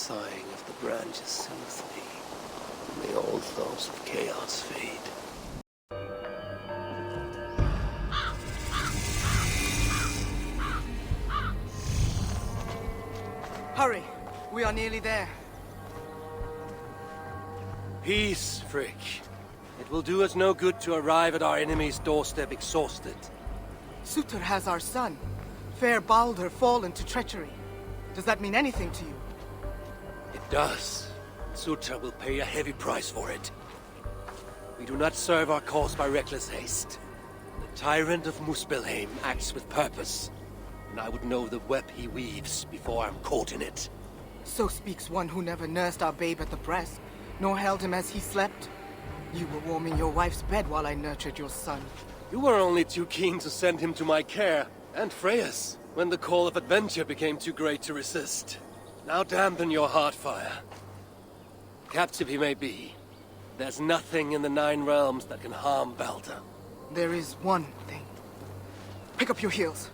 sighing of the branches soothes me, and the old thoughts of chaos fade. Hurry! We are nearly there. Peace, Frick. It will do us no good to arrive at our enemy's doorstep exhausted. Surtr has our son. Fair Baldur fallen to treachery. Does that mean anything to you? It does. Surtr will pay a heavy price for it. We do not serve our cause by reckless haste. The tyrant of Muspelheim acts with purpose, and I would know the web he weaves before I'm caught in it. So speaks one who never nursed our babe at the breast, nor held him as he slept. You were warming your wife's bed while I nurtured your son. You were only too keen to send him to my care, and Freya's, when the call of adventure became too great to resist. Now dampen your heart fire. Captive he may be, there's nothing in the Nine Realms that can harm Baldur. There is one thing. Pick up your heels.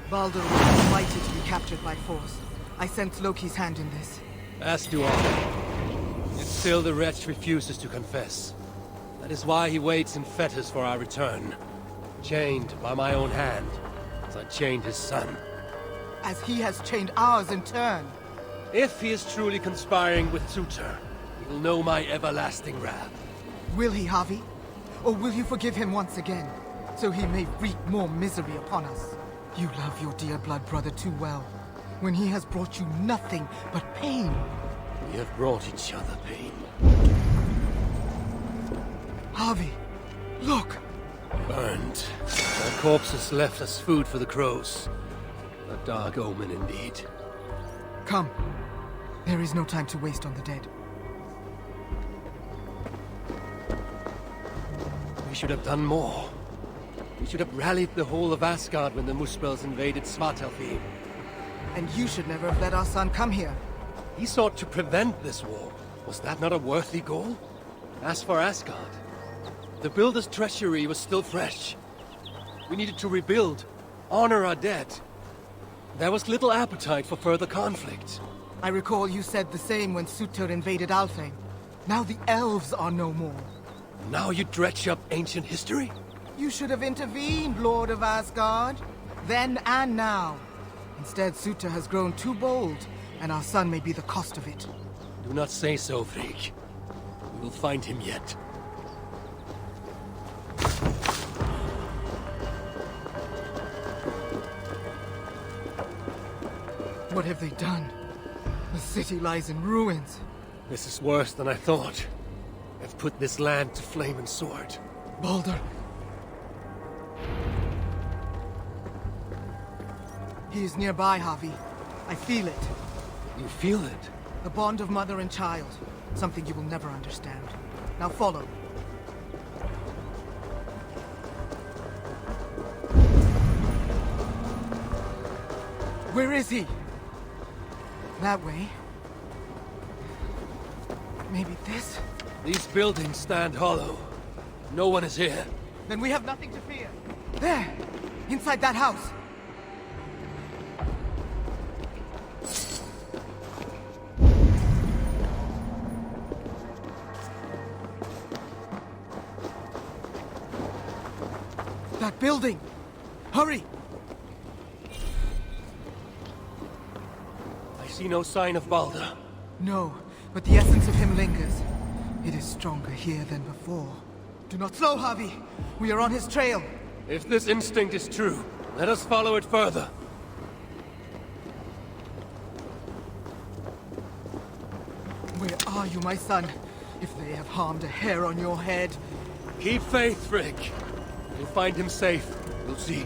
Baldur was invited to be captured by force. I sense Loki's hand in this. As do I. Yet still the wretch refuses to confess. That is why he waits in fetters for our return. Chained by my own hand, as I chained his son. As he has chained ours in turn. If he is truly conspiring with Surtr, he will know my everlasting wrath. Will he, Havi? Or will you forgive him once again, so he may wreak more misery upon us? You love your dear blood brother too well, when he has brought you nothing but pain. We have brought each other pain. Havi, look! Burned. Their corpses left as food for the crows. A dark omen indeed. Come. There is no time to waste on the dead. We should have done more. We should have rallied the whole of Asgard when the Muspels invaded Svartalfheim. And you should never have let our son come here. He sought to prevent this war. Was that not a worthy goal? As for Asgard, the Builder's treachery was still fresh. We needed to rebuild, honor our dead. There was little appetite for further conflict. I recall you said the same when Surtr invaded Alfheim. Now the elves are no more. Now you dredge up ancient history? You should have intervened, Lord of Asgard. Then and now. Instead, Surtr has grown too bold, and our son may be the cost of it. Do not say so, Frigg. We will find him yet. What have they done? The city lies in ruins. This is worse than I thought. They've put this land to flame and sword. Baldur. He is nearby, Havi. I feel it. You feel it? The bond of mother and child. Something you will never understand. Now follow. Where is he? That way. Maybe this? These buildings stand hollow. No one is here. Then we have nothing to fear. There! Inside that house! That building! Hurry! I see no sign of Baldur. No, but the essence of him lingers. It is stronger here than before. Do not slow, Havi! We are on his trail! If this instinct is true, let us follow it further. Where are you, my son? If they have harmed a hair on your head... Keep faith, Frigg. We'll find him safe. We'll see.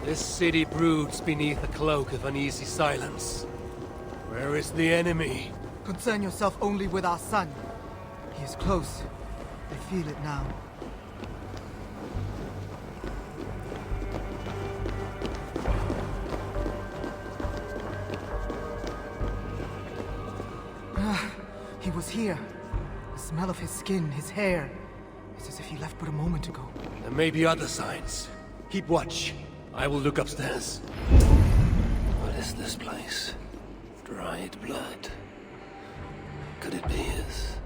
This city broods beneath a cloak of uneasy silence. Where is the enemy? Concern yourself only with our son. He is close. I feel it now. He was here. The smell of his skin, his hair. It's as if he left but a moment ago. There may be other signs. Keep watch. I will look upstairs. What is this place? Dried blood. Could it be his?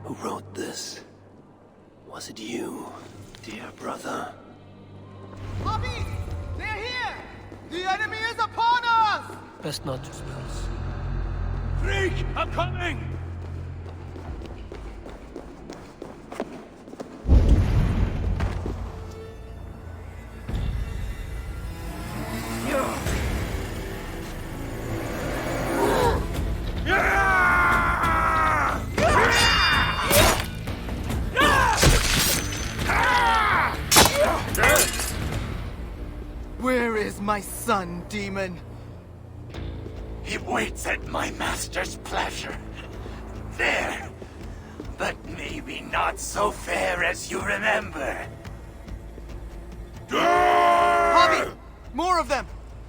Who wrote this? Was it you, dear brother? Bobby! They're here! The enemy is upon us! Best not to discuss. Freak! I'm coming! Where is my son, demon? He waits at my master's pleasure. There. But maybe not so fair as you remember. Bobby! More of them!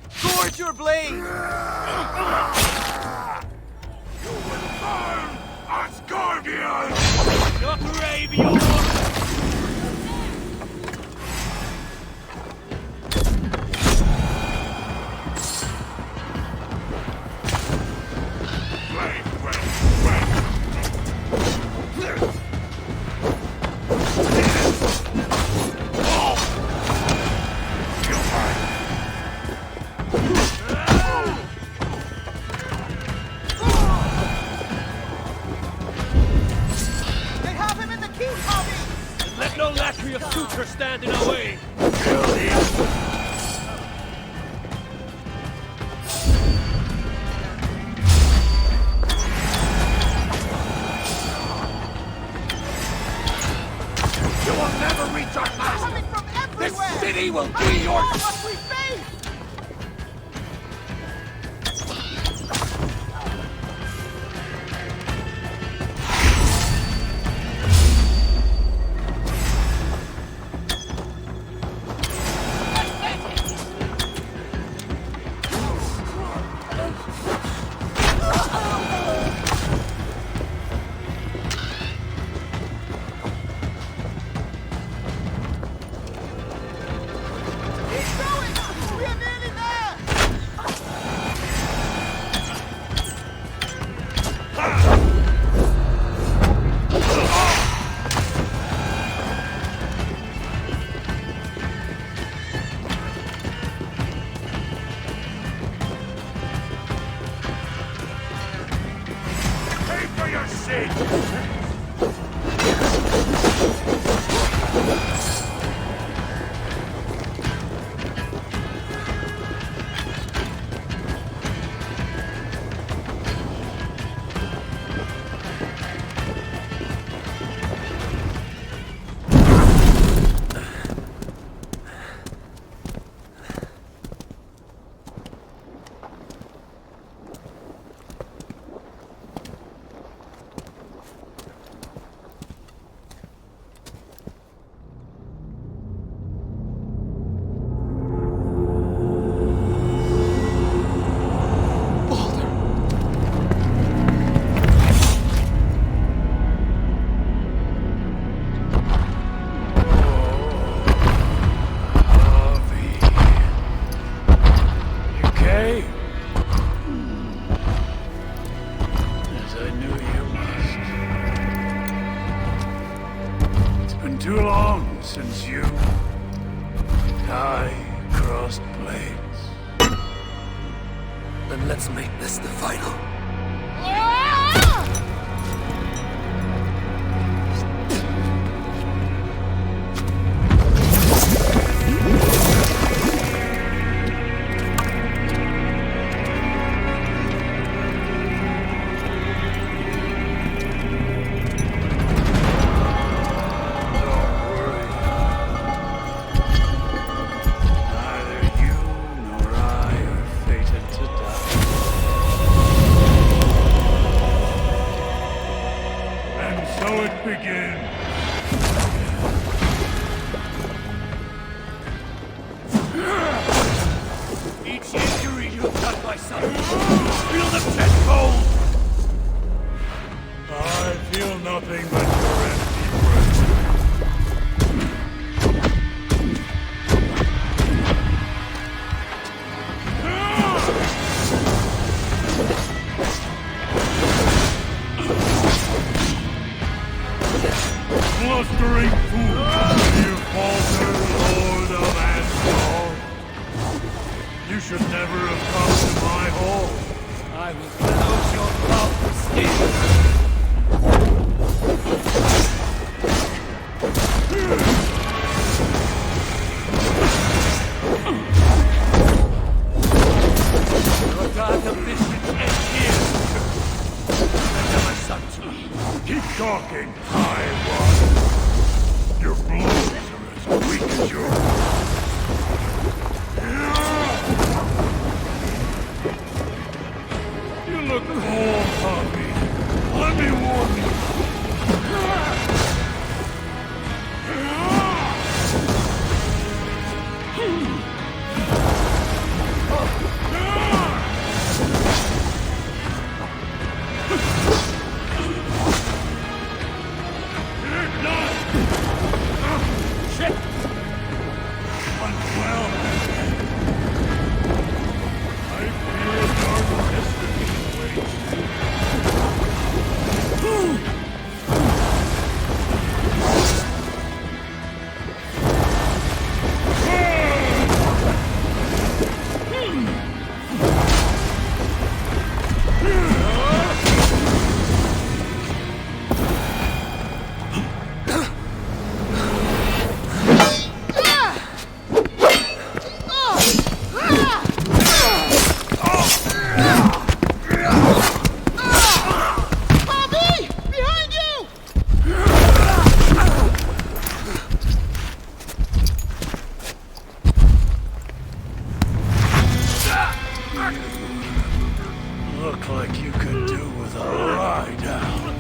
Forge your blade! You will burn, Asgardian! Not Ravion! They have him in the key, Bobby! Let no lackey of suture stand in our way! Kill these! You will never reach our master! Coming from This everywhere! city will be your... What we face! Keep going! We are nearly there! Pay for your sin! Too long since you and I crossed blades. Then let's make this the final. you have done, my son! Feel the tenfold! I feel nothing but your empty words. Blustering fool! You falter, Lord of Asgard! You should never have come to my hall. I will close your mouth with steel! Your dark ambitions end here! Surrender my son to me! Keep talking, High One. Your blows are as weak as yours. You look cold, Poppy. Let me warn you. Look like you could do with a lie down.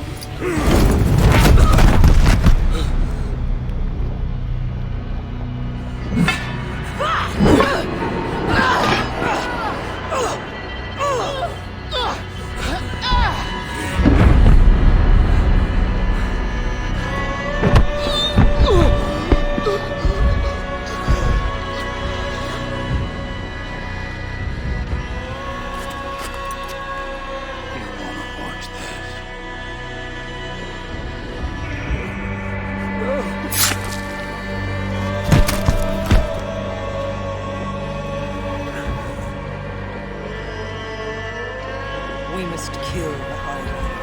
We must kill the High One.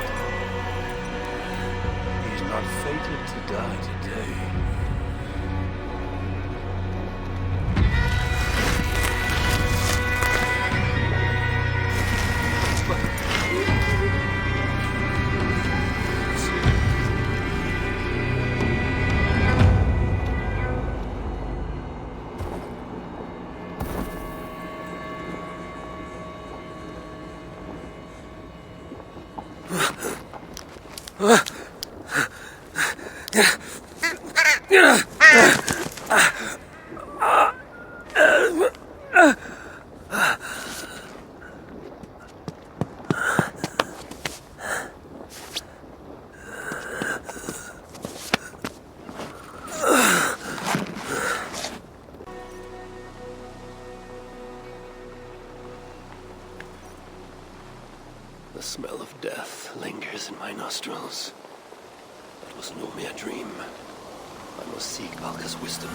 He's not fated to die today. The smell of death lingers in my nostrils. That was no mere dream. I must seek Valka's wisdom.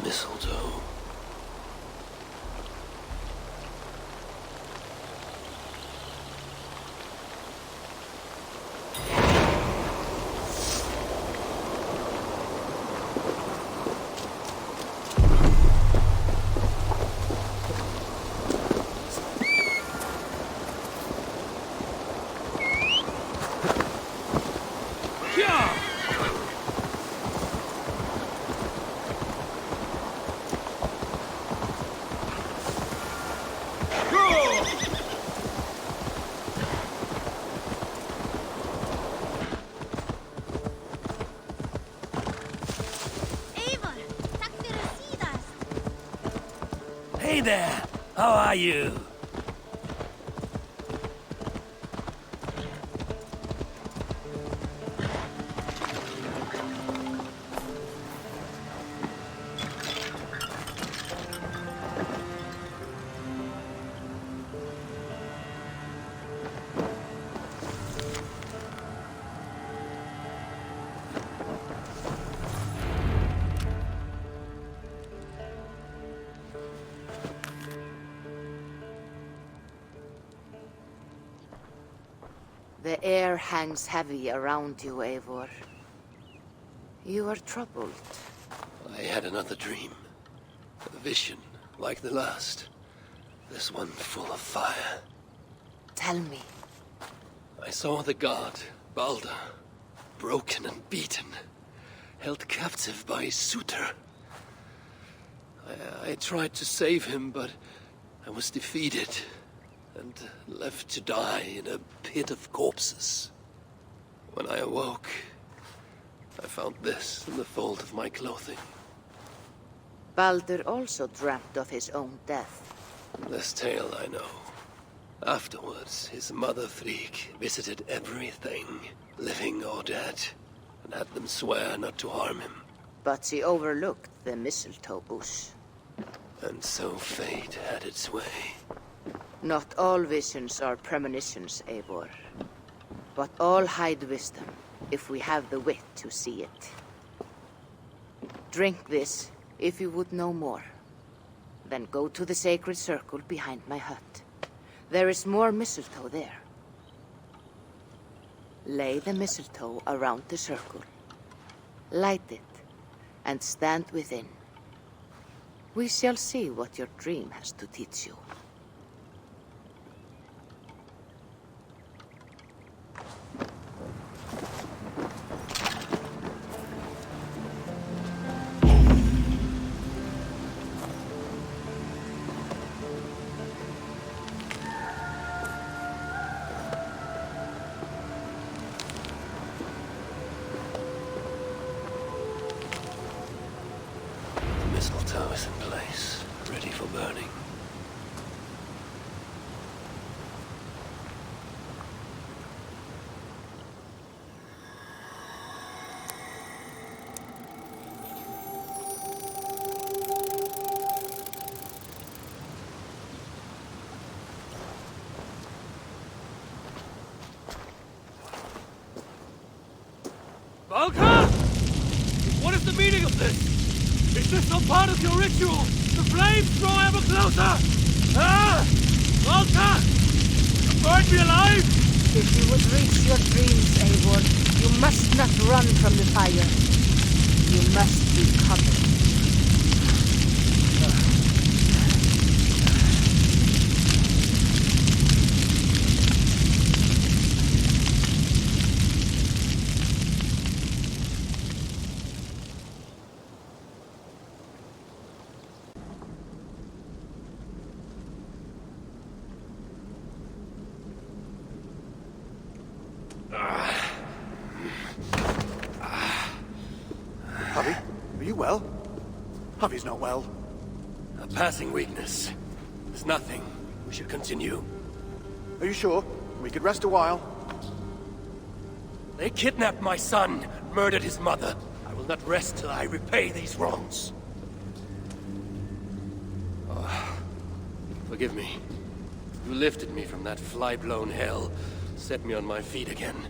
Mistletoe. Hey there! How are you? The air hangs heavy around you, Eivor. You are troubled. I had another dream. A vision, like the last. This one full of fire. Tell me. I saw the god, Balder, broken and beaten, held captive by his suitor. I tried to save him, but I was defeated, and left to die in a pit of corpses. When I awoke, I found this in the fold of my clothing. Balder also dreamt of his own death. This tale I know. Afterwards, his mother Frigg visited everything, living or dead, and had them swear not to harm him. But she overlooked the mistletoe bush. And so fate had its way. Not all visions are premonitions, Eivor. But all hide wisdom, if we have the wit to see it. Drink this, if you would know more. Then go to the sacred circle behind my hut. There is more mistletoe there. Lay the mistletoe around the circle. Light it, and stand within. We shall see what your dream has to teach you. Mistletoe is in place, ready for burning. Valka! What is the meaning of this? Is this some part of your ritual? The flames draw ever closer! Ah! Valka! Burn me alive! If you would reach your dreams, Eivor, you must not run from the fire. You must be covered. Javi, are you well? Javi's not well. A passing weakness. It's nothing. We should continue. Are you sure? We could rest a while. They kidnapped my son, murdered his mother. I will not rest till I repay these wrongs. Oh, forgive me. You lifted me from that fly-blown hell, set me on my feet again.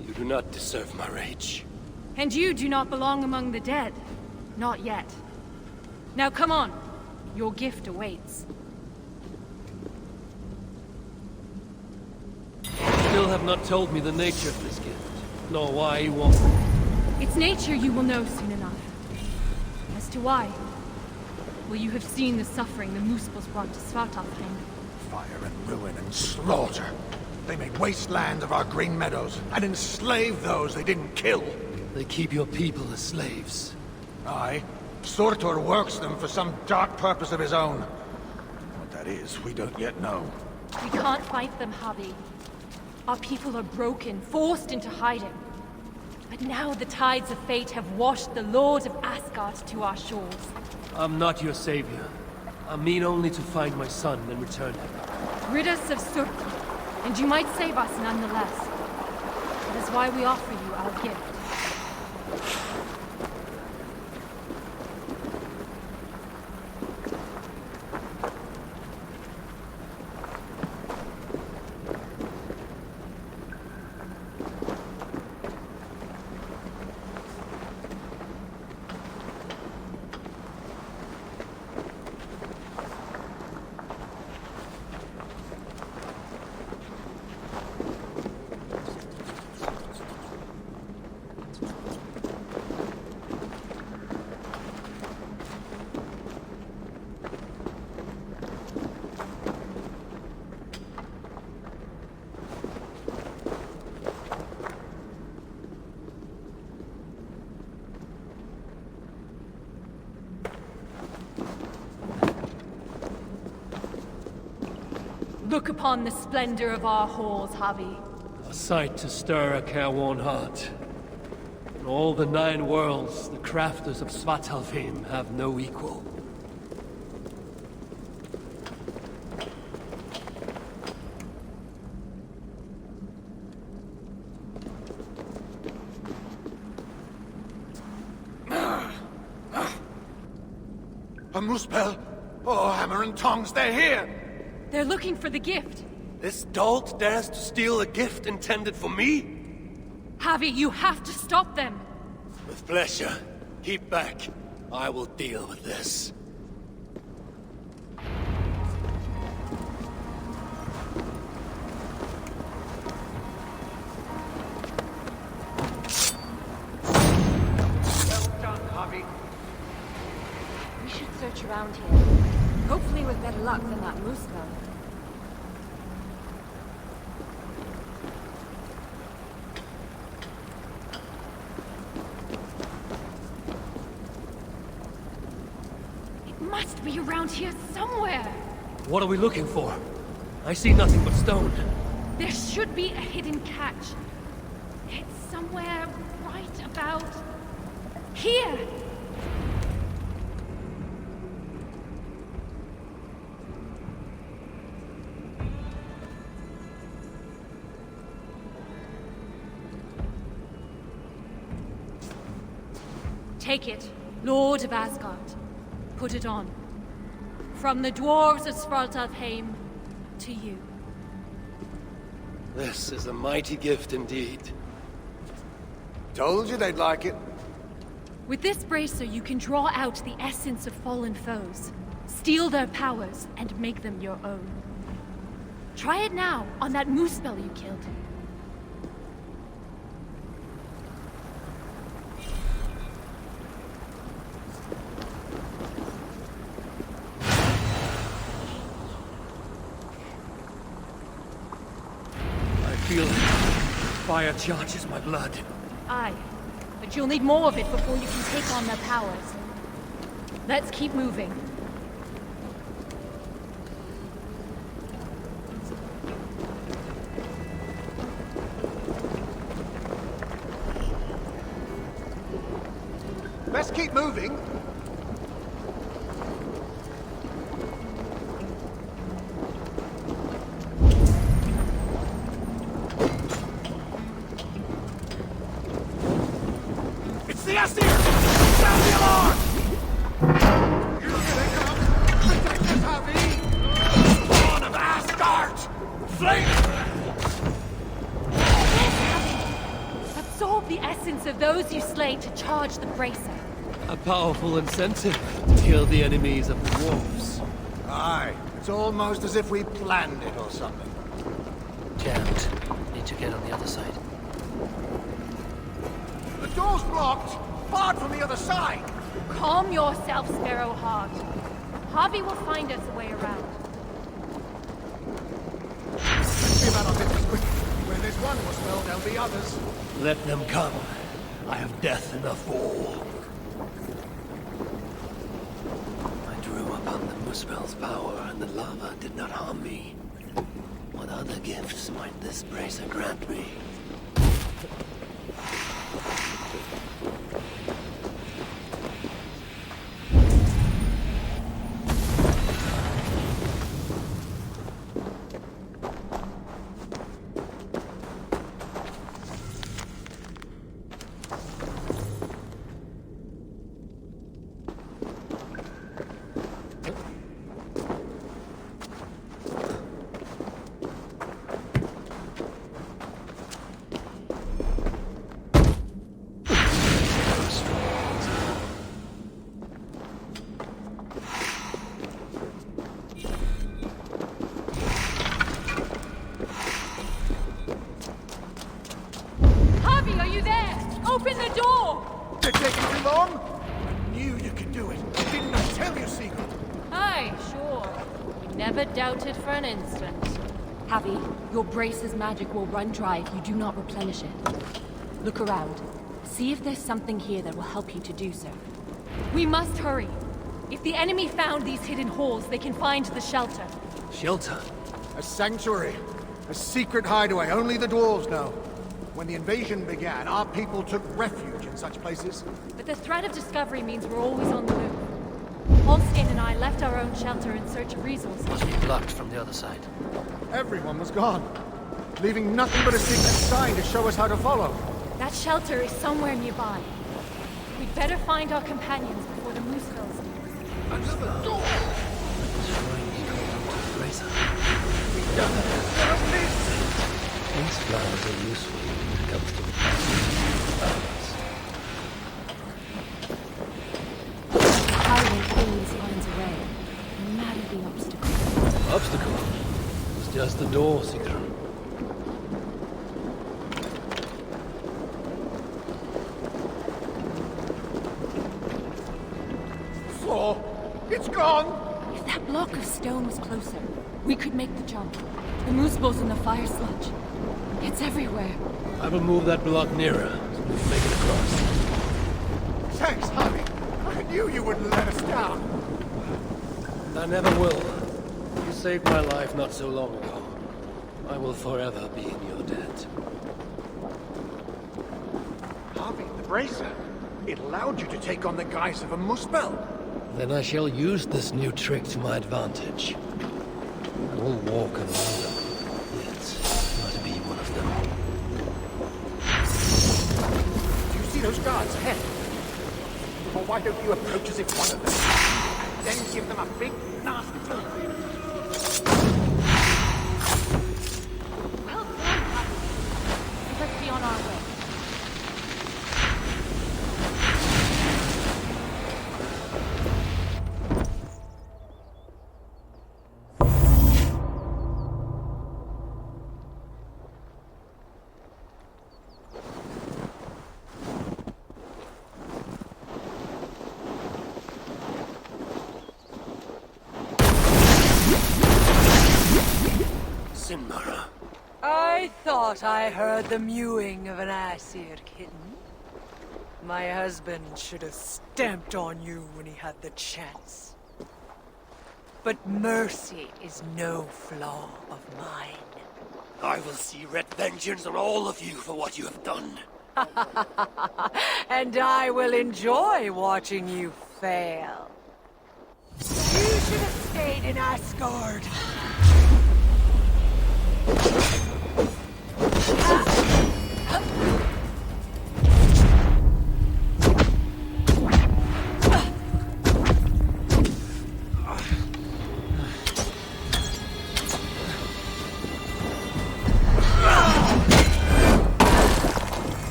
You do not deserve my rage. And you do not belong among the dead. Not yet. Now come on. Your gift awaits. Still have not told me the nature of this gift, nor why you want it. Its nature you will know soon enough. As to why, well, you have seen the suffering the Muspels brought to Svartalfheim. Fire and ruin and slaughter. They made wasteland of our green meadows, and enslaved those they didn't kill. They keep your people as slaves. Aye. Surtur works them for some dark purpose of his own. What that is, we don't yet know. We can't fight them, Javi. Our people are broken, forced into hiding. But now the tides of fate have washed the Lord of Asgard to our shores. I'm not your savior. I mean only to find my son and return him. Rid us of Surkul, and you might save us nonetheless. That is why we offer you our gift. Look upon the splendor of our halls, Javi. A sight to stir a careworn heart. In all the 9 worlds, the crafters of Svartalfheim have no equal. A Muspel! Oh, hammer and tongs, they're here! They're looking for the gift. This dolt dares to steal a gift intended for me? Javi, you have to stop them. With pleasure. Keep back. I will deal with this. Well done, Javi. We should search around here. Hopefully with better luck than that moose spell. It must be around here somewhere. What are we looking for? I see nothing but stone. There should be a hidden catch. It's somewhere right about here. Take it, Lord of Asgard. Put it on. From the dwarves of Svartalfheim to you. This is a mighty gift indeed. Told you they'd like it. With this bracer, you can draw out the essence of fallen foes, steal their powers, and make them your own. Try it now on that moose spell you killed. I feel fire charges my blood. Aye, but you'll need more of it before you can take on their powers. Let's keep moving. Let's keep moving. It's the Aesir! Sound the alarm! Here they come! Protect us, Javi! Spawn of Asgard! Flame! Absorb the essence of those you slay to charge the bracer. A powerful incentive to kill the enemies of the dwarves. Aye, it's almost as if we planned it or something. Jammed. Need to get on the other side. The door's blocked! Barred from the other side! Calm yourself, Sparrowheart. Harvey will find us a way around. See about our business quickly. Where there's one Muspel, there'll be others. Let them come. I have death enough for all. I drew upon the Muspel's power, and the lava did not harm me. What other gifts might this bracer grant me? taking too long? I knew you could do it. Didn't I tell you, Sigurd? Aye, sure. We never doubted for an instant. Javi, your brace's magic will run dry if you do not replenish it. Look around. See if there's something here that will help you to do so. We must hurry. If the enemy found these hidden holes, they can find the shelter. Shelter? A sanctuary. A secret hideaway only the dwarves know. When the invasion began, our people took refuge in such places. But the threat of discovery means we're always on the move. Holstein and I left our own shelter in search of resources. Must be blocked from the other side. Everyone was gone, leaving nothing but a secret sign to show us how to follow. That shelter is somewhere nearby. We'd better find our companions before the moose fills. Another door! These flowers are useful when it comes to the flowers. Highway always finds a way, no matter the obstacle. Obstacle? It's just the door, Sigurd. It's gone! If that block of stone was closer, we could make the jump. The moose bow's in the fire sludge. It's everywhere. I will move that block nearer, so we can make it across. Thanks, Javi. I knew you wouldn't let us down. I never will. You saved my life not so long ago. I will forever be in your debt. Javi, the bracer. It allowed you to take on the guise of a muspel. Then I shall use this new trick to my advantage. I will walk among them, yet not be one of them. Do you see those guards ahead? Or why don't you approach as if one of them, then give them a big, nasty talk? Well done, let's be on our way. I thought I heard the mewing of an Aesir kitten. My husband should have stamped on you when he had the chance. But mercy is no flaw of mine. I will see red vengeance on all of you for what you have done. And I will enjoy watching you fail. You should have stayed in Asgard.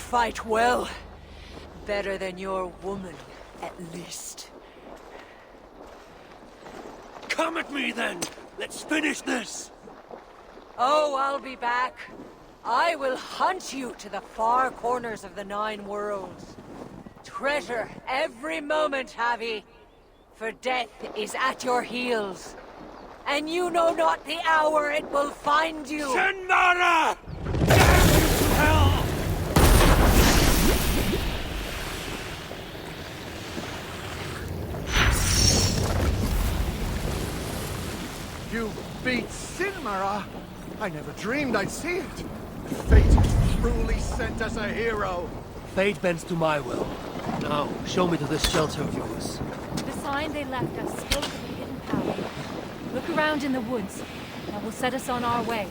Fight well. Better than your woman, at least. Come at me then! Let's finish this! Oh, I'll be back. I will hunt you to the far corners of the 9 worlds. Treasure every moment, Javi. For death is at your heels. And you know not the hour it will find you. Shenmara! Damn you to hell! You beat Sinmara? I never dreamed I'd see it. Fate truly sent us a hero. Fate bends to my will. Now, show me to this shelter of yours. The sign they left us spoke of a hidden power. Look around in the woods. That will set us on our way.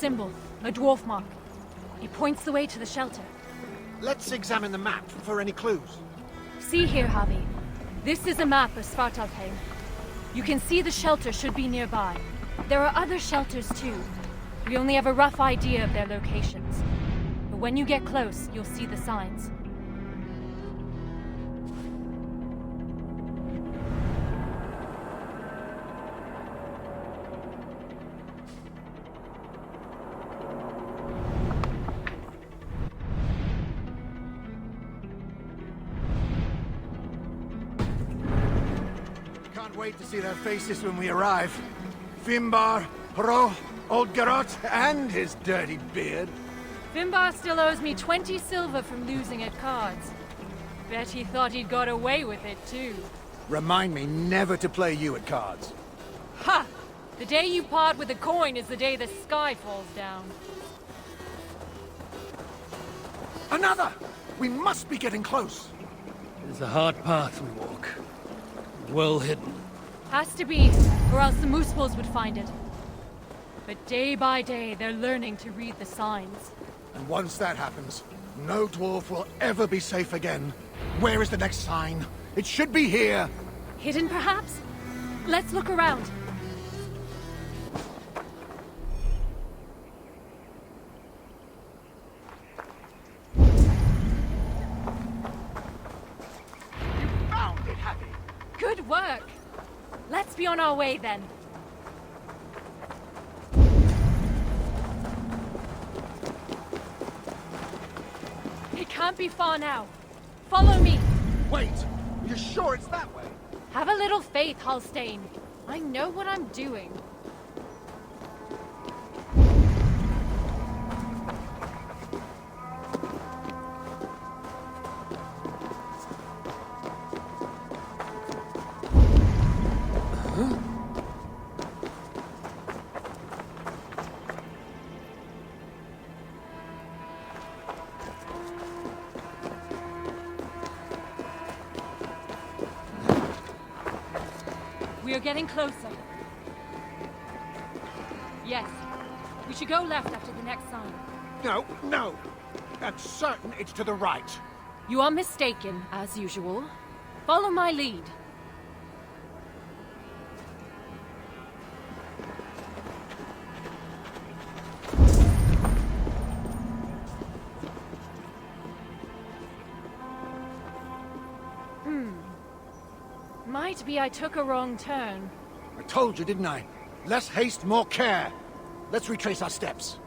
symbol, a dwarf mark. It points the way to the shelter. Let's examine the map for any clues. See here, Javi. This is a map of Svartalfheim. You can see the shelter should be nearby. There are other shelters too. We only have a rough idea of their locations. But when you get close, you'll see the signs. Wait to see their faces when we arrive. Fimbar, Hro, old Garot, and his dirty beard. Fimbar still owes me 20 silver from losing at cards. Bet he thought he'd got away with it too. Remind me never to play you at cards. Ha! The day you part with a coin is the day the sky falls down. Another! We must be getting close. It is a hard path we walk. Well hidden. Has to be, or else the Moosepools would find it. But day by day, they're learning to read the signs. And once that happens, no dwarf will ever be safe again. Where is the next sign? It should be here. Hidden, perhaps? Let's look around. You found it, Happy. Good work! Let's be on our way then. It can't be far now. Follow me. Wait! You're sure it's that way? Have a little faith, Halstein. I know what I'm doing. We are getting closer. Yes. We should go left after the next sign. No, no. That's certain it's to the right. You are mistaken, as usual. Follow my lead. Might be I took a wrong turn. I told you, didn't I? Less haste, more care. Let's retrace our steps.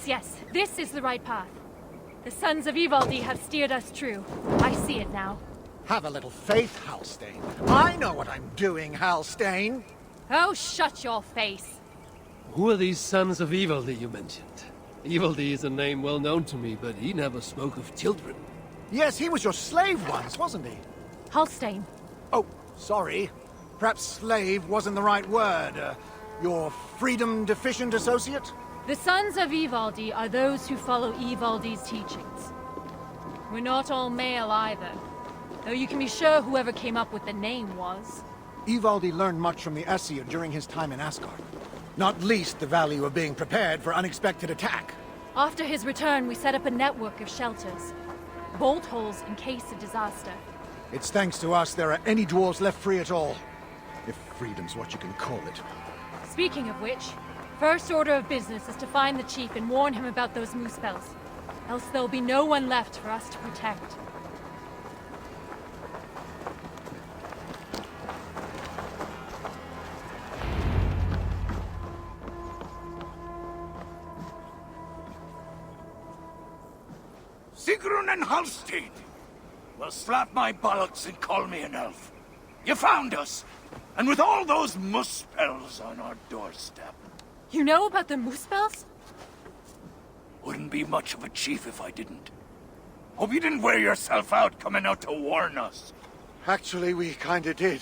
Yes, this is the right path. The sons of Ivaldi have steered us true. I see it now. Have a little faith, Halstein. I know what I'm doing, Halstein. Oh, shut your face. Who are these sons of Ivaldi you mentioned? Ivaldi is a name well known to me, but he never spoke of children. Yes, he was your slave once, wasn't he? Halstein. Oh, sorry. Perhaps slave wasn't the right word. Your freedom-deficient associate? The sons of Ivaldi are those who follow Ivaldi's teachings. We're not all male either, though you can be sure whoever came up with the name was. Ivaldi learned much from the Aesir during his time in Asgard. Not least the value of being prepared for unexpected attack. After his return, we set up a network of shelters. Bolt holes in case of disaster. It's thanks to us there are any dwarves left free at all. If freedom's what you can call it. Speaking of which, first order of business is to find the chief and warn him about those moose spells. Else there'll be no one left for us to protect. Sigrun and Halstein! Well, slap my bollocks and call me an elf. You found us! And with all those moose spells on our doorstep. You know about the moose spells? Wouldn't be much of a chief if I didn't. Hope you didn't wear yourself out coming out to warn us. Actually, we kinda did.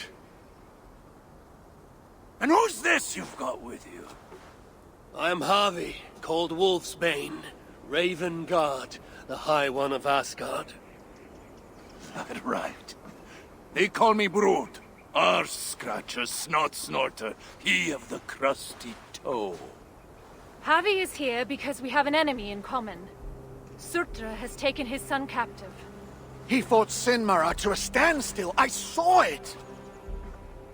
And who's this you've got with you? I am Harvey, called Wolfsbane, Raven Guard, the High One of Asgard. That right. They call me Brood. Arse Scratcher, Snot Snorter, he of the crusty toe. Harvey is here because we have an enemy in common. Surtra has taken his son captive. He fought Sinmara to a standstill. I saw it!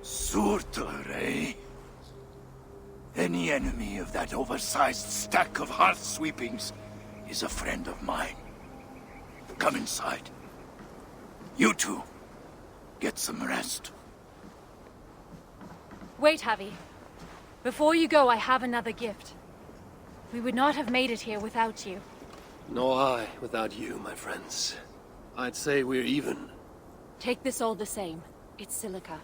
Surtur, eh? Any enemy of that oversized stack of hearth sweepings is a friend of mine. Come inside. You two, get some rest. Wait, Harvey. Before you go, I have another gift. We would not have made it here without you. Nor I without you, my friends. I'd say we're even. Take this all the same. It's silica.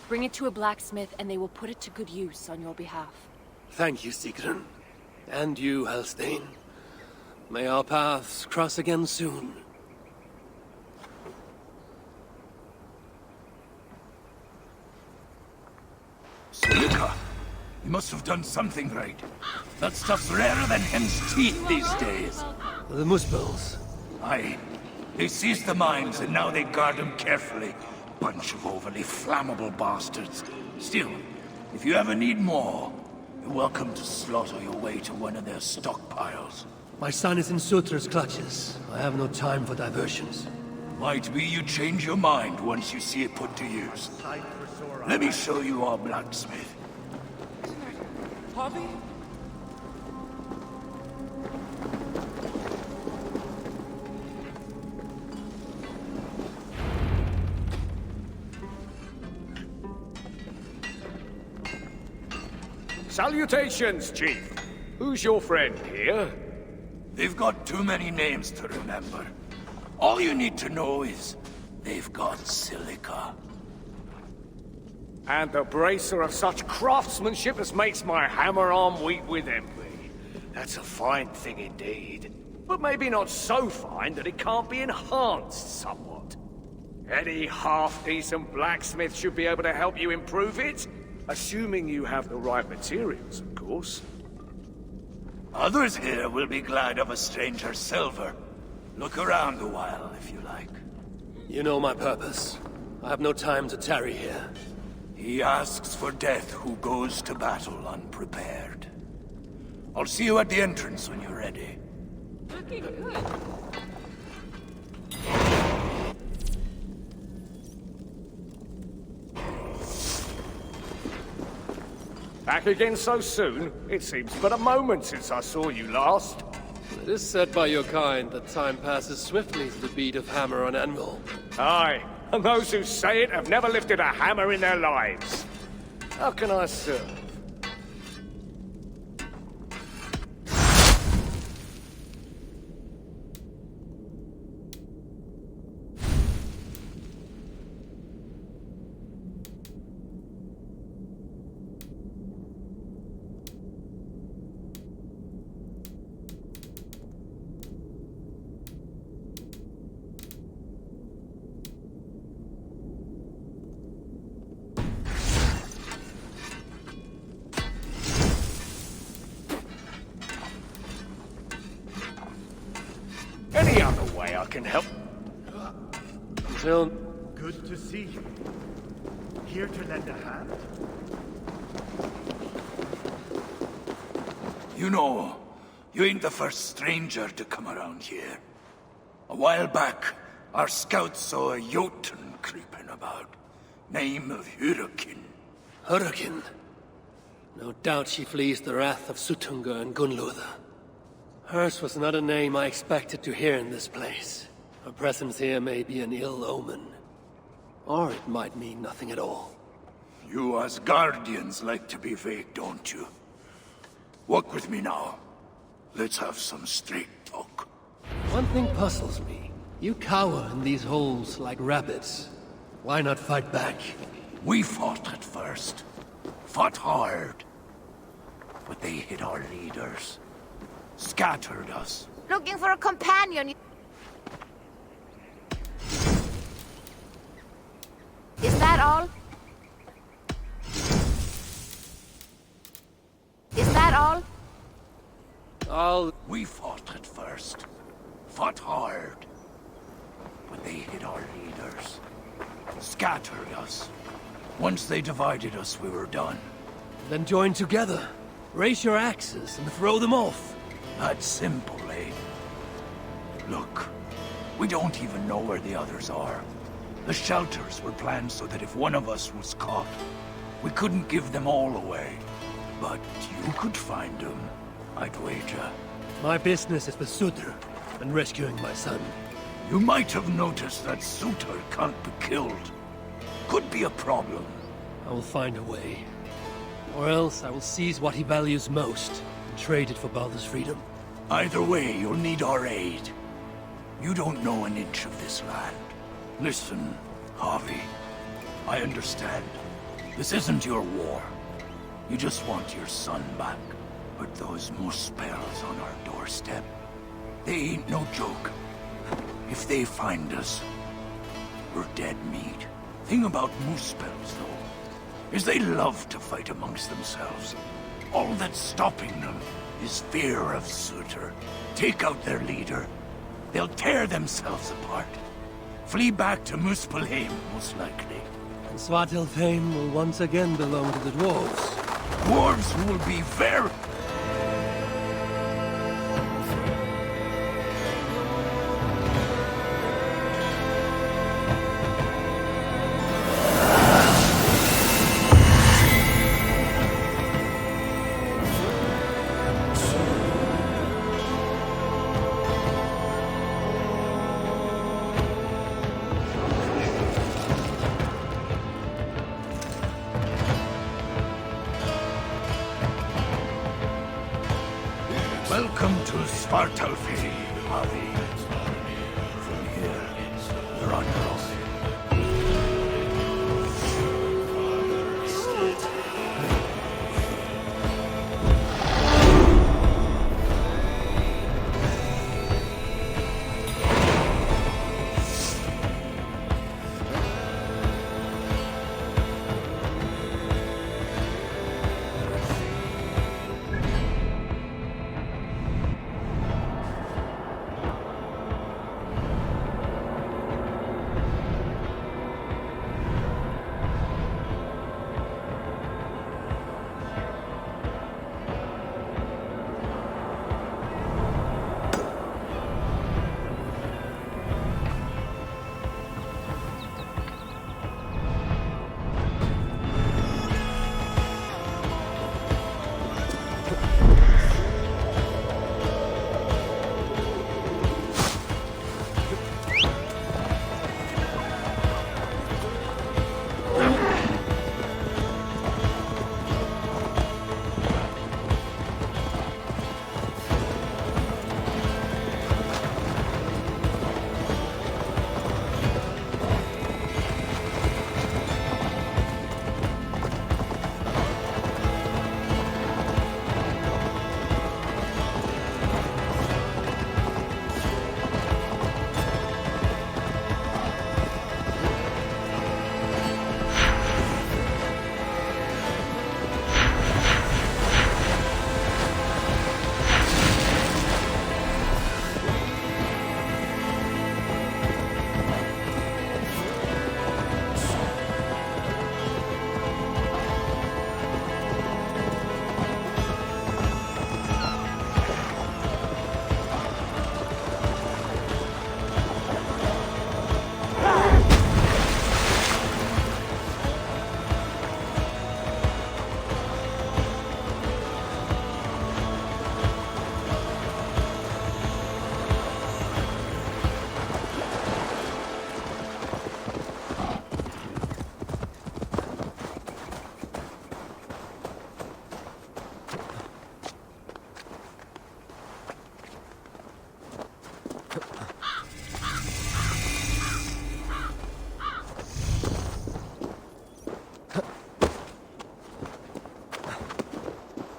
Bring it to a blacksmith and they will put it to good use on your behalf. Thank you, Sigrun. And you, Helstein. May our paths cross again soon. Silica? You must have done something right. That stuff's rarer than hen's teeth these days. The Muspels. Aye. They seized the mines and now they guard them carefully. Bunch of overly flammable bastards. Still, if you ever need more, you're welcome to slaughter your way to one of their stockpiles. My son is in Sutra's clutches. I have no time for diversions. Might be you change your mind once you see it put to use. Let me show you our blacksmith. Harvey? Salutations, Chief. Who's your friend here? They've got too many names to remember. All you need to know is they've got silica. And the bracer of such craftsmanship as makes my hammer arm weep with envy. That's a fine thing indeed. But maybe not so fine that it can't be enhanced somewhat. Any half-decent blacksmith should be able to help you improve it. Assuming you have the right materials, of course. Others here will be glad of a stranger's silver. Look around a while, if you like. You know my purpose. I have no time to tarry here. He asks for death who goes to battle unprepared. I'll see you at the entrance when you're ready. Looking good. Back again so soon? It seems but a moment since I saw you last. It is said by your kind that time passes swiftly to the beat of hammer on anvil. Aye, and those who say it have never lifted a hammer in their lives. How can I serve? Any other way I can help? Until... Good to see you. Here to lend a hand? You know, you ain't the first stranger to come around here. A while back, our scouts saw a Jotun creeping about. Name of Hurricane. Hurricane. No doubt she flees the wrath of Suttungr and Gunnlóðr. Hers was not a name I expected to hear in this place. Her presence here may be an ill omen. Or it might mean nothing at all. You as guardians like to be vague, don't you? Walk with me now. Let's have some straight talk. One thing puzzles me. You cower in these holes like rabbits. Why not fight back? We fought at first. Fought hard. But they hit our leaders. Scattered us. Looking for a companion. all? Is that all? We fought at first. Fought hard. But they hit our leaders. Scattered us. Once they divided us, we were done. Then join together. Raise your axes and throw them off. That's simple, eh? Look, we don't even know where the others are. The shelters were planned so that if one of us was caught, we couldn't give them all away. But you could find them, I'd wager. My business is with Sutter and rescuing my son. You might have noticed that Sutter can't be killed. Could be a problem. I will find a way. Or else I will seize what he values most and trade it for Baldur's freedom. Either way, you'll need our aid. You don't know an inch of this land. Listen, Harvey. I understand. This isn't your war. You just want your son back. But those Muspels on our doorstep, they ain't no joke. If they find us, we're dead meat. Thing about Muspels, though, is they love to fight amongst themselves. All that's stopping them is fear of Sutter. Take out their leader, they'll tear themselves apart. Flee back to Muspelheim, most likely. And Svartalfheim will once again belong to the dwarves. Dwarves who will be very... Welcome to Svartalfheim, Harvey. From here, you're on your own.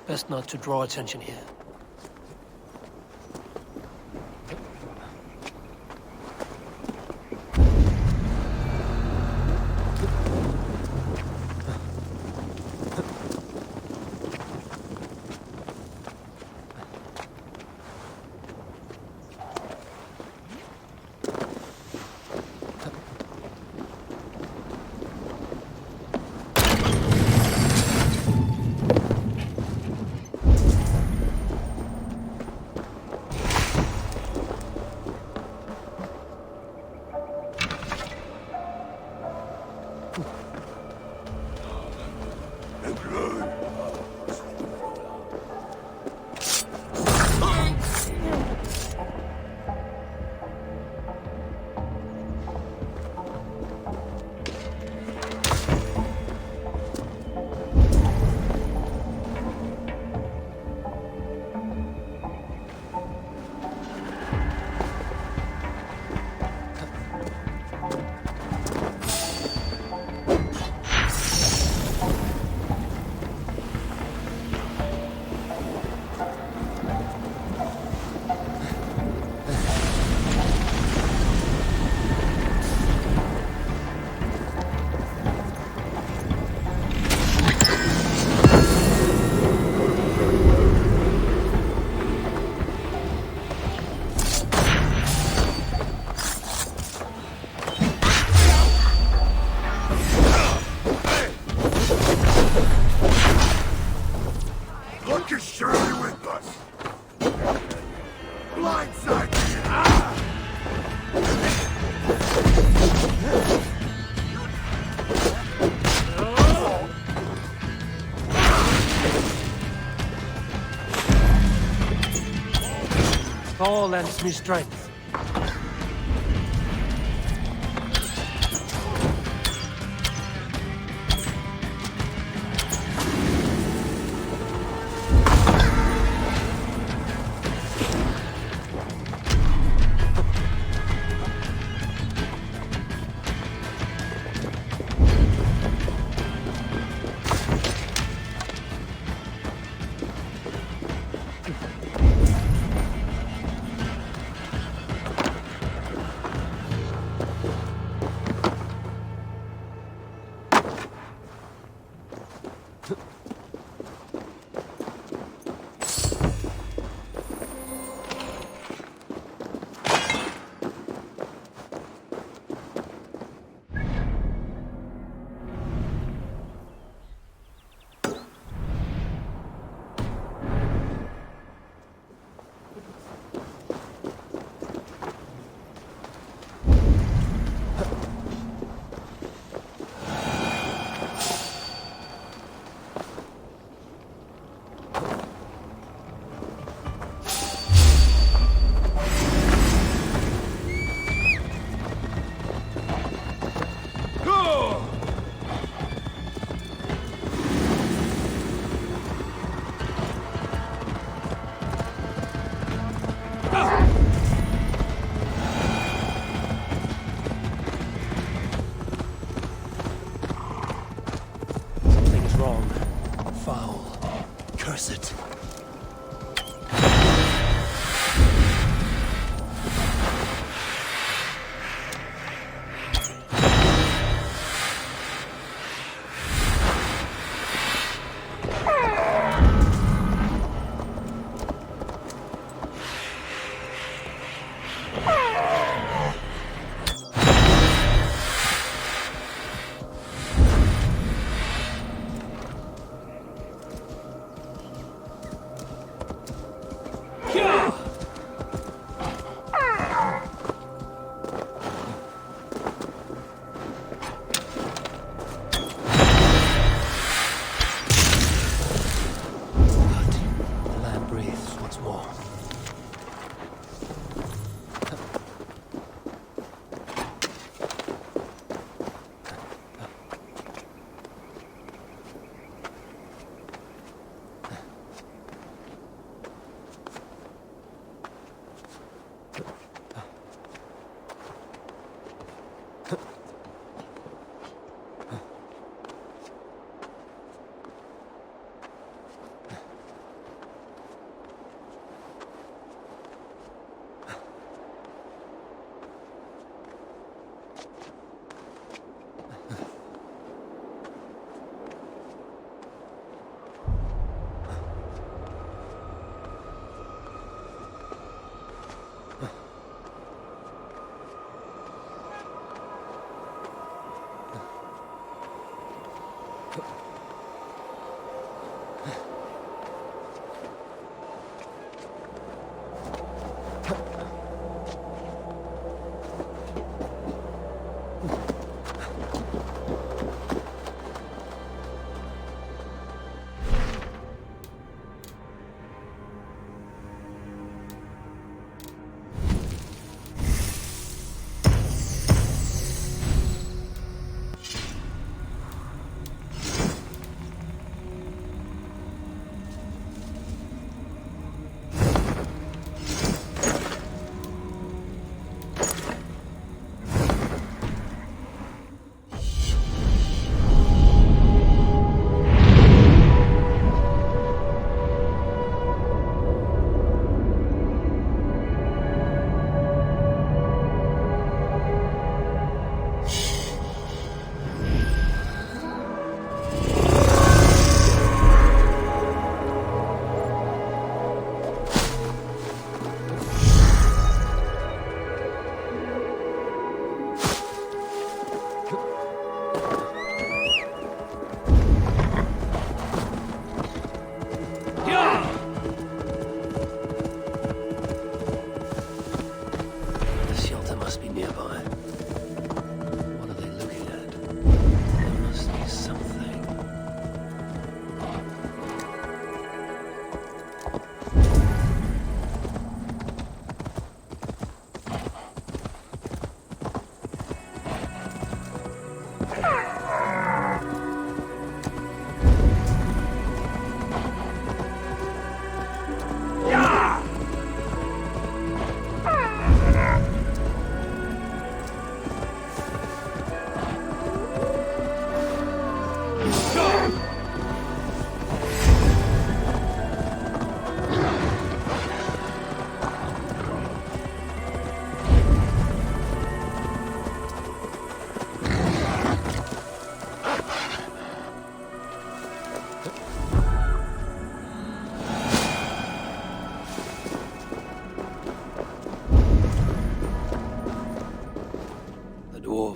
Best not to draw attention here. blindside me! Thor lends me strength.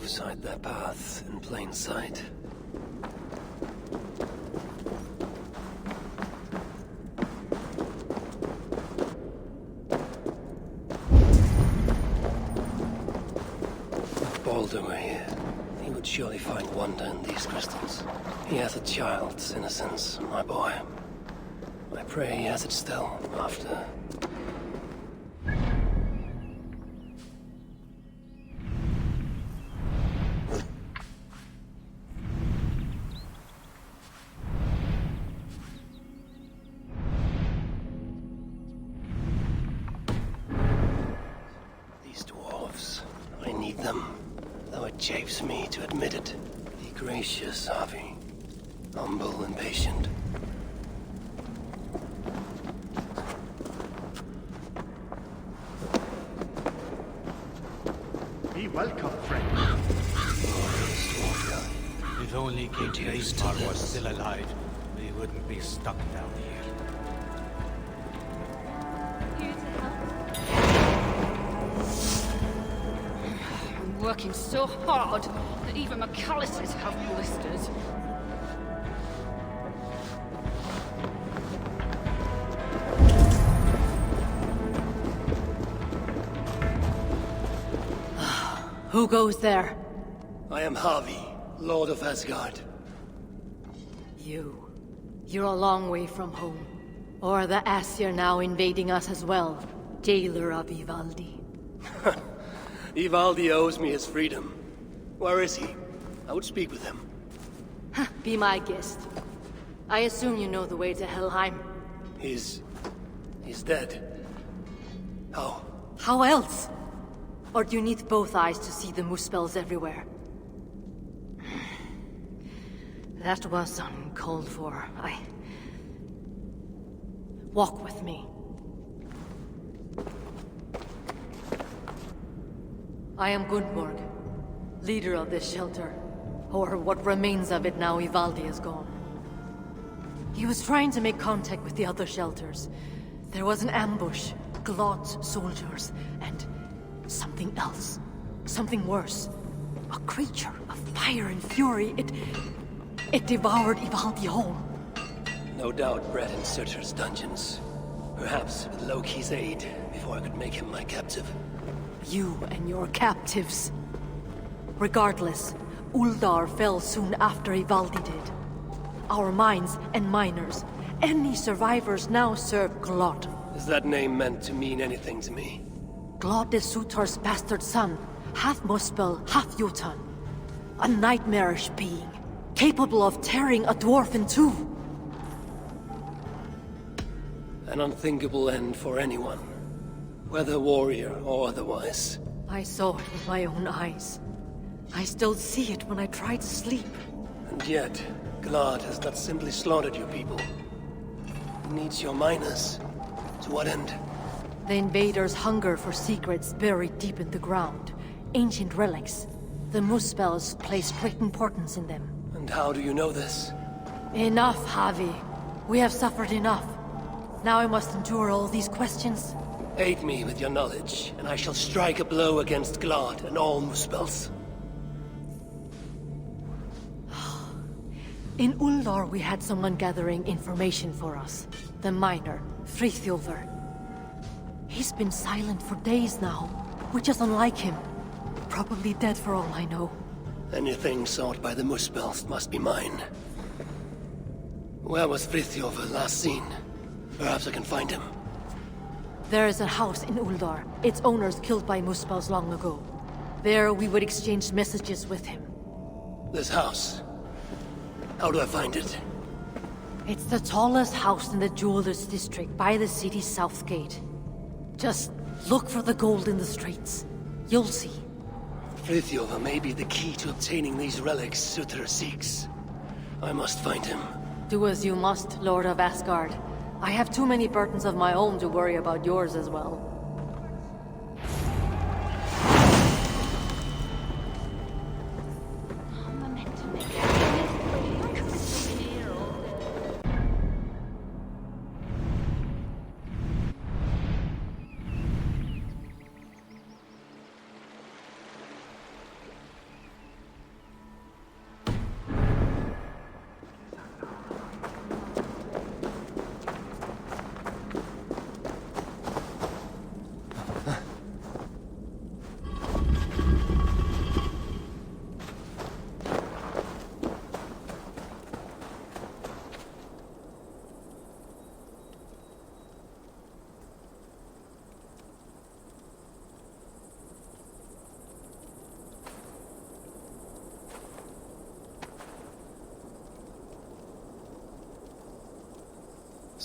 moves hide their path in plain sight. If Baldur were here, he would surely find wonder in these crystals. He has a child's innocence, my boy. I pray he has it still, after... These dwarves, I need them, though it chafes me to admit it. Be gracious, Harvey. Humble and patient. Be welcome, friend. If only King Aesir was still alive, we wouldn't be stuck down here. Here to help. I'm working so hard that even my calluses have blisters. Who goes there? I am Harvey, Lord of Asgard. You're a long way from home. Or the Aesir now invading us as well. Jailer of Ivaldi. Ivaldi owes me his freedom. Where is he? I would speak with him. Be my guest. I assume you know the way to Helheim. He's dead. How? How else? Or do you need both eyes to see the Muspels everywhere? That was uncalled for. Walk with me. I am Gunborg, leader of this shelter. Or what remains of it now Ivaldi is gone. He was trying to make contact with the other shelters. There was an ambush, Glod's soldiers, and something else. Something worse. A creature of fire and fury. It devoured Ivaldi whole. No doubt bred in Surtur's dungeons. Perhaps with Loki's aid, before I could make him my captive. You and your captives. Regardless, Uldar fell soon after Ivaldi did. Our mines and miners, any survivors now serve Glod. Is that name meant to mean anything to me? Glod is Surtur's bastard son, half Muspel, half Jotun. A nightmarish being, capable of tearing a dwarf in two. An unthinkable end for anyone, whether warrior or otherwise. I saw it with my own eyes. I still see it when I try to sleep. And yet, Glod has not simply slaughtered your people. He needs your miners. To what end? The invaders hunger for secrets buried deep in the ground. Ancient relics. The Muspels place great importance in them. And how do you know this? Enough, Javi. We have suffered enough. Now I must endure all these questions. Aid me with your knowledge, and I shall strike a blow against Glod and all Muspels. In Uldar we had someone gathering information for us. The miner, Fritjof. He's been silent for days now, which is unlike him. Probably dead for all I know. Anything sought by the Muspels must be mine. Where was Fritjof last seen? Perhaps I can find him. There is a house in Uldar. Its owners killed by Muspels long ago. There we would exchange messages with him. This house. How do I find it? It's the tallest house in the Jewelers District by the city's south gate. Just look for the gold in the streets. You'll see. Fritjof may be the key to obtaining these relics Surtur seeks. I must find him. Do as you must, Lord of Asgard. I have too many burdens of my own to worry about yours as well.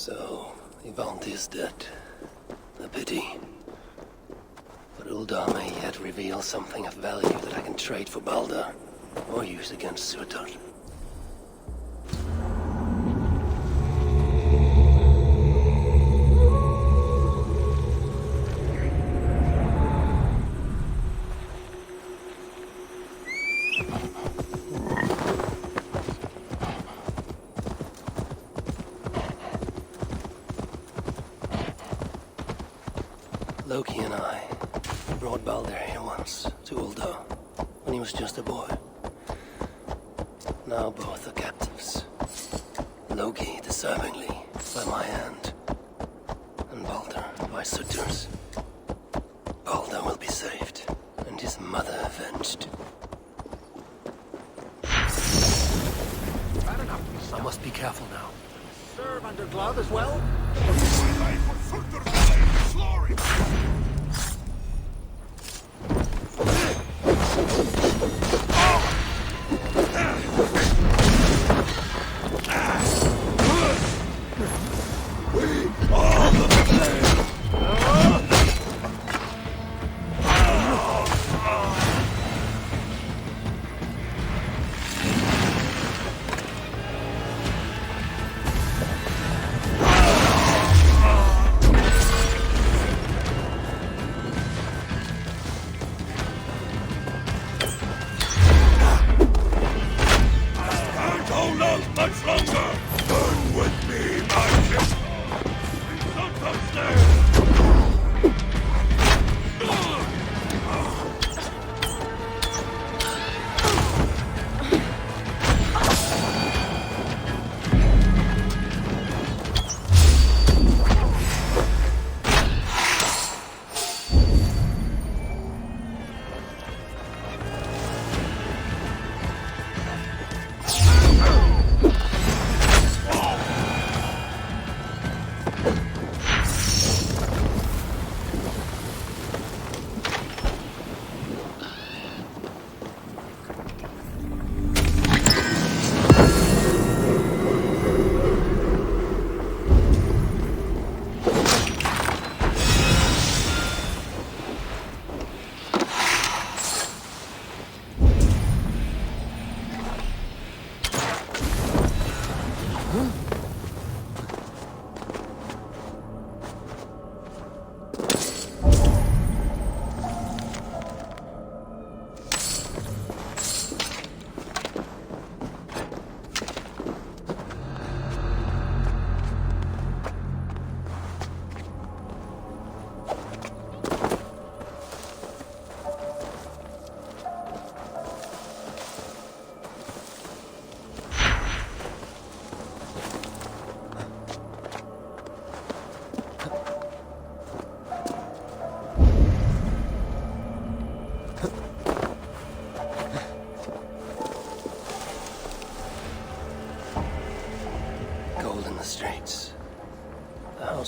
So, Yvonne is dead. A pity. But Ulda may yet reveal something of value that I can trade for Balder, or use against Surtur. Loki and I brought Balder here once, to Ulda, when he was just a boy. Now both are captives. Loki deservingly by my hand, and Balder by Surtur's. Balder will be saved, and his mother avenged. I must be careful now. Serve under glove as well?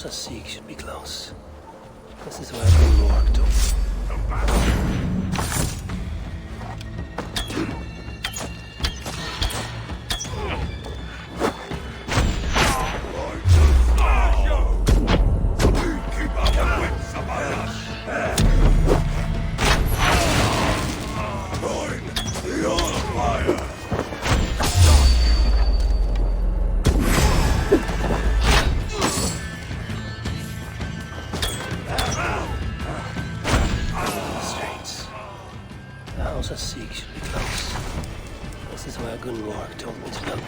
A seek should be close. This is where the Lord took. A seek should be close. This is where Gunborg told me to look.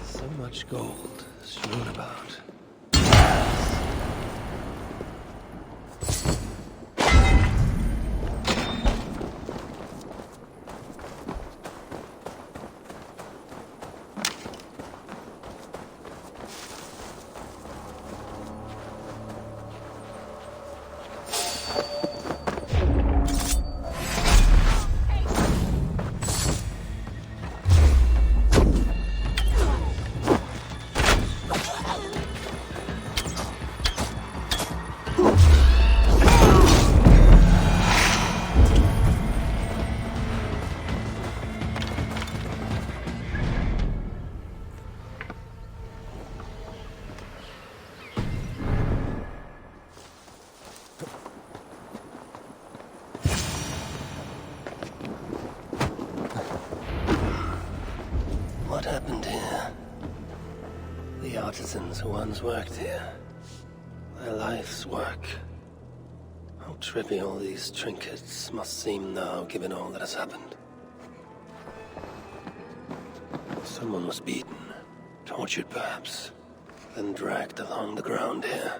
So much gold strewn about. citizens who once worked here. Their life's work. How trivial these trinkets must seem now, given all that has happened. Someone was beaten, tortured perhaps, then dragged along the ground here.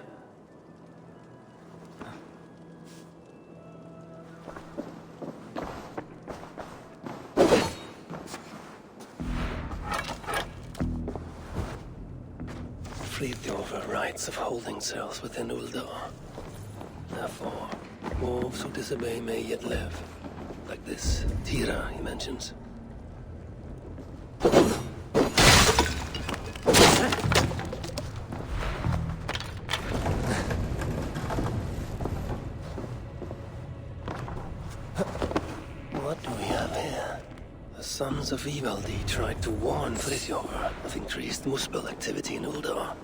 Fritjof writes of holding cells within Uldar. Therefore, wolves who disobey may yet live. Like this Tira he mentions. What do we have here? The Sons of Ivaldi tried to warn Fritjof of increased Muspel activity in Uldar.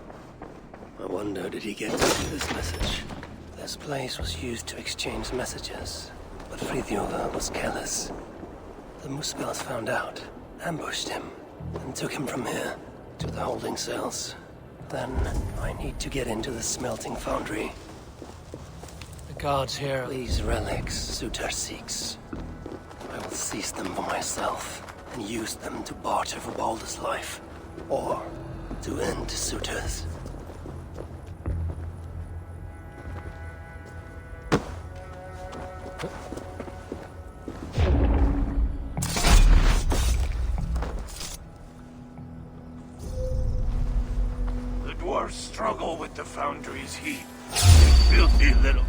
I wonder, did he get this message? This place was used to exchange messages, but Fritjof was careless. The Muspels found out, ambushed him, and took him from here to the holding cells. Then I need to get into the smelting foundry. The guards here. These relics Sutar seeks. I will seize them for myself and use them to barter for Baldur's life, or to end Sutar's. Struggle with the foundry's heat. Filthy little.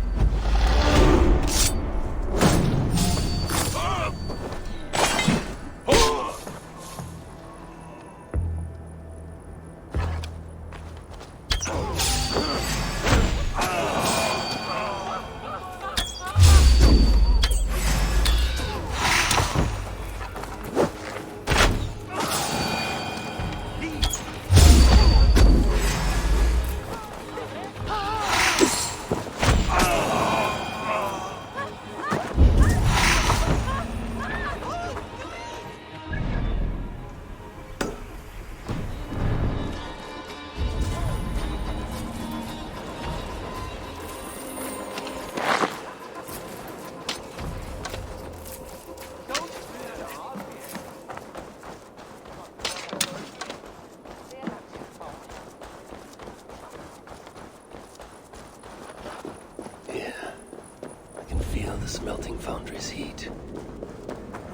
The smelting foundry's heat.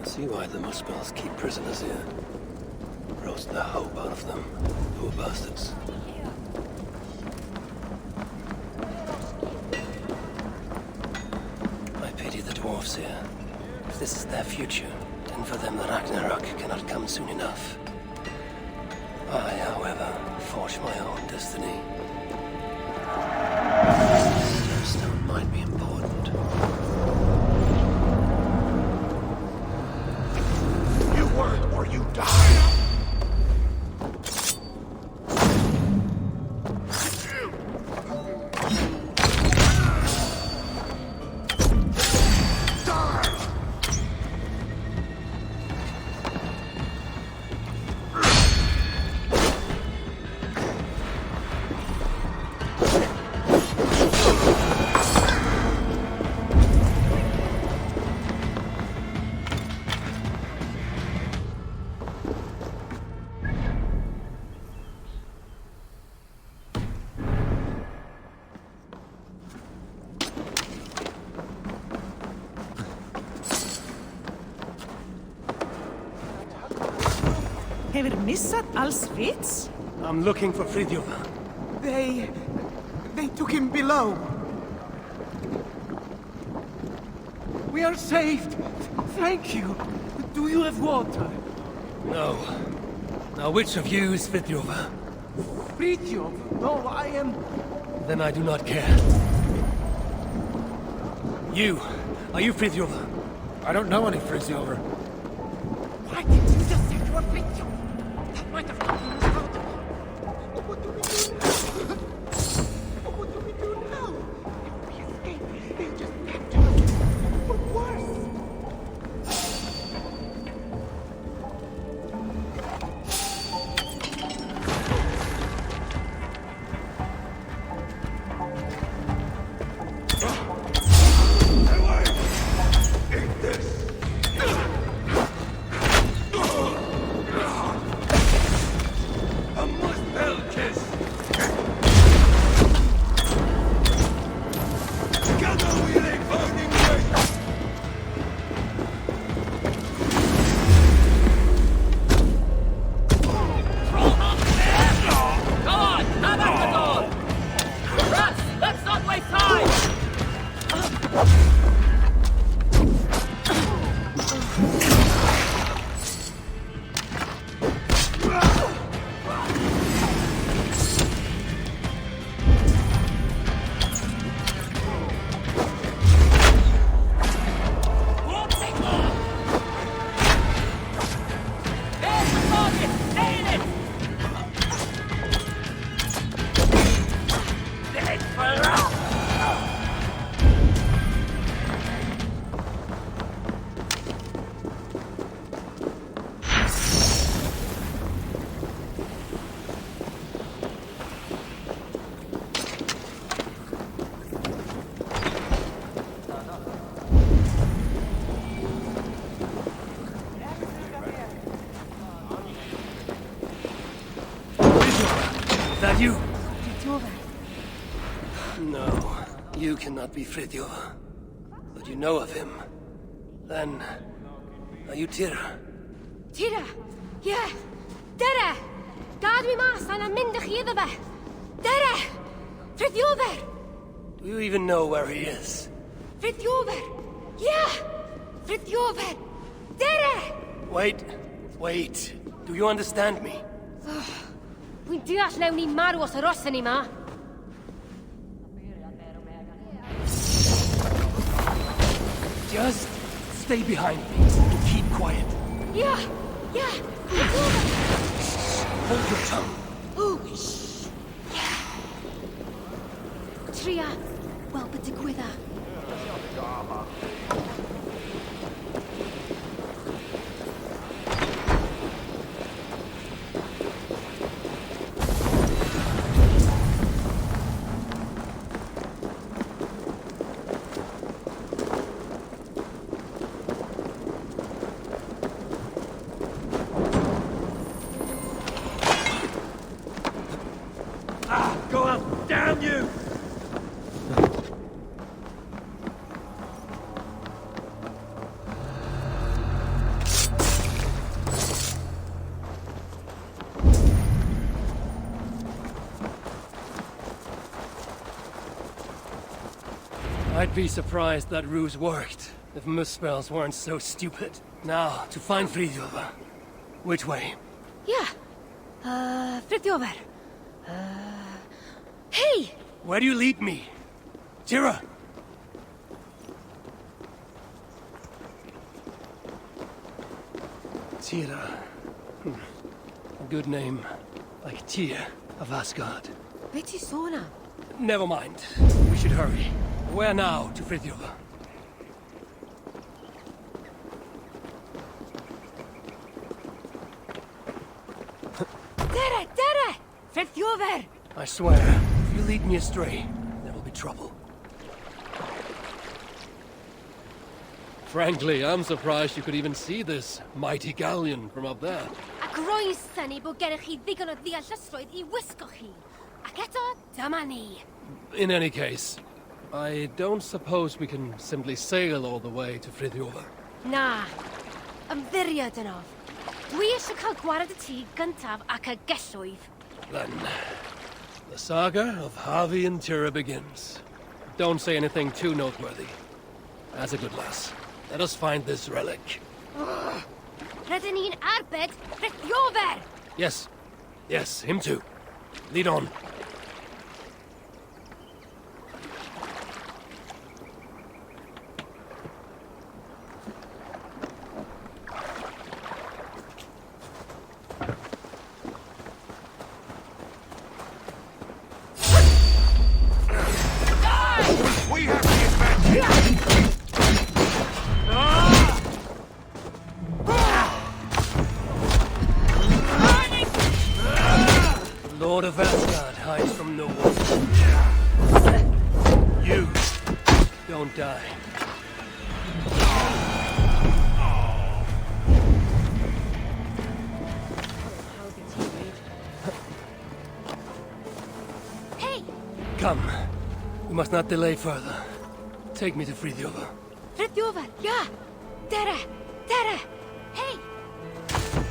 I see why the Muspels keep prisoners here. Roast the hope out of them. Poor bastards. I pity the dwarves here. If this is their future, then for them the Ragnarok cannot come soon enough. I, however, forge my own destiny. Sunstone might be important. Or you die. Hefur missat alls vits? I'm looking for Fritjof. They took him below. We are saved. Thank you. Do you have water? No. Now which of you is Fritjof? Fritjof? No, I am... Then I do not care. You. Are you Fritjof? I don't know any Fritjof. Why did you just say you were Fritjof? That might have gotten us out. What do we do now? What do we do now? If we escape, they'll just capture us. But worse. No, you cannot be Fritjof. But you know of him. Then, are you Tira? Tira? Yeah. Dere! Gad mi mas an am mynd chi iddo fe. Dere! Fritjof! Do you even know where he is? Fritjof! Yeah! Fritjof! Dere! Wait. Do you understand me? Wy'n deall newn ni marw os arosen ni ma. Just stay behind me and keep quiet. Yeah! Hold your tongue. Ooh, Tria, wel bydd digwydda. Go out, damn you! I'd be surprised that ruse worked, if Muspel's weren't so stupid. Now, to find Fritjof. Which way? Yeah. Fritjof. Hey! Where do you lead me? Tira! Tira. A good name. Like Tyr of Asgard. Beth is sona? Never mind. We should hurry. Where now to Fritjof? Dere! Fritjof! I swear, if you lead me astray, there will be trouble. Frankly, I'm surprised you could even see this mighty galleon from up there. Ac roi'n syni bod gennych chi ddigon o ddeallusrwydd I wisgo chi. Ac eto, dyma ni. In any case, I don't suppose we can simply sail all the way to Fritjof. Na. Ymddiried yno. Dwi eisiau cael gwared y tŷ gyntaf ac y gellwydd. Then, the saga of Havi and Tira begins. Don't say anything too noteworthy. That's a good lass. Let us find this relic. Rydyn ni'n arbed Fritjof! Yes, him too. Lead on. We have the advantage! Lord of Asgard hides from no one. You don't die. Hey! Come. We must not delay further. Take me to Fritjof. Fritjof, yeah! Dere! Hey!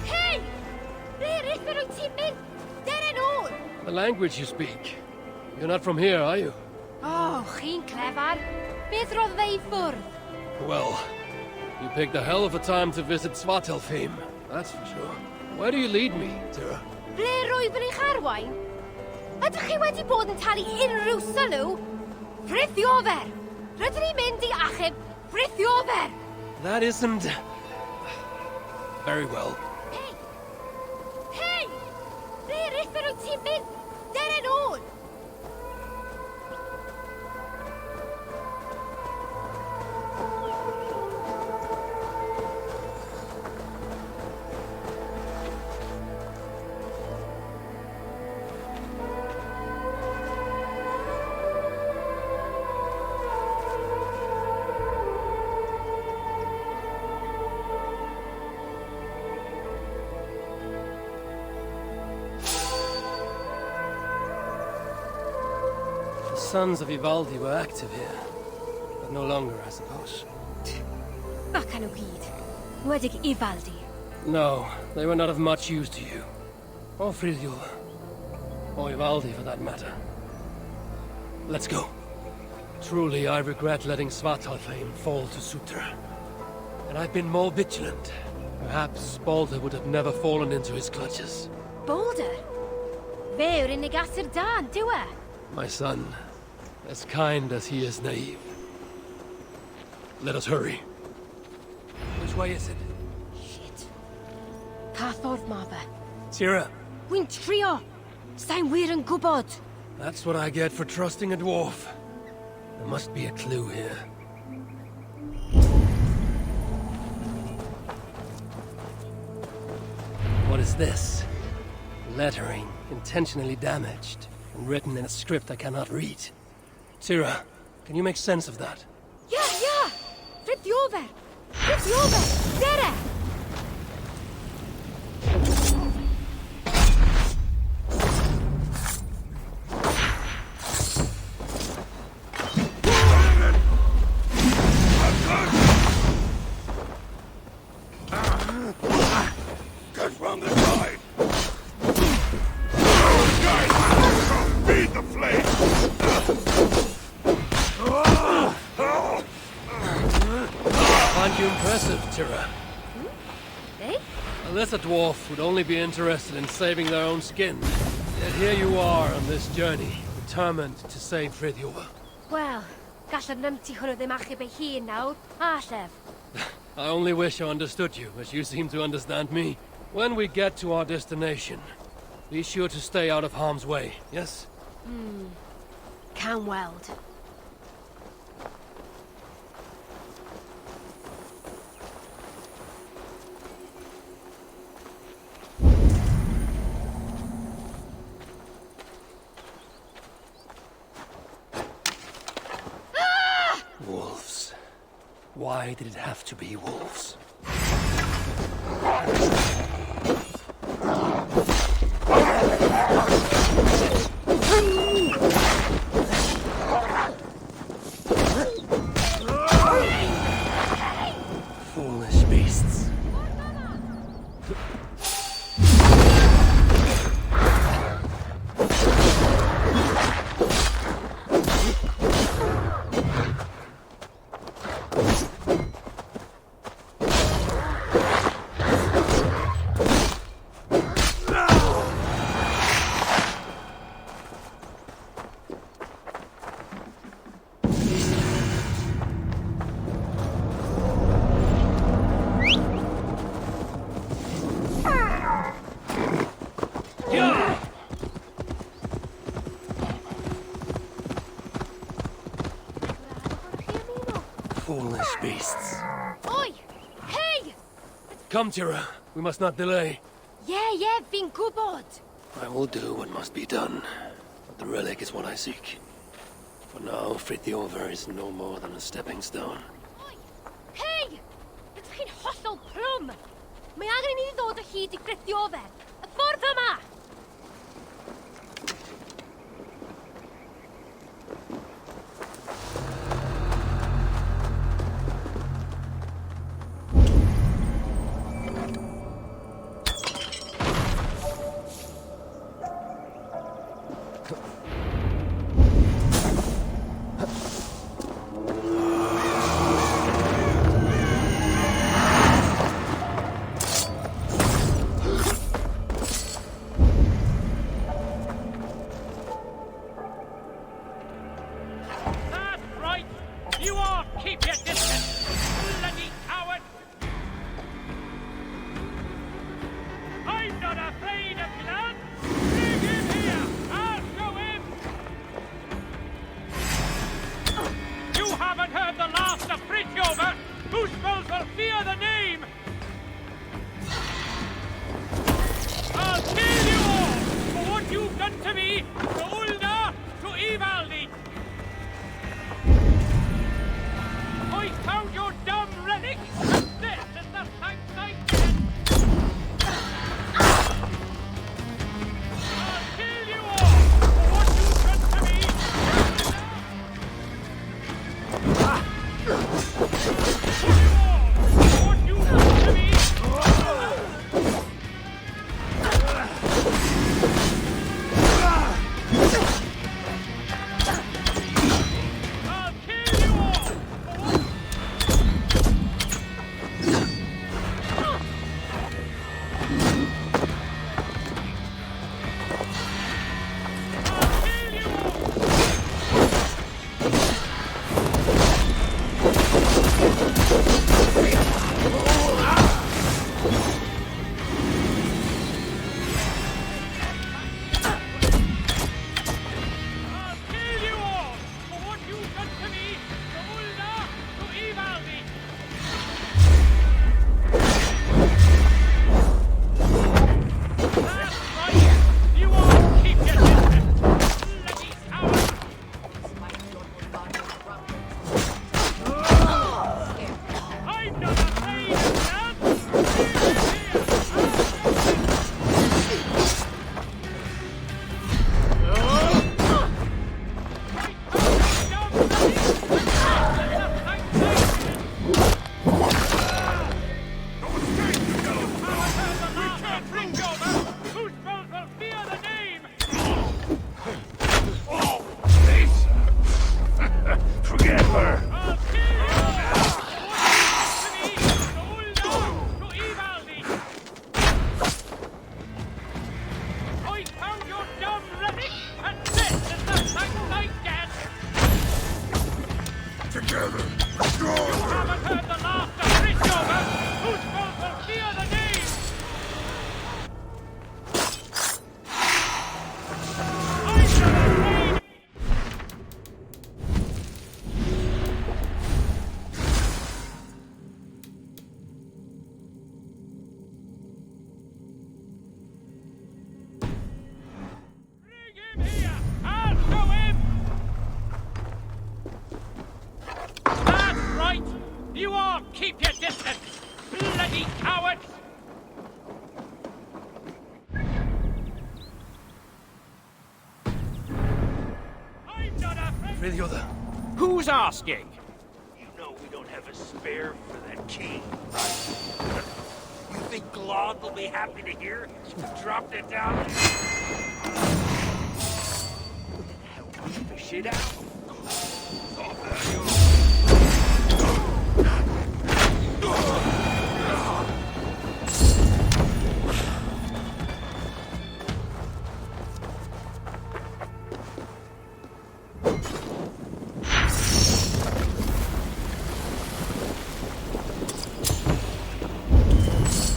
Hey! Reit fe rwy'n ti'n mynd! Dere nôl! The language you speak. You're not from here, are you? Oh, chi'n clefar. Beth roedd fe I ffwrdd? Well, you picked a hell of a time to visit Svartalfheim, that's for sure. Where do you lead me, Tira? Ble rwyf yn eich arwain? Ydych chi wedi bod yn talu unrhyw sylw? Fritjof! Rydyn ni'n mynd I achub Fritjof! That isn't... Very well. Hey! Hey! Ble reit fe rwy'n ti'n mynd? Dere nôl! sons of Ivaldi were active here. But no longer, I suppose. Bacan o gyd. Nwedig Ivaldi. No, they were not of much use to you. Or Fritjof. Or Ivaldi, for that matter. Let's go. Truly, I regret letting Svartalfheim fall to Sutra. And I've been more vigilant. Perhaps Balder would have never fallen into his clutches. Balder? Fe yw'r unig Aesir da, dyw e? My son, as kind as he is naive. Let us hurry. Which way is it? Shit. Pa ffordd ma fe? Tira, Wy'n trio! Sa'n wir yn gwybod! that's what I get for trusting a dwarf. There must be a clue here. What is this? Lettering, intentionally damaged, and written in a script I cannot read. Tira, can you make sense of that? Ja! Fritjof! Fritjof! Dere! Get from the side! Feed the flame! Aren't you impressive, Tira? Eh? Unless a dwarf would only be interested in saving their own skin. Yet here you are on this journey, determined to save Fritjof. Wel, gall yr nymti hwnnw ddim achub ei hun nawr, a llef. I only wish I understood you, as you seem to understand me. When we get to our destination, be sure to stay out of harm's way, yes? Can weld. Wolves. Why did it have to be wolves? Foolish beasts. Foolish beasts. Oi! Hey! Come, Tira. We must not delay. Yeah, fi'n gwybod. I will do what must be done. But the relic is what I seek. For now, Fritjof is no more than a stepping stone. Oi! Hey! Ydych chi'n hollol plwm! Mae angen i ni ddod o hyd i Fritjof. Y ffordd yma! together. Haven't heard the last of Fritjof! Whose fault will hear the name? You all keep your distance, bloody cowards! I'm not afraid. Fritjof. Who's asking? You know we don't have a spare for that king. You think Glod will be happy to hear you dropped it down? Help me fish it out.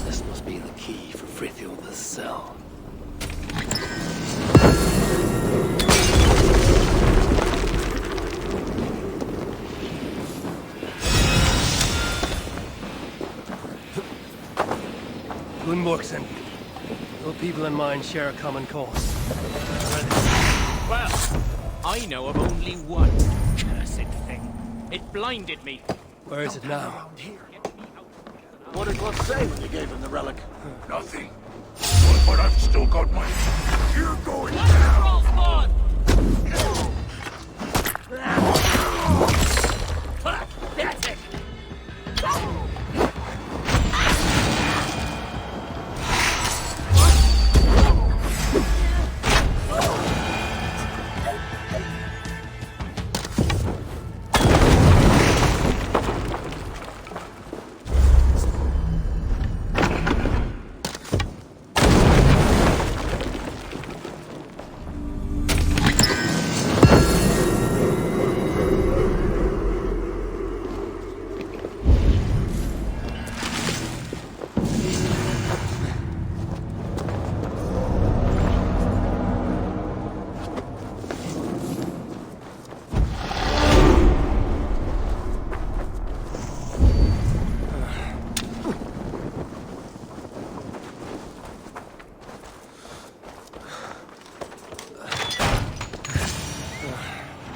This must be the key for Fritjof's cell. Gunborgsen. Your people and mine share a common cause. Well, I know of only one cursed thing. It blinded me. Where is it now? What did Glod say when you gave him the relic? Nothing. But I've still got my... You're going down! That's it!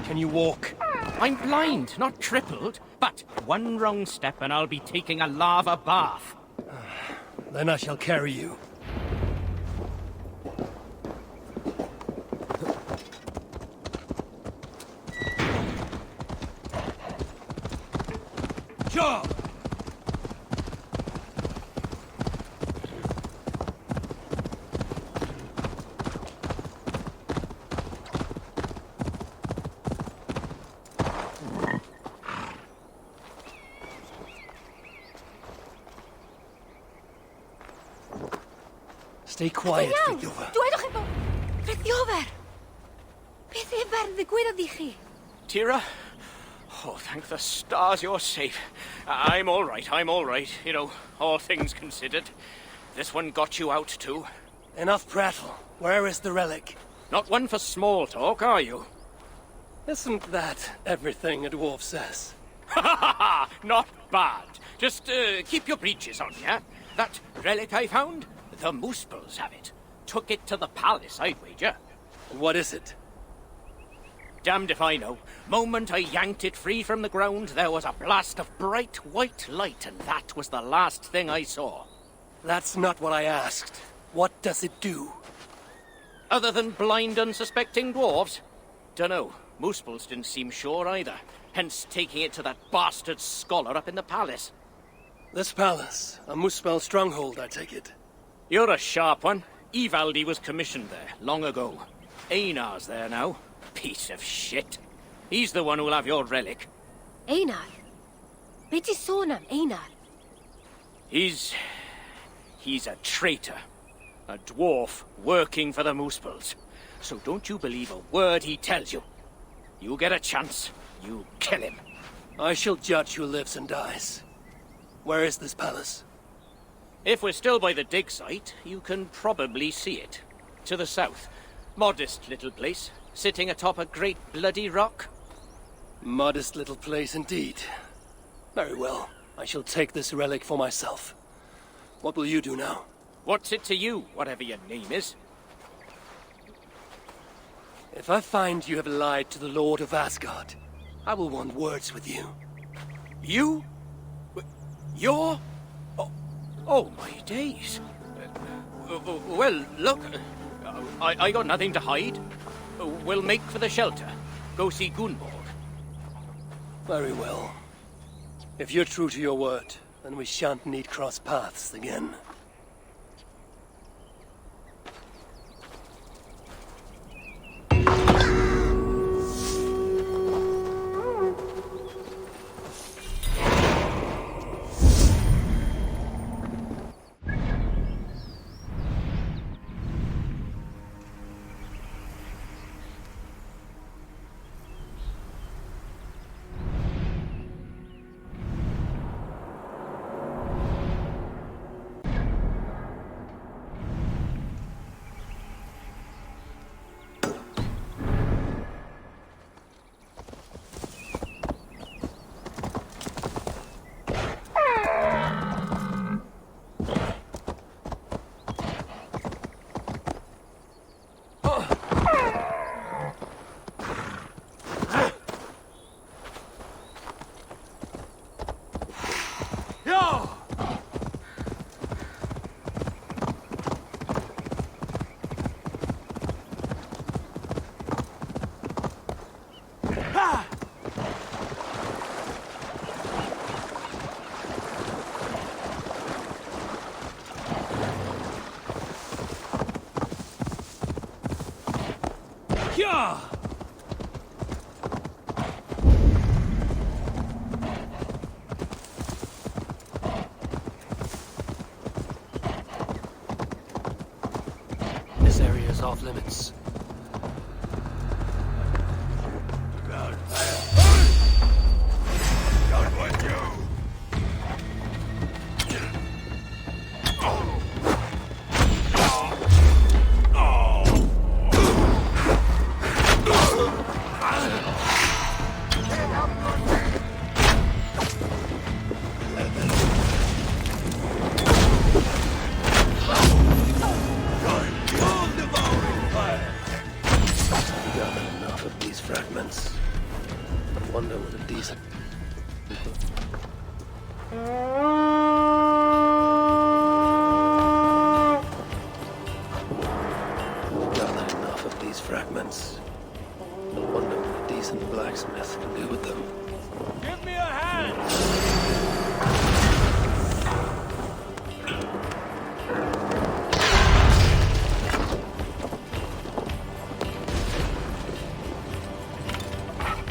Can you walk? I'm blind, not crippled, but one wrong step and I'll be taking a lava bath. Then I shall carry you. Job! Stay quiet, Fritjof. Dwedwch chi bo... Fritjof! Beth efer ddigwydd i chi? Tira? Oh, thank the stars you're safe. I'm all right, I'm all right. You know, all things considered. This one got you out, too. Enough prattle. Where is the relic? Not one for small talk, are you? Isn't that everything a dwarf says? Ha ha ha! Not bad. Just keep your breeches on, yeah? That relic I found? The Muspels have it. Took it to the palace, I'd wager. And what is it? Damned if I know. Moment I yanked it free from the ground, there was a blast of bright white light, and that was the last thing I saw. That's not what I asked. What does it do? Other than blind, unsuspecting dwarves? Dunno. Muspels didn't seem sure either. Hence taking it to that bastard scholar up in the palace. This palace, a Muspel stronghold, I take it. You're a sharp one. Ivaldi was commissioned there, long ago. Einar's there now. Piece of shit. He's the one who'll have your relic. Einar? Beth is sôn am Einar? He's a traitor. A dwarf working for the Muspels. So don't you believe a word he tells you. You get a chance, you kill him. I shall judge who lives and dies. Where is this palace? If we're still by the dig site, you can probably see it. To the south. Modest little place, sitting atop a great bloody rock. Modest little place indeed. Very well. I shall take this relic for myself. What will you do now? What's it to you, whatever your name is? If I find you have lied to the Lord of Asgard, I will want words with you. You? You're? Oh my days. Well, look, I got nothing to hide. We'll make for the shelter. Go see Gunborg. Very well. If you're true to your word, then we shan't need cross paths again. This area is off limits.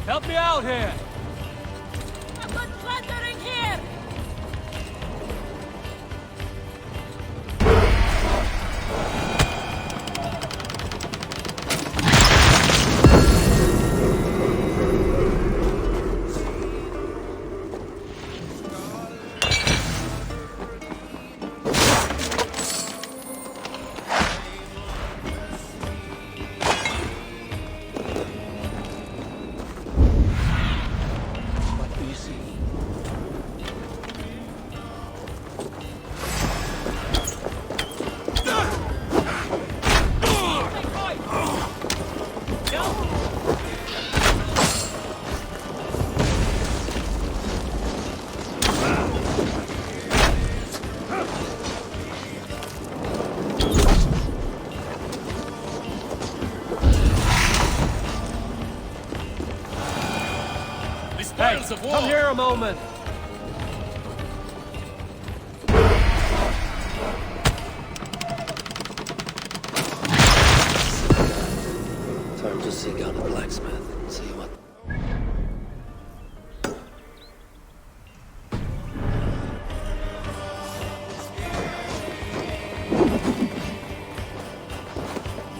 Help me out here! I've got plundering here! Hey, come here a moment. Time to seek out a blacksmith and see what...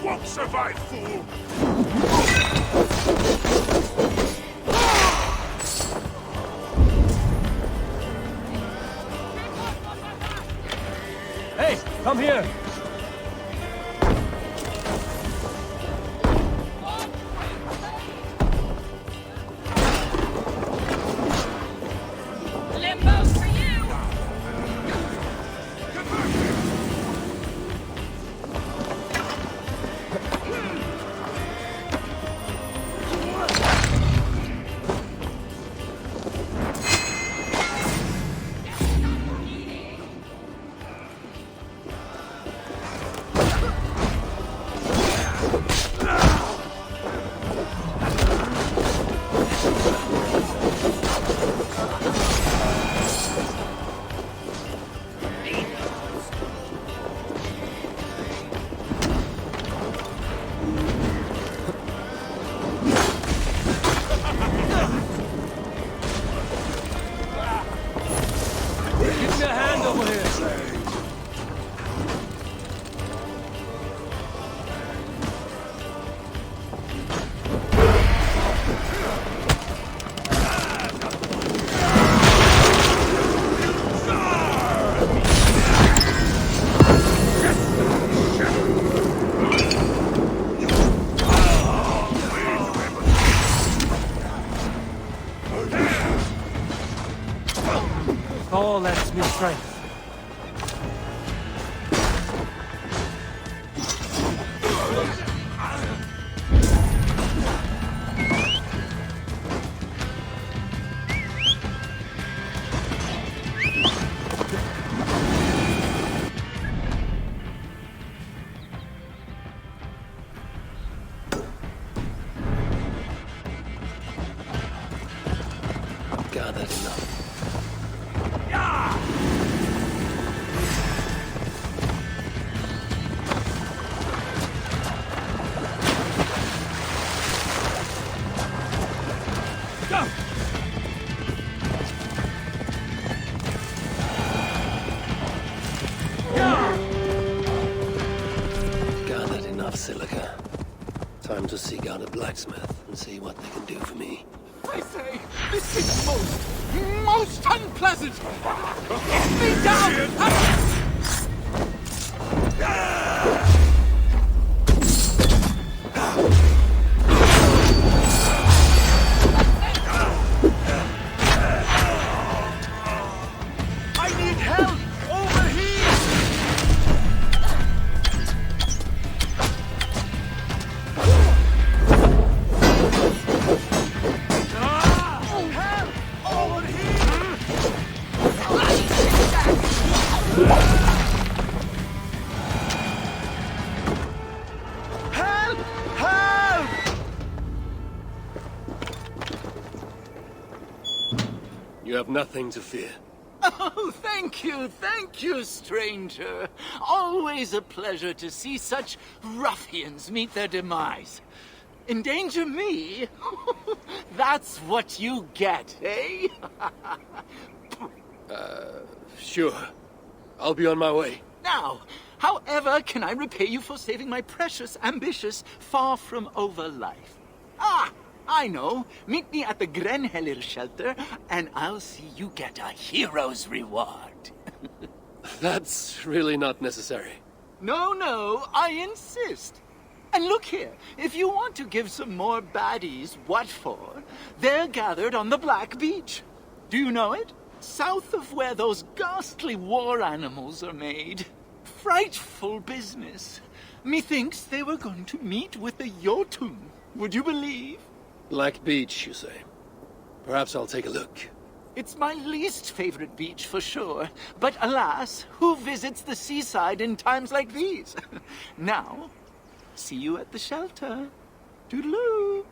Won't survive, fool! Come here! Limbo for you! All lends me strength. Gathered enough. Gathered enough silica. Time to seek out a blacksmith and see what they can do for me. I say, this is most unpleasant! Get me down! I need help! Over here! Help! Over here! Help! Help! You have nothing to fear. Oh, thank you, stranger. Always a pleasure to see such ruffians meet their demise. Endanger me? That's what you get, eh? Sure. I'll be on my way. Now, however can I repay you for saving my precious, ambitious, far-from-over life? Ah, I know. Meet me at the Grenhelir shelter, and I'll see you get a hero's reward. That's really not necessary. No, I insist. And look here, if you want to give some more baddies what for, they're gathered on the Black Beach. Do you know it? South of where those ghastly war animals are made. Frightful business. Methinks they were going to meet with the Jotun. Would you believe? Black Beach, you say? Perhaps I'll take a look. It's my least favorite beach for sure. But alas, who visits the seaside in times like these? Now, see you at the shelter. Toodaloo.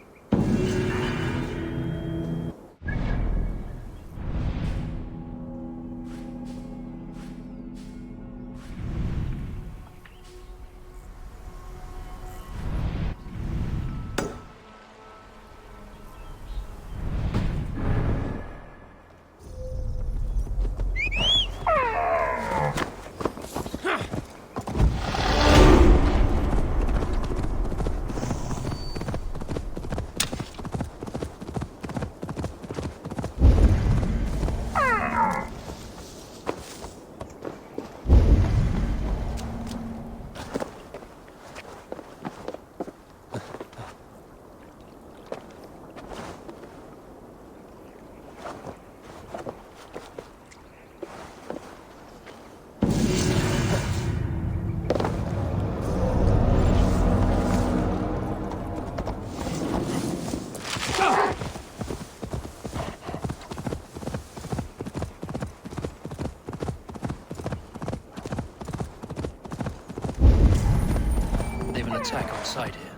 attack on sight here.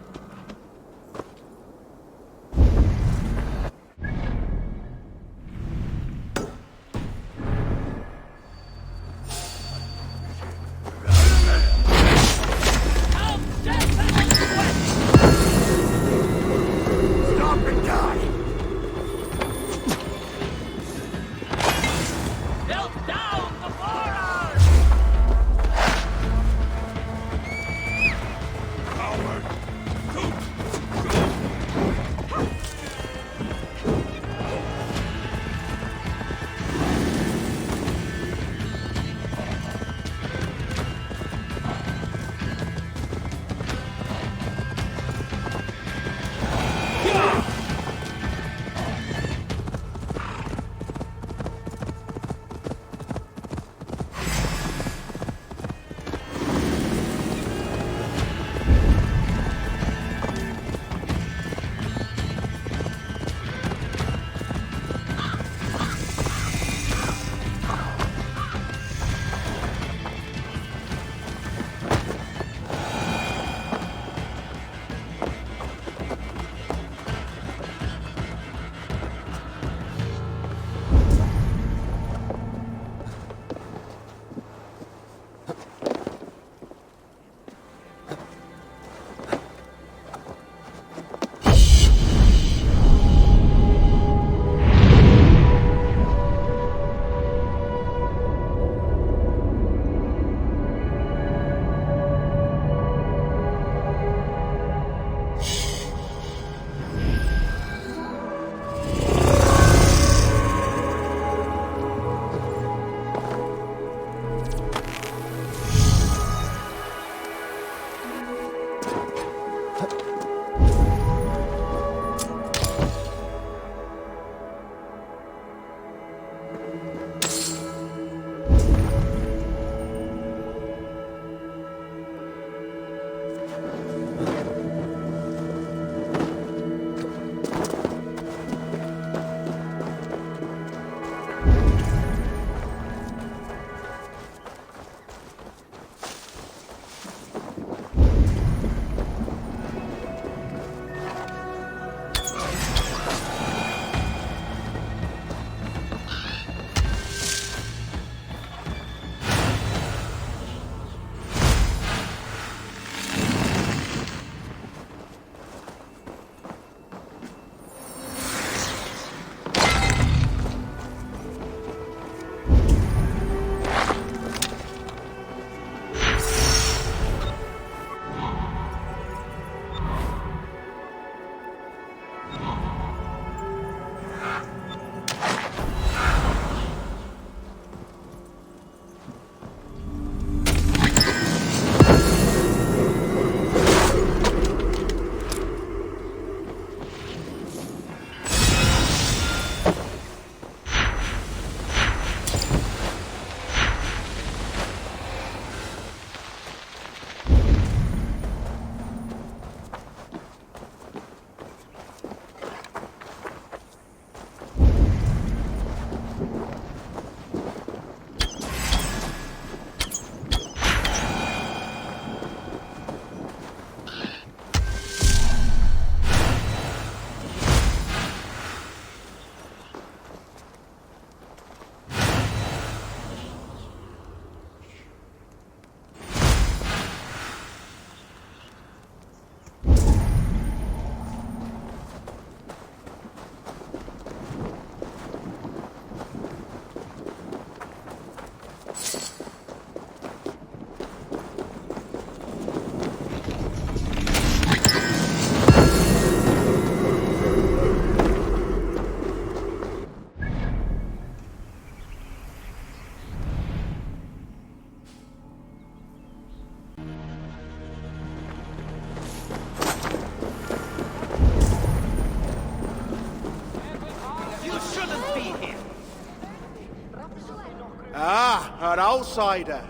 An outsider.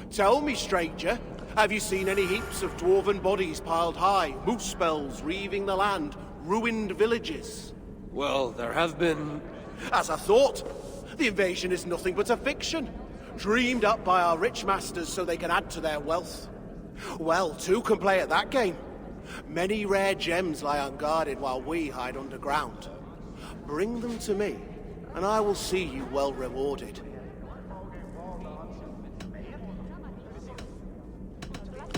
Tell me, stranger, have you seen any heaps of dwarven bodies piled high, moose spells reaving the land, ruined villages? Well, there have been... As I thought, the invasion is nothing but a fiction, dreamed up by our rich masters so they can add to their wealth. Well, two can play at that game. Many rare gems lie unguarded while we hide underground. Bring them to me, and I will see you well rewarded.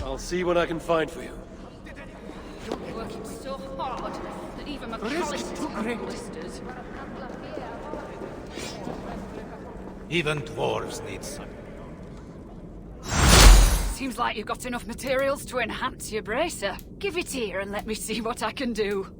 I'll see what I can find for you. You're working so hard that even McAllister's have blisters. Even dwarves need sun. Seems like you've got enough materials to enhance your bracer. Give it here and let me see what I can do.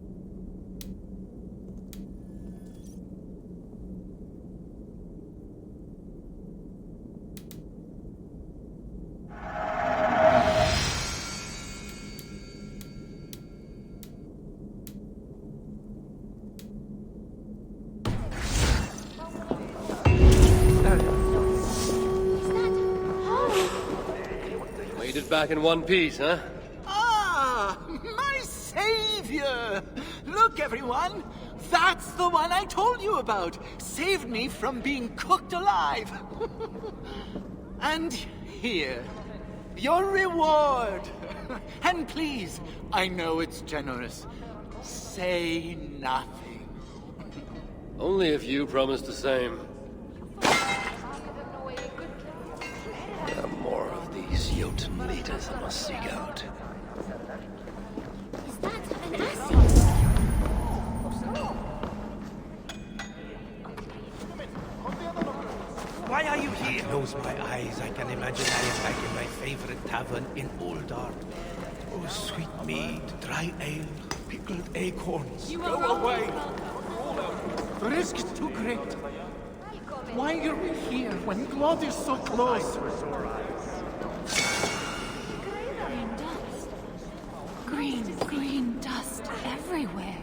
Back in one piece, huh? Ah, my savior! Look, everyone! That's the one I told you about! Saved me from being cooked alive! And here, your reward! And please, I know it's generous, say nothing. Only if you promise the same. There are more of these Jotun leaders I must seek out. Is that an Aesir? Why are you here? Close my eyes, I can imagine I am back in my favorite tavern in Uldar. Oh, sweet mead, dry ale, pickled acorns. Go away! The risk is too great. Why are we here when blood is so close? Green dust everywhere.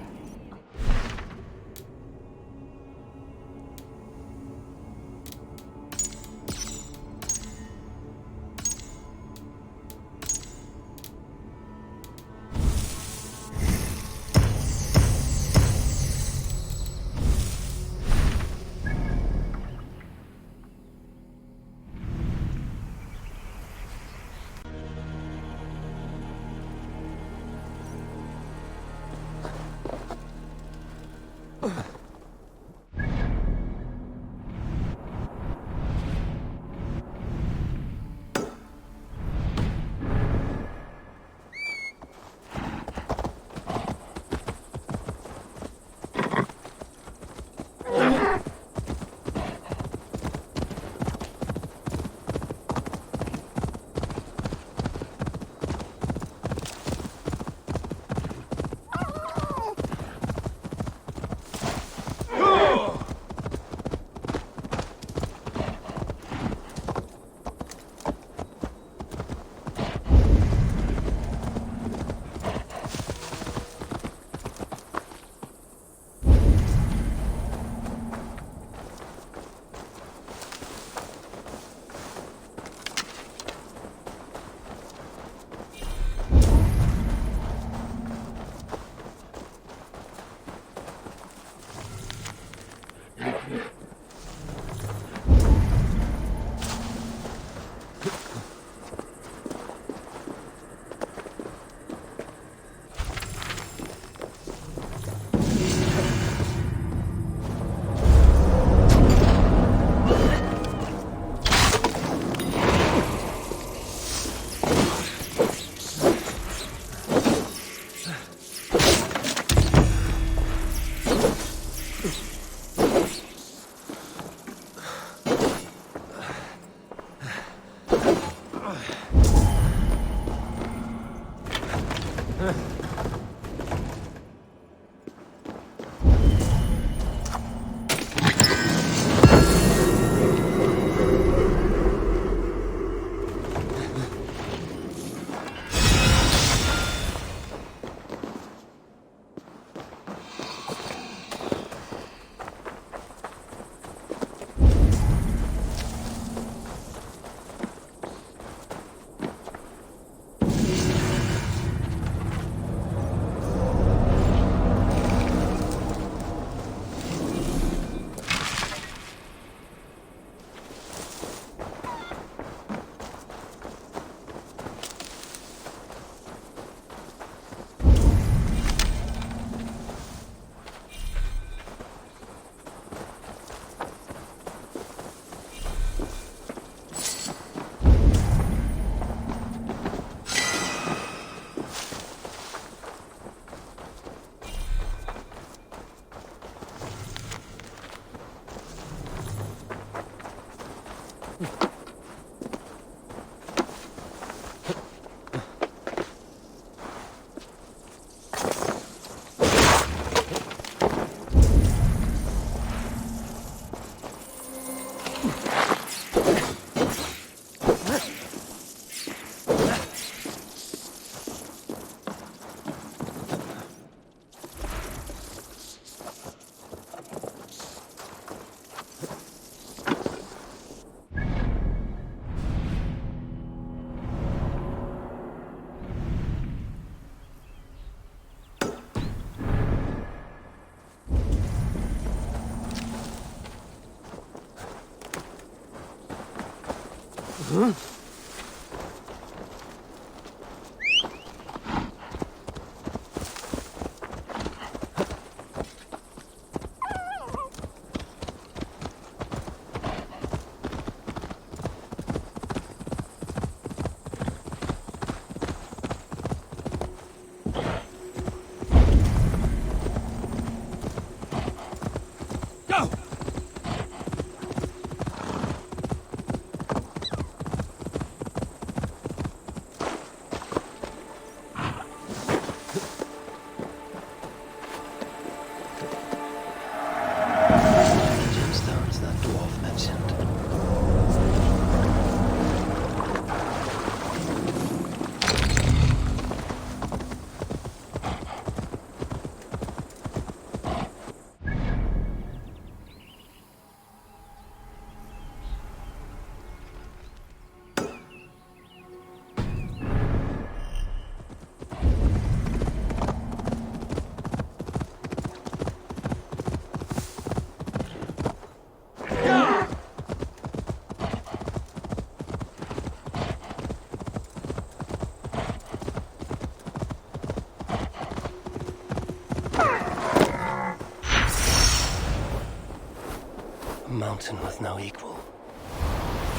Mountain with no equal.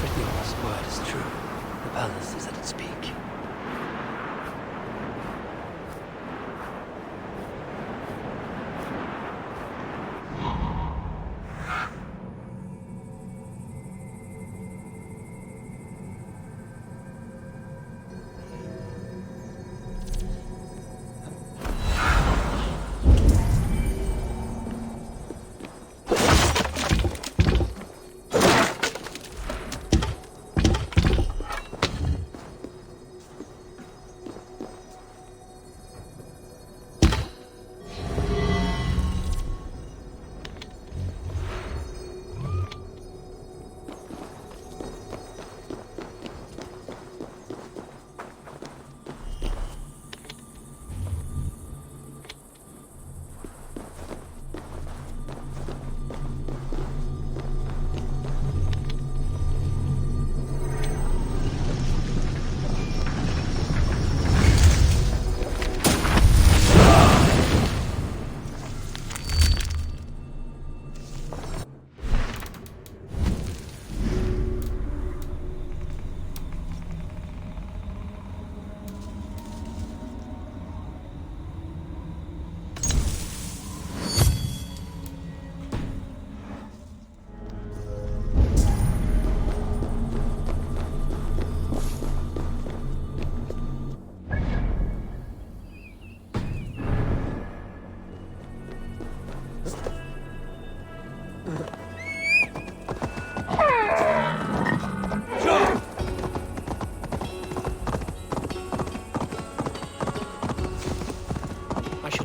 Fritjof's word is true. The palace is at its peak.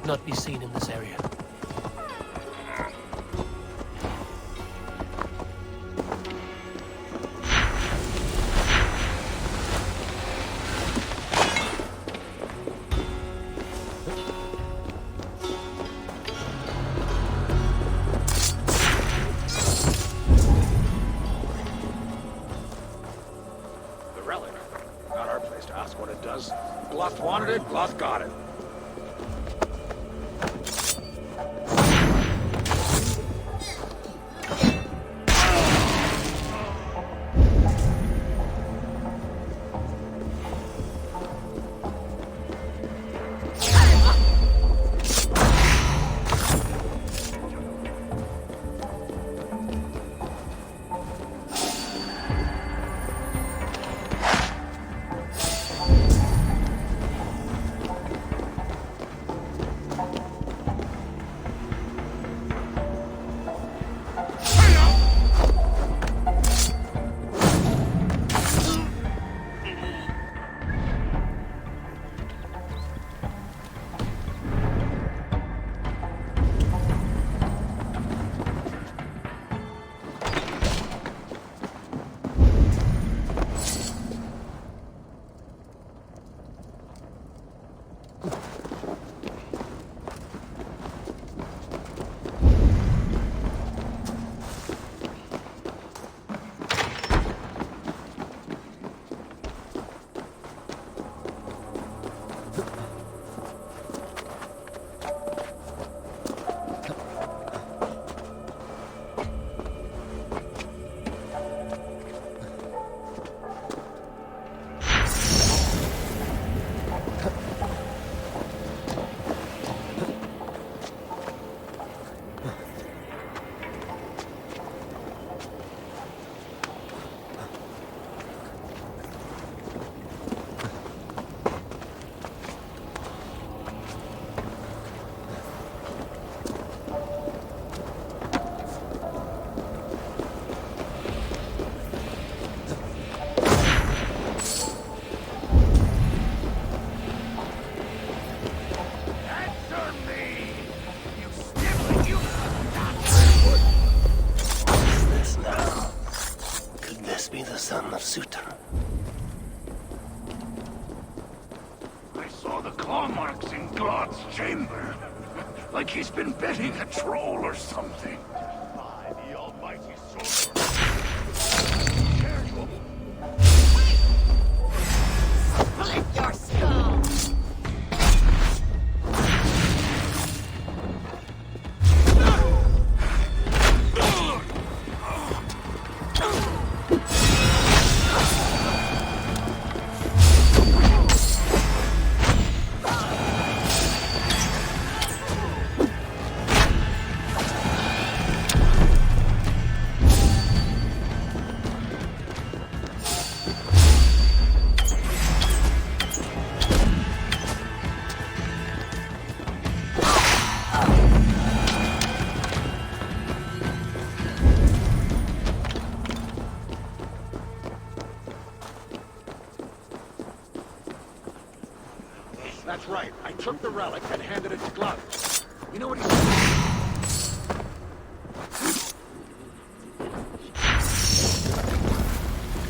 Not be seen in this area. The relic. Not our place to ask what it does. Gluth wanted it, Gluth got it. son of Sutur. I saw the claw marks in Glod's chamber. Like he's been betting a troll or something. By the almighty sword. Careful. Split your skull! That's right. I took the relic and handed it to Glod. You know what he said?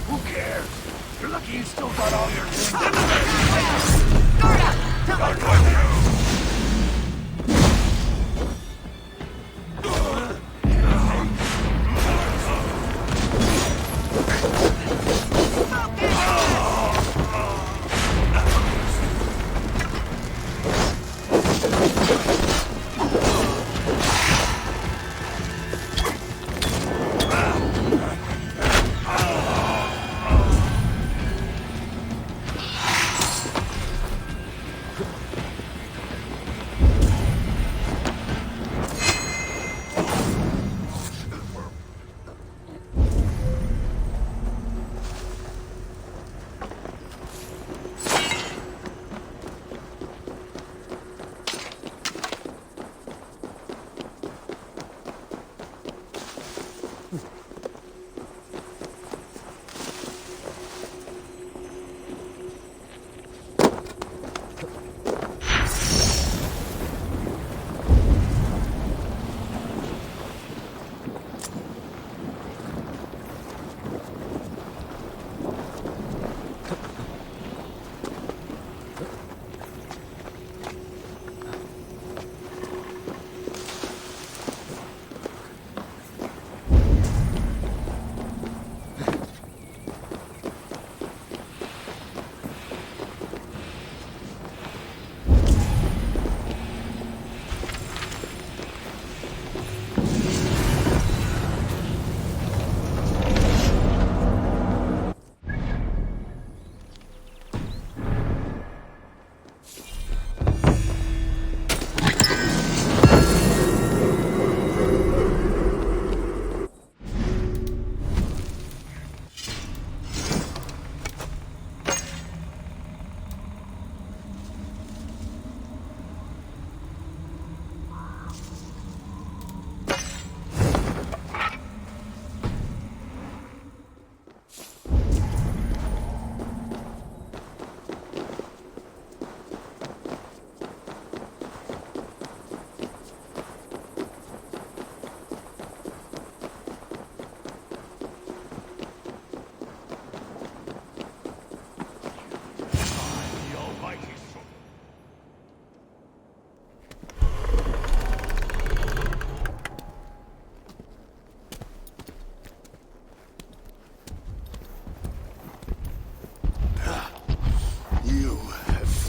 Who cares? You're lucky you still got all your things. Guard with you!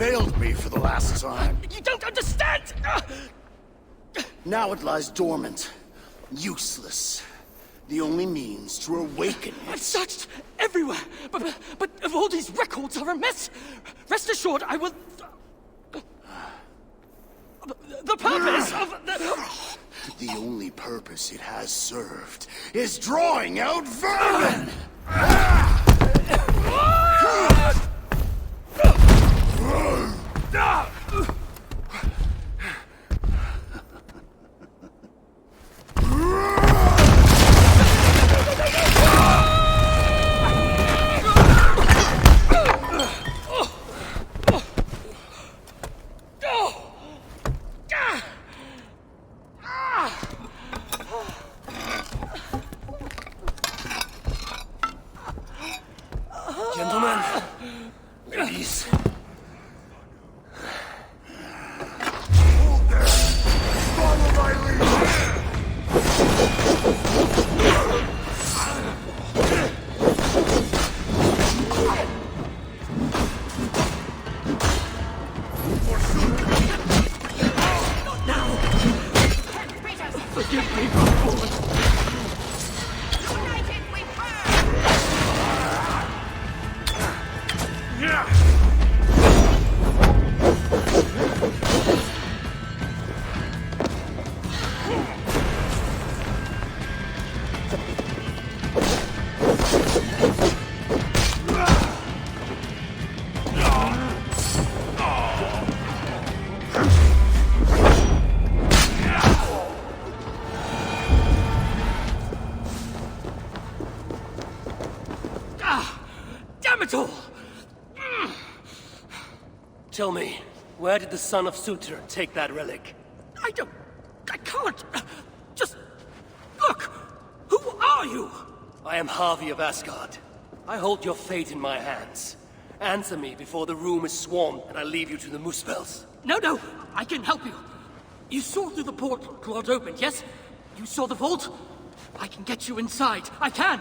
Failed me for the last time. You don't understand! Now it lies dormant. Useless. The only means to awaken it. I've searched everywhere, but if all these records are a mess, rest assured I will... The purpose of the... The only purpose it has served is drawing out vermin! Damn it all! Tell me, where did the son of Surtur take that relic? I can't! Just... look! Who are you? I am Harvey of Asgard. I hold your fate in my hands. Answer me before the room is swarmed and I leave you to the Muspels. No, I can help you. You saw through the portal Claude opened, yes? You saw the vault? I can get you inside. I can!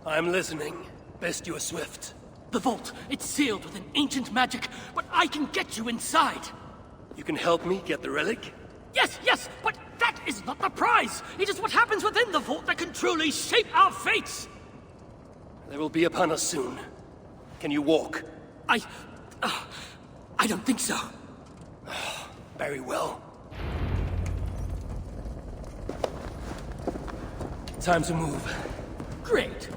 I'm listening. Best you are swift. The vault, it's sealed with an ancient magic, but I can get you inside. You can help me get the relic? Yes, but that is not the prize! It is what happens within the vault that can truly shape our fates! They will be upon us soon. Can you walk? I don't think so. Very well. Time to move. Great!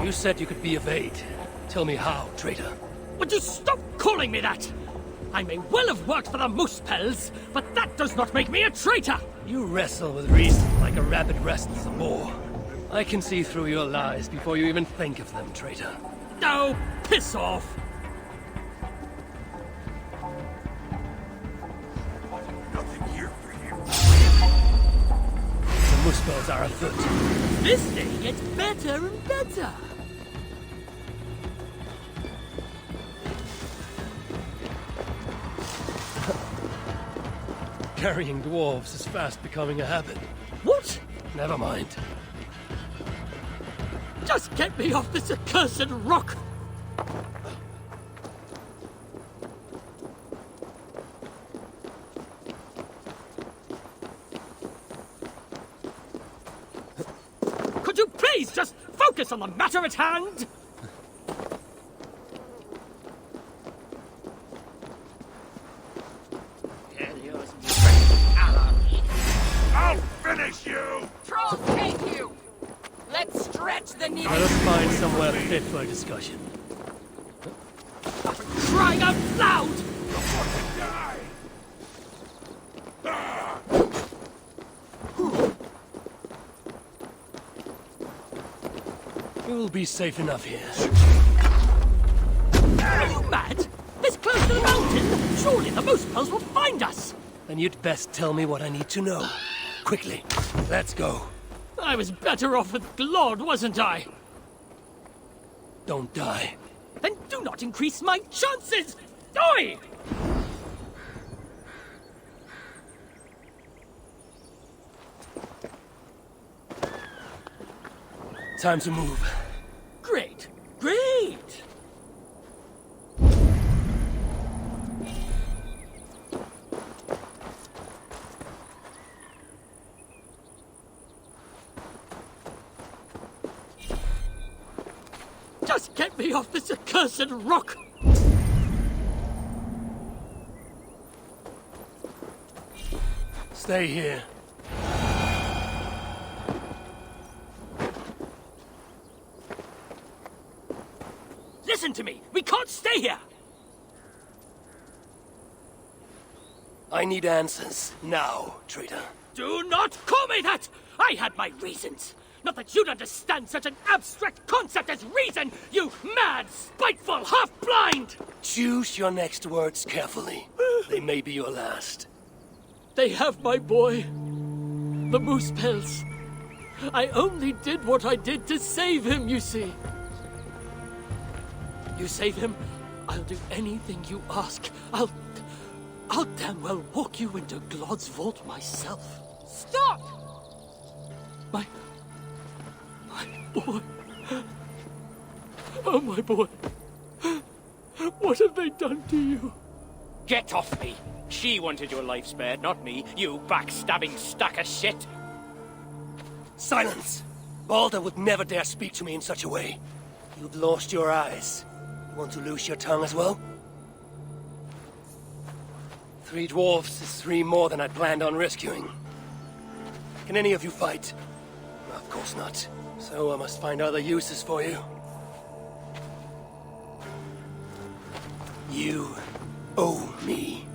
You said you could be of aid. Tell me how, traitor. Would you stop calling me that? I may well have worked for the Muspels, but that does not make me a traitor! You wrestle with reason like a rabbit wrestles a boar. I can see through your lies before you even think of them, traitor. Oh, piss off! Nothing here for you. The Muspels are afoot. This day gets better and better. Carrying dwarves is fast becoming a habit. What? Never mind. Just get me off this accursed rock! Could you please just focus on the matter at hand? I'll finish you! Trolls take you! Let's stretch the needle. Let us find somewhere fit for a discussion. Crying out loud! We will be safe enough here. Are you mad? This close to the mountain? Surely the Muspels will find us! Then you'd best tell me what I need to know. Quickly, let's go. I was better off with Claude, wasn't I? Don't die. Then do not increase my chances! Oi! Time to move. Great! Just get me off this accursed rock! Stay here. Listen to me! We can't stay here! I need answers. Now, traitor. Do not call me that! I had my reasons! Not that you'd understand such an abstract concept as reason, you mad, spiteful, half-blind! Choose your next words carefully. They may be your last. They have my boy. The Muspels. I only did what I did to save him, you see. You save him, I'll do anything you ask. I'll damn well walk you into Glod's vault myself. Stop! My boy. Oh, my boy. What have they done to you? Get off me! She wanted your life spared, not me, you backstabbing stack of shit! Silence! Balder would never dare speak to me in such a way. You've lost your eyes. You want to lose your tongue as well? 3 dwarves is 3 more than I planned on rescuing. Can any of you fight? No, of course not. So I must find other uses for you. You owe me.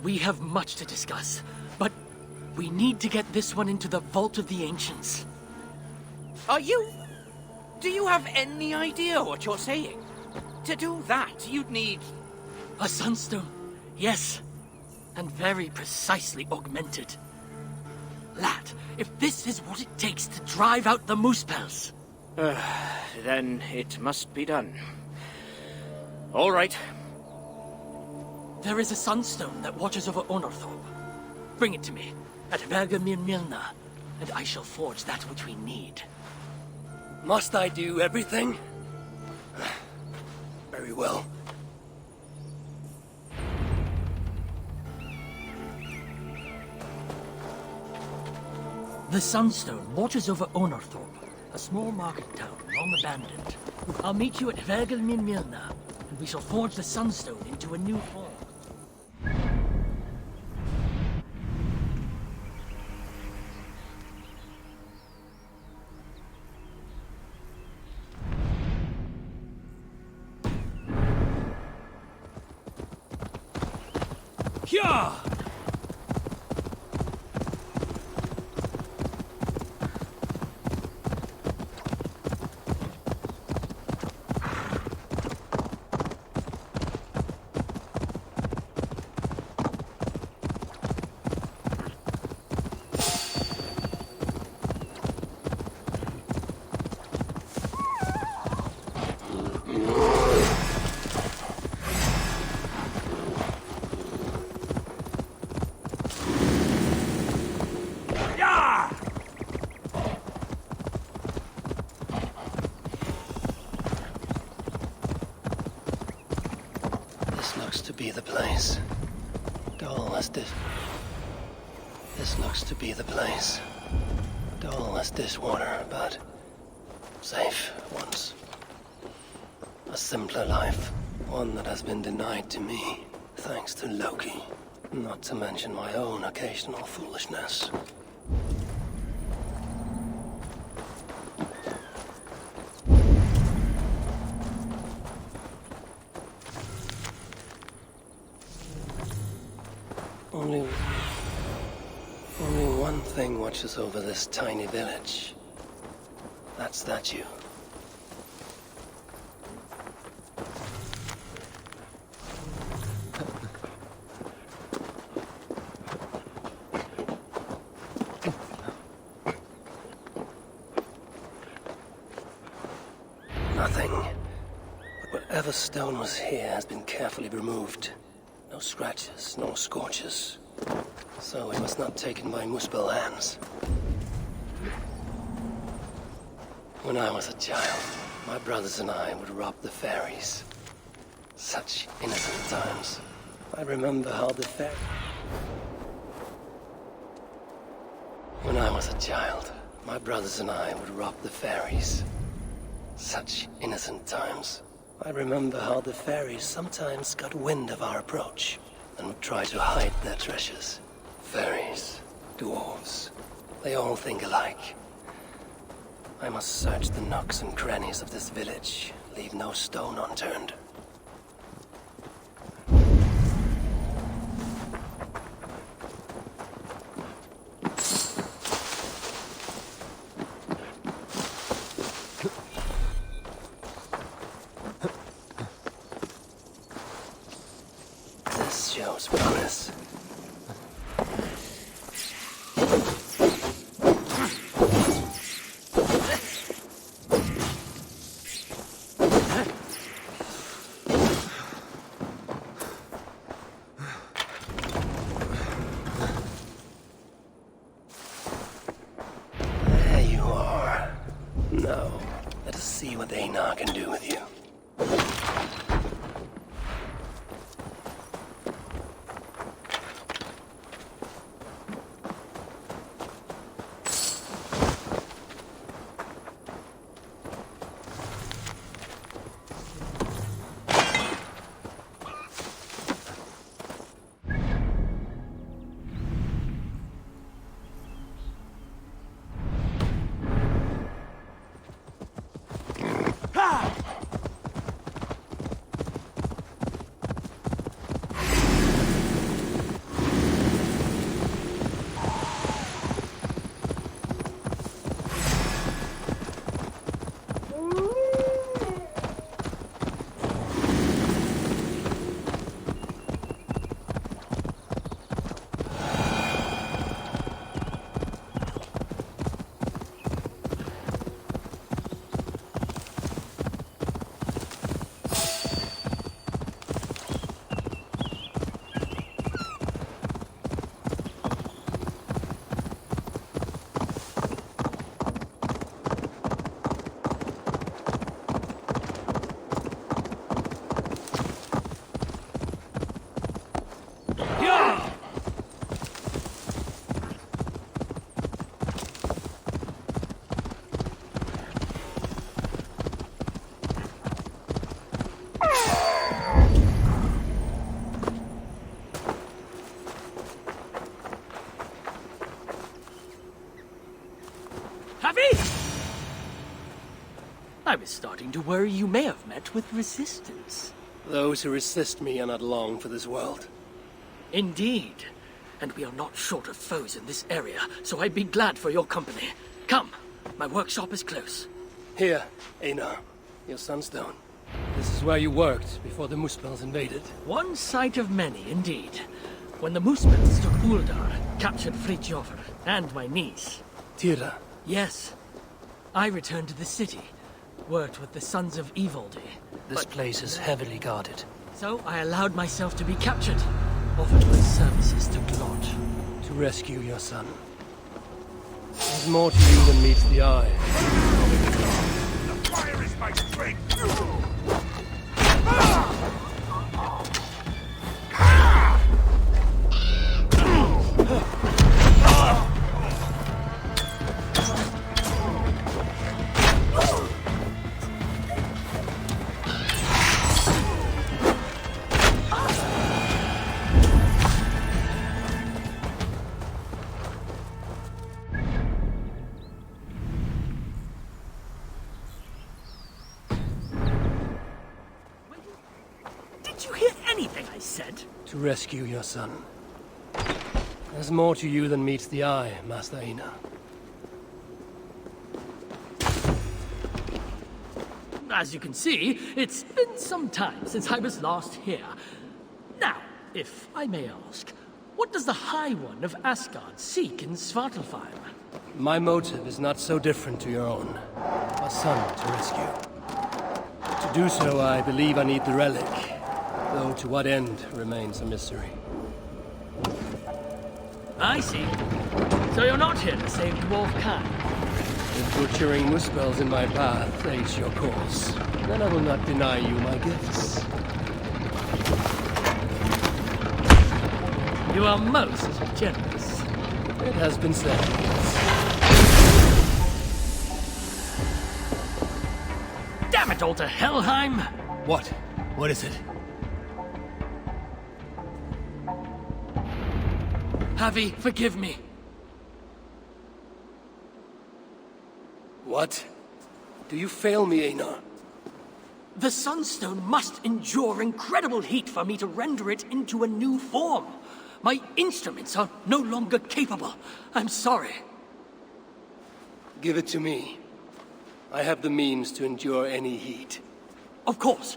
We have much to discuss, but we need to get this one into the Vault of the Ancients. Do you have any idea what you're saying? To do that, you'd need... A Sunstone, yes. And very precisely augmented. Lad, if this is what it takes to drive out the Muspels... then it must be done. All right. There is a Sunstone that watches over Onorthorpe. Bring it to me, at Vergamir Milna, and I shall forge that which we need. Must I do everything? Very well. The Sunstone watches over Onorthorpe, a small market town long abandoned. I'll meet you at Vergamir Milna, and we shall forge the Sunstone into a new form. Yeah! Be the place. Dull as this. This looks to be the place. Dull as dishwater, but safe once. A simpler life, one that has been denied to me, thanks to Loki. Not to mention my own occasional foolishness. Only one thing watches over this tiny village. That statue. Nothing. But whatever stone was here has been carefully removed. No scratches, no scorches. So it was not taken by Muspel hands. When I was a child, my brothers and I would rob the fairies. Such innocent times. I remember how the When I was a child, my brothers and I would rob the fairies. Such innocent times. I remember how the fairies sometimes got wind of our approach and would try to hide their treasures. Fairies, dwarves, they all think alike. I must search the nooks and crannies of this village, leave no stone unturned. This shows promise. There you are. Now, let us see what Einar can do with you. Happy? I was starting to worry you may have met with resistance. Those who resist me are not long for this world. Indeed. And we are not short of foes in this area, so I'd be glad for your company. Come, my workshop is close. Here, Einar, your Sunstone. This is where you worked before the Muspels invaded. One sight of many, indeed. When the Muspels took Uldar, captured Fritjof and my niece. Tira? Yes. I returned to the city, worked with the Sons of Evildy. This place is heavily guarded. So I allowed myself to be captured, offered my services to Glod. To rescue your son. There's more to you than meets the eye. The fire is my strength! To rescue your son. There's more to you than meets the eye, Master Einar. As you can see, it's been some time since I was last here. Now, if I may ask, what does the High One of Asgard seek in Svartalfheim? My motive is not so different to your own. A son to rescue. To do so, I believe I need the relic. Though to what end remains a mystery. I see. So you're not here to save dwarf kind. If butchering Muspels in my path aids your cause, then I will not deny you my gifts. You are most generous. It has been said. Damn it all to Helheim! What? What is it? Javi, forgive me. What? Do you fail me, Einar? The Sunstone must endure incredible heat for me to render it into a new form. My instruments are no longer capable. I'm sorry. Give it to me. I have the means to endure any heat. Of course.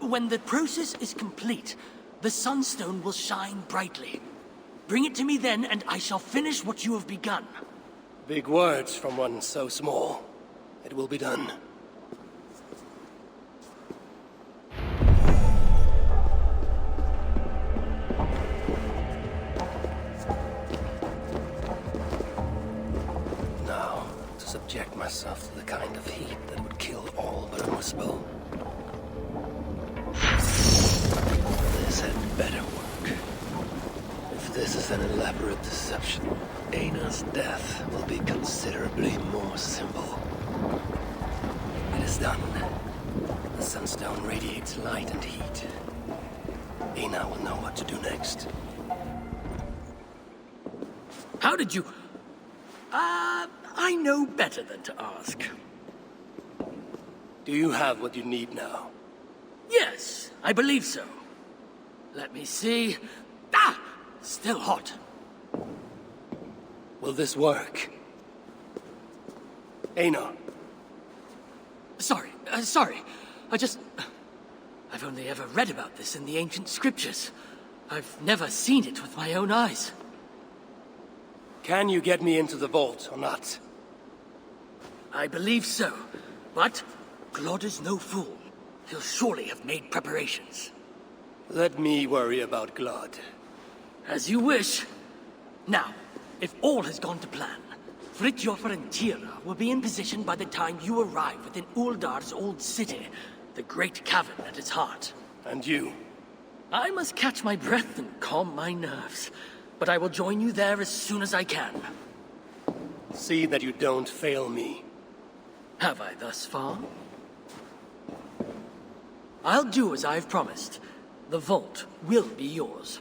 When the process is complete, the Sunstone will shine brightly. Bring it to me then, and I shall finish what you have begun. Big words from one so small. It will be done. Now, to subject myself to the kind of heat that would kill all but a Muspel. This had better work. If this is an elaborate deception, Einar's death will be considerably more simple. It is done. The Sunstone radiates light and heat. Einar will know what to do next. How did you... I know better than to ask. Do you have what you need now? Yes, I believe so. Let me see... Still hot. Will this work? Einar. Sorry. I've only ever read about this in the ancient scriptures. I've never seen it with my own eyes. Can you get me into the vault or not? I believe so. But Glod is no fool. He'll surely have made preparations. Let me worry about Glod. As you wish. Now, if all has gone to plan, Fritjof and Tira will be in position by the time you arrive within Uldar's old city, the great cavern at its heart. And you? I must catch my breath and calm my nerves, but I will join you there as soon as I can. See that you don't fail me. Have I thus far? I'll do as I've promised. The vault will be yours.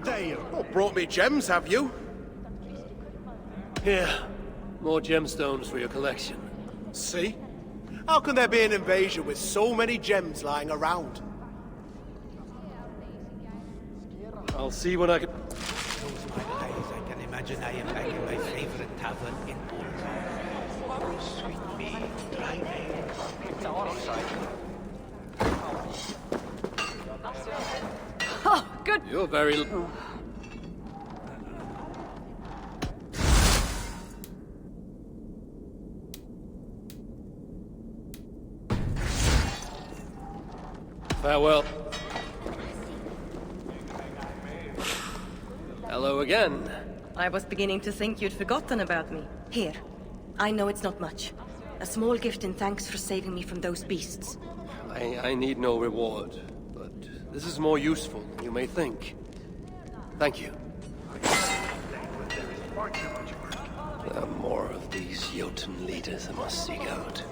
Damn! Not brought me gems, have you? Here. More gemstones for your collection. See? How can there be an invasion with so many gems lying around? I'll see what I can... Close my eyes, I can imagine I am back in my favorite tavern in Oldard. Oh, sweet mead, dry ale. Oh, good. You're very... Farewell. Hello again. I was beginning to think you'd forgotten about me. Here. I know it's not much. A small gift in thanks for saving me from those beasts. I need no reward, but this is more useful than you may think. Thank you. There are more of these Jotun leaders I must seek out.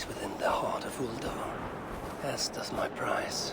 Within the heart of Uldar, as does my prize.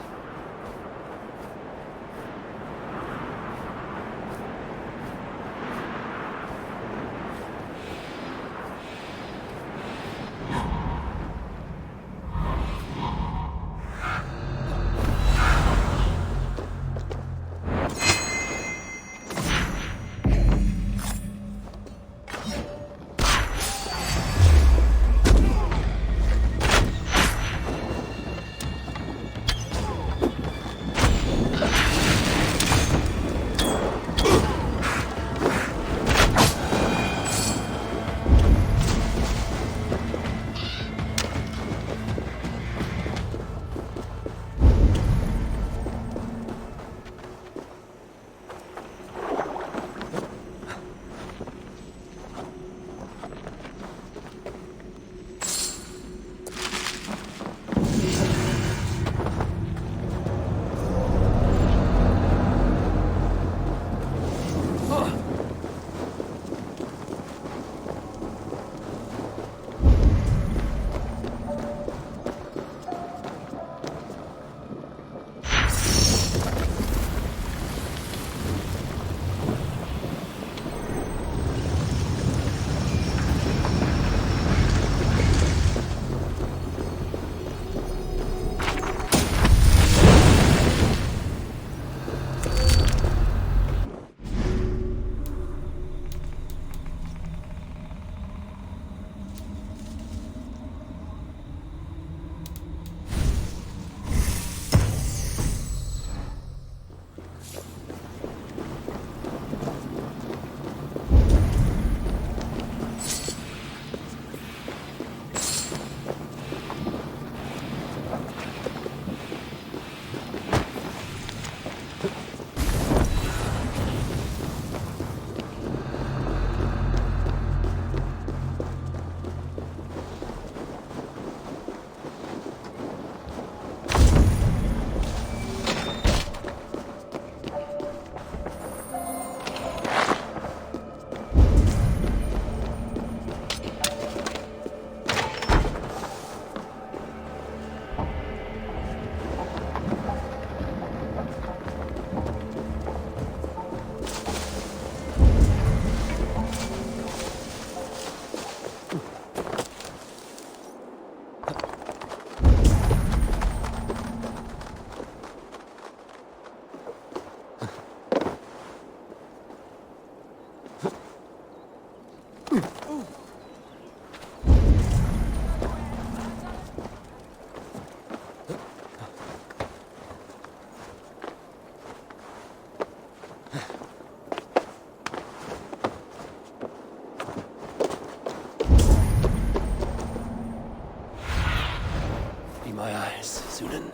my eyes, Sunan.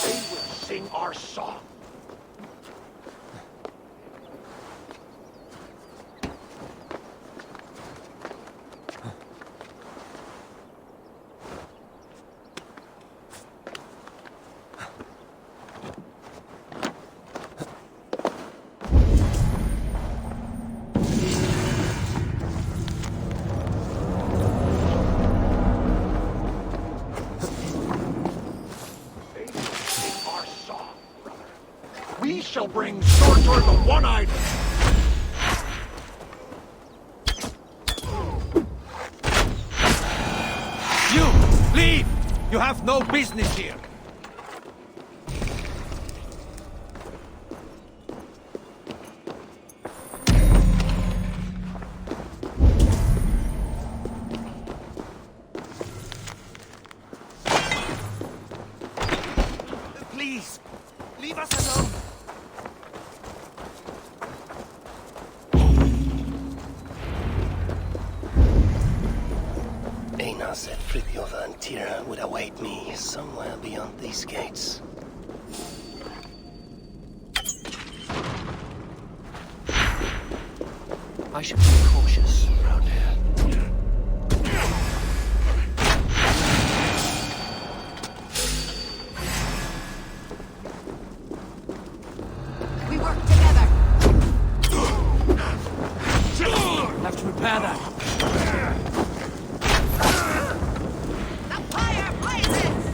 They will sing our song. We shall bring Surtur the One-Eyed. You! Leave! You have no business here! Please! Leave us alone! Einar said Fritjof and Tira would await me somewhere beyond these gates. I should be cautious around here. We work together. Have to repair that. The fire blazes!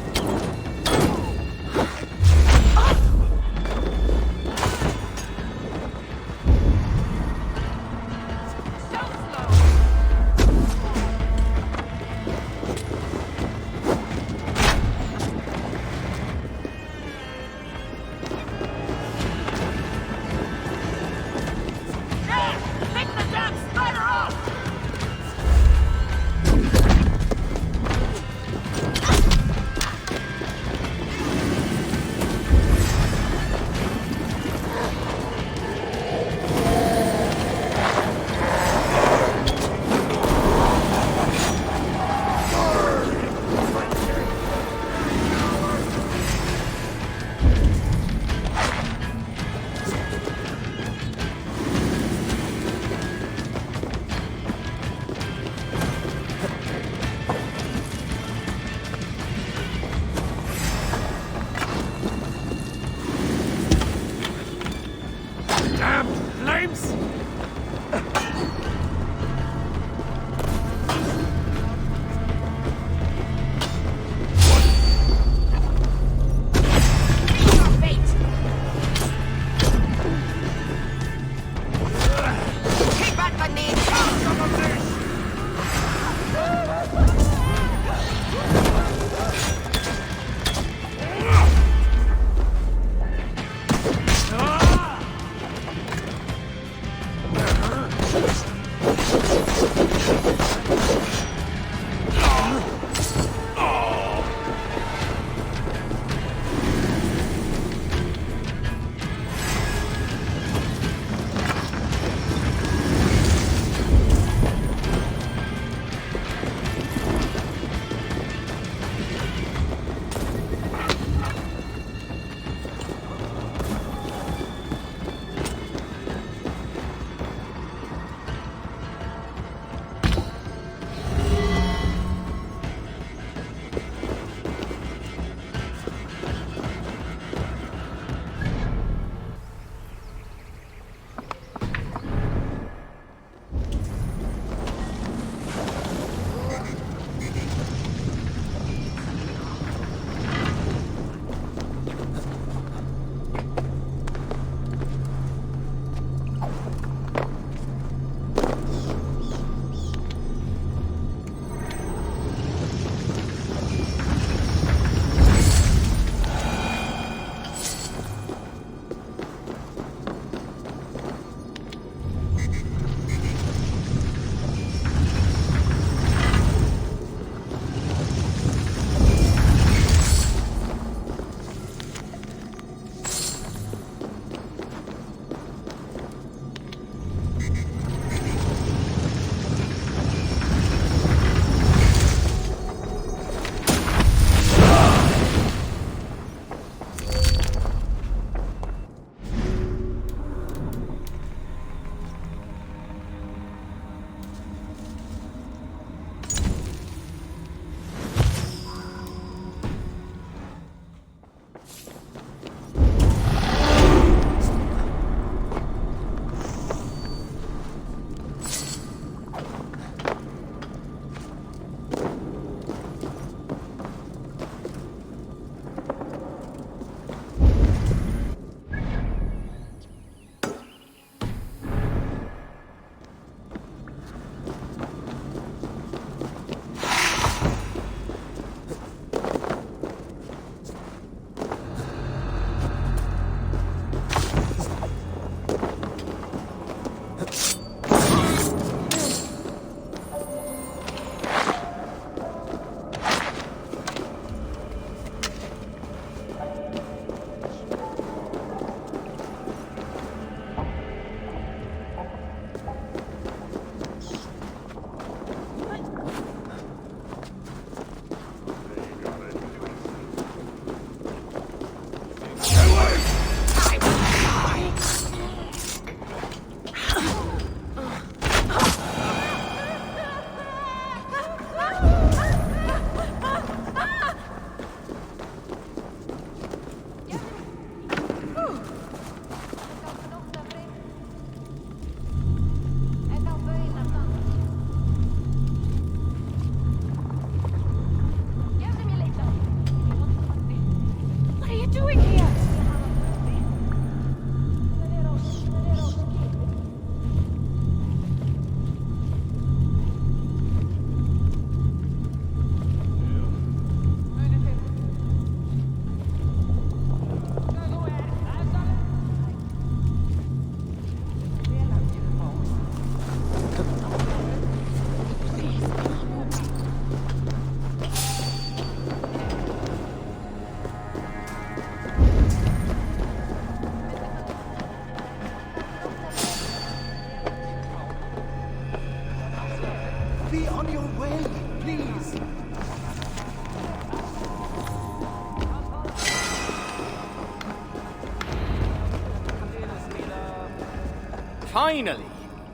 Finally,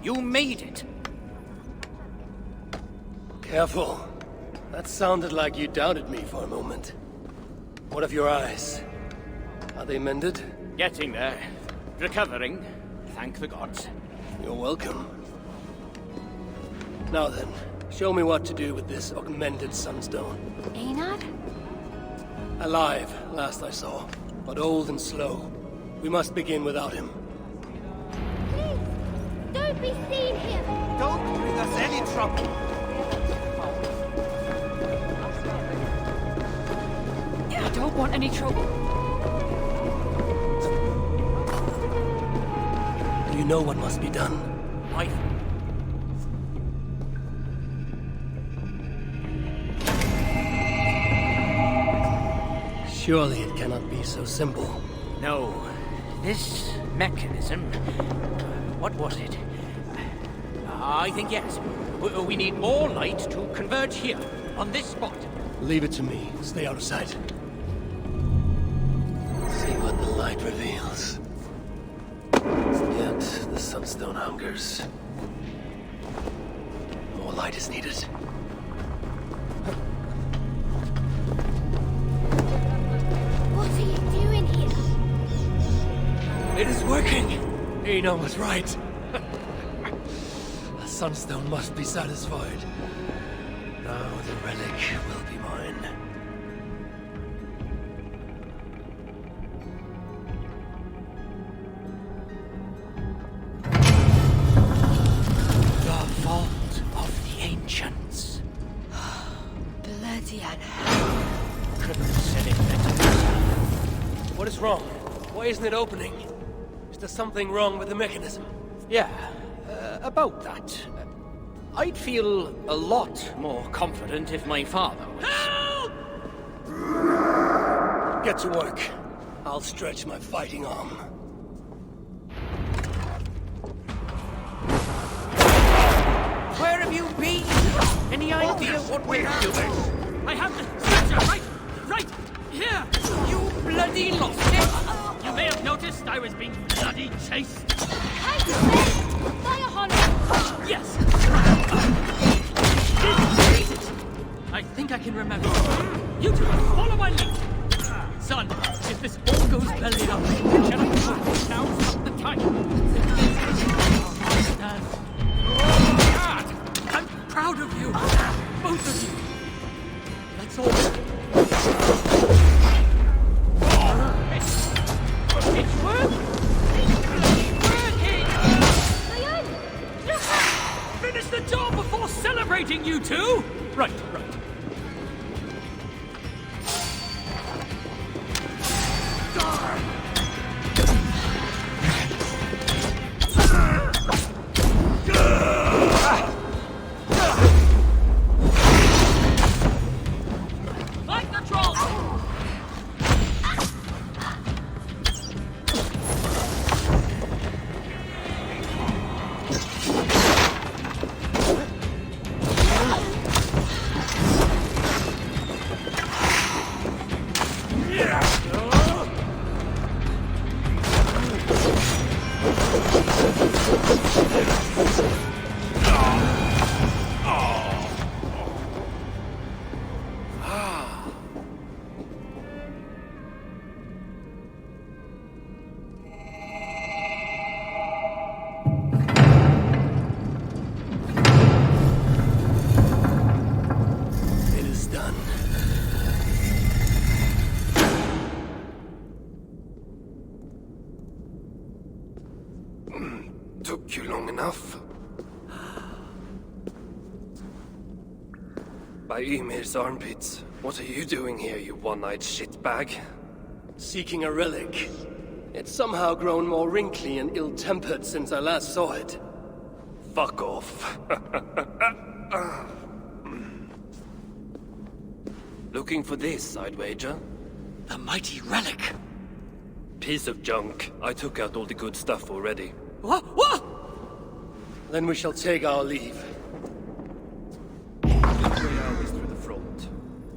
you made it. Careful. That sounded like you doubted me for a moment. What of your eyes? Are they mended? Getting there. Recovering. Thank the gods. You're welcome. Now then, show me what to do with this augmented Sunstone. Einad? Alive, last I saw, but old and slow. We must begin without him. Please, don't be seen here. Don't bring us any trouble. I don't want any trouble. You know what must be done. Wife. Surely it cannot be so simple. No. This mechanism... what was it? I think yes. We need more light to converge here, on this spot. Leave it to me. Stay out of sight. See what the light reveals. Yet the Sunstone hungers. More light is needed. What are you doing here? It is working! Aina was right. The Sunstone must be satisfied. Now the relic will be mine. The vault of the ancients. Bloody hell. Couldn't have said it better myself. What is wrong? Why isn't it opening? Is there something wrong with the mechanism? Yeah, about that. I'd feel a lot more confident if my father was... Help! Get to work. I'll stretch my fighting arm. Where have you been? Any idea what we're doing? I have the stretcher right here! You bloody lost it! You may have noticed I was being bloody chased. Fire Hollow! Yes! I think I can remember. You two, follow my lead. Son, if this all goes belly up, shall I go? Now's not the time. Dad, I'm proud of you. Both of you. That's all. It's working! Finish the job before celebrating, you two! Right. Like the troll! Took you long enough. By Ymir's armpits, what are you doing here, you one-eyed shitbag? Seeking a relic. It's somehow grown more wrinkly and ill-tempered since I last saw it. Fuck off. Looking for this, I'd wager. The mighty relic! Piece of junk. I took out all the good stuff already. What? Then we shall take our leave. Always through the front.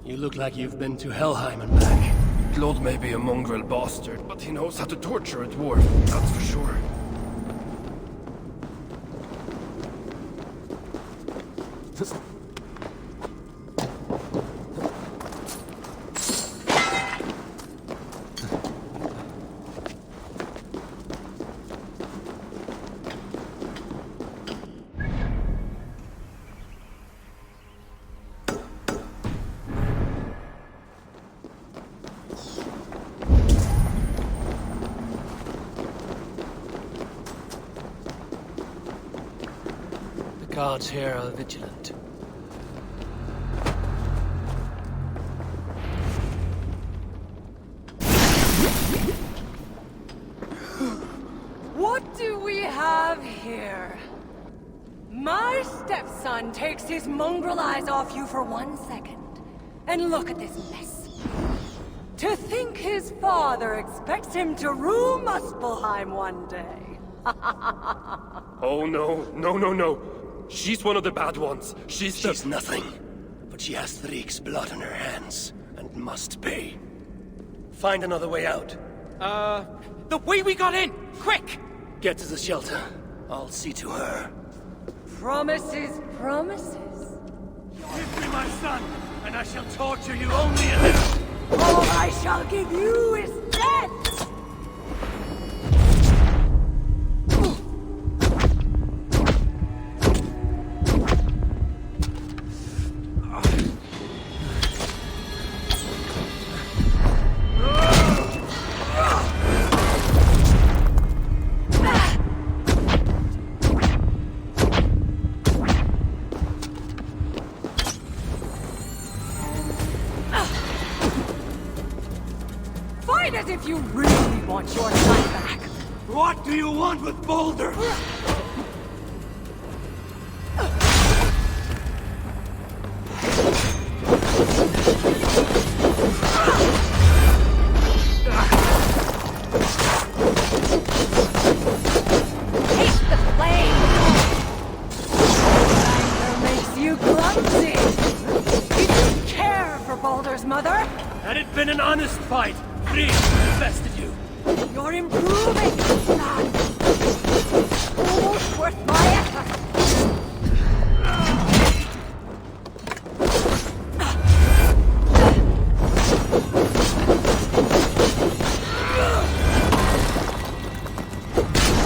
You look like you've been to Helheim and back. Claude may be a mongrel bastard, but he knows how to torture a dwarf, that's for sure. Guards here are vigilant. What do we have here? My stepson takes his mongrel eyes off you for 1 second. And look at this mess. To think his father expects him to rule Muspelheim one day. Oh no, no. She's one of the bad ones. She's nothing. But she has Thrieg's blood on her hands, and must pay. Find another way out. The way we got in! Quick! Get to the shelter. I'll see to her. Promises, promises. Give me my son, and I shall torture you only a little. All I shall give you is death! As if you really want your son back. What do you want with Baldur? Taste the flame! Anger makes you clumsy! You didn't care for Baldur's mother? Had it been an honest fight, Fritjof invested you. You're improving, son! Almost worth my effort!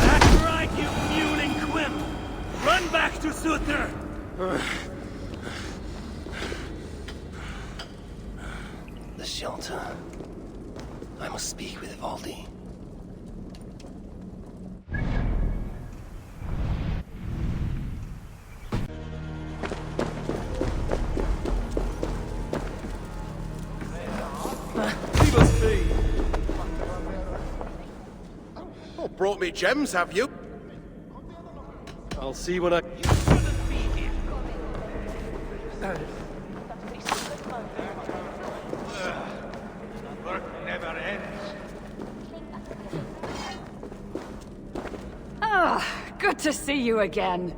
That's right, you mewling quimp! Run back to Suther! The shelter. I must speak with Valdi. Oh, brought me gems, have you? I'll see when I... Work never ends. Ah, good to see you again.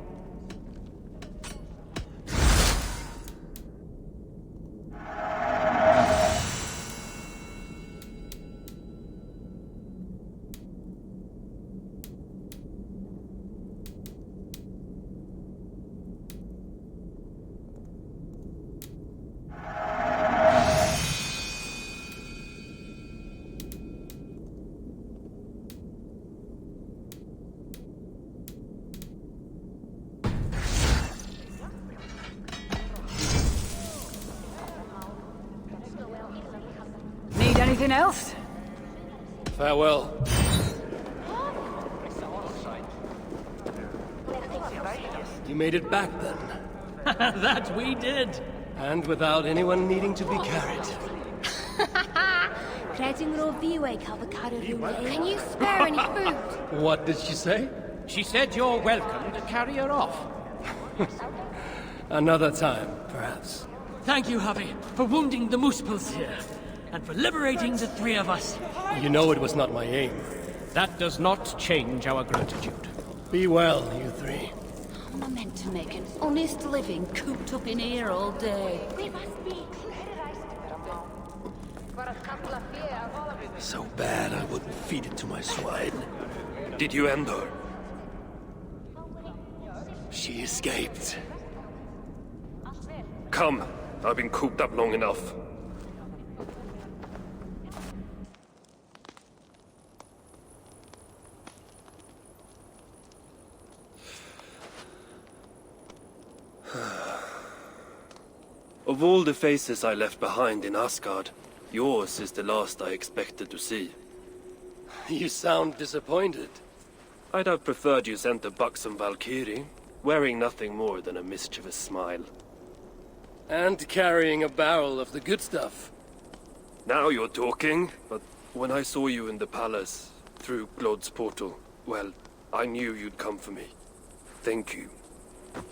Need anything else? Farewell. You made it back then. That we did. And without anyone needing to be carried. Can you spare any food? What did she say? She said you're welcome to carry her off. Another time, perhaps. Thank you, Javi, for wounding the Muspels here. And for liberating the three of us. You know it was not my aim. That does not change our gratitude. Be well, you three. How am I meant to make an honest living cooped up in here all day? So bad I wouldn't feed it to my swine. Did you end her? She escaped. come. I've been cooped up long enough. Of all the faces I left behind in Asgard, yours is the last I expected to see. You sound disappointed. I'd have preferred you sent a buxom Valkyrie, wearing nothing more than a mischievous smile. And carrying a barrel of the good stuff. Now you're talking, but when I saw you in the palace, through Glod's portal, well, I knew you'd come for me. Thank you.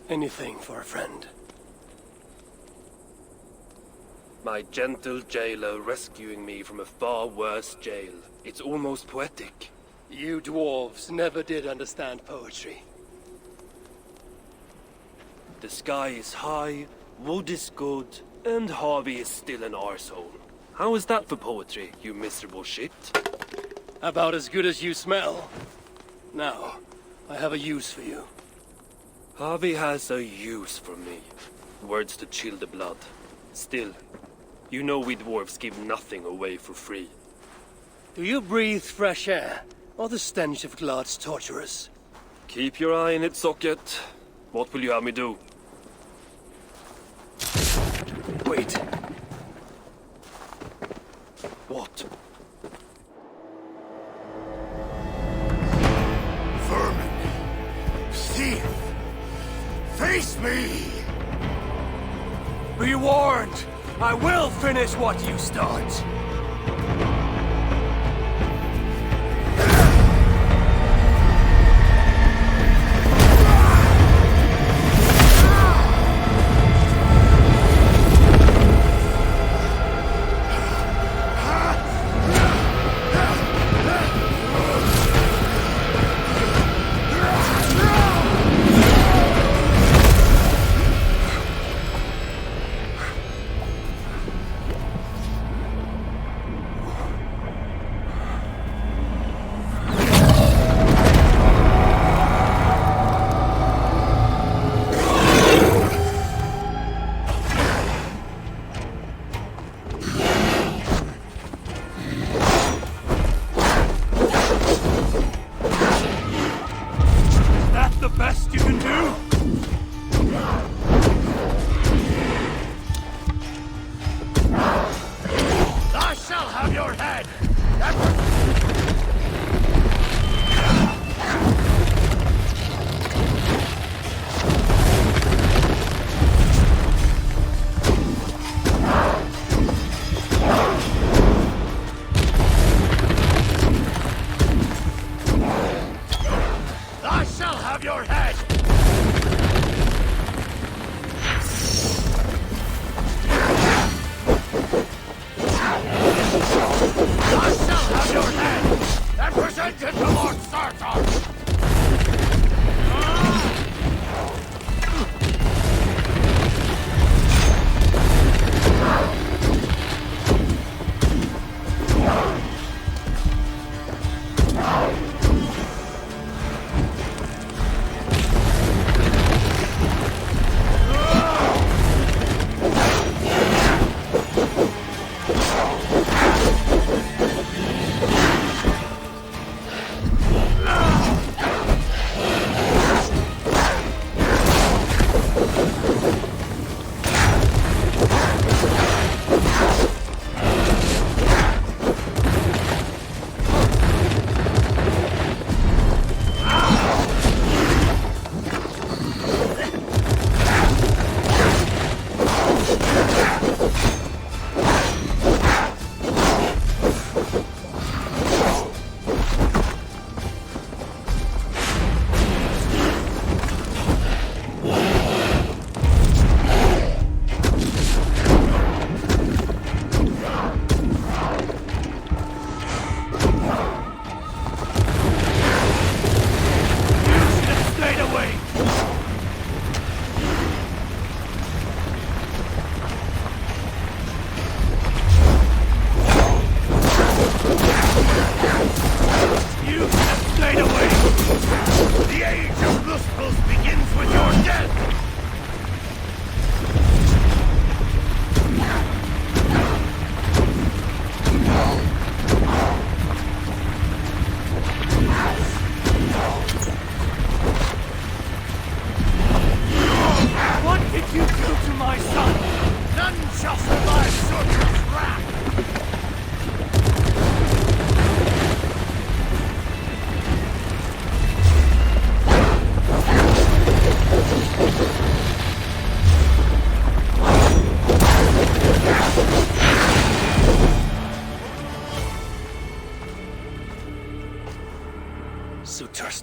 Anything for a friend. My gentle jailer rescuing me from a far worse jail. It's almost poetic. You dwarves never did understand poetry. The sky is high, wood is good, and Harvey is still an arsehole. How is that for poetry, you miserable shit? About as good as you smell. Now, I have a use for you. Harvey has a use for me. Words to chill the blood. Still, you know we dwarves give nothing away for free. Do you breathe fresh air, or the stench of Glod's torturers? Keep your eye in its socket. What will you have me do? Wait. What? Vermin! Thief! Face me! Be warned! I will finish what you start!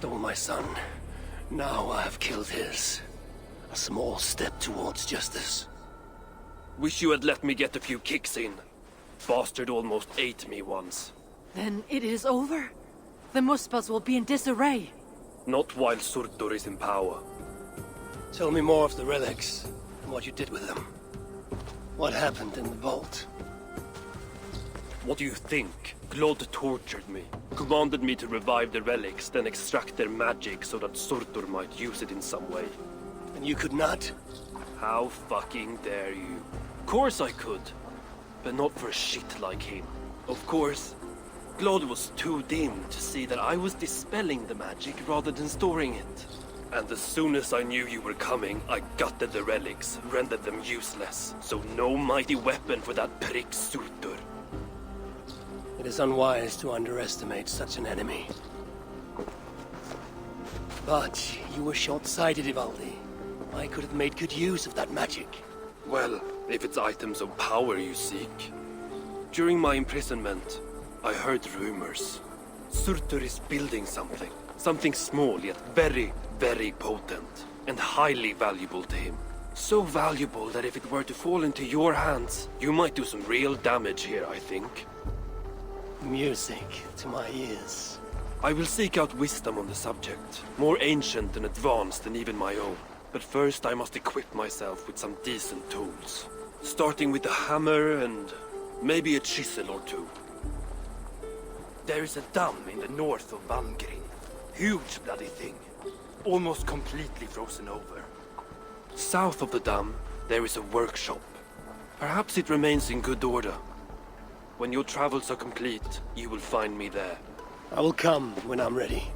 stole my son. Now I have killed his. A small step towards justice. Wish you had let me get a few kicks in. Bastard almost ate me once. Then it is over? The Muspels will be in disarray. Not while Surtur is in power. Tell me more of the relics, and what you did with them. What happened in the vault? What do you think? Glod tortured me. Commanded me to revive the relics, then extract their magic so that Surtur might use it in some way. And you could not? How fucking dare you? Of course I could. But not for a shit like him. Of course, Glod was too dim to see that I was dispelling the magic rather than storing it. And as soon as I knew you were coming, I gutted the relics, rendered them useless. So no mighty weapon for that prick Surtur. It is unwise to underestimate such an enemy. But you were short-sighted, Ivaldi. I could have made good use of that magic. Well, if it's items of power you seek. During my imprisonment, I heard rumors. Surtur is building something. Something small yet very, very potent. And highly valuable to him. So valuable that if it were to fall into your hands, you might do some real damage here, I think. Music to my ears. I will seek out wisdom on the subject. More ancient and advanced than even my own. But first I must equip myself with some decent tools. Starting with a hammer and maybe a chisel or two. There is a dam in the north of Valhalla. Huge bloody thing. Almost completely frozen over. South of the dam, there is a workshop. Perhaps it remains in good order. When your travels are complete, you will find me there. I will come when I'm ready.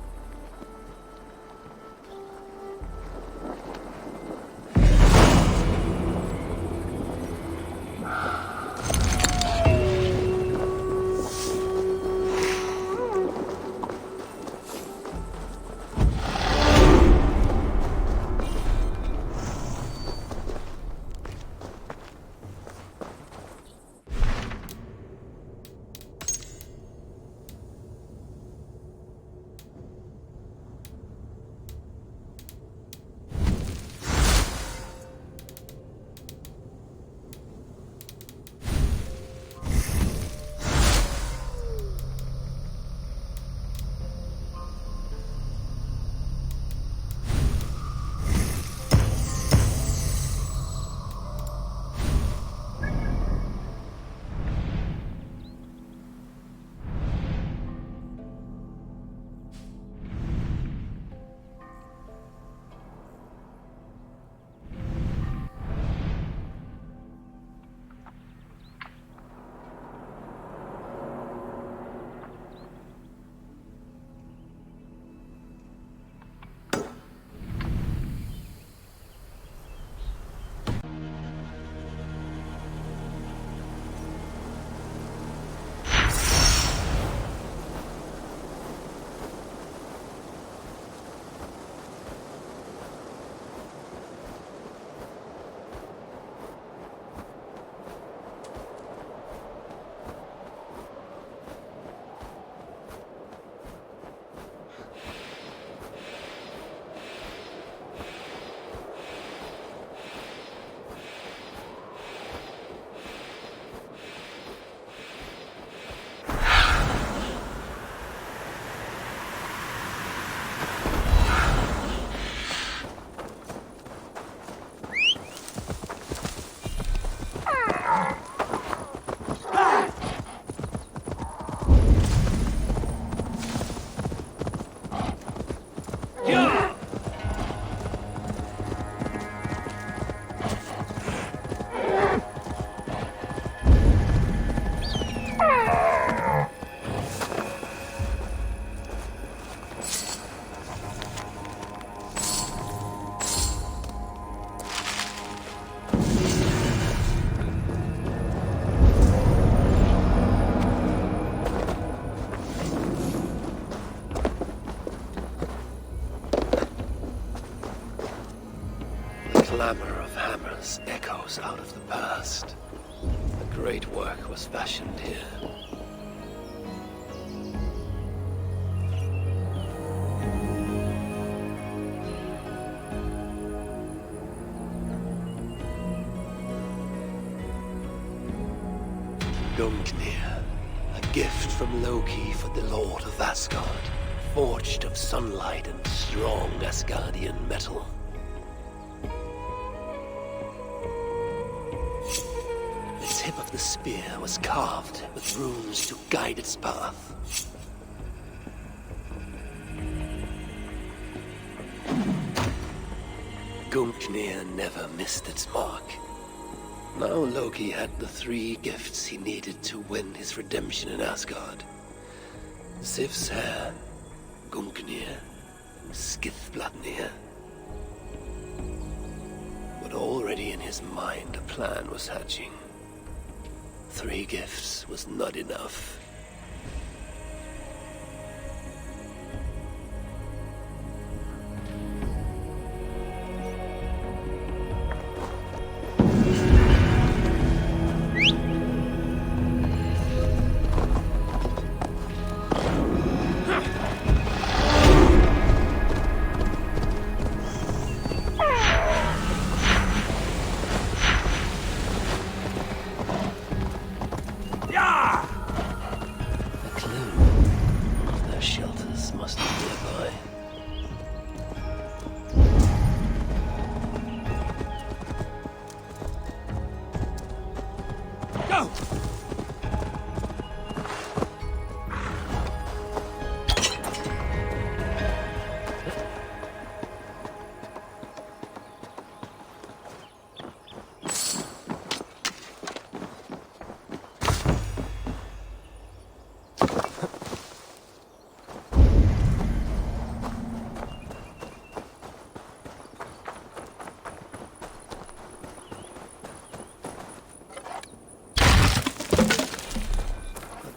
clamor of hammers echoes out of the past. A great work was fashioned here. Gungnir, a gift from Loki for the Lord of Asgard, forged of sunlight and strong Asgardian metal. The tip of the spear was carved with runes to guide its path. Gungnir never missed its mark. Now Loki had the 3 gifts he needed to win his redemption in Asgard. Sif's hair, Gungnir, and Skithbladnir. But already in his mind a plan was hatching. 3 gifts was not enough.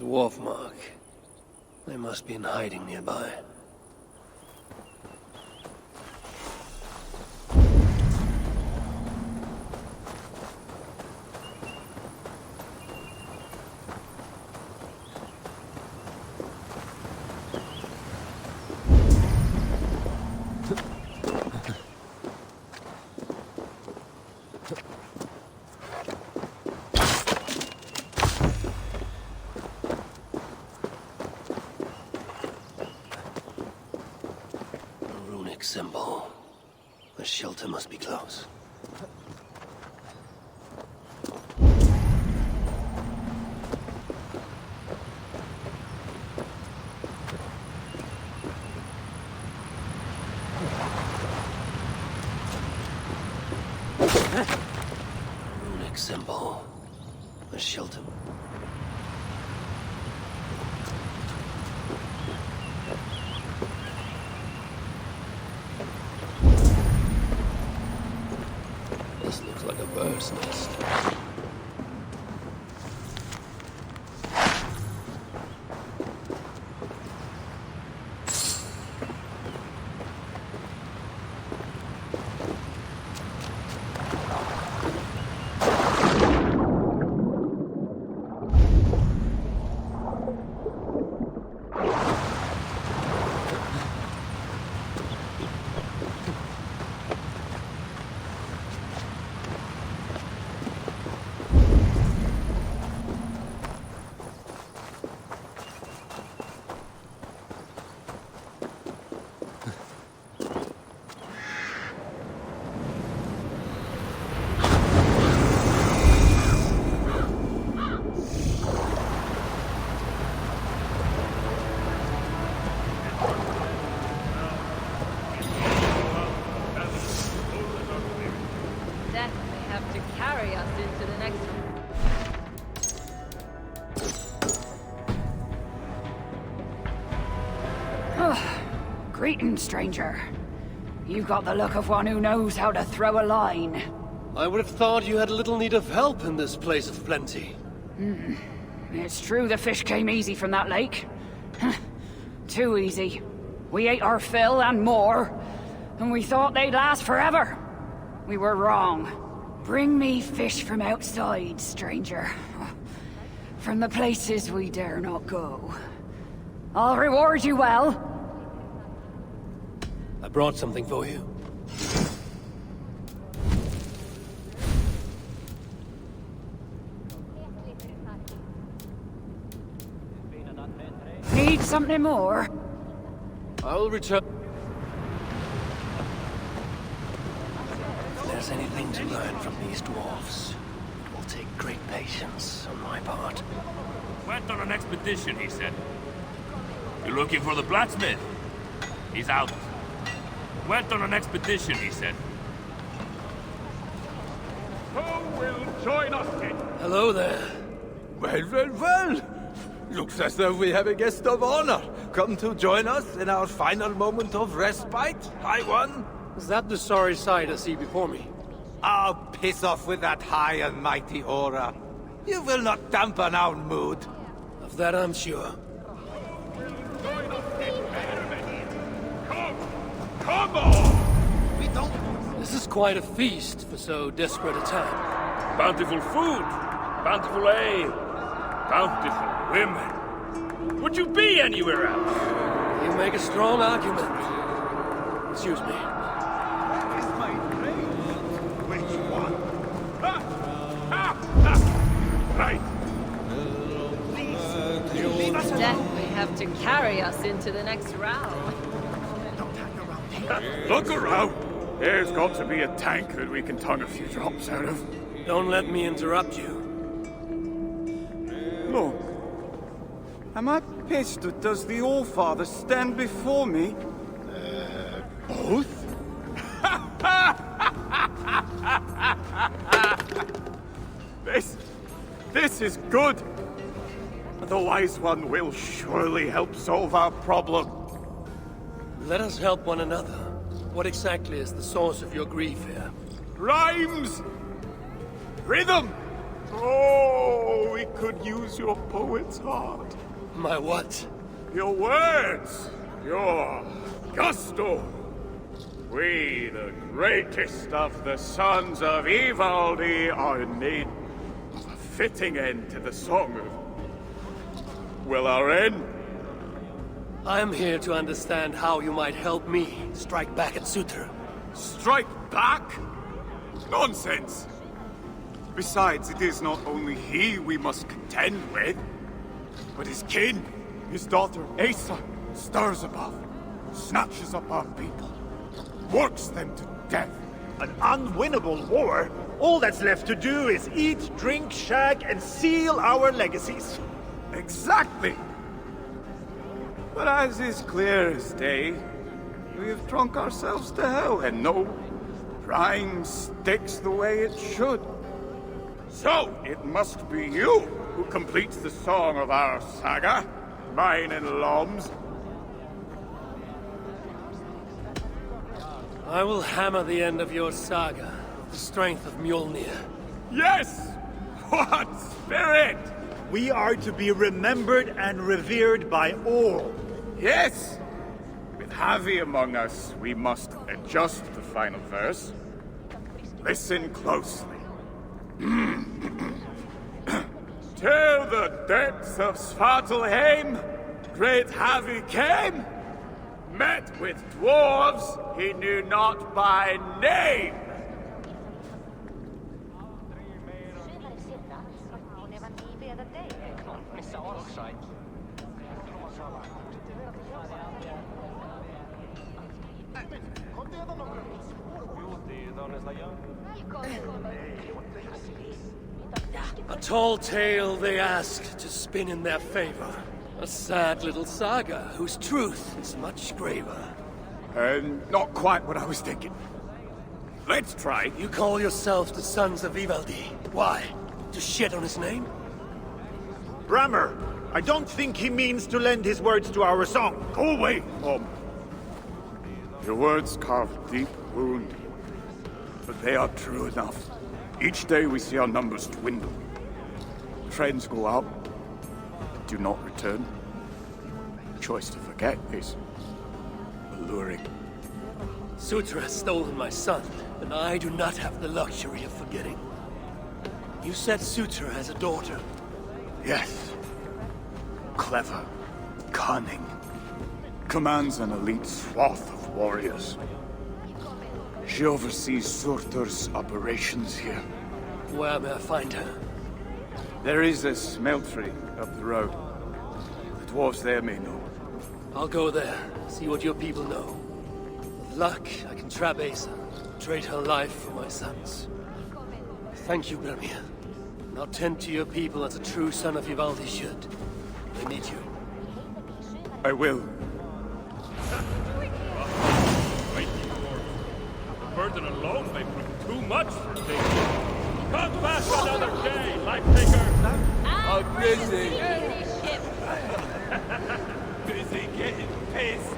Dwarf mark. They must be in hiding nearby. Symbol. The shelter must be close. Runic symbol. The shelter. Bird's nest. Greetings, stranger. You've got the look of one who knows how to throw a line. I would have thought you had a little need of help in this place of plenty. It's true the fish came easy from that lake. Too easy. We ate our fill and more, and we thought they'd last forever. We were wrong. Bring me fish from outside, stranger. From the places we dare not go. I'll reward you well. I brought something for you. need something more? I'll return. If there's anything to learn from these dwarves, it will take great patience on my part. Went on an expedition, he said. You're looking for the blacksmith? He's out. Went on an expedition, he said. Who will join us then? Hello there. Well. Looks as though we have a guest of honor come to join us in our final moment of respite, High One. Is that the sorry sight I see before me? Oh, piss off with that high and mighty aura. You will not dampen our mood. Of that I'm sure. Come on! We don't... This is quite a feast for so desperate a time. Bountiful food, bountiful ale, bountiful women. Would you be anywhere else? You make a strong argument. Excuse me. Which one? Right. Death may have to carry us into the next round. Look around. There's got to be a tank that we can tongue a few drops out of. Don't let me interrupt you. Look. Am I pissed or does the Allfather stand before me? Both? This is good. The Wise One will surely help solve our problem. Let us help one another. What exactly is the source of your grief here? Rhymes! Rhythm! Oh, we could use your poet's heart. My what? Your words! Your gusto! We, the greatest of the sons of Ivaldi, are in need of a fitting end to the song of... Will our end? I am here to understand how you might help me strike back at Sutra. Strike back? Nonsense! Besides, it is not only he we must contend with, but his kin, his daughter Aesir, stirs above, snatches up our people, works them to death. An unwinnable war? All that's left to do is eat, drink, shag, and seal our legacies. Exactly! But as is clear as day, we have drunk ourselves to hell, and no rhyme sticks the way it should. So, it must be you who completes the song of our saga, mine and Lom's. I will hammer the end of your saga with the strength of Mjolnir. Yes! What spirit! We are to be remembered and revered by all. Yes! With Javi among us, we must adjust the final verse. Listen closely. Till the depths of Svartalheim, great Javi came, met with dwarves he knew not by name. A tall tale they ask to spin in their favor. A sad little saga whose truth is much graver. Not quite what I was thinking. Let's try. You call yourselves the Sons of Ivaldi. Why? To shit on his name? Brammer, I don't think he means to lend his words to our song. Go away, Mom. Your words carve a deep wound, but they are true enough. Each day we see our numbers dwindle. Friends go out, but do not return. The choice to forget is alluring. Sutra has stolen my son, and I do not have the luxury of forgetting. You said Sutra has a daughter. Yes. Clever, cunning. Commands an elite swath of warriors. She oversees Surtur's operations here. Where may I find her? There is a smeltery up the road. The dwarves there may know. I'll go there, see what your people know. With luck, I can trap Aesir, trade her life for my son's. Thank you, Grimir. Now tend to your people as a true son of Ivaldi should. They need you. I will. The burden alone may prove too much for David. Come back another day, life taker! How busy! Busy getting pissed!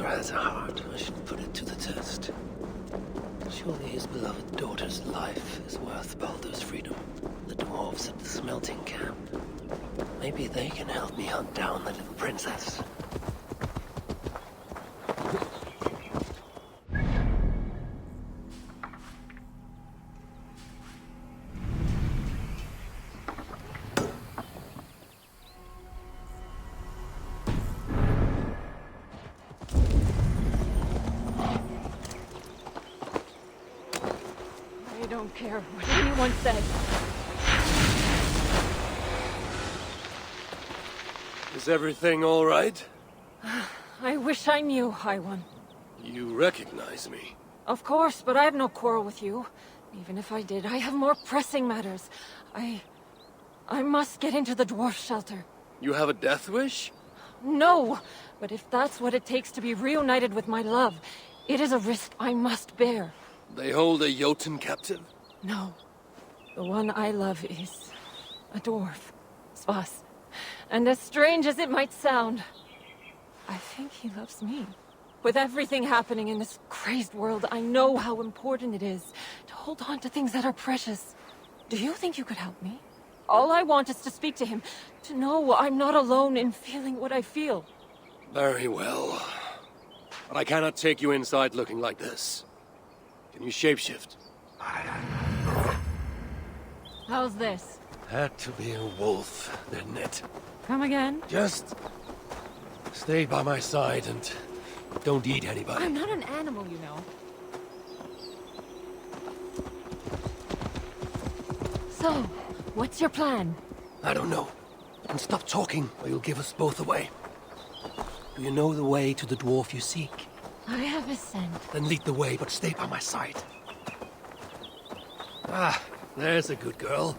Has a heart, I should put it to the test. Surely his beloved daughter's life is worth Baldur's freedom. The dwarves at the smelting camp. Maybe they can help me hunt down the little princess. I don't care what anyone says. Is everything all right? I wish I knew, High One. You recognize me? Of course, but I have no quarrel with you. Even if I did, I have more pressing matters. I must get into the dwarf shelter. You have a death wish? No, but if that's what it takes to be reunited with my love, it is a risk I must bear. They hold a Jotun captive? No. The one I love is a dwarf. Svas. And as strange as it might sound, I think he loves me. With everything happening in this crazed world, I know how important it is to hold on to things that are precious. Do you think you could help me? All I want is to speak to him, to know I'm not alone in feeling what I feel. Very well. But I cannot take you inside looking like this. Can you shapeshift? How's this? Had to be a wolf, didn't it? Come again? Just stay by my side and don't eat anybody. I'm not an animal, you know. So, what's your plan? I don't know. And stop talking, or you'll give us both away. Do you know the way to the dwarf you seek? I have a scent. Then lead the way, but stay by my side. Ah, there's a good girl.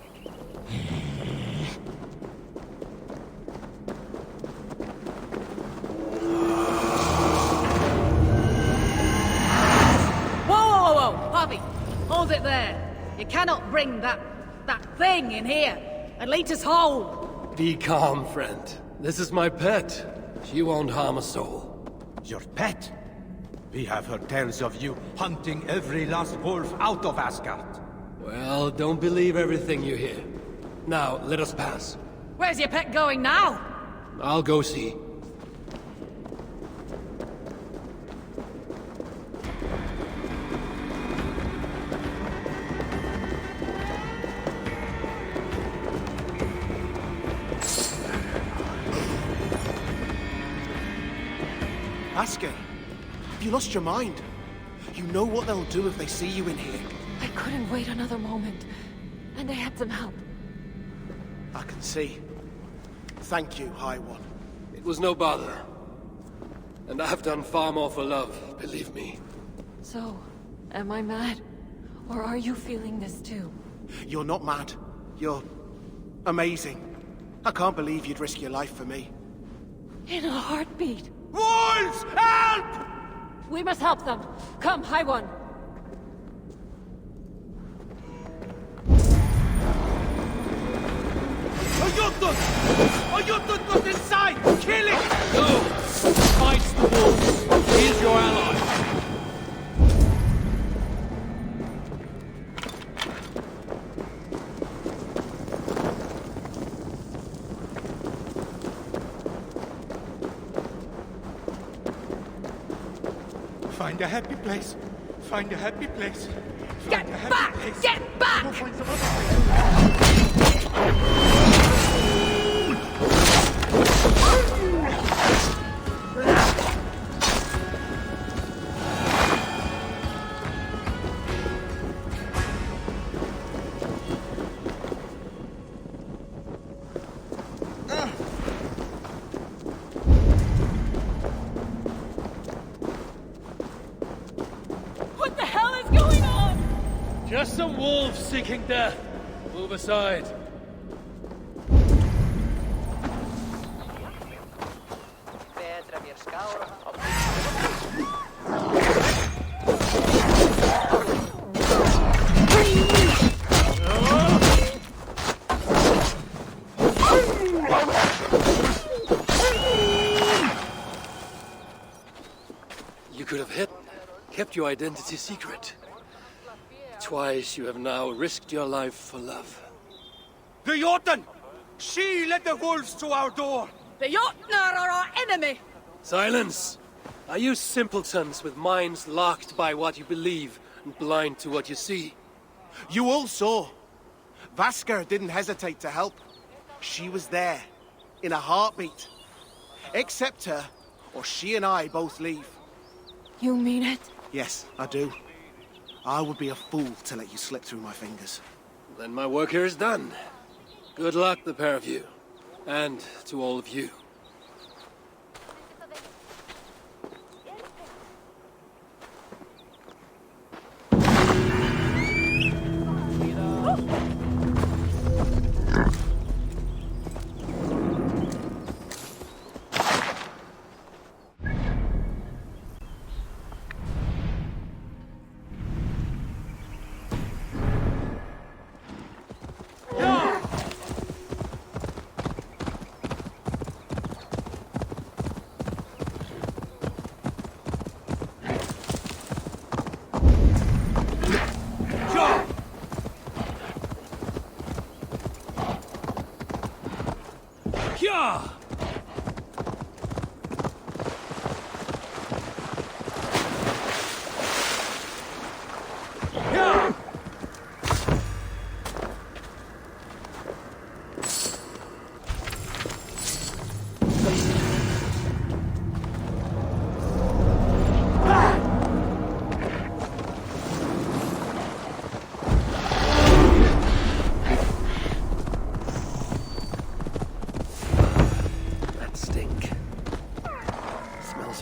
Whoa! Harvey, hold it there. You cannot bring that thing in here. It leads us home. Be calm, friend. This is my pet. She won't harm a soul. Your pet? We have heard tales of you hunting every last wolf out of Asgard. Well, don't believe everything you hear. Now, let us pass. Where's your pet going now? I'll go see. Asker, have you lost your mind? You know what they'll do if they see you in here. I couldn't wait another moment. And I had some help. I can see. Thank you, High One. It was no bother. And I've done far more for love, believe me. So, am I mad? Or are you feeling this too? You're not mad. You're amazing. I can't believe you'd risk your life for me. In a heartbeat. Wolves! Help! We must help them. Come, High One. A Jotun! A Jotun got inside! Kill it! No! Fight Wolves, he is your ally. Find a happy place. Find a happy place. Get back! Get back! What the hell is going on? Just some wolves seeking death. Move aside. You could have kept your identity secret. Twice you have now risked your life for love. The Jotun! She led the wolves to our door! The Jotnar are our enemy! Silence! Are you simpletons with minds locked by what you believe and blind to what you see? You all saw. Vasker didn't hesitate to help. She was there, in a heartbeat. Accept her, or she and I both leave. You mean it? Yes, I do. I would be a fool to let you slip through my fingers. Then my work here is done. Good luck, the pair of you. And to all of you.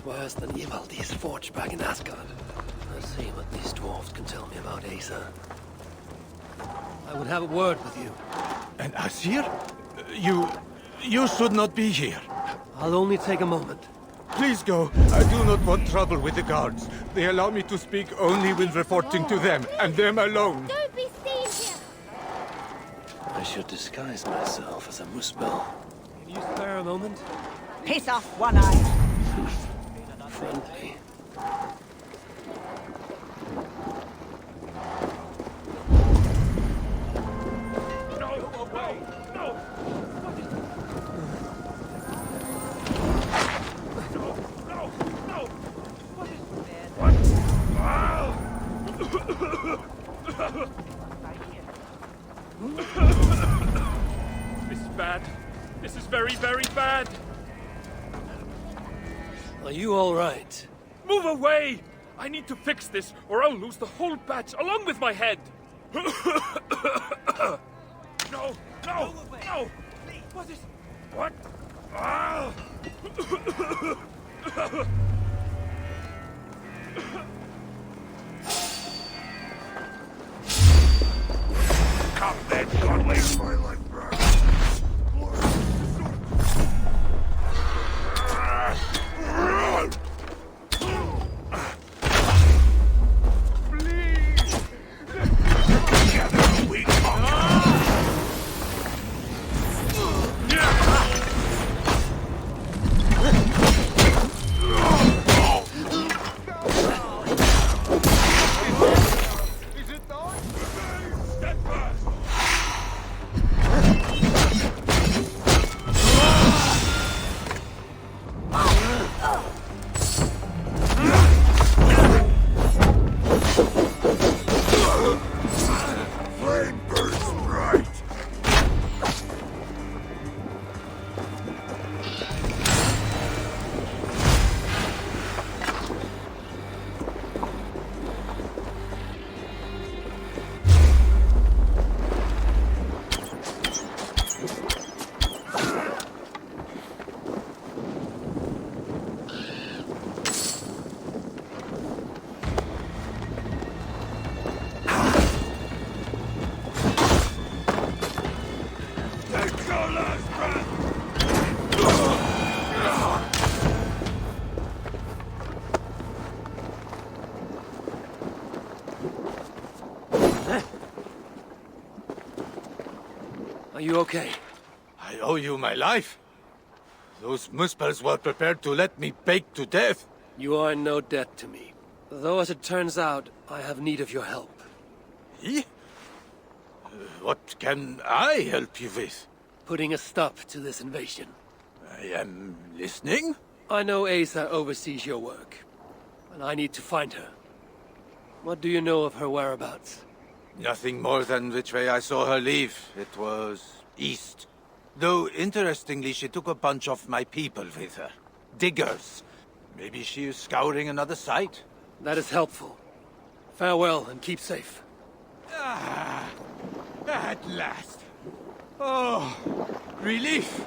Worse than Ivaldi's forge back in Asgard. Let's see what these dwarves can tell me about Aesir. I would have a word with you. An Aesir? You should not be here. I'll only take a moment. Please go. I do not want trouble with the guards. They allow me to speak only when reporting to them, and them alone. Don't be seen here! I should disguise myself as a Muspel. Can you spare a moment? Piss off, one-eye! Friendly. This is bad. This is very, very bad. Are you all right? Move away! I need to fix this, or I'll lose the whole batch along with my head. No, no, no! What is... What? Ah! Come then, godly! My life burns. you okay? I owe you my life. Those Muspels were prepared to let me bake to death. You are in no debt to me. Though, as it turns out, I have need of your help. What can I help you with? Putting a stop to this invasion. I am listening. I know Aesir oversees your work, and I need to find her. What do you know of her whereabouts? Nothing more than which way I saw her leave. It was east. Though, interestingly, she took a bunch of my people with her. Diggers. Maybe she is scouring another site. That is helpful. Farewell, and keep safe. Ah, at last. Oh, relief.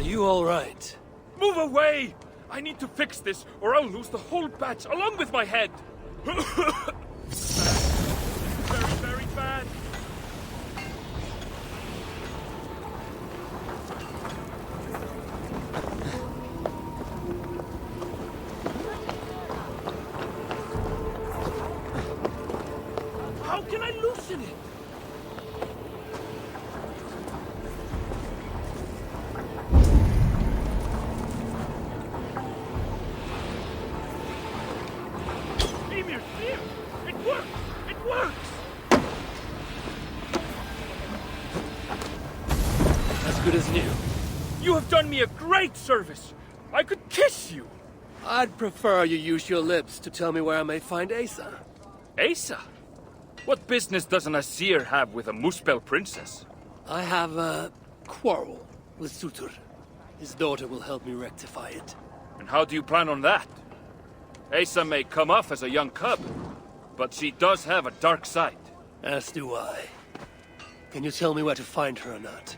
You all right? Move away! I need to fix this, or I'll lose the whole batch along with my head! Very, very bad! How can I loosen it? Good as new. You have done me a great service. I could kiss you. I'd prefer you use your lips to tell me where I may find Aesir. Aesir? What business does an Aesir have with a Muspel princess? I have a quarrel with Surtur. His daughter will help me rectify it. And how do you plan on that? Aesir may come off as a young cub, but she does have a dark side. As do I. Can you tell me where to find her or not?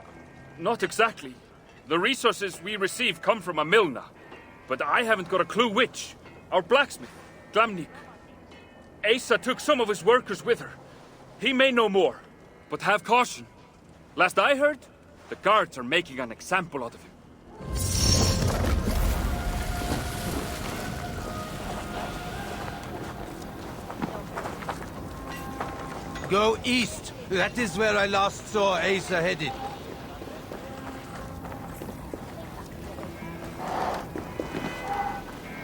Not exactly. The resources we receive come from a Milna, but I haven't got a clue which. Our blacksmith, Glamnik. Aesir took some of his workers with her. He may know more, but have caution. Last I heard, the guards are making an example out of him. Go east. That is where I last saw Aesir headed.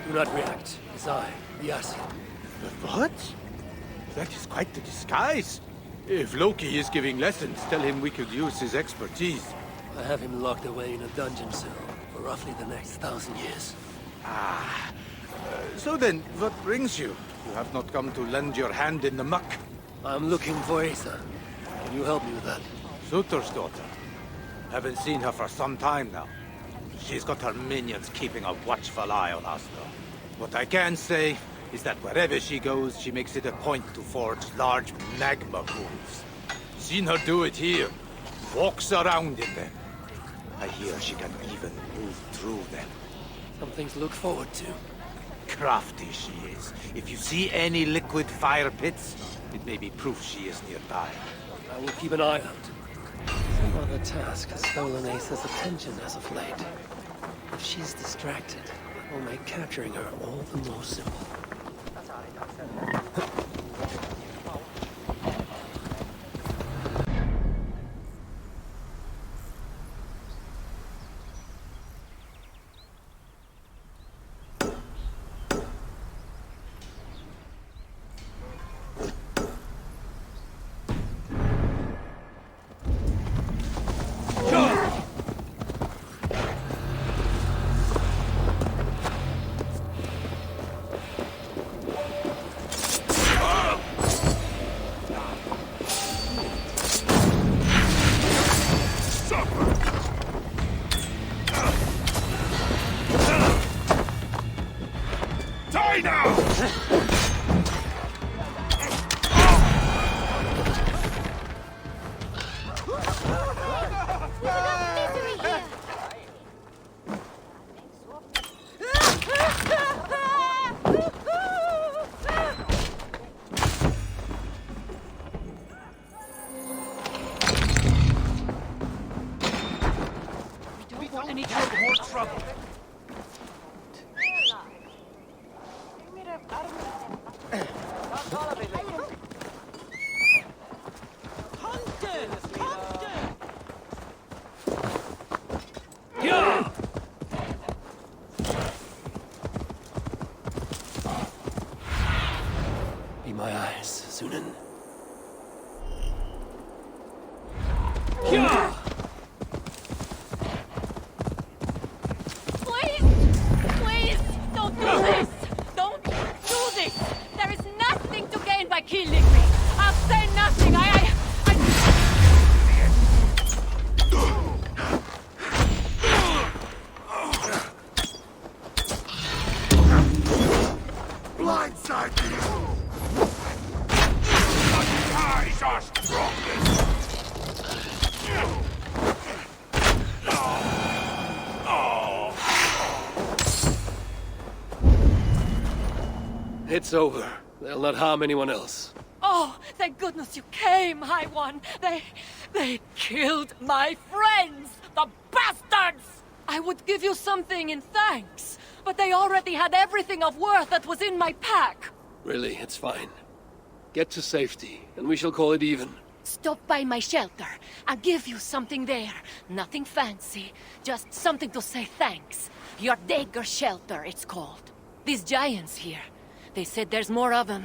Do not react. It's I, the Aesir. What? That is quite the disguise. If Loki is giving lessons, tell him we could use his expertise. I have him locked away in a dungeon cell for roughly the next 1,000 years. So then, what brings you? You have not come to lend your hand in the muck. I'm looking for Aesir. Can you help me with that? Sutur's daughter. Haven't seen her for some time now. She's got her minions keeping a watchful eye on us, though. What I can say is that wherever she goes, she makes it a point to forge large magma pools. Seen her do it here. Walks around in them. I hear she can even move through them. Something to look forward to. Crafty she is. If you see any liquid fire pits, it may be proof she is nearby. I will keep an eye out. Some other task has stolen Aesir's attention as of late. If she's distracted, it will make capturing her all the more simple. Be my eyes, Sunan. Please, don't do this! Don't do this! There is nothing to gain by killing me! I'll say nothing, Blindside you! The ties are strongest! It's over. They'll not harm anyone else. Oh, thank goodness you came, High One! They killed my friends! The bastards! I would give you something in thanks, but they already had everything of worth that was in my pack. Really, it's fine. Get to safety, and we shall call it even. Stop by my shelter. I'll give you something there. Nothing fancy, just something to say thanks. Your dagger shelter, it's called. These giants here, they said there's more of them.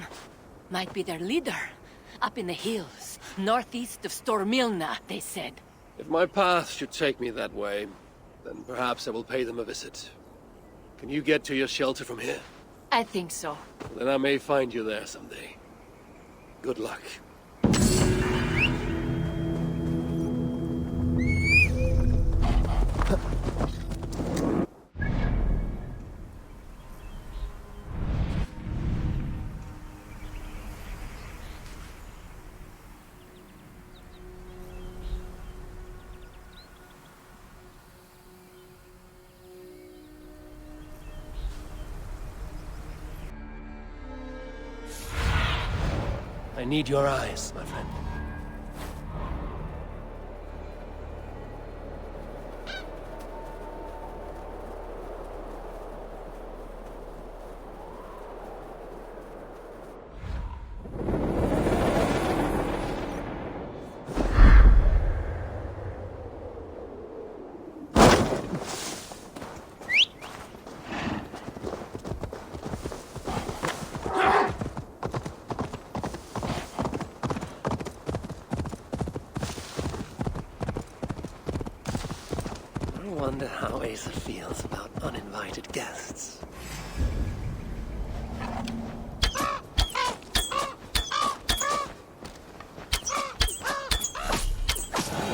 Might be their leader. Up in the hills, northeast of Stormilna, they said. If my path should take me that way, then perhaps I will pay them a visit. Can you get to your shelter from here? I think so. Then I may find you there someday. Good luck. I need your eyes, my friend. I wonder how Aesir feels about uninvited guests. I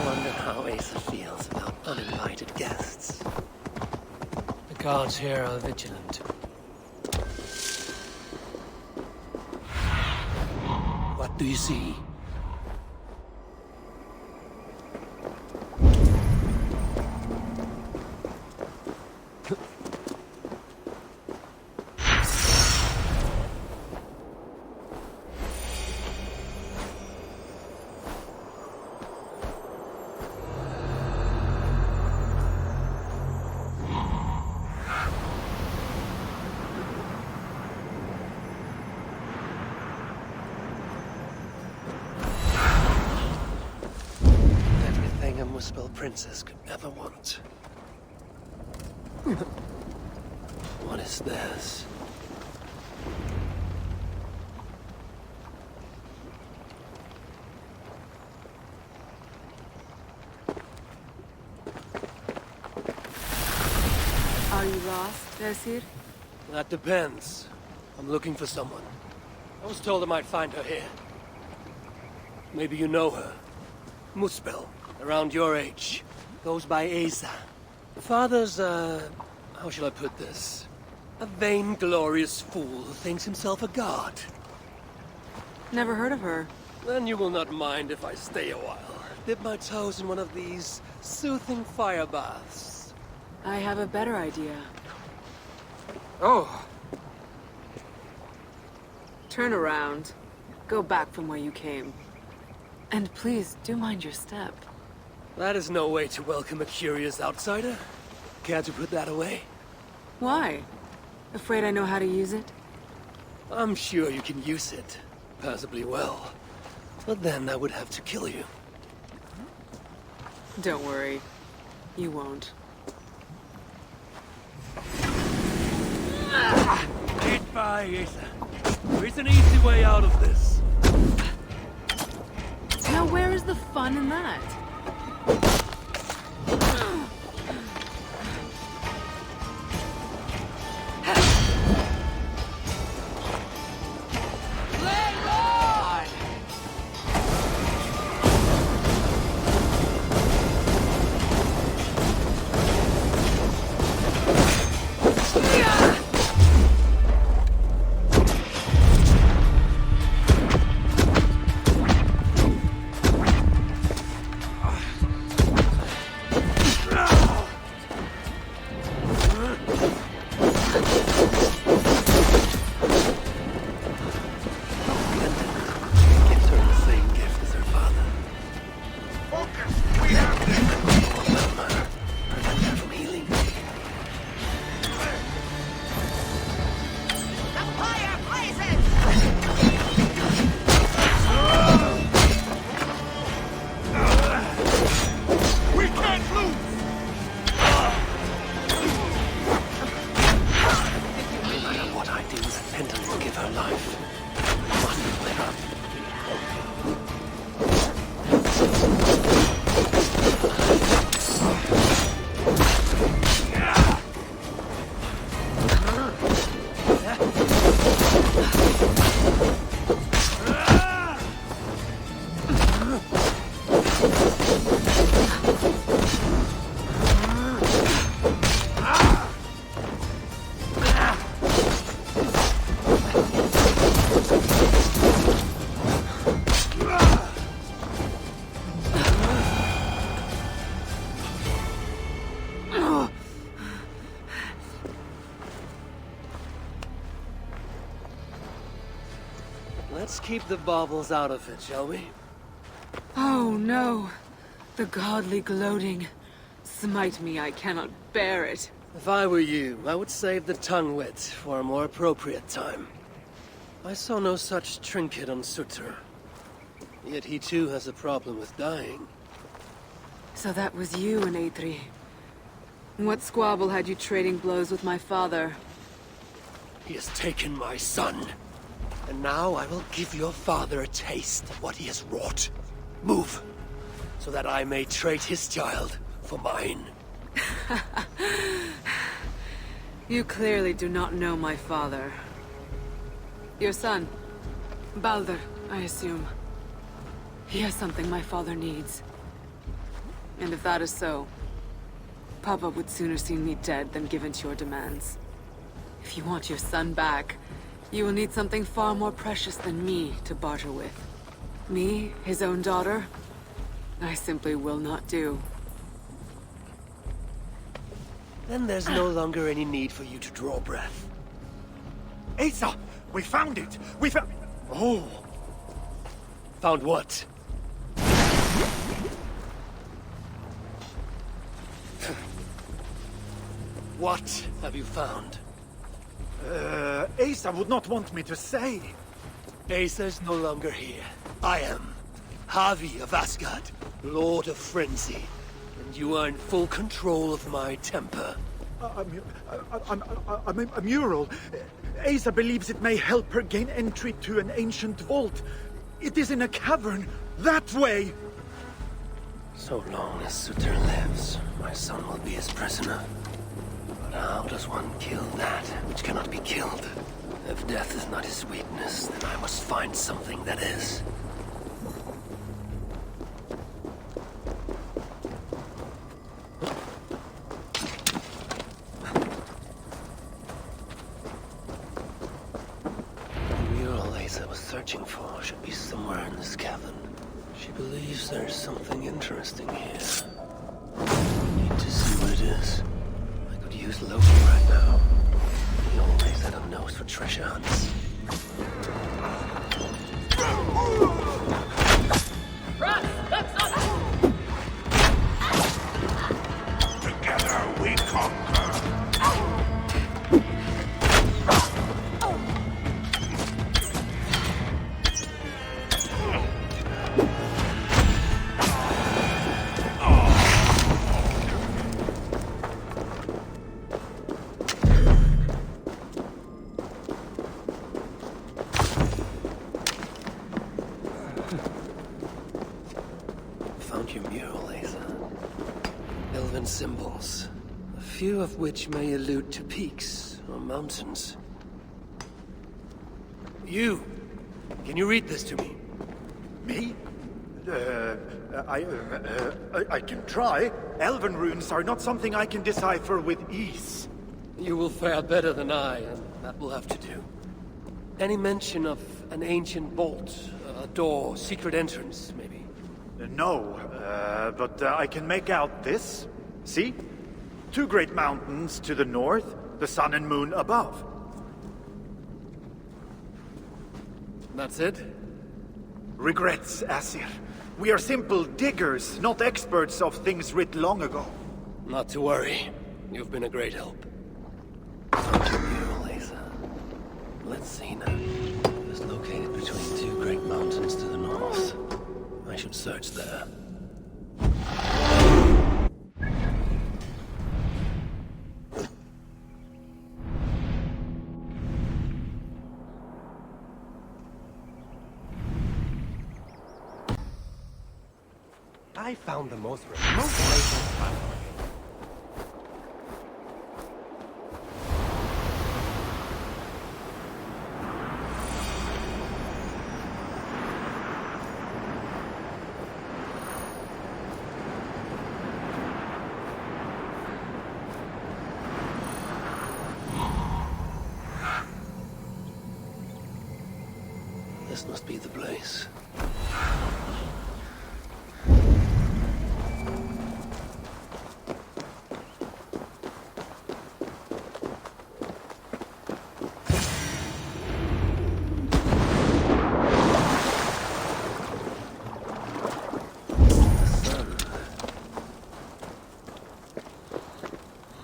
wonder how Aesir feels about uninvited guests. The guards here are vigilant. What do you see? Everything a Muspel princess could ever want. What is this? Are you lost, Aesir? That depends. I'm looking for someone. I was told I might find her here. Maybe you know her. Muspel, around your age. Goes by Aesir. Father's, how shall I put this? A vainglorious fool who thinks himself a god. Never heard of her. Then you will not mind if I stay a while. Dip my toes in one of these soothing fire baths. I have a better idea. Oh. Turn around. Go back from where you came. And please, do mind your step. That is no way to welcome a curious outsider. Care to put that away? Why? Afraid I know how to use it? I'm sure you can use it. Passably well. But then I would have to kill you. Don't worry. You won't. Get by, Aesir. There is an easy way out of this. Now where is the fun in that? Let's keep the baubles out of it, shall we? Oh no. The godly gloating. Smite me, I cannot bear it. If I were you, I would save the tongue wit for a more appropriate time. I saw no such trinket on Surtur. Yet he too has a problem with dying. So that was you and Eitri. What squabble had you trading blows with my father? He has taken my son. And now I will give your father a taste of what he has wrought. Move, so that I may trade his child for mine. You clearly do not know my father. Your son, Baldur, I assume. He has something my father needs. And if that is so, Papa would sooner see me dead than give in to your demands. If you want your son back, you will need something far more precious than me to barter with. Me, his own daughter? I simply will not do. Then there's no longer any need for you to draw breath. Aesir! We found it! We found... Oh! Found what? What have you found? Aesir would not want me to say. Aesir's no longer here. I am. Havi of Asgard, Lord of Frenzy. And you are in full control of my temper. A mural. Aesir believes it may help her gain entry to an ancient vault. It is in a cavern. That way! So long as Sutter lives, my son will be his prisoner. But how does one kill that which cannot be killed? If death is not his weakness, then I must find something that is. The mural Aesir was searching for should be somewhere in this cavern. She believes there's something interesting here. I need to see what it is. I could use Loki right now. He always had a nose for treasure hunts. Together we conquer. Found your mural, Aesir. Elven symbols, a few of which may allude to peaks or mountains. You! Can you read this to me? Me? I can try. Elven runes are not something I can decipher with ease. You will fare better than I, and that will have to do. Any mention of an ancient vault, a door, secret entrance, maybe? No, but I can make out this. See? Two great mountains to the north, the sun and moon above. That's it? Regrets, Aesir. We are simple diggers, not experts of things writ long ago. Not to worry. You've been a great help. Found your mural, Aesir. Let's see now. It was located between two great mountains to the north. I should search there. I found the most remote place in town. This must be the place.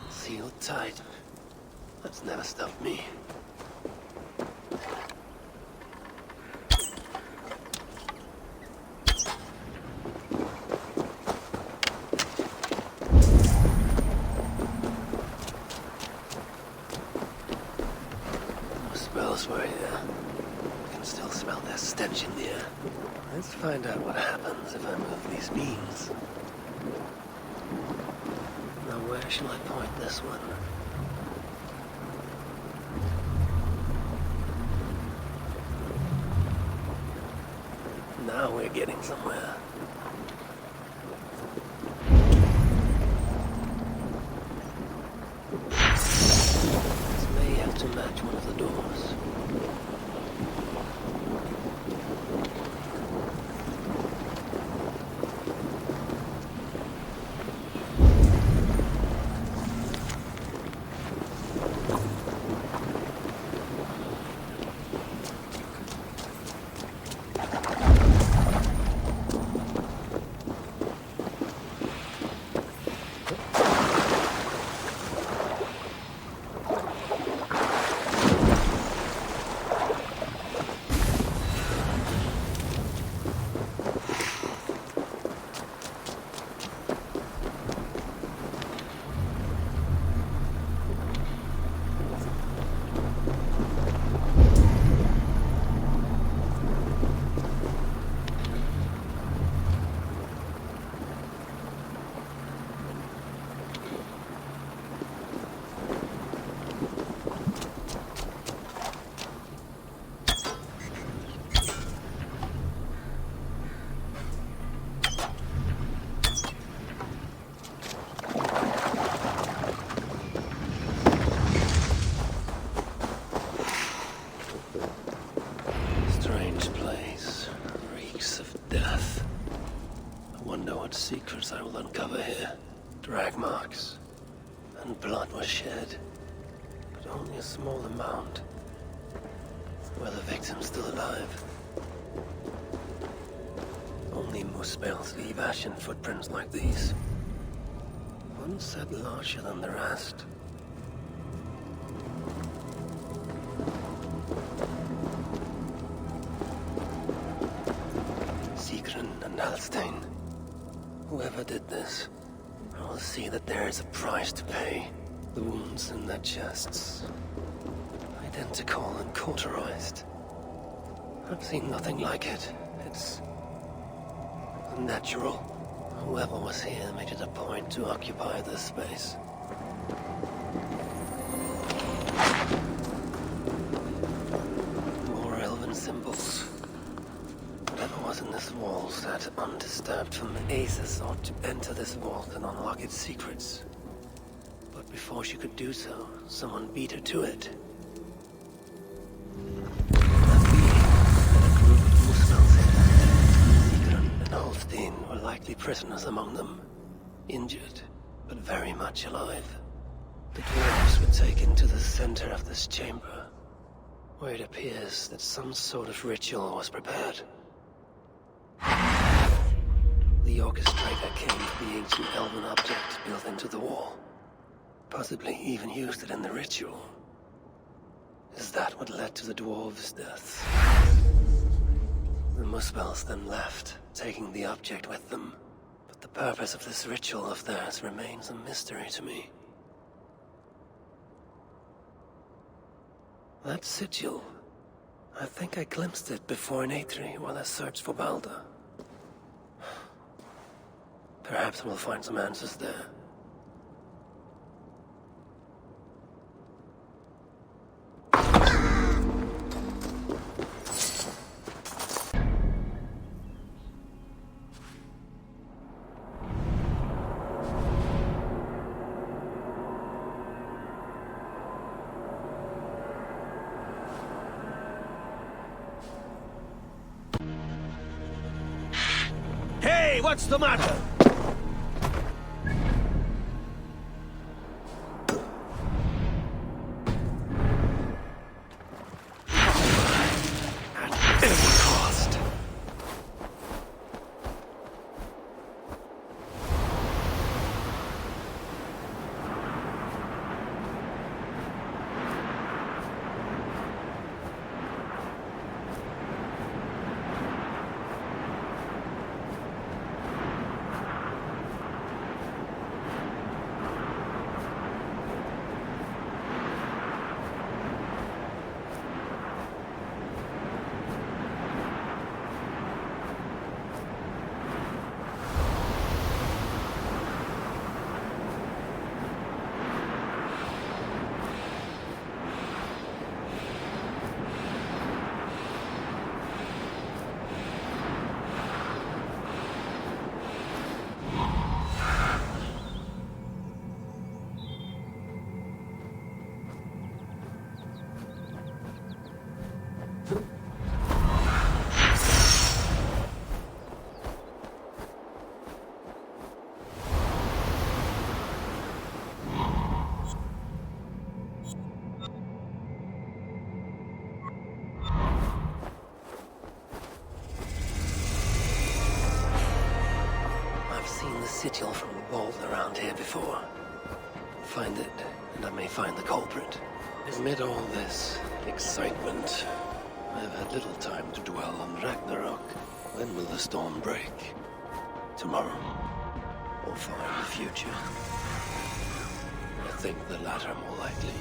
Sealed tight. That's never stopped me. Spells were here. I can still smell their stench in the air. Let's find out what happens if I move these beams. Now where Where shall I point this one? Now we're getting somewhere. This may have to match one of the doors. Secrets I will uncover here. Drag marks. And blood was shed. But only a small amount. Were the victims still alive? Only Muspel's leave ashen footprints like these. One set larger than the rest. Sigrun and Alstein. Whoever did this, I will see that there is a price to pay. The wounds in their chests. Identical and cauterized. I've seen nothing like it. It's unnatural. Whoever was here made it a point to occupy this space. More elven symbols. Whatever was in this wall sat undisturbed from the Aesir sought to enter this vault and unlock its secrets. But before she could do so, someone beat her to it. That being had a group of Muspels in. Sigrun and Holstein were likely prisoners among them. Injured, but very much alive. The dwarves were taken to the center of this chamber, where it appears that some sort of ritual was prepared. The orchestrator came to the ancient elven object built into the wall. Possibly even used it in the ritual. Is that what led to the dwarves' deaths? The Muspels then left, taking the object with them. But the purpose of this ritual of theirs remains a mystery to me. That sigil. I think I glimpsed it before in Aetri while I searched for Balder. Perhaps we'll find some answers there. Hey, what's the matter? sigil from a vault around here before. Find it, and I may find the culprit. Amid all this excitement, I have had little time to dwell on Ragnarok. When will the storm break? Tomorrow? Or far in the future? I think the latter more likely.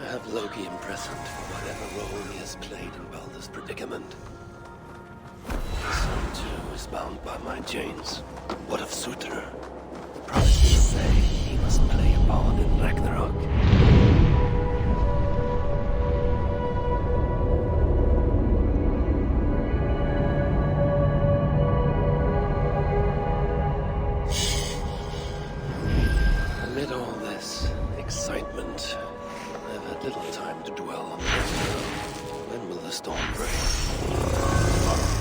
I have Loki imprisoned for whatever role he has played in Baldur's predicament. His son, too, is bound by my chains. What of Surtr? Prophecies say he must play a part in Ragnarok. Amid all this excitement, I have had little time to dwell on Ragnarok. When will the storm break? Tomorrow?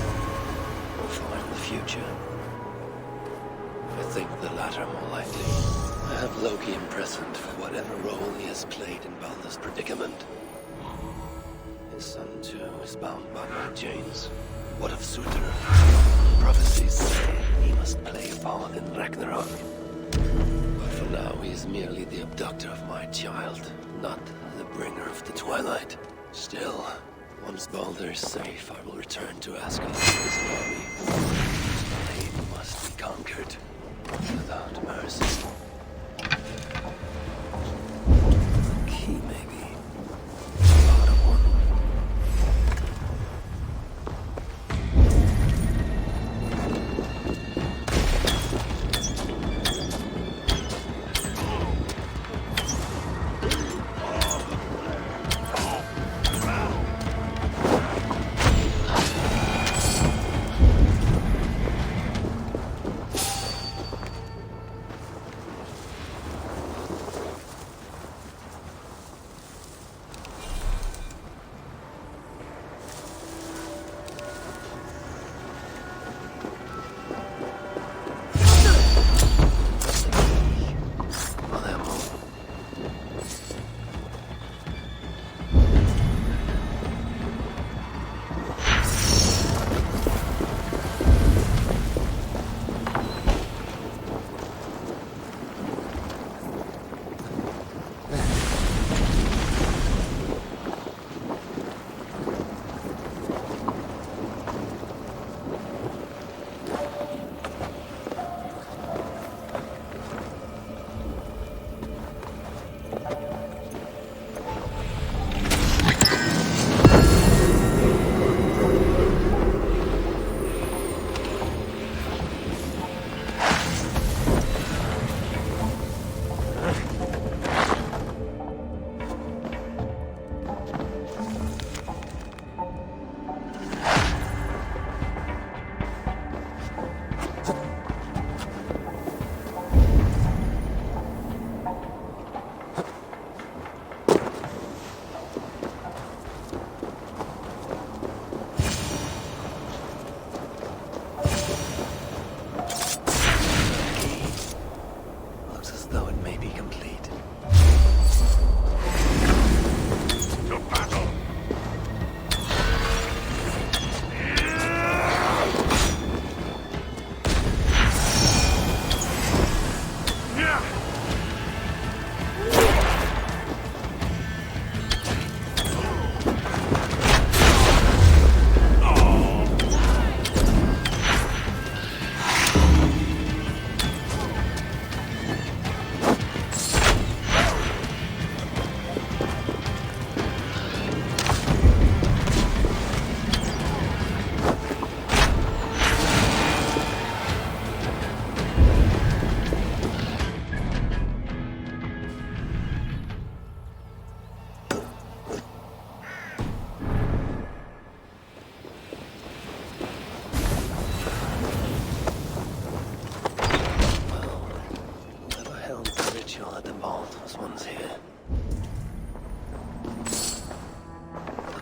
Or far in the future? I think the latter more likely. I have Loki imprisoned for whatever role he has played in Baldur's predicament. His son, too, is bound by my chains. What of Surtr? Prophecies say he must play a part in Ragnarok. But for now, he is merely the abductor of my child, not the bringer of the Twilight. Still, once Baldur is safe, I will return to Asgard with his army. Muspelheim must be conquered, without mercy. Key, maybe. Part of one.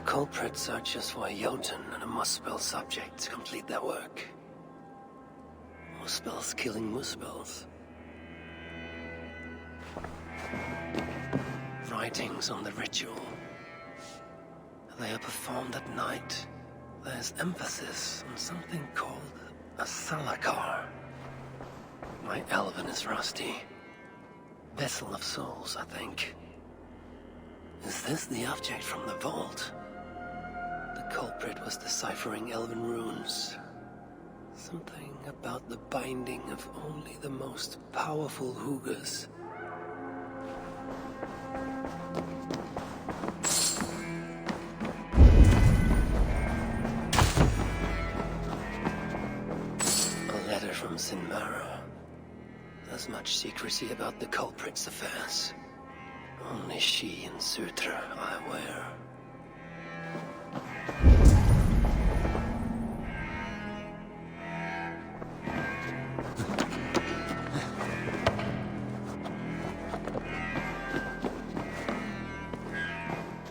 Culprits are just for a Jotun and a Muspel subject to complete their work. Muspels killing Muspels. Writings on the ritual. They are performed at night. There's emphasis on something called a salakar. My Elven is rusty. Vessel of Souls, I think. Is this the object from the vault? The culprit was deciphering Elven runes. Something about the binding of only the most powerful Hugas. A letter from Sinmara. As much secrecy about the culprit's affairs. Only she and Sutra are aware.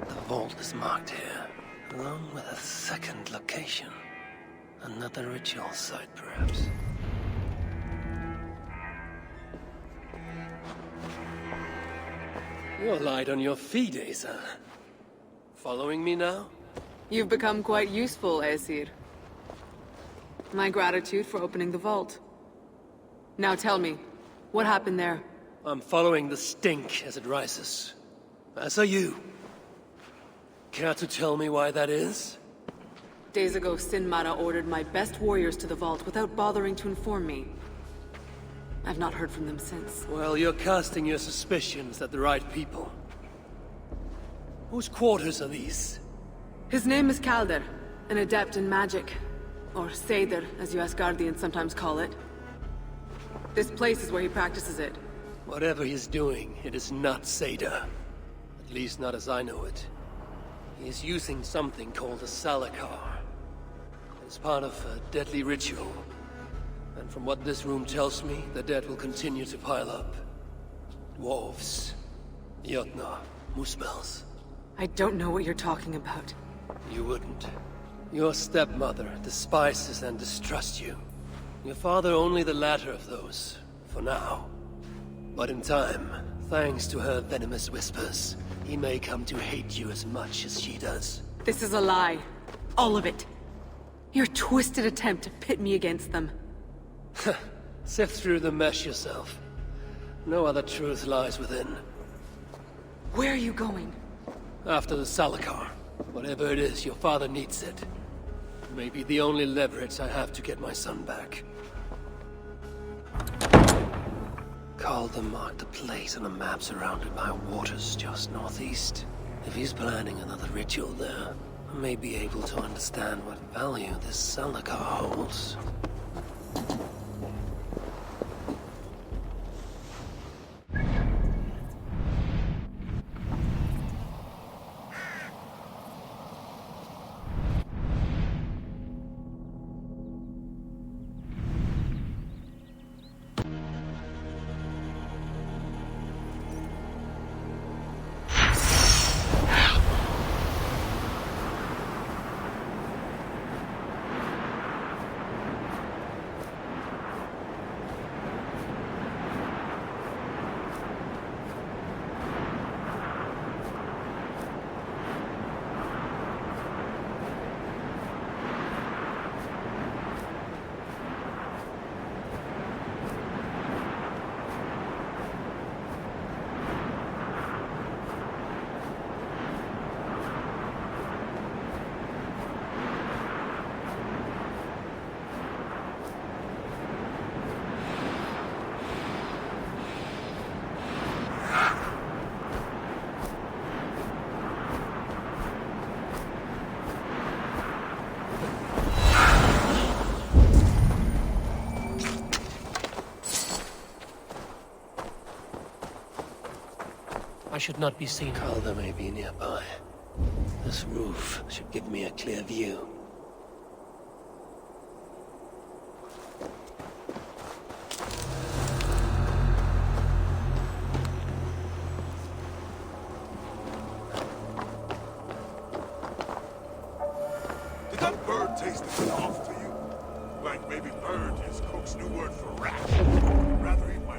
The vault is marked here, along with a second location. Another ritual site, perhaps. You're light on your feet, Aesir. Following me now? You've become quite useful, Aesir. My gratitude for opening the vault. Now tell me, what happened there? I'm following the stink as it rises. As are you. Care to tell me why that is? Days ago, Sinmara ordered my best warriors to the vault without bothering to inform me. I've not heard from them since. Well, you're casting your suspicions at the right people. Whose quarters are these? His name is Kalder, an adept in magic. Or Seidr, as you Asgardians sometimes call it. This place is where he practices it. Whatever he's doing, it is not Seidr. At least not as I know it. He is using something called a Salakar. It's part of a deadly ritual. And from what this room tells me, the dead will continue to pile up. Dwarves, Jotnar, Muspels. I don't know what you're talking about. You wouldn't. Your stepmother despises and distrusts you. Your father only the latter of those, for now. But in time, thanks to her venomous whispers, he may come to hate you as much as she does. This is a lie. All of it. Your twisted attempt to pit me against them. Sift through the mesh yourself. No other truth lies within. Where are you going? After the Salakar. Whatever it is, your father needs it. It may be the only leverage I have to get my son back. Calder marked a place on a map surrounded by waters just northeast. If he's planning another ritual there, I may be able to understand what value this Salakar holds. I should not be seen. Calder may be nearby. This roof should give me a clear view. Did that bird taste a bit off to you? Like maybe bird is Cook's new word for rat. Rather eat my...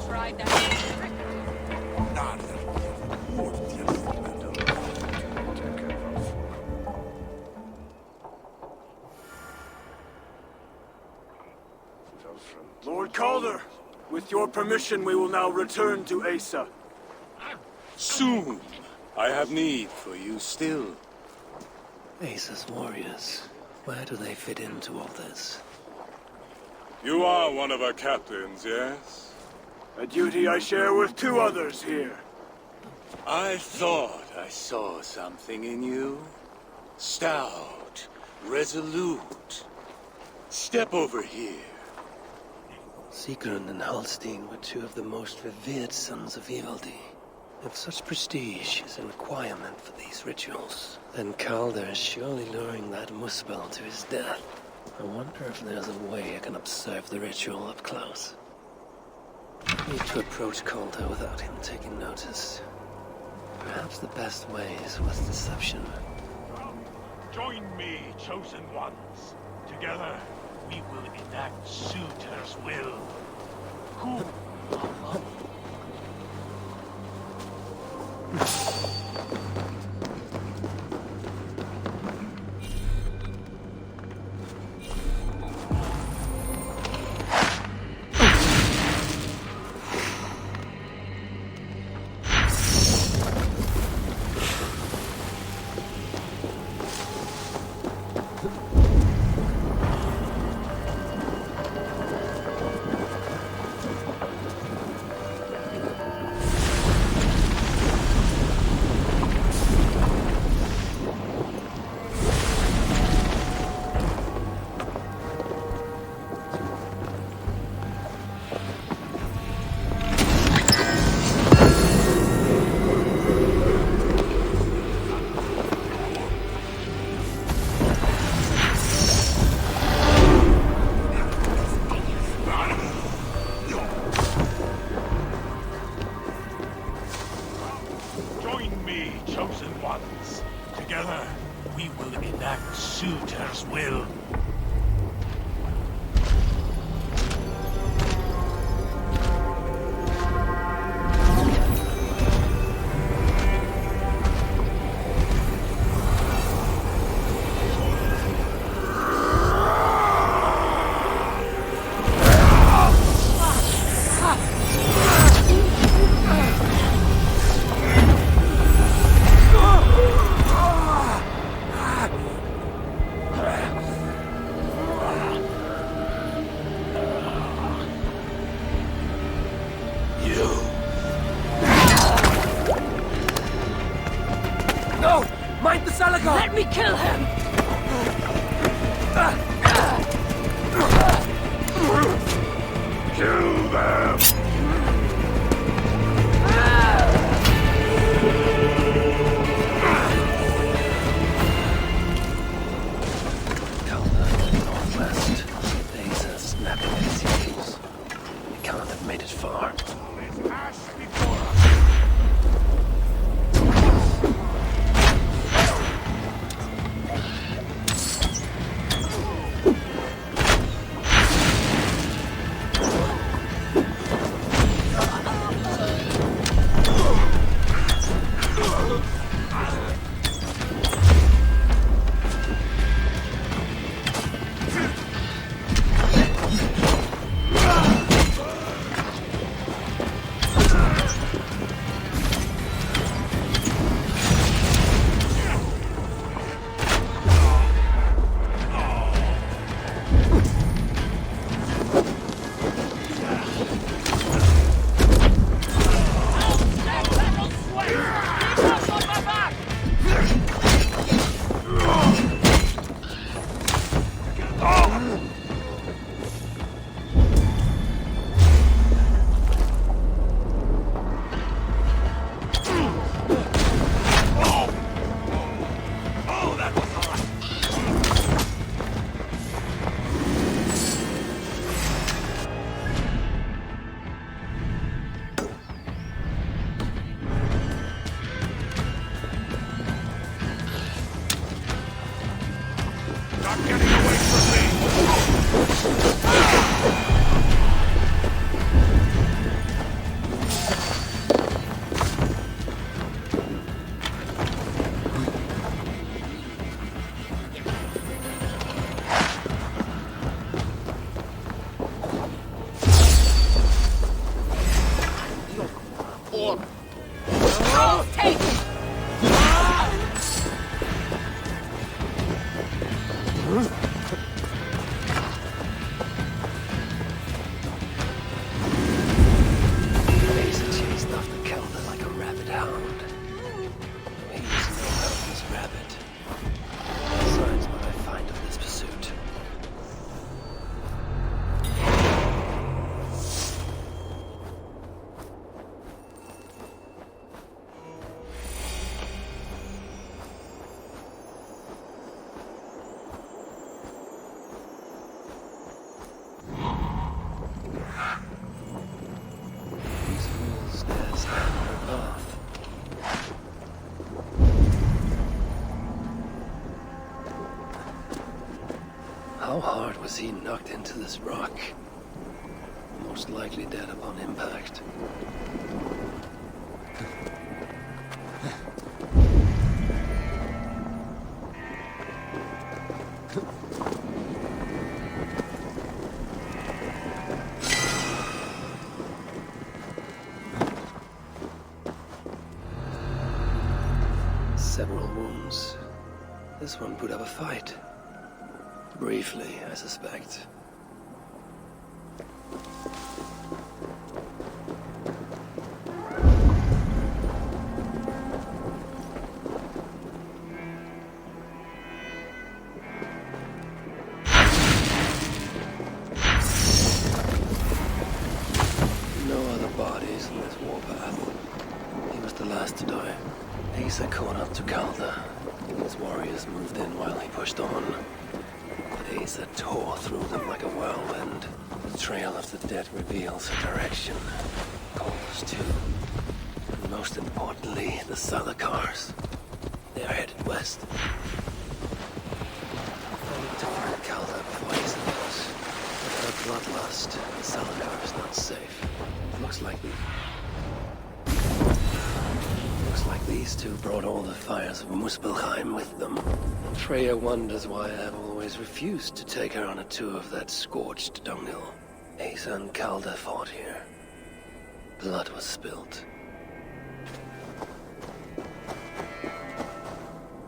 Tried that. Lord Calder, with your permission, we will now return to Aesir. Soon. I have need for you still. Aesir's warriors. Where do they fit into all this? You are one of our captains, yes? A duty I share with 2 others here. I thought I saw something in you. Stout, resolute. Step over here. Sigrun and Halstein were 2 of the most revered sons of Ivaldi. If such prestige is a requirement for these rituals, then Calder is surely luring that Muspel to his death. I wonder if there's a way I can observe the ritual up close. I need to approach Calder without him taking notice. Perhaps the best way is with deception. Join me, chosen ones. Together, we will enact Suitor's will. Who among Suitor's will. Let me kill him! Kill them! Northwest. Aesir snapping at his heels. He can't have made it far. Aesir chased after Calder like a rabid hound. He was no mountain's rabbit. Besides what I find of this pursuit. How hard was he knocked into this rock? Most likely dead upon impact. Several wounds. This one put up a fight. Briefly, I suspect. No other bodies in this warpath. He was the last to die. Aesir caught up to Calder. His warriors moved in while he pushed on. Aesir tore through them like a whirlwind. The trail of the dead reveals her direction. Calder's too. And most importantly, the Salakars. They are headed west. I need to find Calder before Aesir does. With her bloodlust, the Salakar is not safe. Looks like these two brought all the fires of Muspelheim with them. And Freya wonders why I have always refused to take her on a tour of that scorched dunghill. Aesir and Calder fought here. Blood was spilled.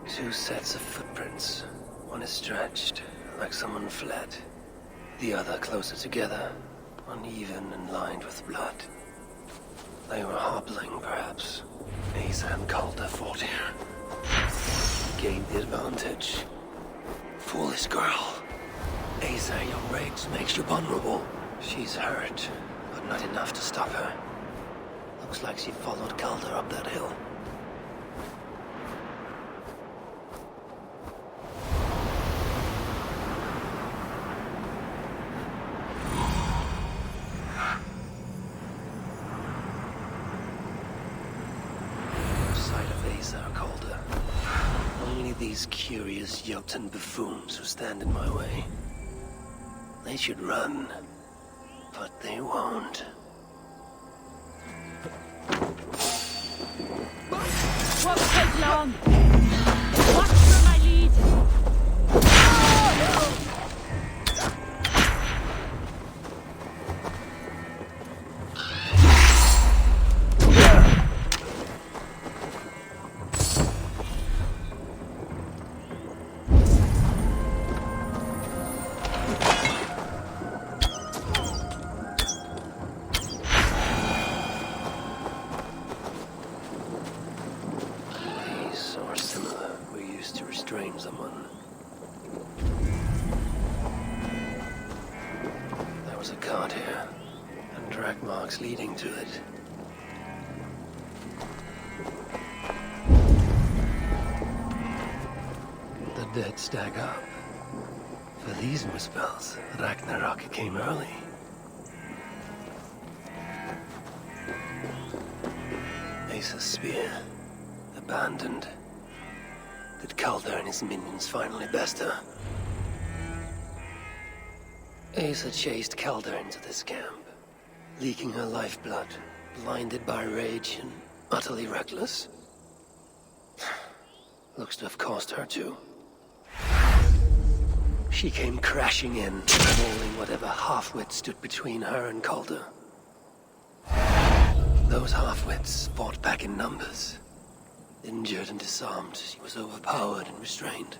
Two sets of footprints. One is stretched, like someone fled. The other closer together, uneven and lined with blood. They were hobbling, perhaps. Aesir and Calder fought here. Gained the advantage. Foolish girl. Aesir, your rage makes you vulnerable. She's hurt, but not enough to stop her. Looks like she followed Calder up that hill. These curious Jotun buffoons who stand in my way. They should run, but they won't. Won't take long. Watch for my lead. Leading to it. The dead stack up. For these Muspels, Ragnarok came early. Aesir's spear, abandoned. Did Calder and his minions finally best her? Aesir chased Calder into this camp. Leaking her lifeblood, blinded by rage and utterly reckless. Looks to have cost her too. She came crashing in, mauling whatever half-wit stood between her and Calder. Those half-wits fought back in numbers. Injured and disarmed, she was overpowered and restrained.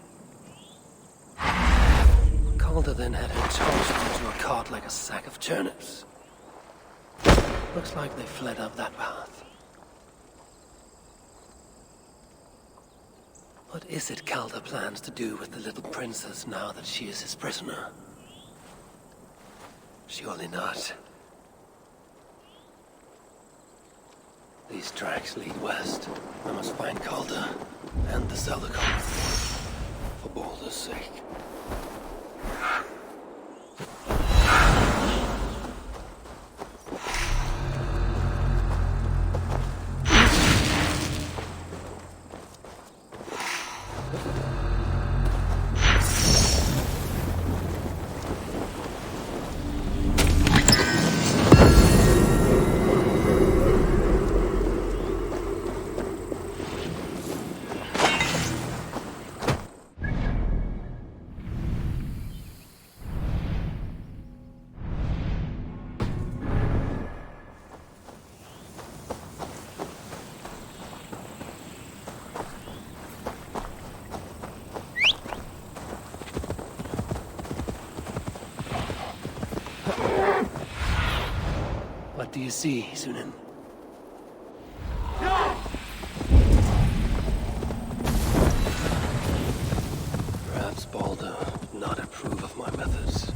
Calder then had her tossed into a cart like a sack of turnips. Looks like they fled up that path. What is it Calder plans to do with the little princess now that she is his prisoner? Surely not. These tracks lead west. I must find Calder and the Zalakar. For Baldur's sake. What do you see, Sunan? Perhaps Baldur would not approve of my methods,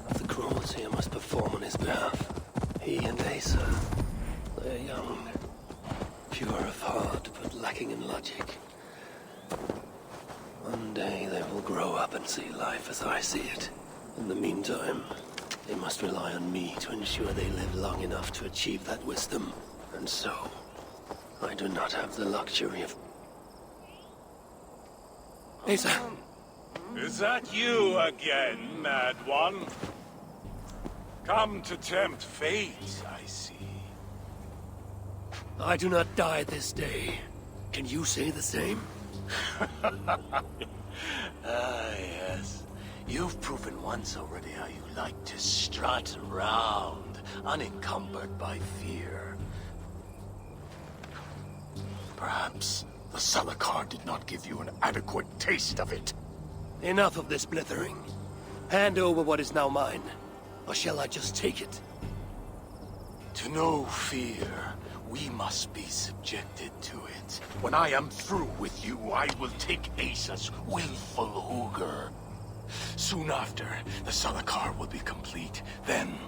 of the cruelty I must perform on his behalf. He and Aesir, they're young, pure of heart, but lacking in logic. One day they will grow up and see life as I see it. In the meantime, they must rely on me to ensure they live long enough to achieve that wisdom. And so, I do not have the luxury of... Aesir! Is that you again, Mad One? Come to tempt fate, I see. I do not die this day. Can you say the same? Yes. You've proven once already how you like to strut around, unencumbered by fear. Perhaps the Zalakar did not give you an adequate taste of it. Enough of this blithering. Hand over what is now mine, or shall I just take it? To no fear, we must be subjected to it. When I am through with you, I will take Asa's willful Hugr. Soon after, the Zalakar will be complete. Then,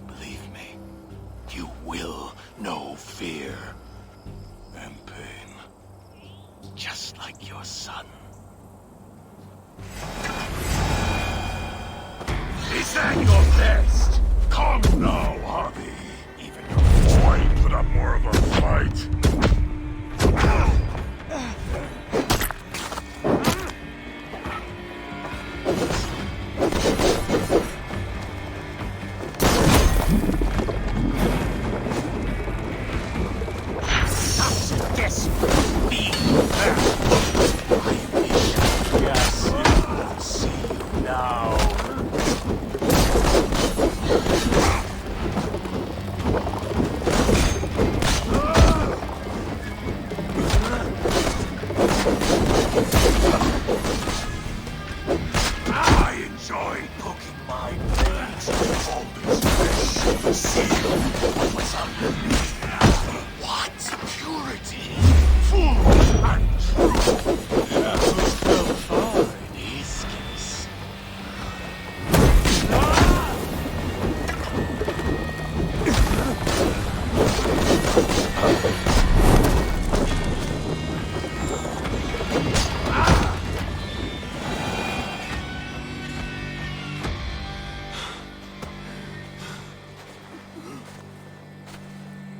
believe me, you will know fear and pain. Just like your son. Is that your best? Come now, Harvey. Even your boy put up more of a fight.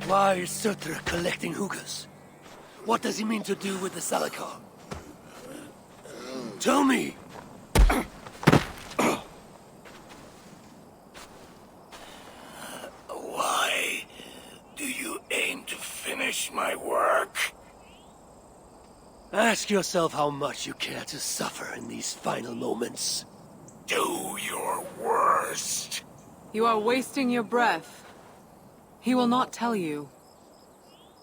Why is Surtr collecting hookahs? What does he mean to do with the Zalakar? Tell me! Why do you aim to finish my work? Ask yourself how much you care to suffer in these final moments. Do your worst. You are wasting your breath. He will not tell you.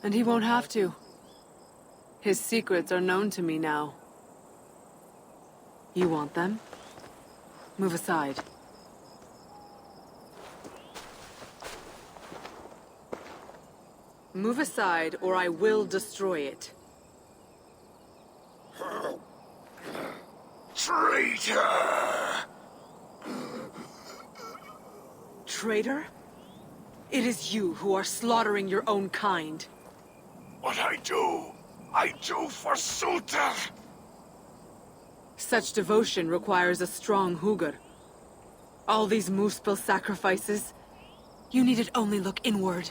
And he won't have to. His secrets are known to me now. You want them? Move aside. Move aside, or I will destroy it. Traitor! Traitor? It is you who are slaughtering your own kind. What I do for Suter! Such devotion requires a strong Hugr. All these Muspel sacrifices, you needed only look inward.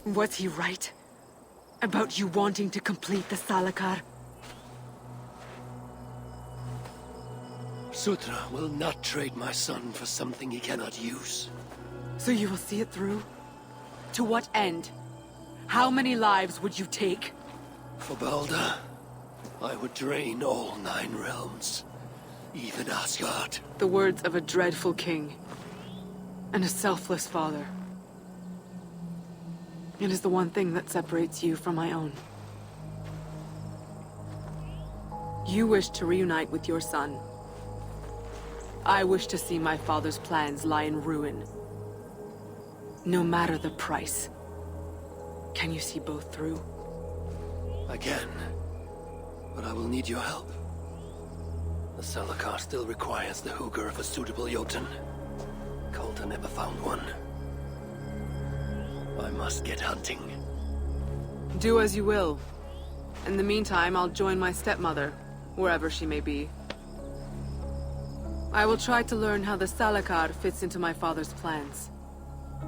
Was he right? About you wanting to complete the Salakar? Sutra will not trade my son for something he cannot use. So you will see it through? To what end? How many lives would you take? For Balder, I would drain all 9 realms. Even Asgard. The words of a dreadful king. And a selfless father. It is the one thing that separates you from my own. You wish to reunite with your son. I wish to see my father's plans lie in ruin. No matter the price. Can you see both through? I can. But I will need your help. The Salakar still requires the Hugr of a suitable Jotun. Coulter never found one. I must get hunting. Do as you will. In the meantime, I'll join my stepmother, wherever she may be. I will try to learn how the Salakar fits into my father's plans.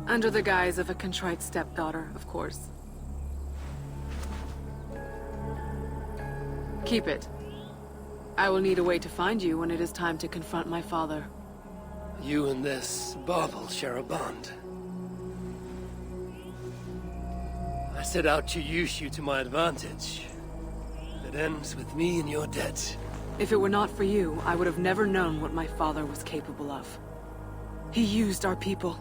Under the guise of a contrite stepdaughter, of course. Keep it. I will need a way to find you when it is time to confront my father. You and this bauble share a bond. I set out to use you to my advantage. It ends with me in your debt. If it were not for you, I would have never known what my father was capable of. He used our people.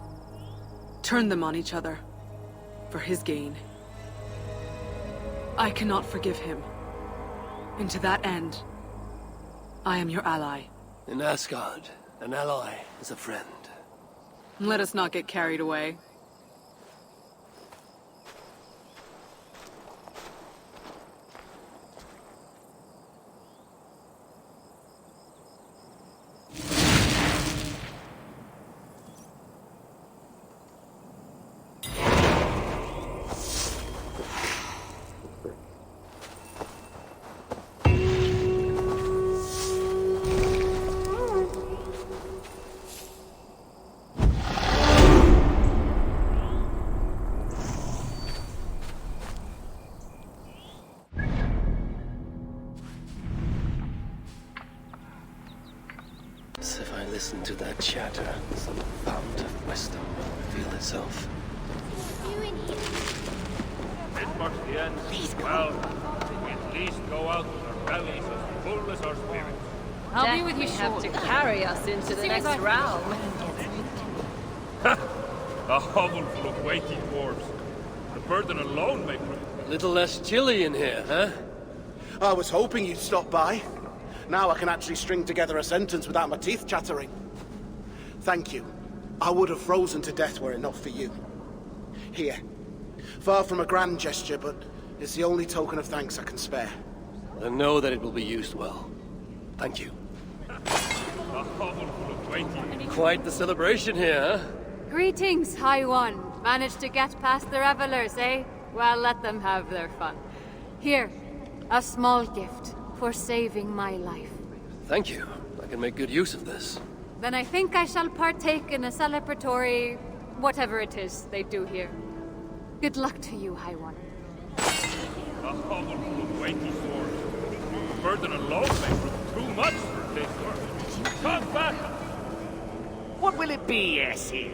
Turned them on each other. For his gain. I cannot forgive him. And to that end, I am your ally. In Asgard, an ally is a friend. Let us not get carried away. As if I listen to that chatter, some fount of wisdom will reveal itself. It marks the end. Well, we at least go out with our bellies as full as our spirits. I'll be with you have shortly. to carry us into the next realm. A hovel full of weighty dwarves. The burden alone may prove. A little less chilly in here, huh? I was hoping you'd stop by. Now I can actually string together a sentence without my teeth chattering. Thank you. I would have frozen to death were it not for you. Here. Far from a grand gesture, but it's the only token of thanks I can spare. And know that it will be used well. Thank you. A hovel full of weighty. Quite the celebration here, huh? Greetings, High One. Managed to get past the revelers, eh? Well, let them have their fun. Here, a small gift for saving my life. Thank you. I can make good use of this. Then I think I shall partake in a celebratory... whatever it is they do here. Good luck to you, High One. A hovel full of weighty swords. The burden alone may prove too much for this work. Come back! What will it be, Aesir?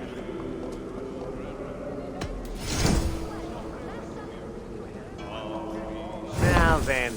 Now then.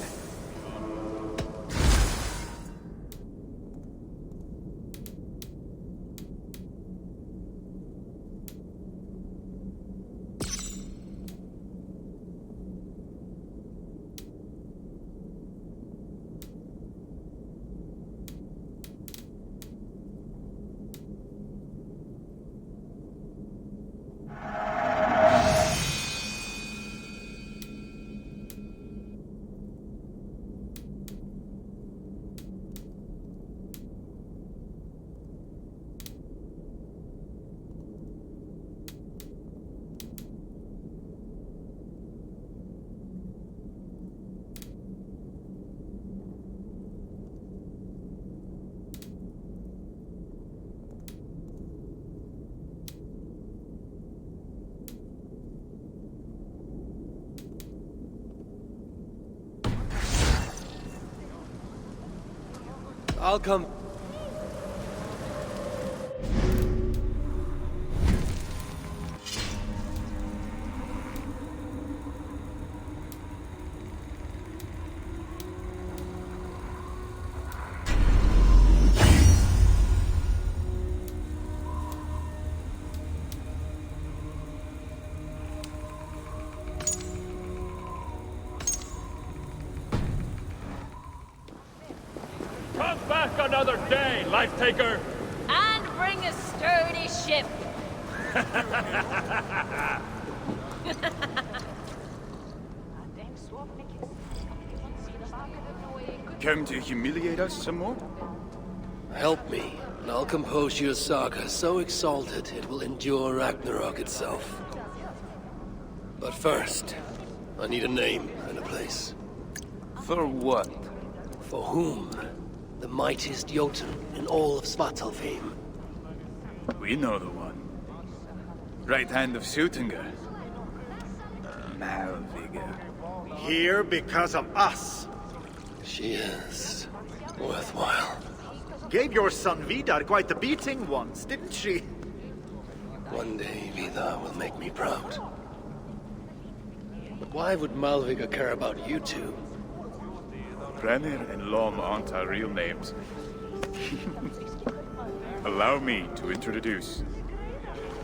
I'll come. Come back another day, life taker! And bring a sturdy ship. Come to humiliate us some more? Help me, and I'll compose your saga so exalted it will endure Ragnarok itself. But first, I need a name and a place. For what? For whom? The mightiest Jotun in all of Svartalfheim. We know the one. Right hand of Suttungr. Malvigr. Here because of us. She is worthwhile. Gave your son Vidar quite the beating once, didn't she? One day Vidar will make me proud. But why would Malvigr care about you two? Brenner and Lom aren't our real names. Allow me to introduce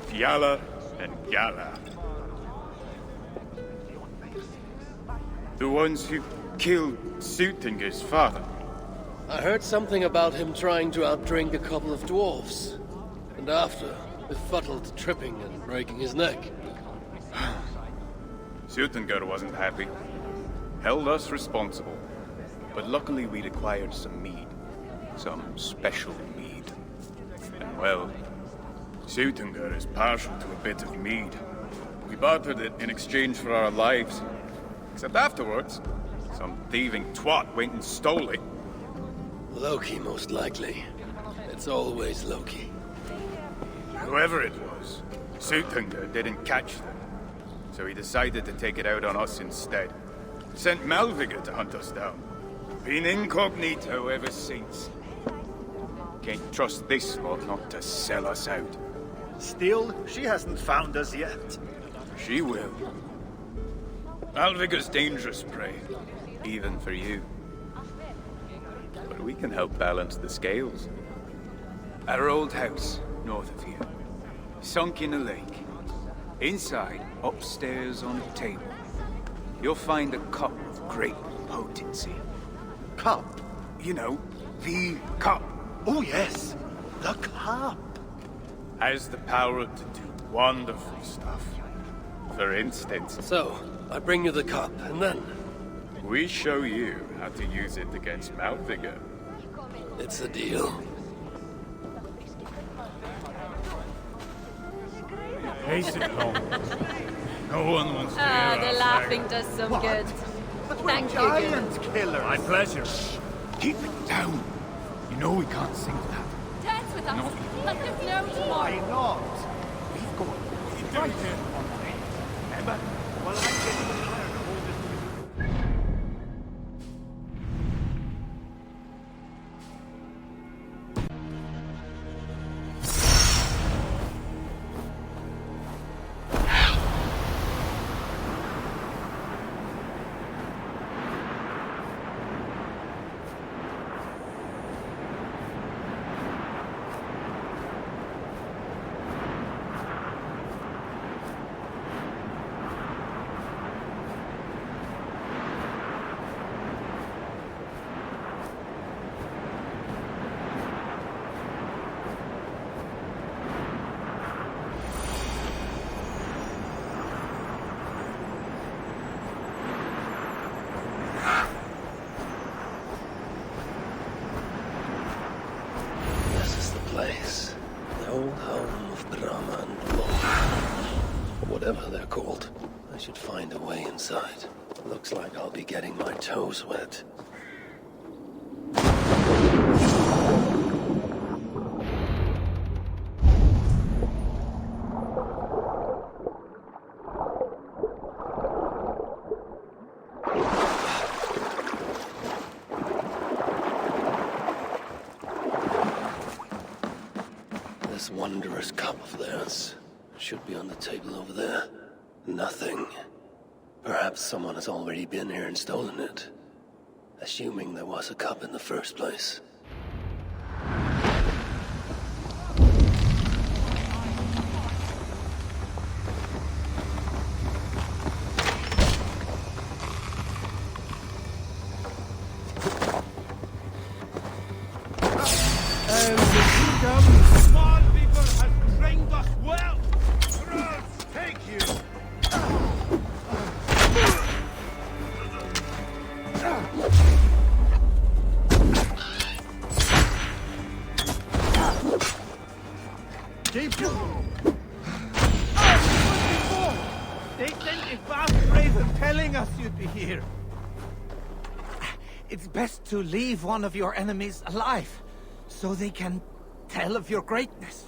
Fjalar and Gala. The ones who killed Suttungr's father. I heard something about him trying to outdrink a couple of dwarves. And after, befuddled tripping and breaking his neck. Suttungr wasn't happy. Held us responsible. But luckily we'd acquired some mead. Some special mead. And well, Suttungr is partial to a bit of mead. We bartered it in exchange for our lives. Except afterwards, some thieving twat went and stole it. Loki, most likely. It's always Loki. Whoever it was, Suttungr didn't catch them. So he decided to take it out on us instead. Sent Malvigr to hunt us down. Been incognito ever since. Can't trust this lot not to sell us out. Still, she hasn't found us yet. She will. Malvigr's dangerous prey, even for you. But we can help balance the scales. At our old house, north of here. Sunk in a lake. Inside, upstairs on a table, you'll find a cup of great potency. Cup? You know, the cup. Oh yes, the cup. Has the power to do wonderful stuff. For instance... So, I bring you the cup, and then... we show you how to use it against Malvigr. It's a deal. Face it, Long. No one wants to hear The us laughing does some good. Thank you, Giant killers. My pleasure. Keep it down. You know we can't sing that. Dance with us, like there's no tomorrow. Why not? We've got right here on me. Remember? Well, I'm getting tired of all this. The old home of Brahma and Lord. Whatever they're called. I should find a way inside. Looks like I'll be getting my toes wet. This wondrous cup of theirs should be on the table over there. Nothing. Perhaps someone has already been here and stolen it. Assuming there was a cup in the first place. Malvigr has trained us well! Thralls, take you! Keep you! They sent a fast raven telling us you'd be here. It's best to leave one of your enemies alive, so they can tell of your greatness.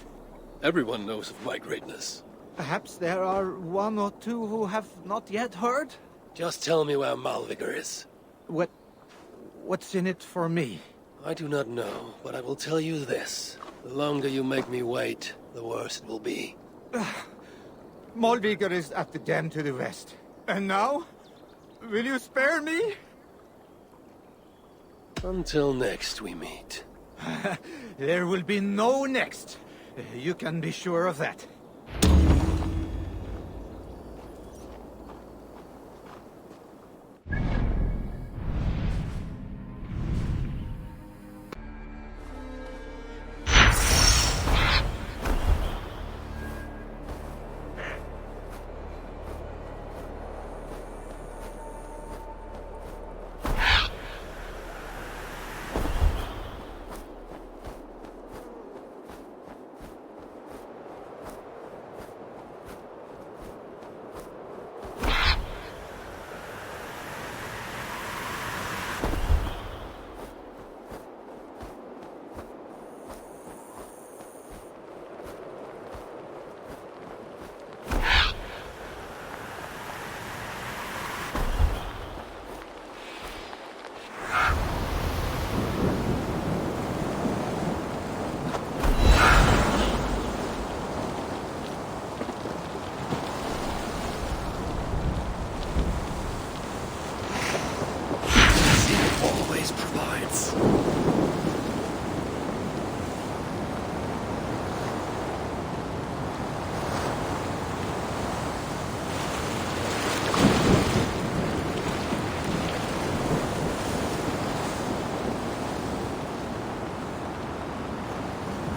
Everyone knows of my greatness. Perhaps there are one or two who have not yet heard? Just tell me where Malvigr is. What's in it for me? I do not know, but I will tell you this. The longer you make me wait, the worse it will be. Malvigr is at the dam to the west. And now? Will you spare me? Until next we meet. There will be no next. You can be sure of that.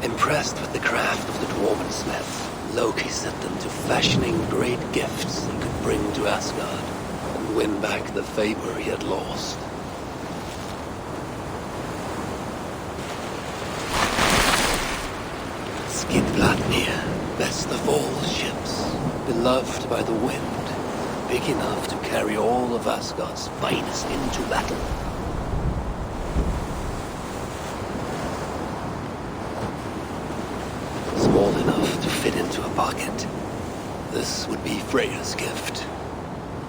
Impressed with the craft of the dwarven smith, Loki set them to fashioning great gifts he could bring to Asgard and win back the favor he had lost. Skidbladnir, best of all ships, beloved by the wind, big enough to carry all of Asgard's finest into battle. Small enough to fit into a pocket. This would be Freya's gift,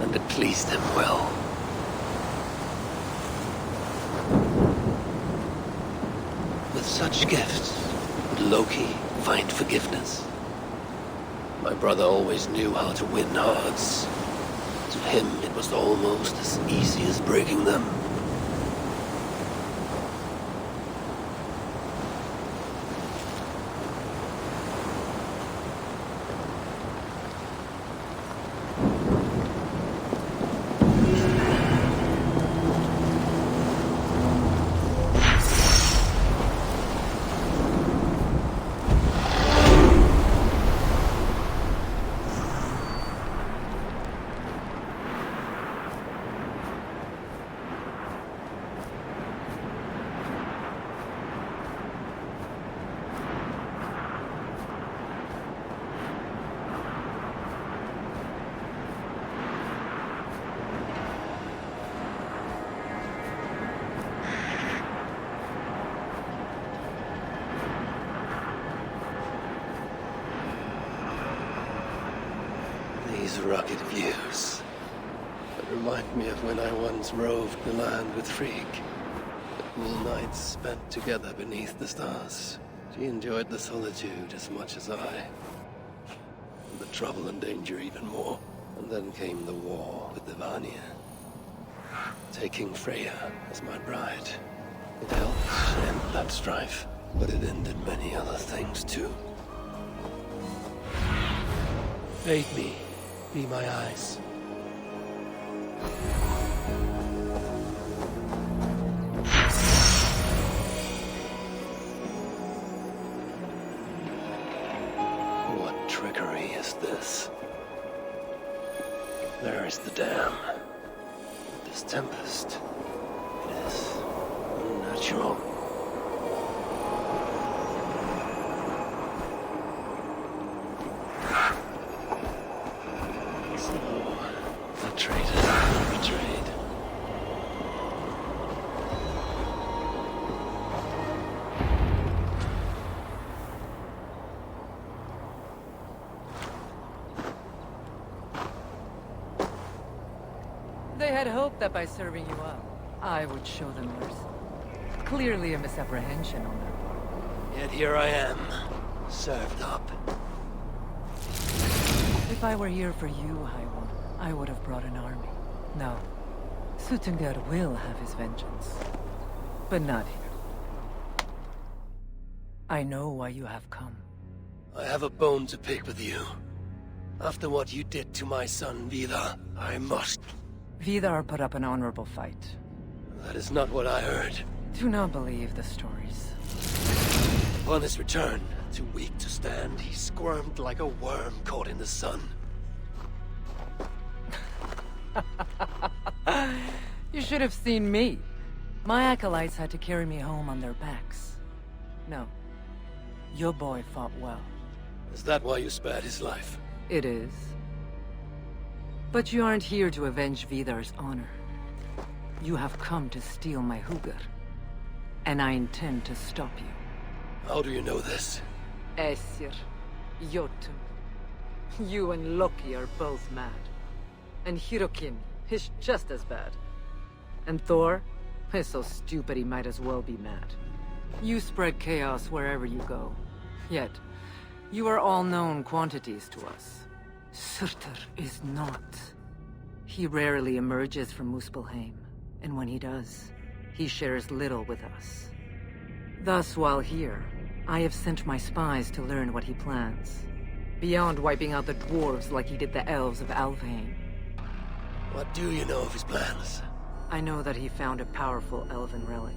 and it pleased him well. With such gifts, would Loki find forgiveness? My brother always knew how to win hearts. To him, it was almost as easy as breaking them. These rugged views that remind me of when I once roved the land with Frigg. The cool nights spent together beneath the stars, She enjoyed the solitude as much as I. And the trouble and danger even more. And then came the war with the Vanir. Taking Freya as my bride. It helped end that strife, but it ended many other things too. Aid me. Be my eyes. What trickery is this? There is the dam. This tempest. It is unnatural. The traitors are betrayed. They had hoped that by serving you up, I would show them mercy. Clearly a misapprehension on their part. Yet here I am, served up. If I were here for you, High One, I would have brought an army. No. Suttungr will have his vengeance. But not here. I know why you have come. I have a bone to pick with you. After what you did to my son, Vidar, I must... Vidar put up an honorable fight. That is not what I heard. Do not believe the stories. Upon his return, too weak to stand, he squirmed like a worm caught in the sun. You should have seen me. My acolytes had to carry me home on their backs. No. Your boy fought well. Is that why you spared his life? It is. But you aren't here to avenge Vidar's honor. You have come to steal my Hugr. And I intend to stop you. How do you know this? Aesir, Jotun. You and Loki are both mad. And Hirokin is just as bad. And Thor is so stupid he might as well be mad. You spread chaos wherever you go. Yet, you are all known quantities to us. Surtur is not. He rarely emerges from Muspelheim, and when he does, he shares little with us. Thus, while here, I have sent my spies to learn what he plans. Beyond wiping out the dwarves like he did the elves of Alfheim. What do you know of his plans? I know that he found a powerful elven relic,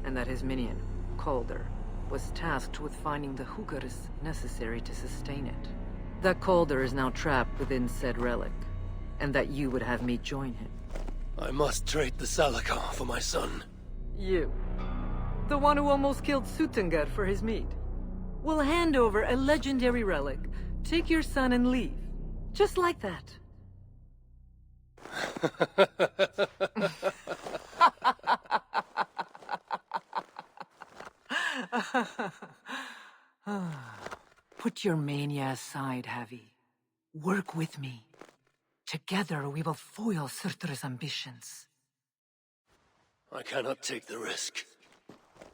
and that his minion, Calder, was tasked with finding the Hugrs necessary to sustain it. That Calder is now trapped within said relic, and that you would have me join him. I must trade the Salakar for my son. You. The one who almost killed Suttungr for his meat. Will hand over a legendary relic, take your son and leave. Just like that. Put your mania aside, Havi. Work with me. Together we will foil Surtur's ambitions. I cannot take the risk.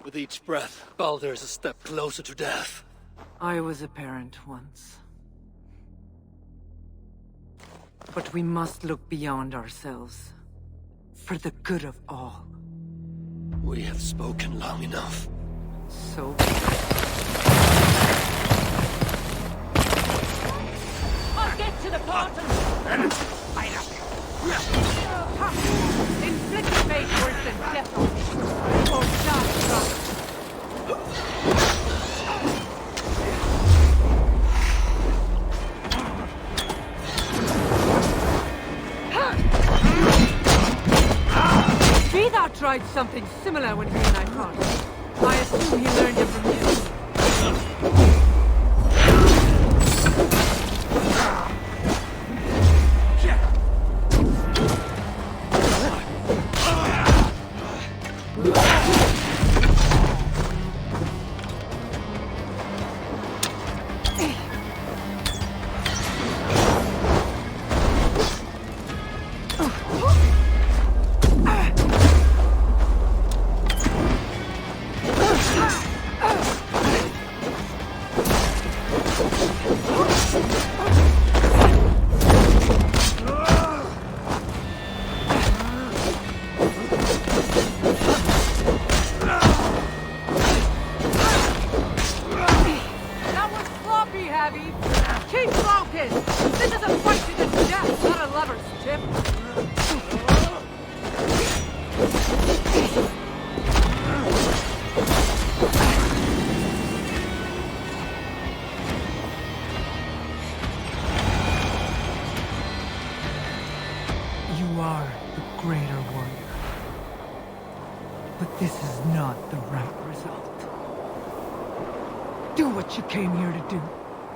With each breath, Baldur is a step closer to death. I was a parent once. But we must look beyond ourselves. For the good of all. We have spoken long enough. So... I'll get to the portal! Inflicted fate worse than death on me. Or stop. Vidar tried something similar when he and I fought. I assume he learned it from you. Javi. Keep focused. This is a fight to the death, not a lover's tip. You are the greater warrior. But this is not the right result. Do what you came here to do.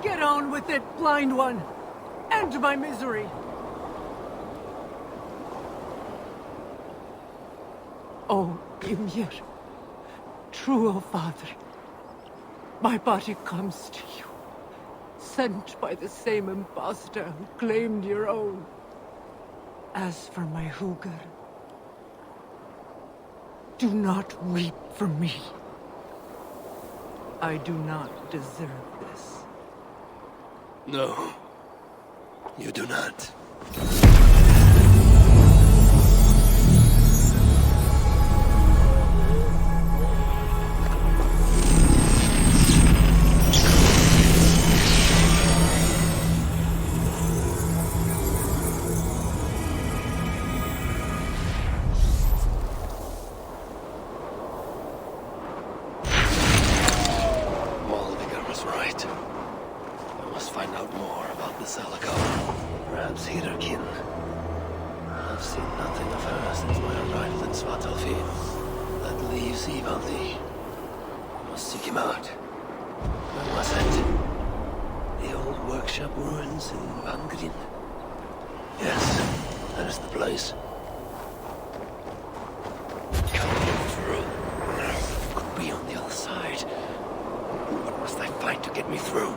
Get on with it, blind one! End my misery! Oh, Ymir, true, O Father, my body comes to you, sent by the same impostor who claimed your own. As for my Hugr, do not weep for me. I do not deserve this. No, you do not. Malvigr was right. I must find out more about this Alagar. Perhaps Hiderkin. I've seen nothing of her since my arrival in Svartalfheim. That leaves Ivaldi. I must seek him out. Where was it? The old workshop ruins in Valhalla? Yes, that is the place. Coming through. Could be on the other side. What must I find to get me through?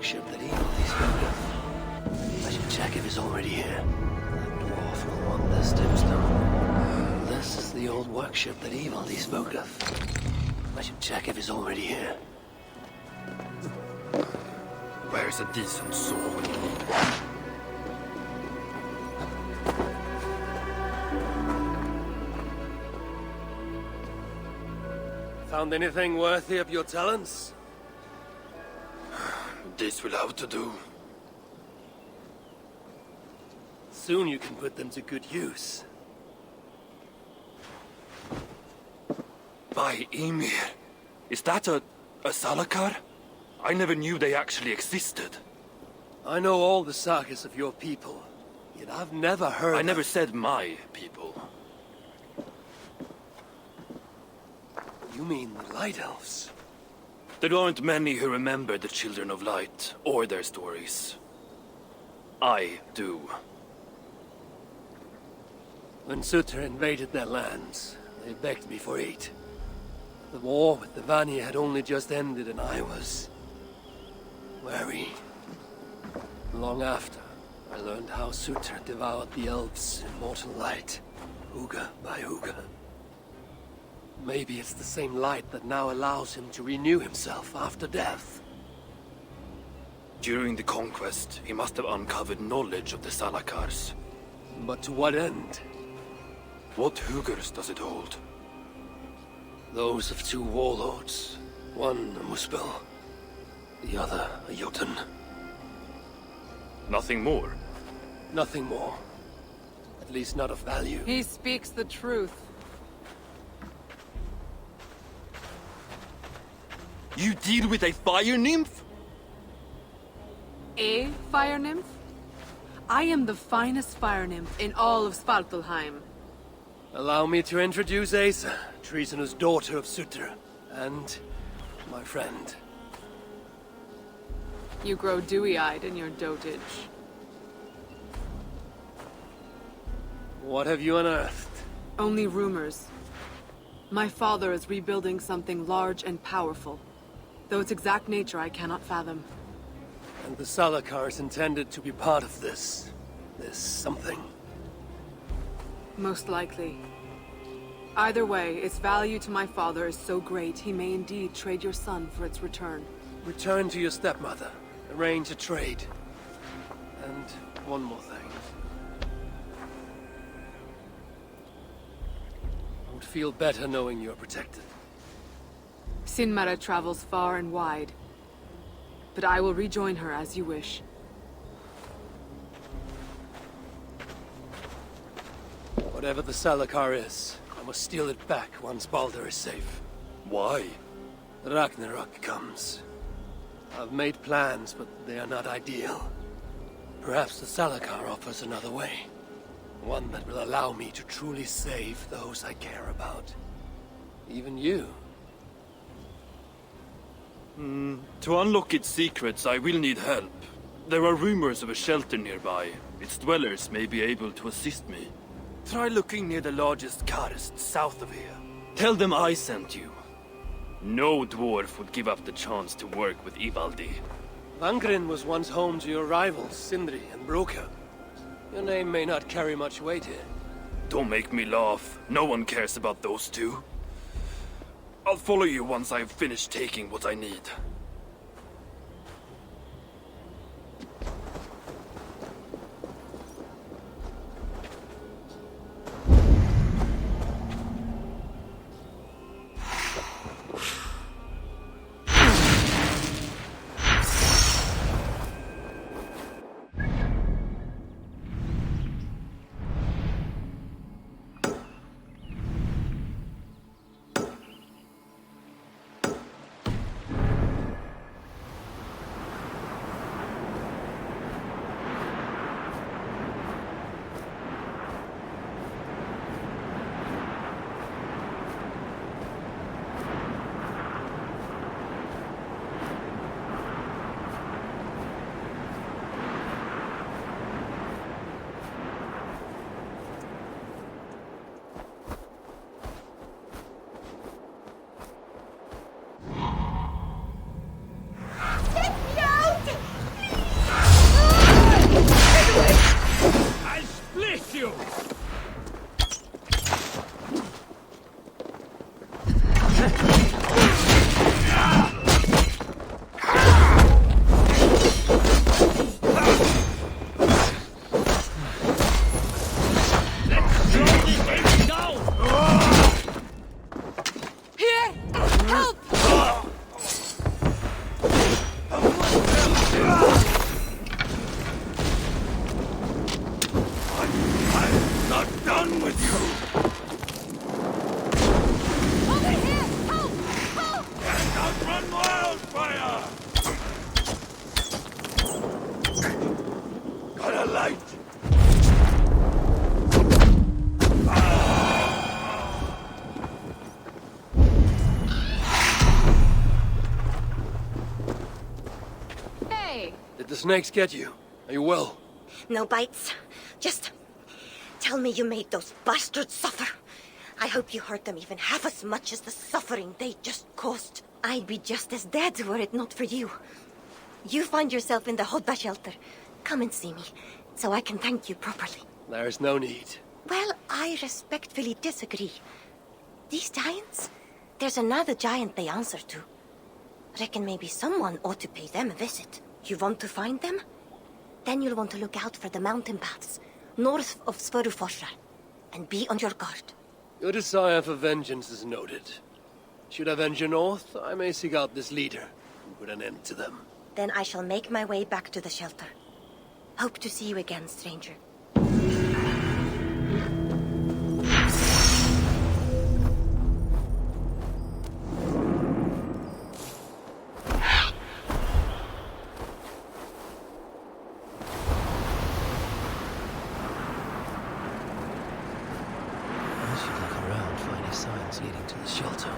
Ship that Evildy spoke of. I should check if he's already here. That dwarf will want this tombstone. This is the old workshop that Evildy spoke of. I should check if he's already here. Where's a decent sword when you need one? Found anything worthy of your talents? This will have to do. soon you can put them to good use. By Ymir. Is that a Salakar? I never knew they actually existed. I know all the sagas of your people, yet I've never heard I never said my people. You mean the Light Elves? There aren't many who remember the Children of Light, or their stories. I do. When Sutter invaded their lands, they begged me for aid. The war with the Vanir had only just ended and I was... wary. Long after, I learned how Sutter devoured the elves' immortal light, Uga by Uga. Maybe it's the same light that now allows him to renew himself after death. During the conquest, he must have uncovered knowledge of the Salakars. But to what end? What Hugers does it hold? Those of two warlords. One a Muspel, the other a Jotun. Nothing more? Nothing more. At least not of value. He speaks the truth. You deal with a fire nymph? A fire nymph? I am the finest fire nymph in all of Svartalheim. Allow me to introduce Aesir, treasonous daughter of Sutter, and my friend. You grow dewy-eyed in your dotage. What have you unearthed? Only rumors. My father is rebuilding something large and powerful, though its exact nature I cannot fathom. And the Salakar is intended to be part of this something. Most likely. Either way, its value to my father is so great he may indeed trade your son for its return. Return to your stepmother. Arrange a trade. And one more thing. I would feel better knowing you're protected. Sinmara travels far and wide, but I will rejoin her as you wish. Whatever the Salakar is, I must steal it back once Baldur is safe. Why? Ragnarok comes. I've made plans, but they are not ideal. Perhaps the Salakar offers another way. One that will allow me to truly save those I care about. Even you. To unlock its secrets, I will need help. There are rumors of a shelter nearby. Its dwellers may be able to assist me. Try looking near the largest karst south of here. Tell them I sent you. No dwarf would give up the chance to work with Ivaldi. Vangrin was once home to your rivals, Sindri and Broka. Your name may not carry much weight here. Don't make me laugh. No one cares about those two. I'll follow you once I've finished taking what I need. right. Hey! Did the snakes get you? Are you well? No bites. Just tell me you made those bastards suffer. I hope you hurt them even half as much as the suffering they just caused. I'd be just as dead were it not for you. You find yourself in the Hodda shelter. Come and see me, so I can thank you properly. There's no need. Well, I respectfully disagree. These giants? There's another giant they answer to. Reckon maybe someone ought to pay them a visit. You want to find them? Then you'll want to look out for the mountain paths, north of Svörufosra, and be on your guard. Your desire for vengeance is noted. Should I venture north, I may seek out this leader and put an end to them. Then I shall make my way back to the shelter. Hope to see you again, stranger. I should look around for any signs leading to the shelter.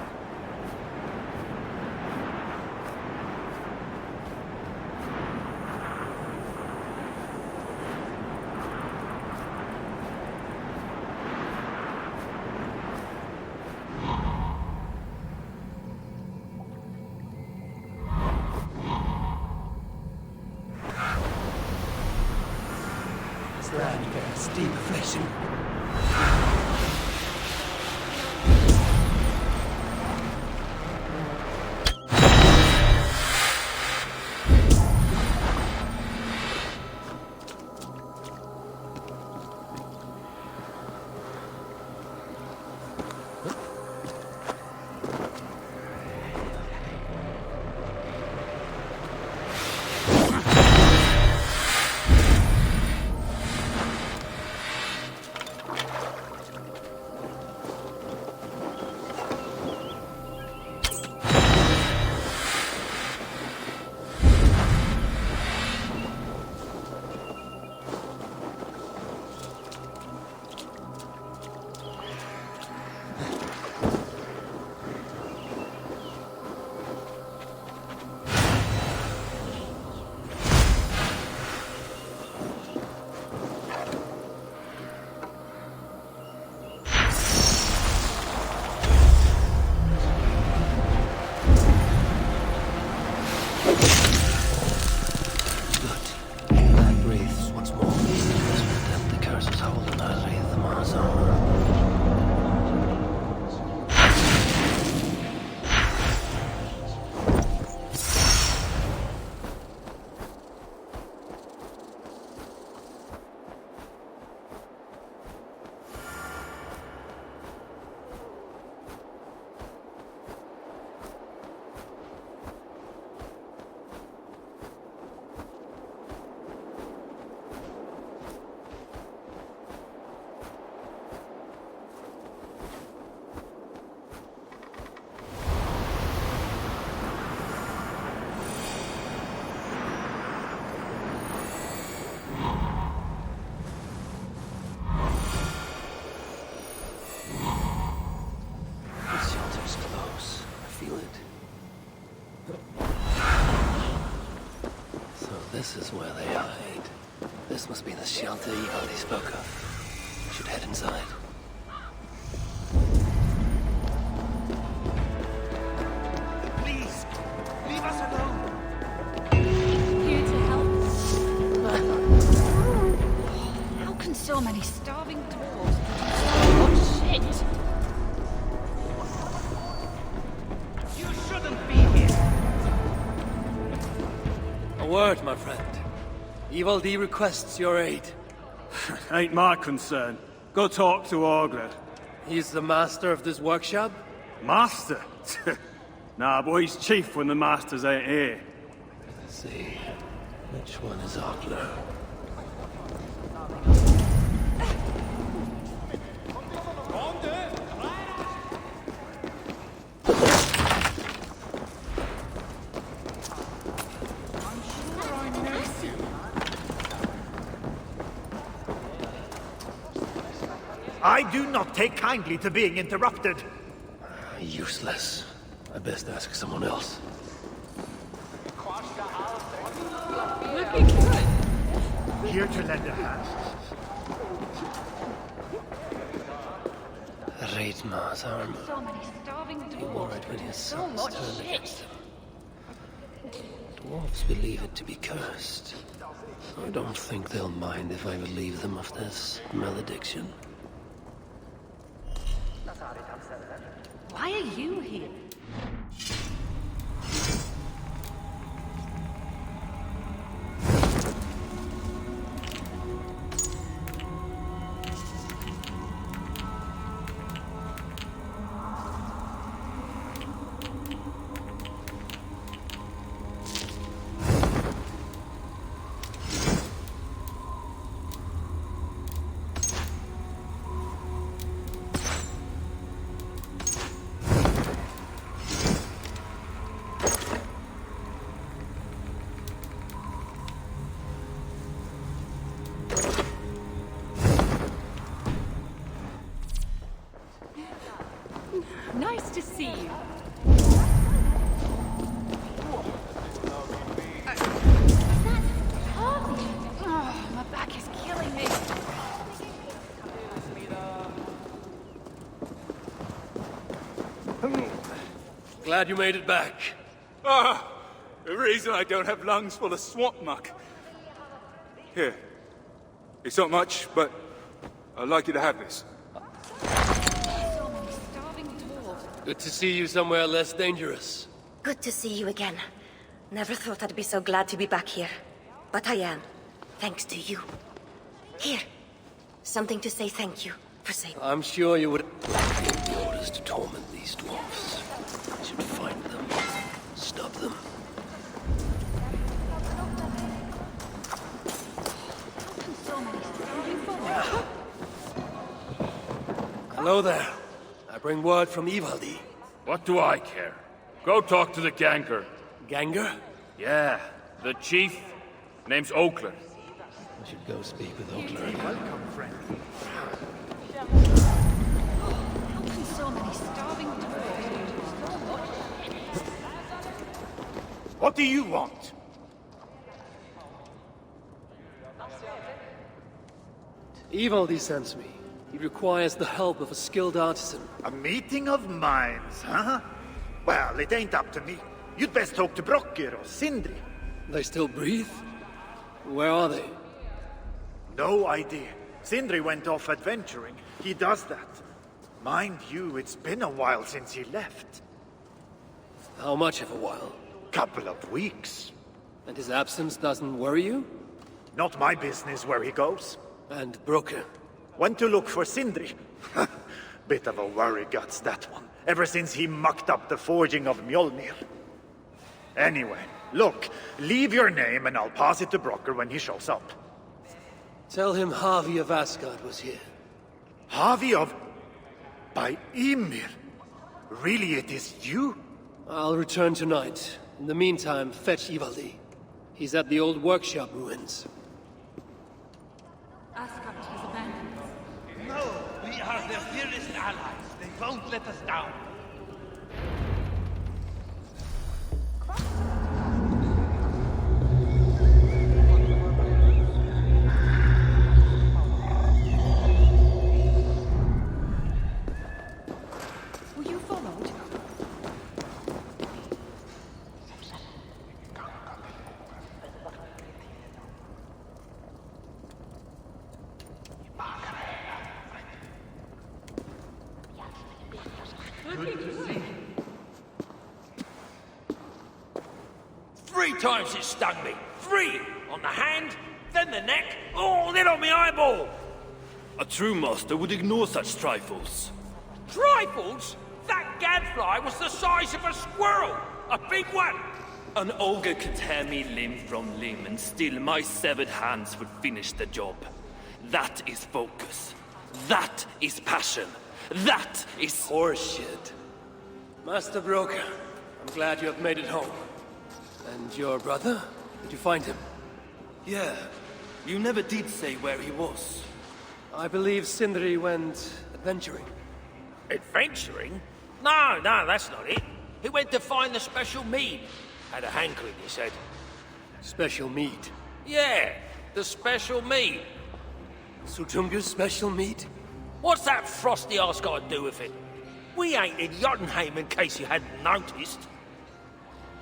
This land bears deep affliction. This is where they hide. This must be the shelter Ivaldi spoke of. Should head inside. Please, leave us alone. Here to help. How can so many starving dwarves produce so much shit? You shouldn't be here. A word, my friend. Ivaldi requests your aid. Ain't my concern. Go talk to Orgred. He's the master of this workshop? Master? Nah, but he's chief when the masters ain't here. Let's see. Which one is Orgred? I do not take kindly to being interrupted. Useless. I best ask someone else. Looking good. Here to lend a hand. Reidmar's armor. So many starving He wore it when his So sons much turned shit. against him. Dwarves believe it to be cursed. I don't think they'll mind if I relieve them of this malediction. Why are you here? Nice to see you. Oh, my back is killing me. Glad you made it back. Ah, the reason I don't have lungs full of swamp muck. Here. It's not much, but I'd like you to have this. Good to see you somewhere less dangerous. Good to see you again. Never thought I'd be so glad to be back here. But I am. Thanks to you. Here. Something to say thank you for saving. I'm sure you would... Gave the orders to torment these dwarfs. I should find them. Stop them. Hello there. I bring word from Ivaldi. What do I care? Go talk to the Ganger. Ganger? Yeah, the chief. Name's Oakler. I should go speak with Oakler. Welcome, friend. So many starving What do you want? Ivaldi sends me. He requires the help of a skilled artisan. A meeting of minds, huh? Well, it ain't up to me. You'd best talk to Brokkr or Sindri. They still breathe? Where are they? No idea. Sindri went off adventuring. He does that. Mind you, it's been a while since he left. How much of a while? Couple of weeks. And his absence doesn't worry you? Not my business where he goes. And Brokkr? Went to look for Sindri. Bit of a worry guts, that one. Ever since he mucked up the forging of Mjolnir. Anyway, look, leave your name and I'll pass it to Brokkr when he shows up. Tell him Harvey of Asgard was here. Harvey of... by Ymir? Really, it is you? I'll return tonight. In the meantime, fetch Ivaldi. He's at the old workshop ruins. Asgard has abandoned us. No, we are their dearest allies. They won't let us down. Were you followed? Good to see. 3 times it stung me. 3! On the hand, then the neck, oh, then on my eyeball! A true master would ignore such trifles. Trifles? That gadfly was the size of a squirrel! A big one! An ogre could tear me limb from limb, and still my severed hands would finish the job. That is focus. That is passion. That is... Horseshit. Master Brokkr, I'm glad you have made it home. And your brother? Did you find him? Yeah. You never did say where he was. I believe Sindri went adventuring. Adventuring? No, that's not it. He went to find the special mead. Had a hankering, he said. Special mead? Yeah, the special mead. Sutunga's special mead? What's that frosty arse got to do with it? We ain't in Jotunheim, in case you hadn't noticed.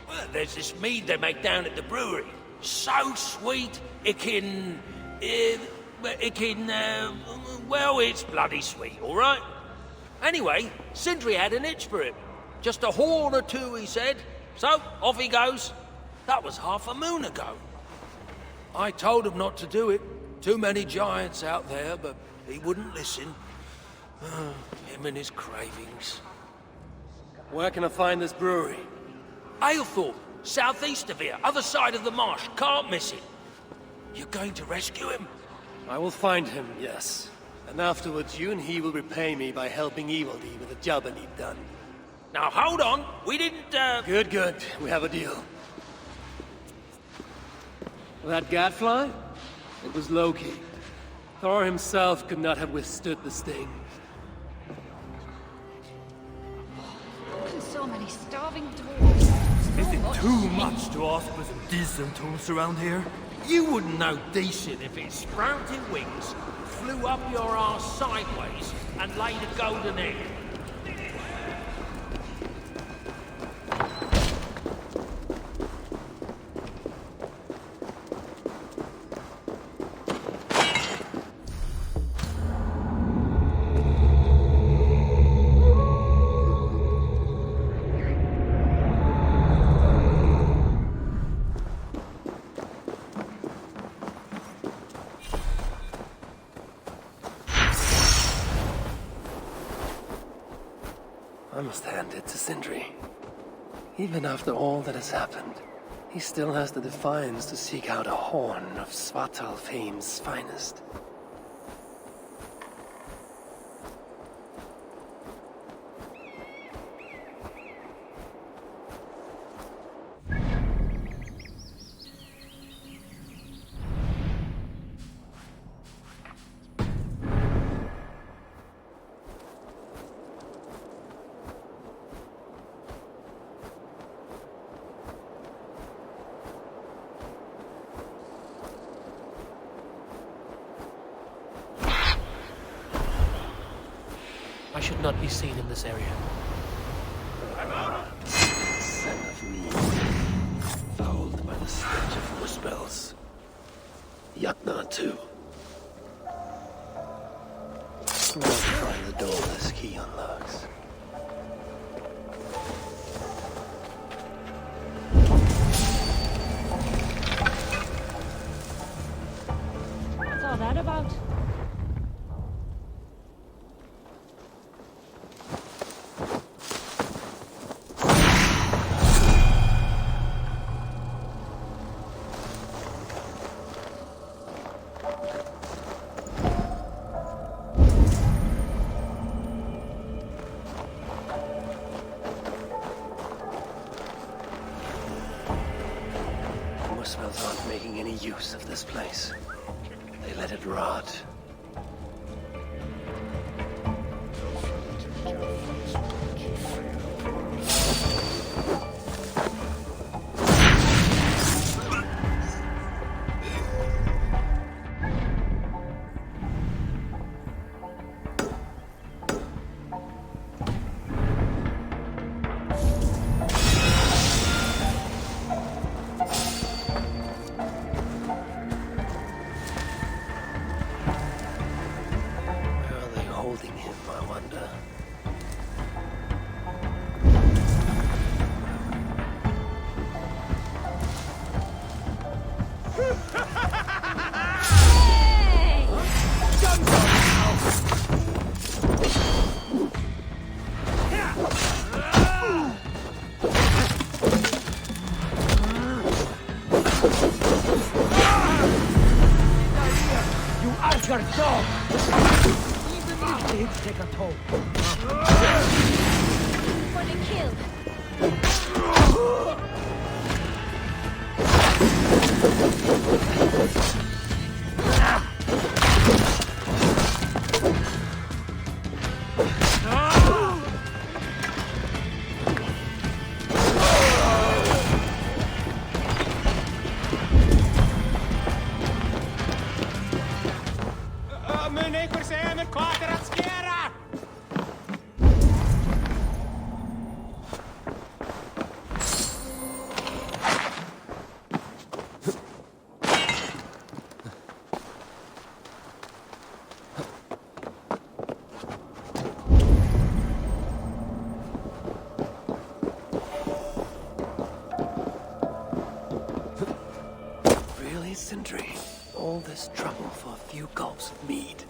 Well, there's this mead they make down at the brewery. So sweet, well, it's bloody sweet, all right? Anyway, Sindri had an itch for it. Just a horn or two, he said. So, off he goes. That was half a moon ago. I told him not to do it. Too many giants out there, but he wouldn't listen. Him and his cravings. Where can I find this brewery? Aelthorpe, southeast of here, other side of the marsh. Can't miss it. You're going to rescue him? I will find him, yes. And afterwards, you and he will repay me by helping Evildy with the job I need done. Now, hold on. We didn't, Good. We have a deal. That gadfly? It was Loki. Thor himself could not have withstood the sting. So many starving dwarves. Is it too much to ask for some decent tools around here? You wouldn't know decent if it sprouted wings, flew up your arse sideways, and laid a golden egg. I must hand it to Sindri. Even after all that has happened, he still has the defiance to seek out a horn of Svartalfheim's finest. I should not be seen in this area. Son of me, fouled by the stench of Muspels. Jotnar too. Where to find the door this key unlocks? What's all that about? Muspels aren't making any use of this place. They let it rot. Take a toll. For the kill. mun einhver segja mér hvað að skera? Really, Sindri? All this trouble for a few gulps of mead.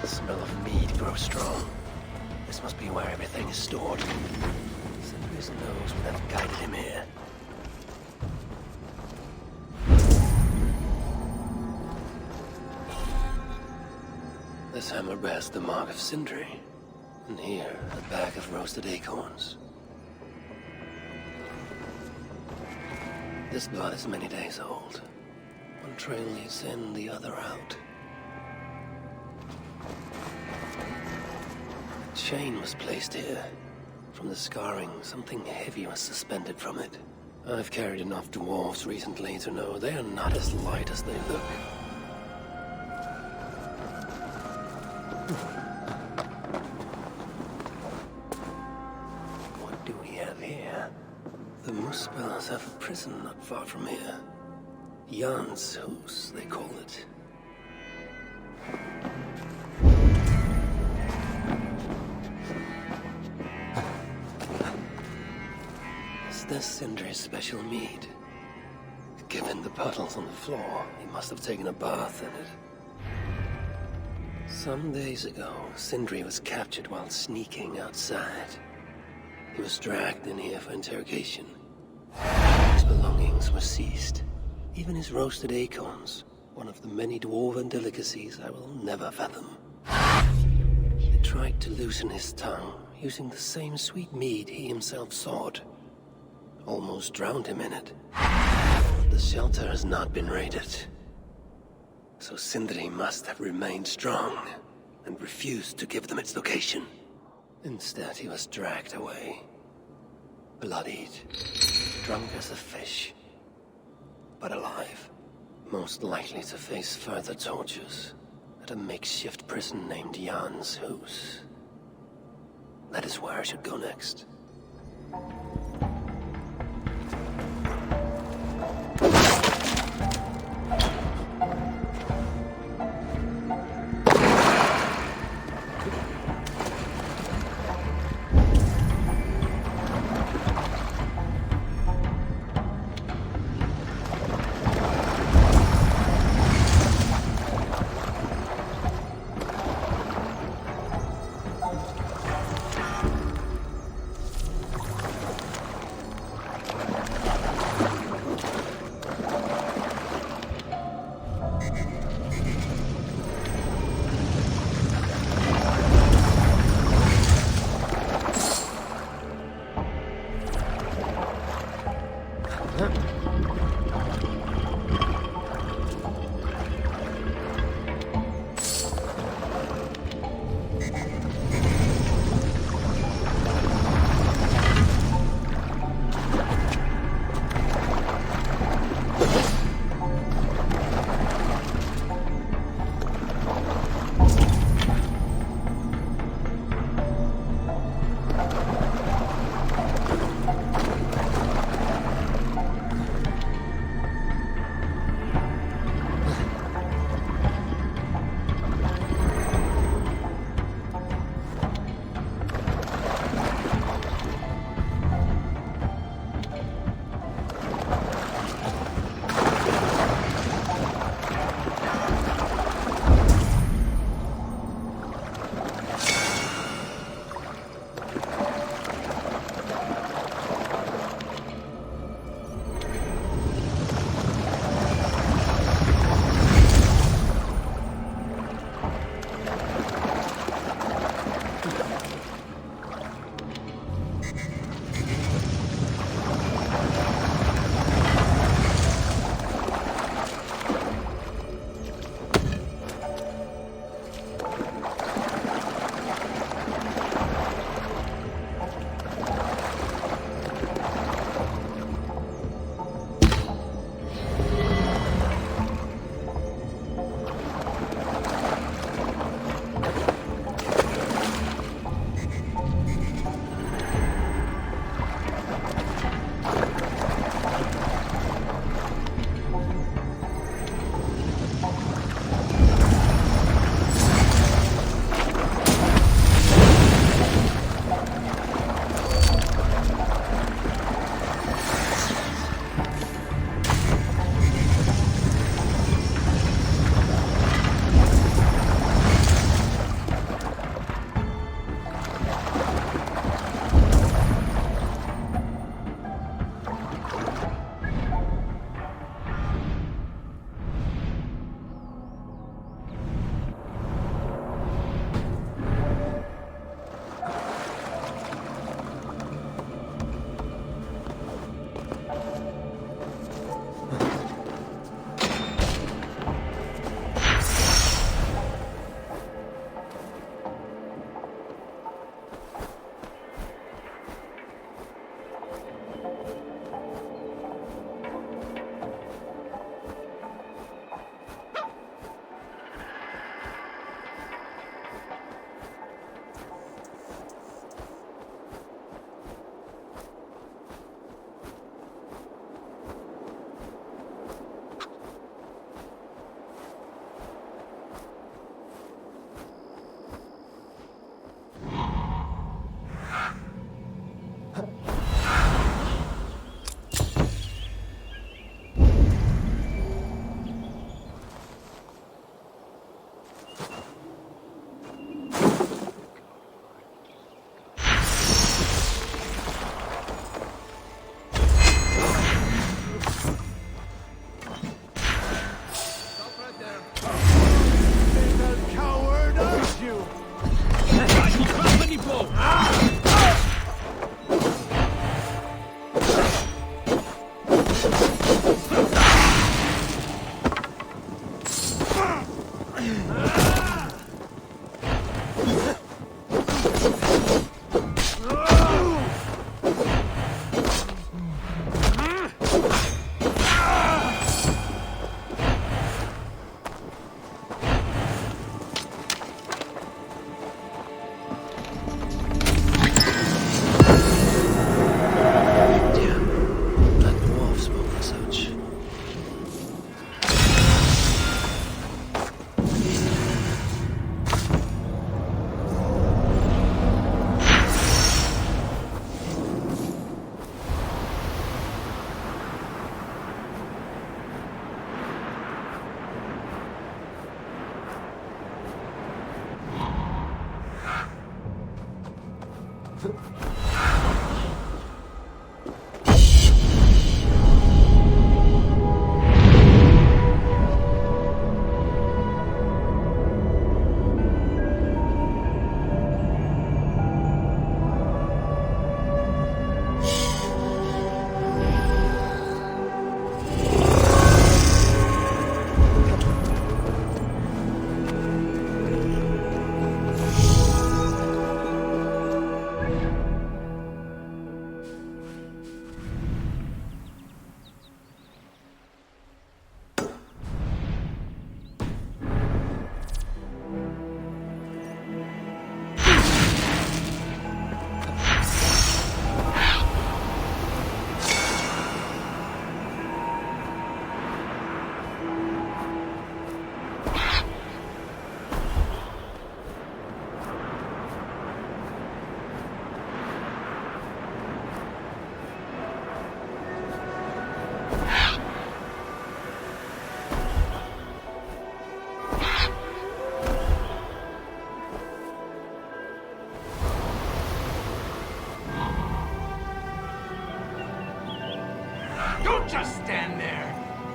The smell of mead grows strong. This must be where everything is stored. Sindri's nose would have guided him here. This hammer bears the mark of Sindri. And here, a bag of roasted acorns. This blood is many days old. One trail leads in, the other out. A chain was placed here. From the scarring, something heavy was suspended from it. I've carried enough dwarves recently to know they are not as light as they look. What do we have here? The Muspels have a prison not far from here. Jan's Hus, they call it. Is this Sindri's special mead? Given the puddles on the floor, he must have taken a bath in it. Some days ago, Sindri was captured while sneaking outside. He was dragged in here for interrogation. His belongings were seized. Even his roasted acorns, one of the many dwarven delicacies I will never fathom. They tried to loosen his tongue, using the same sweet mead he himself sought. Almost drowned him in it. The shelter has not been raided. So Sindri must have remained strong, and refused to give them its location. Instead, he was dragged away. Bloodied, drunk as a fish. But alive. Most likely to face further tortures at a makeshift prison named Jan's Hus. That is where I should go next.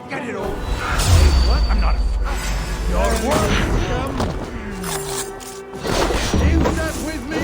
Get it over. What? I'm not afraid. Your welcome. Leave that with me.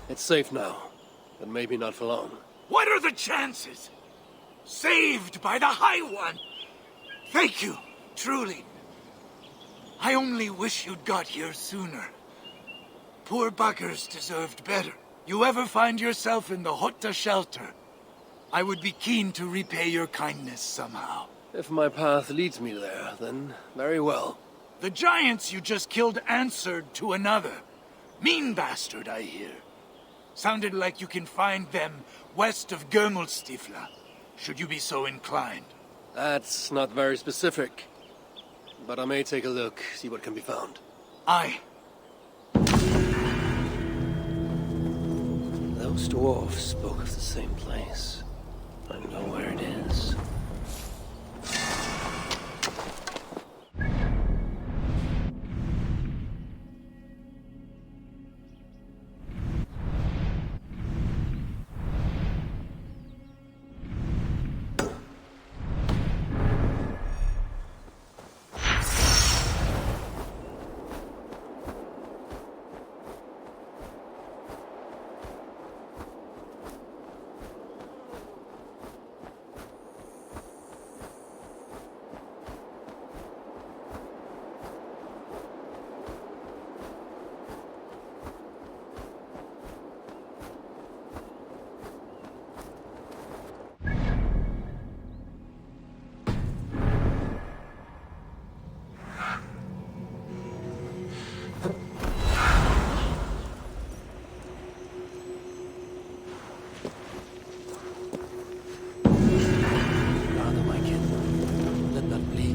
It's safe now, but maybe not for long. What are the chances? Saved by the High One! Thank you, truly. I only wish you'd got here sooner. Poor buggers deserved better. You ever find yourself in the Hotta shelter, I would be keen to repay your kindness somehow. If my path leads me there, then very well. The giants you just killed answered to another. Mean bastard, I hear. Sounded like you can find them west of Gömulstifla, should you be so inclined. That's not very specific. But I may take a look, see what can be found. Aye. Those dwarves spoke of the same place. I know where it is.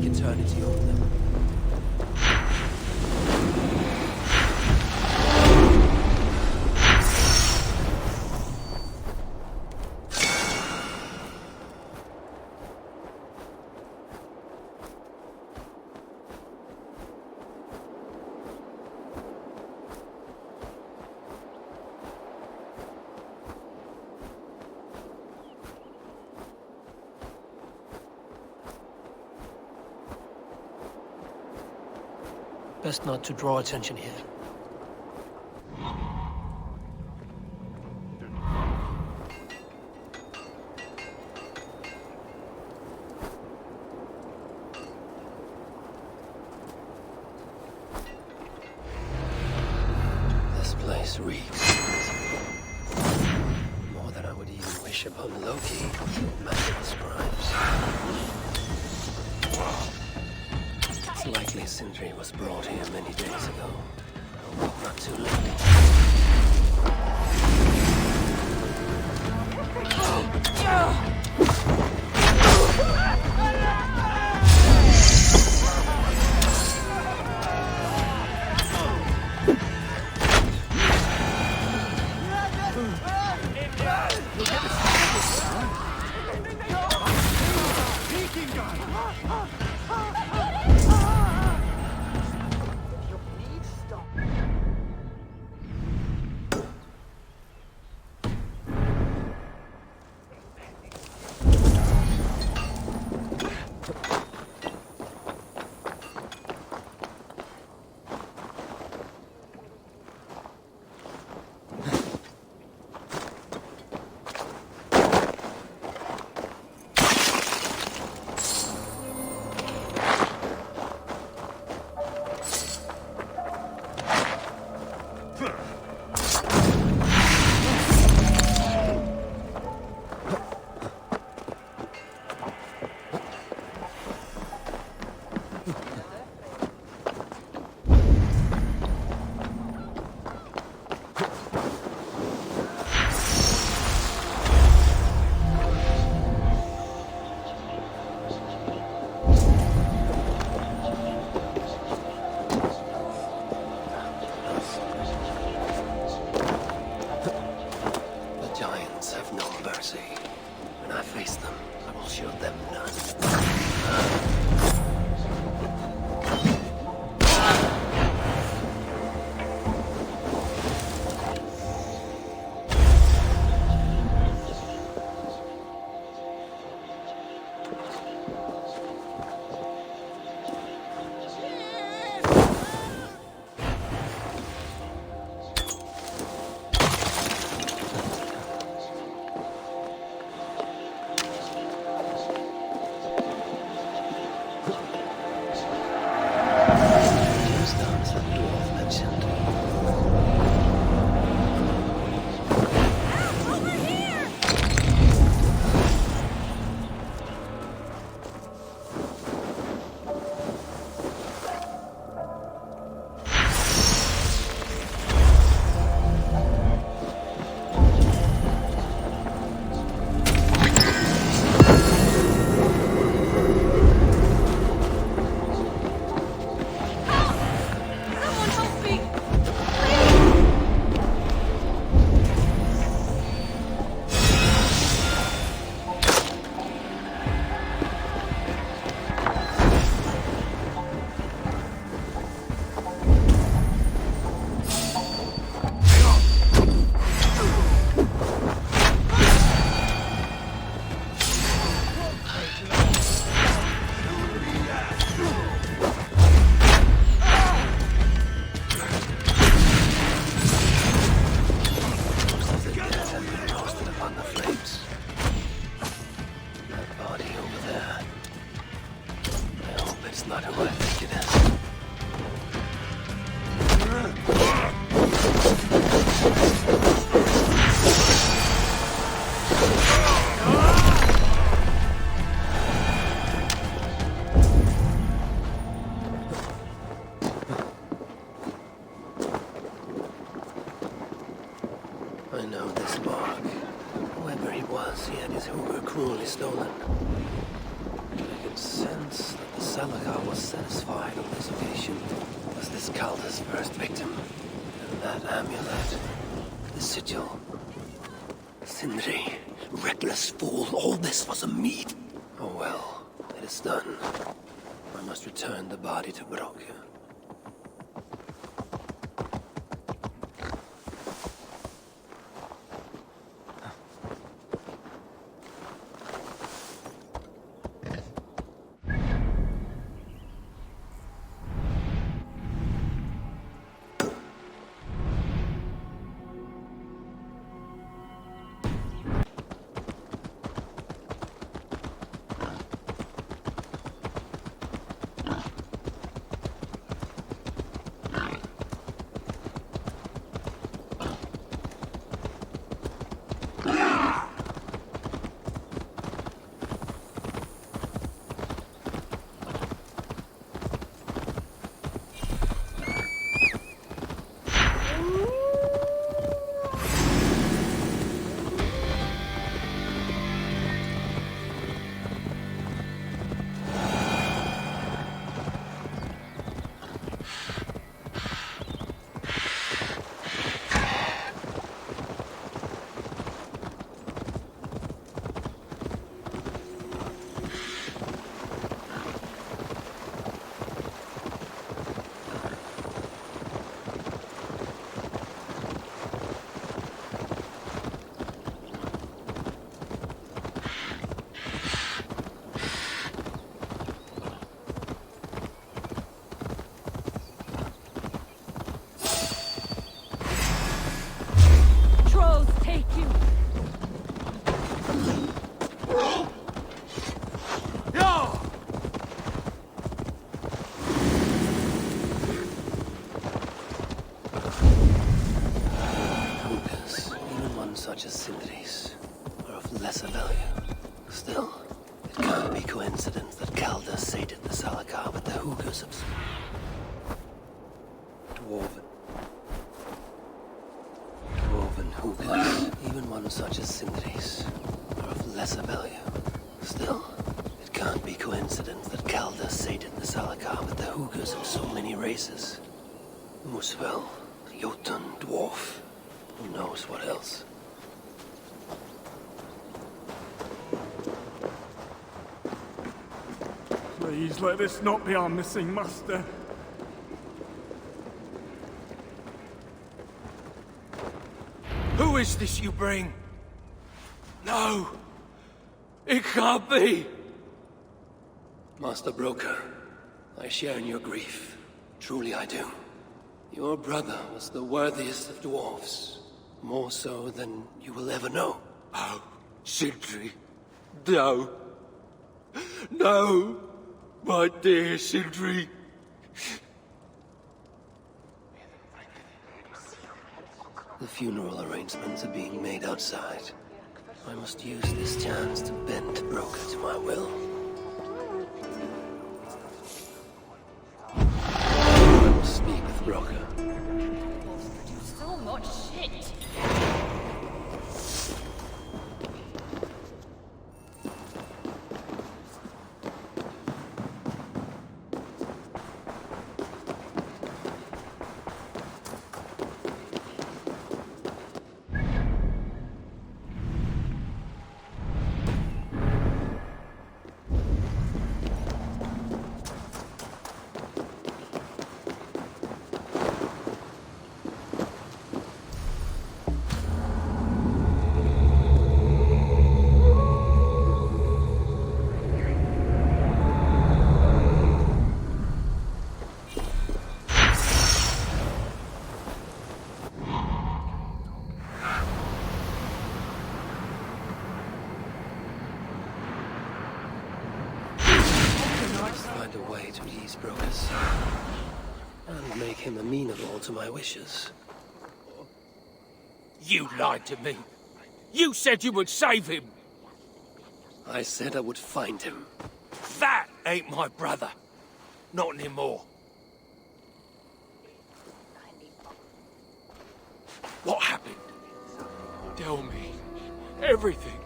Eternity over them. Best not to draw attention here. This place reeks. More than I would even wish upon Loki, magic describes. It's likely Sindri was brought here many days ago. I hope not too late. I know this mark. Whoever he was, he had his hoover cruelly stolen. I can sense that the Salakar was satisfied on this occasion. Was this Calder's first victim? And that amulet, the sigil. Sindri, reckless fool, all this was a meat. Oh well, it is done. I must return the body to Brokke. Such as Sindri's are of lesser value. Still, it can't be coincidence that Calder sated the Salakar with the Hoogers of Dwarven Hoogers, even one such as Sindri's, are of lesser value. Still, it can't be coincidence that Calder sated the Salakar with the Hoogers of so many races. Muspel, Jotun, Dwarf, who knows what else. Please let this not be our missing master. Who is this you bring? No! It can't be! Master Broker, I share in your grief. Truly I do. Your brother was the worthiest of dwarves. More so than you will ever know. Oh, Sindri. No. No! My dear Sindri. The funeral arrangements are being made outside. I must use this chance to bend Broker to my will. I will speak with Broker. So much shit. Find a way to ease Broker's and make him amenable to my wishes. You lied to me. You said you would save him. I said I would find him. That ain't my brother. Not anymore. What happened? Tell me everything.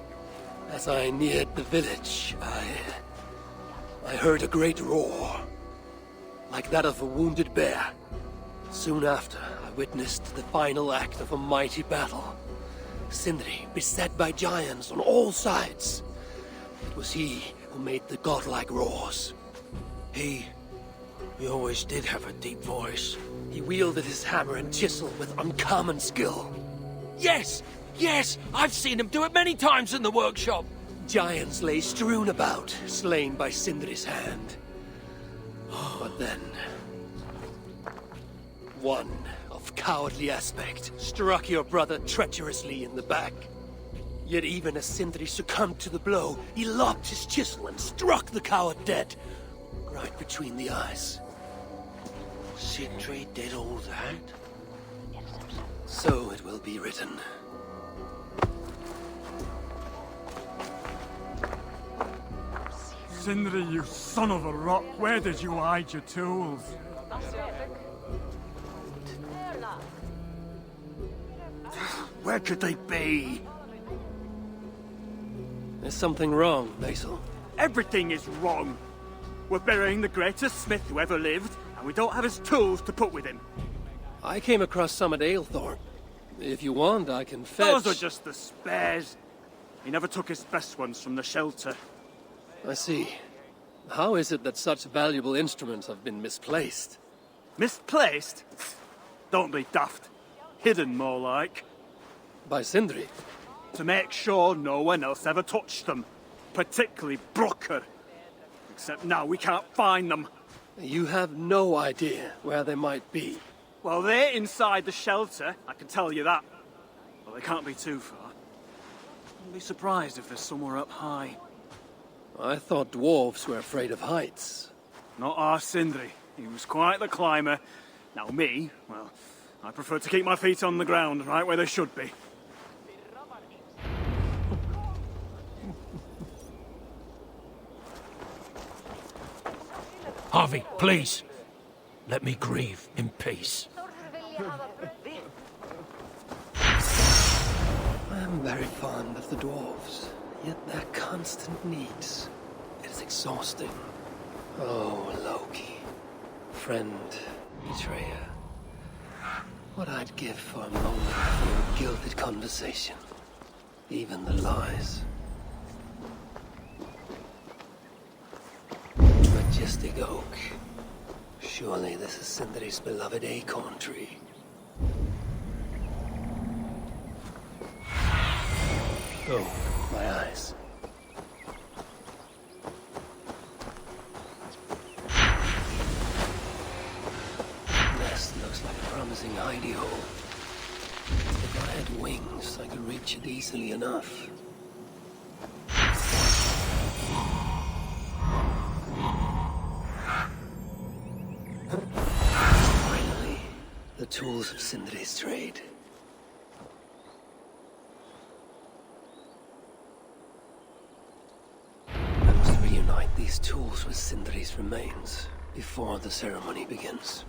As I neared the village, I heard a great roar, like that of a wounded bear. Soon after, I witnessed the final act of a mighty battle. Sindri beset by giants on all sides. It was he who made the godlike roars. He always did have a deep voice. He wielded his hammer and chisel with uncommon skill. Yes! Yes! I've seen him do it many times in the workshop! Giants lay strewn about, slain by Sindri's hand. But then, one of cowardly aspect struck your brother treacherously in the back. Yet even as Sindri succumbed to the blow, he lopped his chisel and struck the coward dead, right between the eyes. Sindri did all that? So it will be written. Sindri, you son of a rock, where did you hide your tools? Where could they be? There's something wrong, Basil. Everything is wrong. We're burying the greatest smith who ever lived, and we don't have his tools to put with him. I came across some at Aylthorpe. If you want, I can fetch... Those are just the spares. He never took his best ones from the shelter. I see. How is it that such valuable instruments have been misplaced? Misplaced? Don't be daft. Hidden, more like. By Sindri? To make sure no one else ever touched them. Particularly Brocker. Except now we can't find them. You have no idea where they might be. Well, they're inside the shelter, I can tell you that. Well, they can't be too far. I'd be surprised if they're somewhere up high. I thought dwarves were afraid of heights. Not our Sindri. He was quite the climber. Now me, well, I prefer to keep my feet on the ground, right where they should be. Harvey, please. Let me grieve in peace. I am very fond of the dwarves, yet their constant needs. It is exhausting. Oh, Loki. Friend, betrayer. What I'd give for a moment for your gilded conversation. Even the lies. Majestic oak. Surely this is Sindri's beloved acorn tree. Oh, my eyes. Nest looks like a promising hidey hole. If I had wings, I could reach it easily enough. Finally, the tools of Sindri's trade. I must reunite these tools with Sindri's remains before the ceremony begins.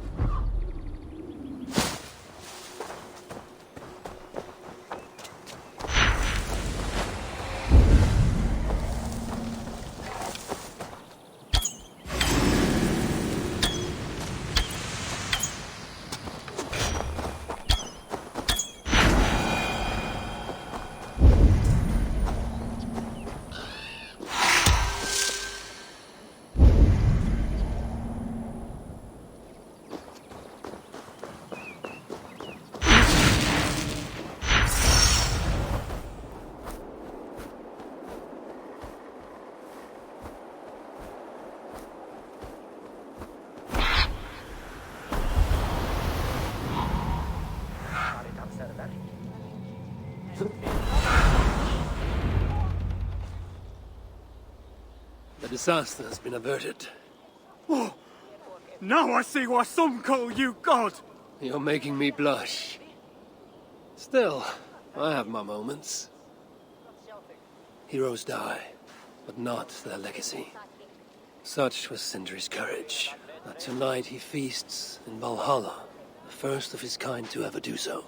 The disaster has been averted. Oh, now I see why some call you God! You're making me blush. Still, I have my moments. Heroes die, but not their legacy. Such was Sindri's courage, that tonight he feasts in Valhalla, the first of his kind to ever do so.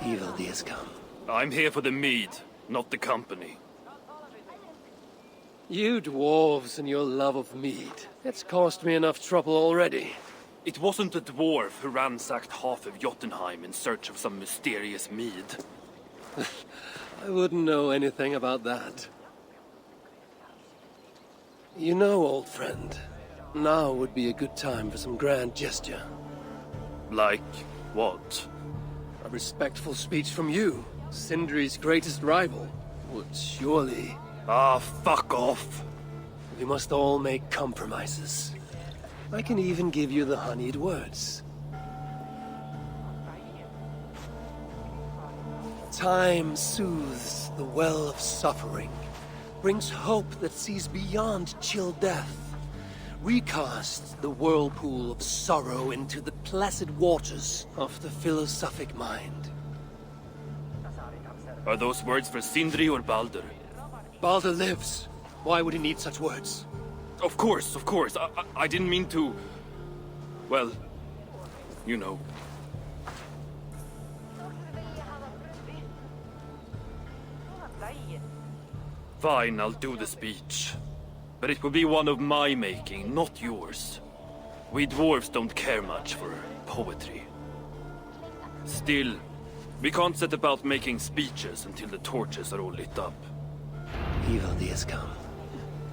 Evil days come. I'm here for the mead, not the company. You dwarves and your love of mead. It's caused me enough trouble already. It wasn't a dwarf who ransacked half of Jotunheim in search of some mysterious mead. I wouldn't know anything about that. You know, old friend, now would be a good time for some grand gesture. Like what? A respectful speech from you, Sindri's greatest rival, would surely... Ah, fuck off. We must all make compromises. I can even give you the honeyed words. Time soothes the well of suffering, brings hope that sees beyond chill death, recasts the whirlpool of sorrow into the placid waters of the philosophic mind. Are those words for Sindri or Baldur? Baldur lives. Why would he need such words? Of course, of course. I didn't mean to... Well, you know. Fine, I'll do the speech. But it will be one of my making, not yours. We dwarves don't care much for poetry. Still, we can't set about making speeches until the torches are all lit up. Evil days come.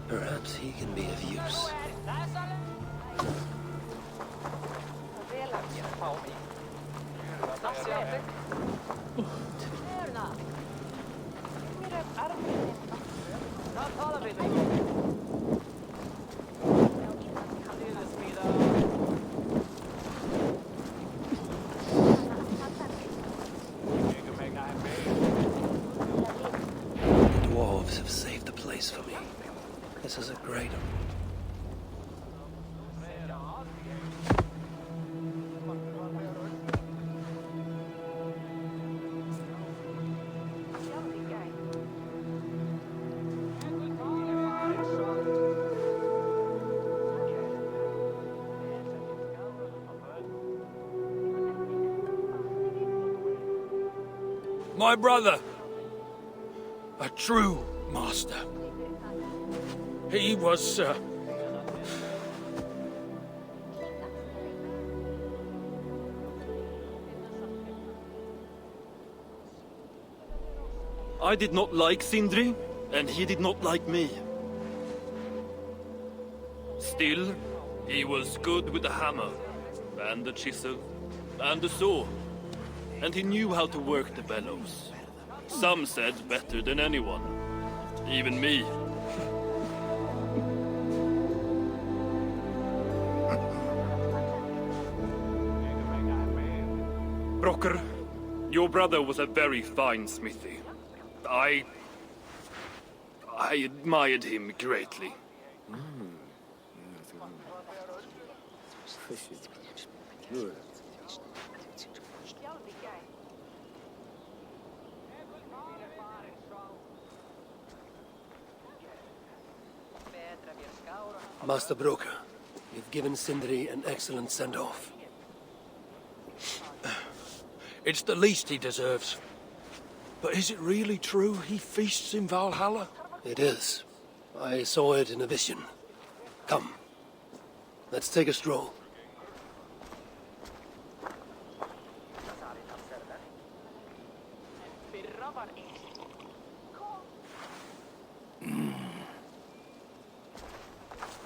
Perhaps he can be of use. The dwarves have saved the place for me. This is a great... My brother. A true master. He was, I did not like Sindri, and he did not like me. Still, he was good with the hammer, and the chisel, and the saw. And he knew how to work the bellows. Some said better than anyone. Even me. Brocker, your brother was a very fine smithy. I admired him greatly. Master Broker, you've given Sindri an excellent send-off. it's the least he deserves. But is it really true he feasts in Valhalla? It is. I saw it in a vision. Come. Let's take a stroll.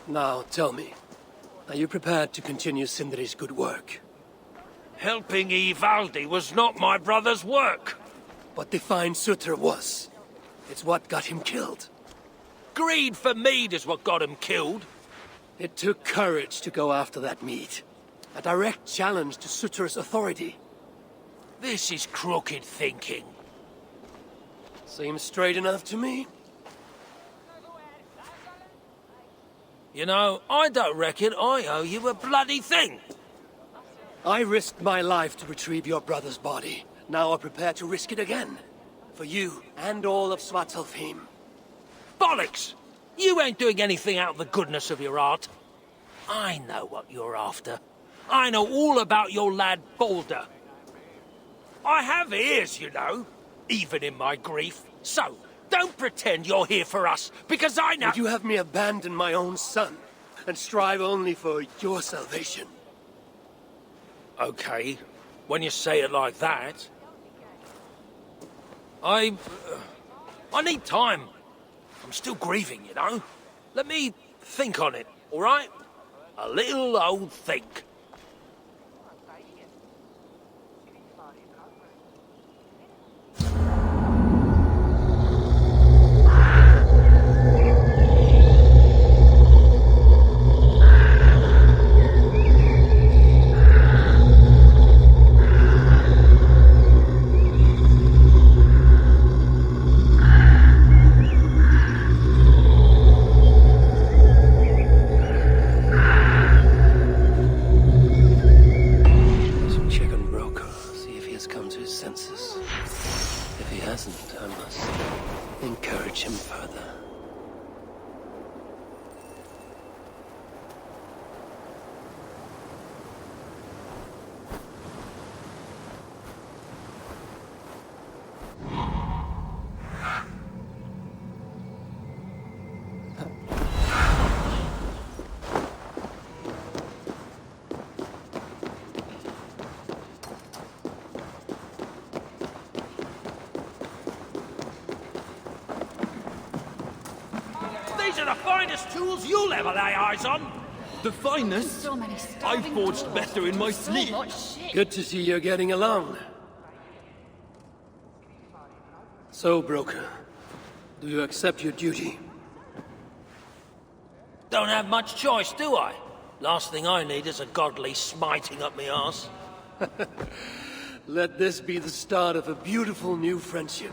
Now, tell me, are you prepared to continue Sindri's good work? Helping Ivaldi was not my brother's work. But the fine Sutter was. It's what got him killed. Greed for mead is what got him killed. It took courage to go after that mead. A direct challenge to Sutter's authority. This is crooked thinking. Seems straight enough to me. You know, I don't reckon I owe you a bloody thing. I risked my life to retrieve your brother's body. Now I'm prepared to risk it again. For you and all of Svartalfheim. Bollocks! You ain't doing anything out of the goodness of your heart. I know what you're after. I know all about your lad Baldur. I have ears, you know, even in my grief. So, don't pretend you're here for us, because I know— Would you have me abandon my own son, and strive only for your salvation? Okay, when you say it like that. I need time. I'm still grieving, you know. Let me think on it, all right? A little old think. Encourage him further. These are the finest tools you'll ever lay eyes on. The finest? So many I forged better in my sleep. Good to see you're getting along. So, broker, do you accept your duty? Don't have much choice, do I? Last thing I need is a godly smiting up me arse. Let this be the start of a beautiful new friendship.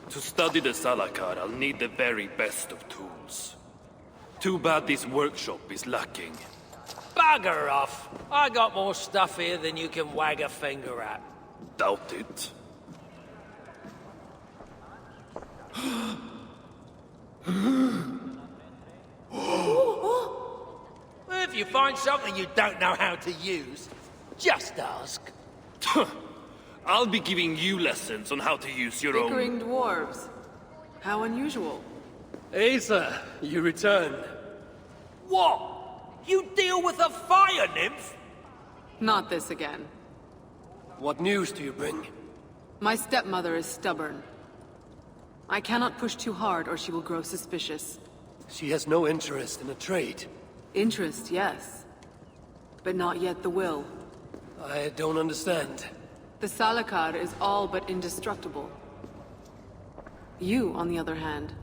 To study the Salakar, I'll need the very best of tools. Too bad this workshop is lacking. Bugger off! I got more stuff here than you can wag a finger at. Doubt it. If you find something you don't know how to use, just ask. I'll be giving you lessons on how to use your own. Bickering dwarves. How unusual. Aesir, you return. What? You deal with a fire nymph? Not this again. What news do you bring? My stepmother is stubborn. I cannot push too hard or she will grow suspicious. She has no interest in a trade. Interest, yes. But not yet the will. I don't understand. The Salakar is all but indestructible. You, on the other hand,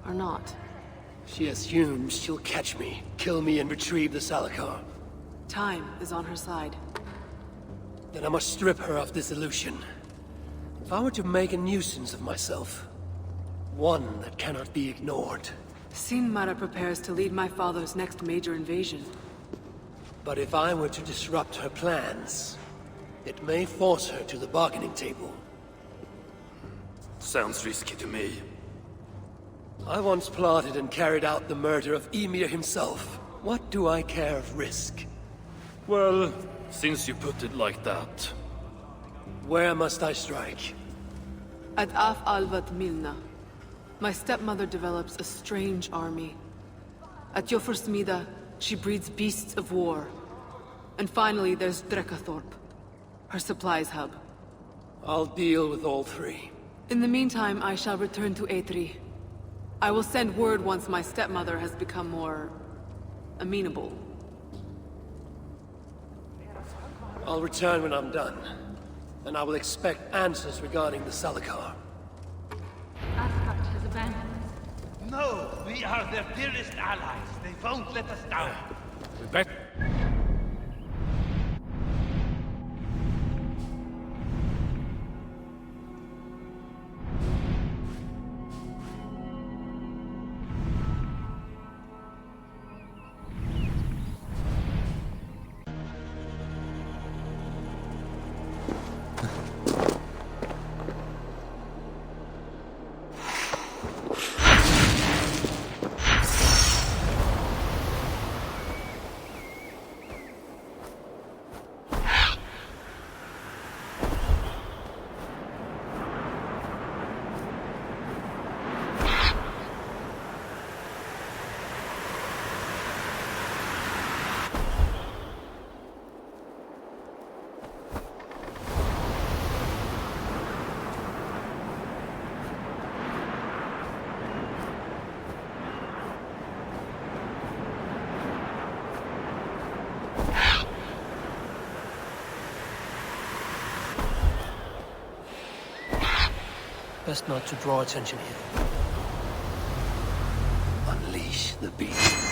are not. She assumes she'll catch me, kill me, and retrieve the Salakar. Time is on her side. Then I must strip her of this illusion. If I were to make a nuisance of myself, one that cannot be ignored. Sinmara prepares to lead my father's next major invasion. But if I were to disrupt her plans, it may force her to the bargaining table. Sounds risky to me. I once plotted and carried out the murder of Ymir himself. What do I care of risk? Well, since you put it like that... Where must I strike? At Af Alvat Milna, my stepmother develops a strange army. At Jofursmida, she breeds beasts of war. And finally, there's Drekathorp, her supplies hub. I'll deal with all three. In the meantime, I shall return to Eitri. I will send word once my stepmother has become more... amenable. I'll return when I'm done. And I will expect answers regarding the Salakar. Asgard has abandoned us. No, we are their dearest allies. They won't let us down. We bet. Best not to draw attention here. Unleash the beast.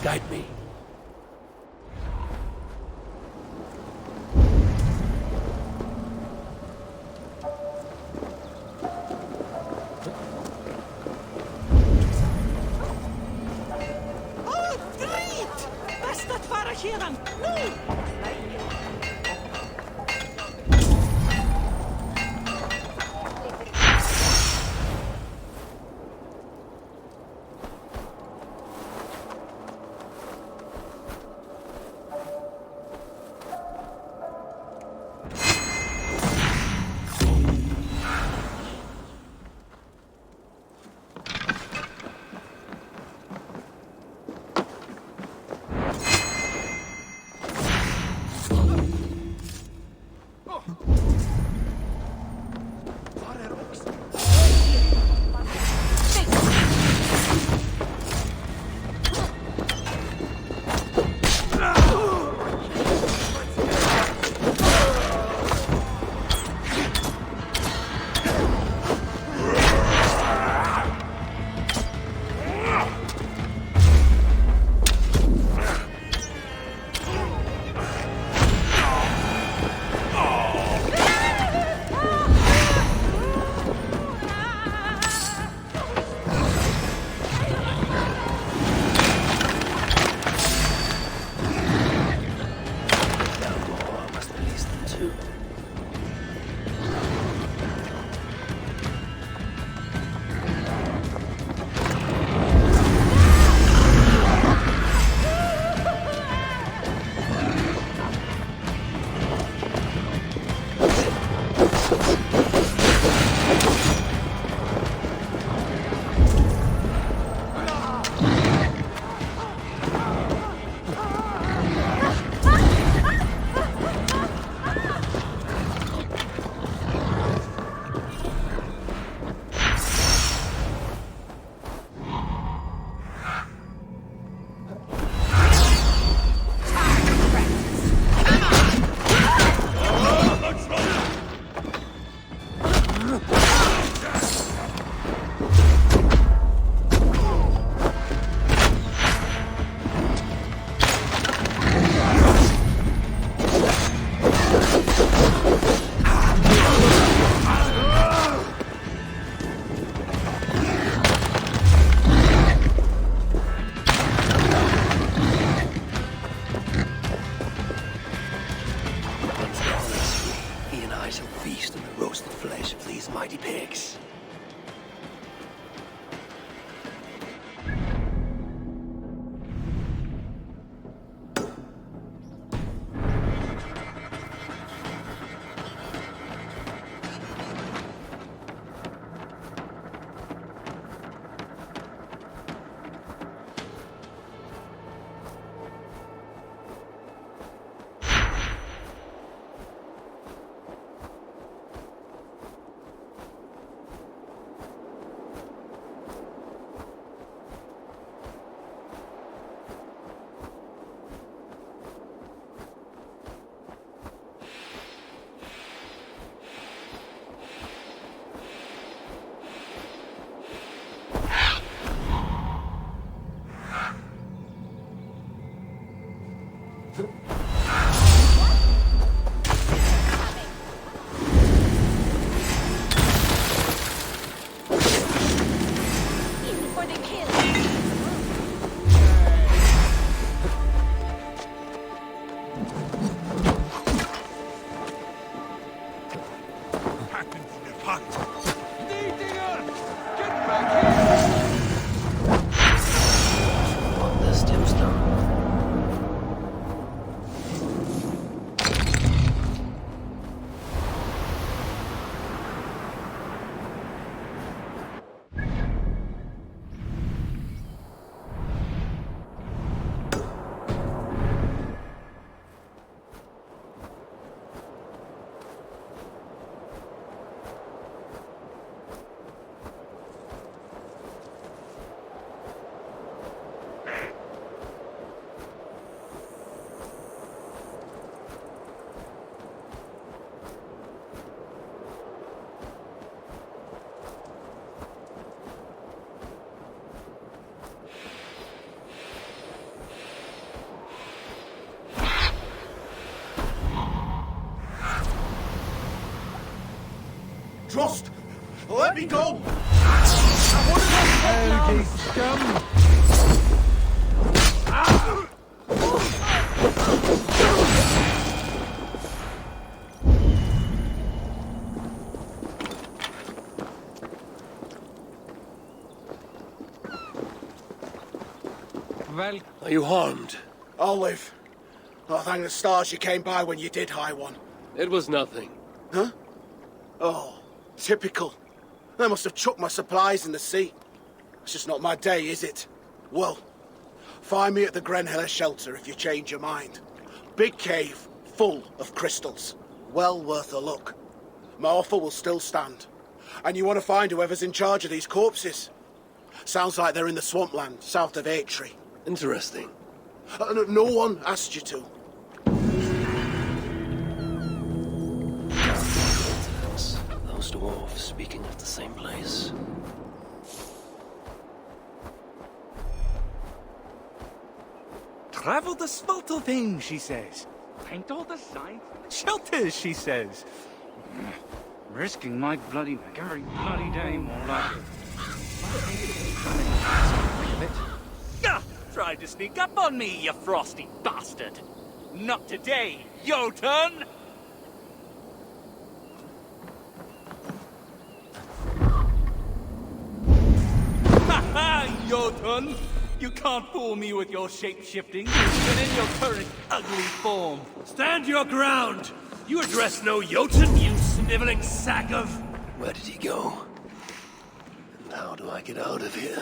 Guide me. Oh, great! Best att fara sedan, nu! mighty pigs. Trust! Let me go! Helgi scum! Well, are you harmed? Olive. Oh, thank the stars you came by when you did, High One. It was nothing. Huh? Oh, typical. I must have chucked my supplies in the sea. It's just not my day, is it? Well, find me at the Grenhiller shelter if you change your mind. Big cave, full of crystals. Well worth a look. My offer will still stand. And you want to find whoever's in charge of these corpses. Sounds like they're in the swampland, south of Aetri. Interesting. No one asked you to. Those dwarves speaking of the same place. Travel the Svartalfheim, she says. Paint all the signs. Shelters, she says. Risking my bloody neck every bloody day, more like it. Gah! Tried to sneak up on me, you frosty bastard! Not today, Jotun! Ha ha, Jotun! You can't fool me with your shape-shifting, even in your current ugly form. Stand your ground! You address no Jotun, you sniveling sack of... Where did he go? And how do I get out of here?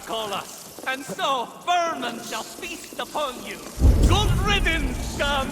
Call us, and so vermin shall feast upon you. Good riddance, scum!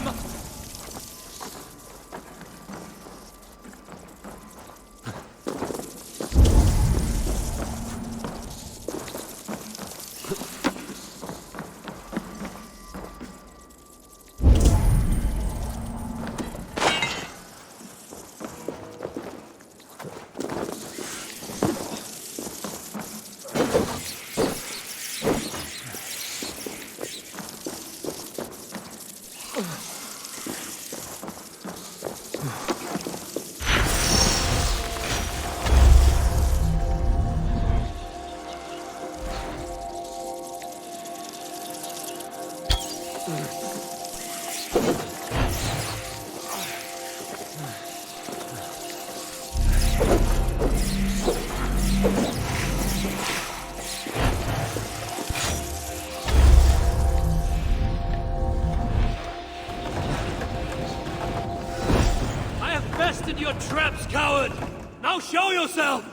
show yourself!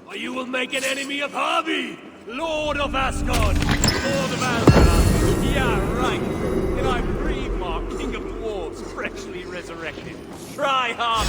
Or you will make an enemy of Harvey, Lord of Asgard! Lord of Asgard? Yeah, right. And I'm Fritjof, King of Dwarves, freshly resurrected. Try hard.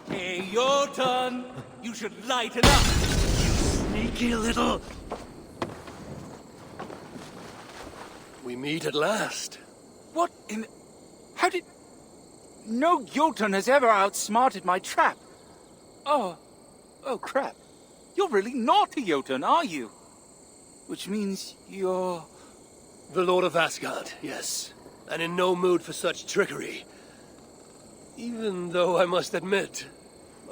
Hey, your turn. You should lighten up. You sneaky little... We meet at last. What in... How did... No Jotun has ever outsmarted my trap. Oh crap. You're really not a Jotun, are you? Which means you're... The Lord of Asgard, yes. And in no mood for such trickery. Even though I must admit,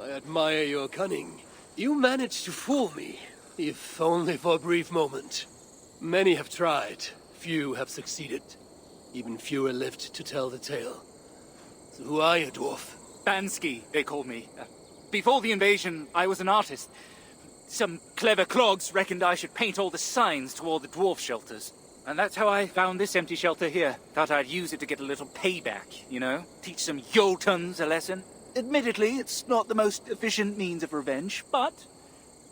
I admire your cunning. You managed to fool me, if only for a brief moment. Many have tried, few have succeeded. Even fewer lived to tell the tale. So who are you, dwarf? Bansky, they called me. Before the invasion, I was an artist. Some clever clogs reckoned I should paint all the signs to all the dwarf shelters. And that's how I found this empty shelter here. Thought I'd use it to get a little payback, you know? Teach some Jotuns a lesson. Admittedly, it's not the most efficient means of revenge, but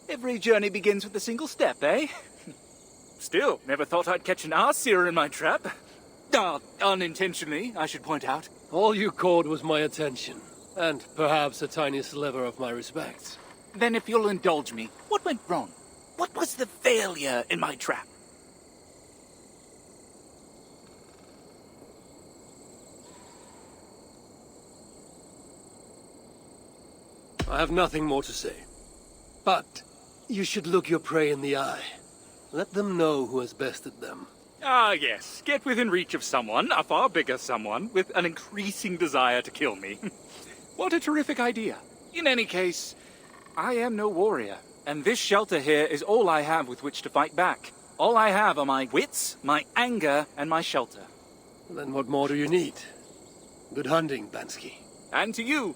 every journey begins with a single step, eh? Still, never thought I'd catch an Aesir in my trap. Unintentionally, I should point out. All you caught was my attention, and perhaps a tiny sliver of my respect. Then if you'll indulge me, what went wrong? What was the failure in my trap? I have nothing more to say. But you should look your prey in the eye. Let them know who has bested them. Ah, yes. Get within reach of someone, a far bigger someone, with an increasing desire to kill me. What a terrific idea. In any case, I am no warrior, and this shelter here is all I have with which to fight back. All I have are my wits, my anger, and my shelter. Then what more do you need? Good hunting, Bansky. And to you.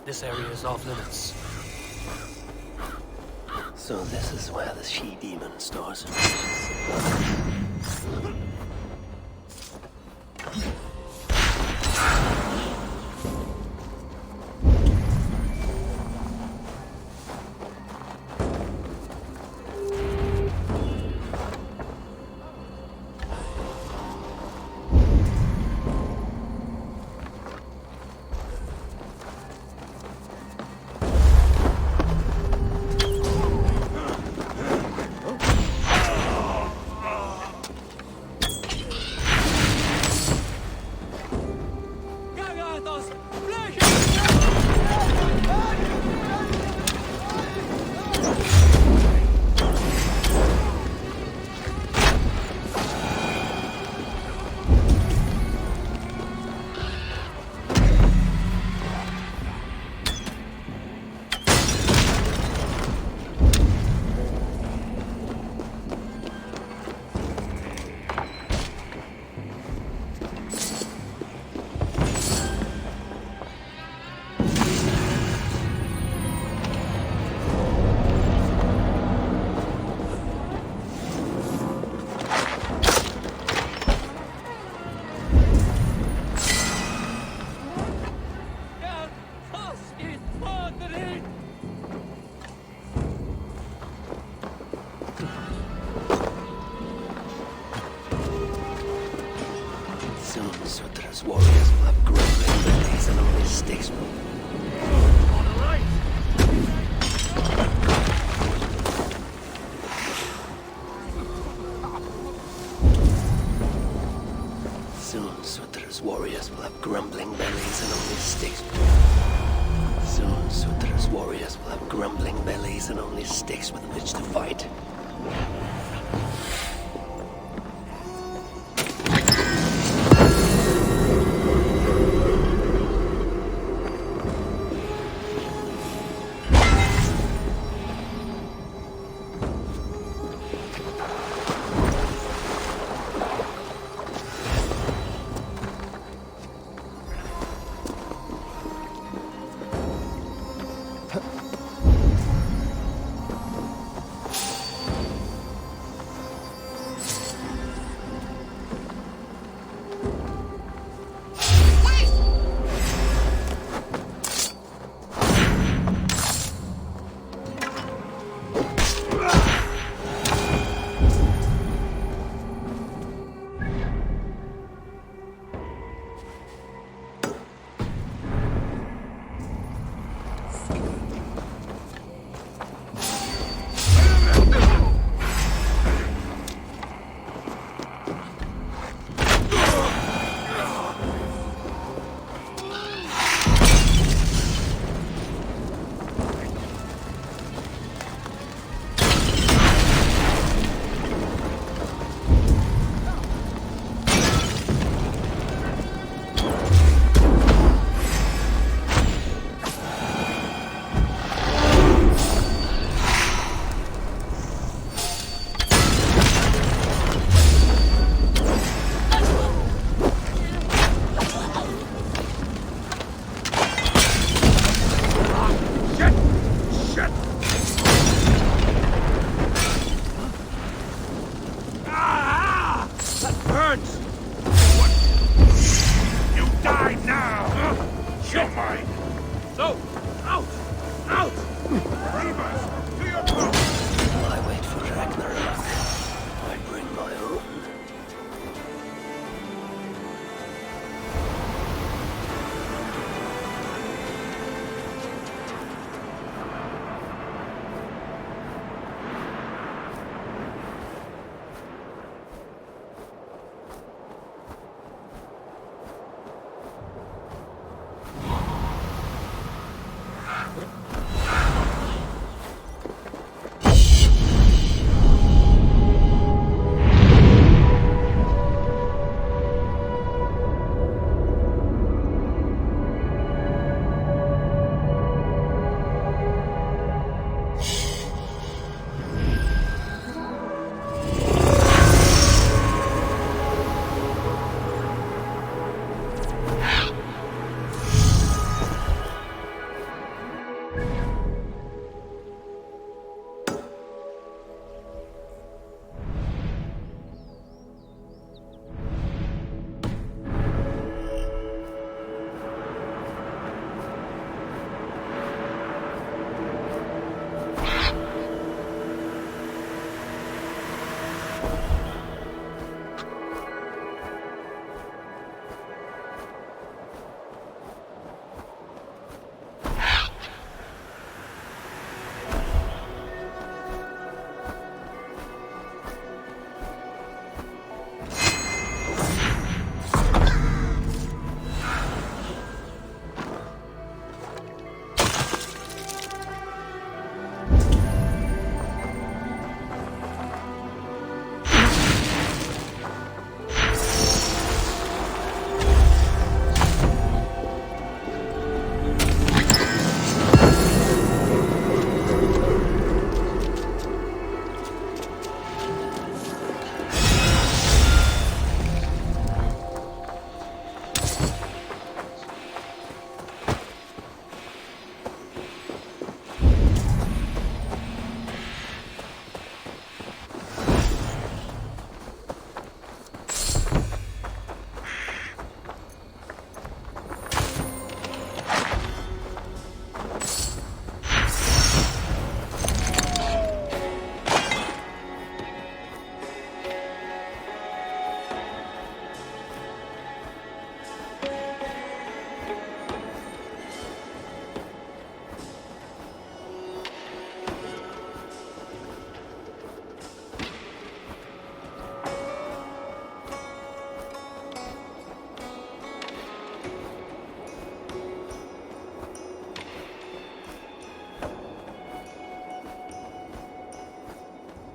This area is off limits. So this is where the she-demon stores her supplies. Sutra's warriors will have grumbling bellies and only sticks. Soon, Sutra's warriors will have grumbling bellies and only sticks with which to fight.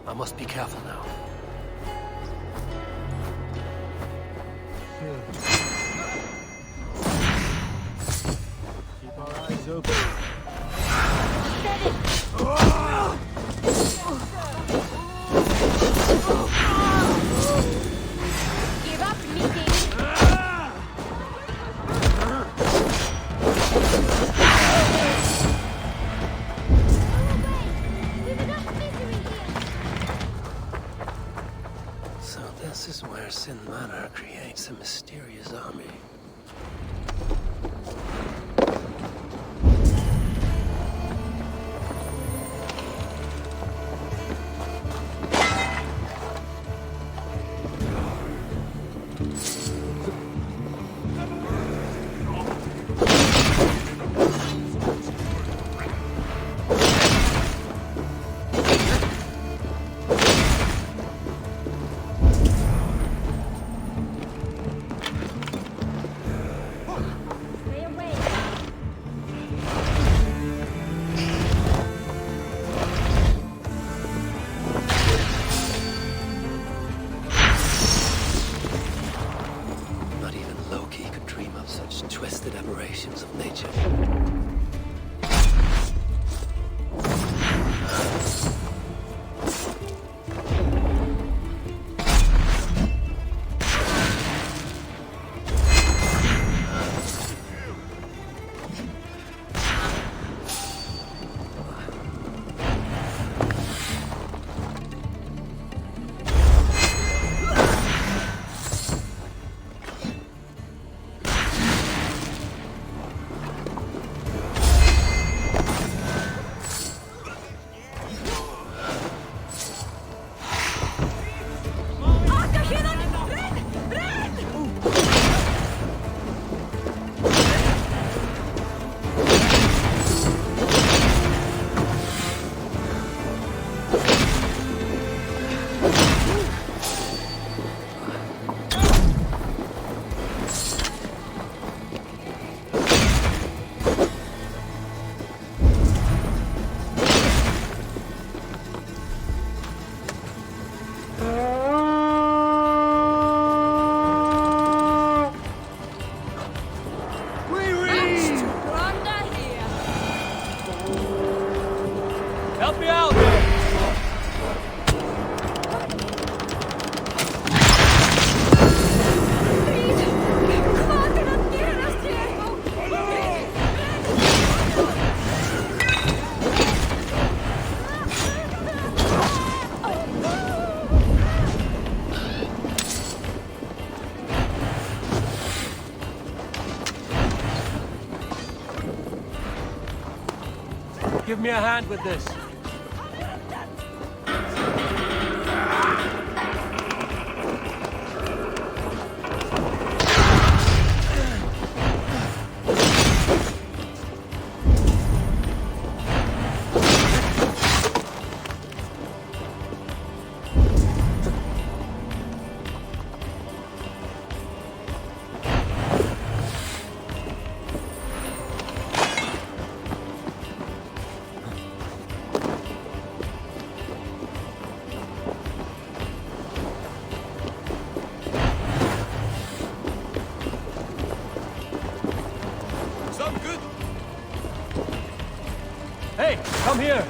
I must be careful now. Keep our eyes open. Give up, meeting. So this is where Sin Manor creates a mysterious army. Not even Loki could dream of such twisted aberrations of nature. Help me out there! Give me a hand with this. Hey, come here!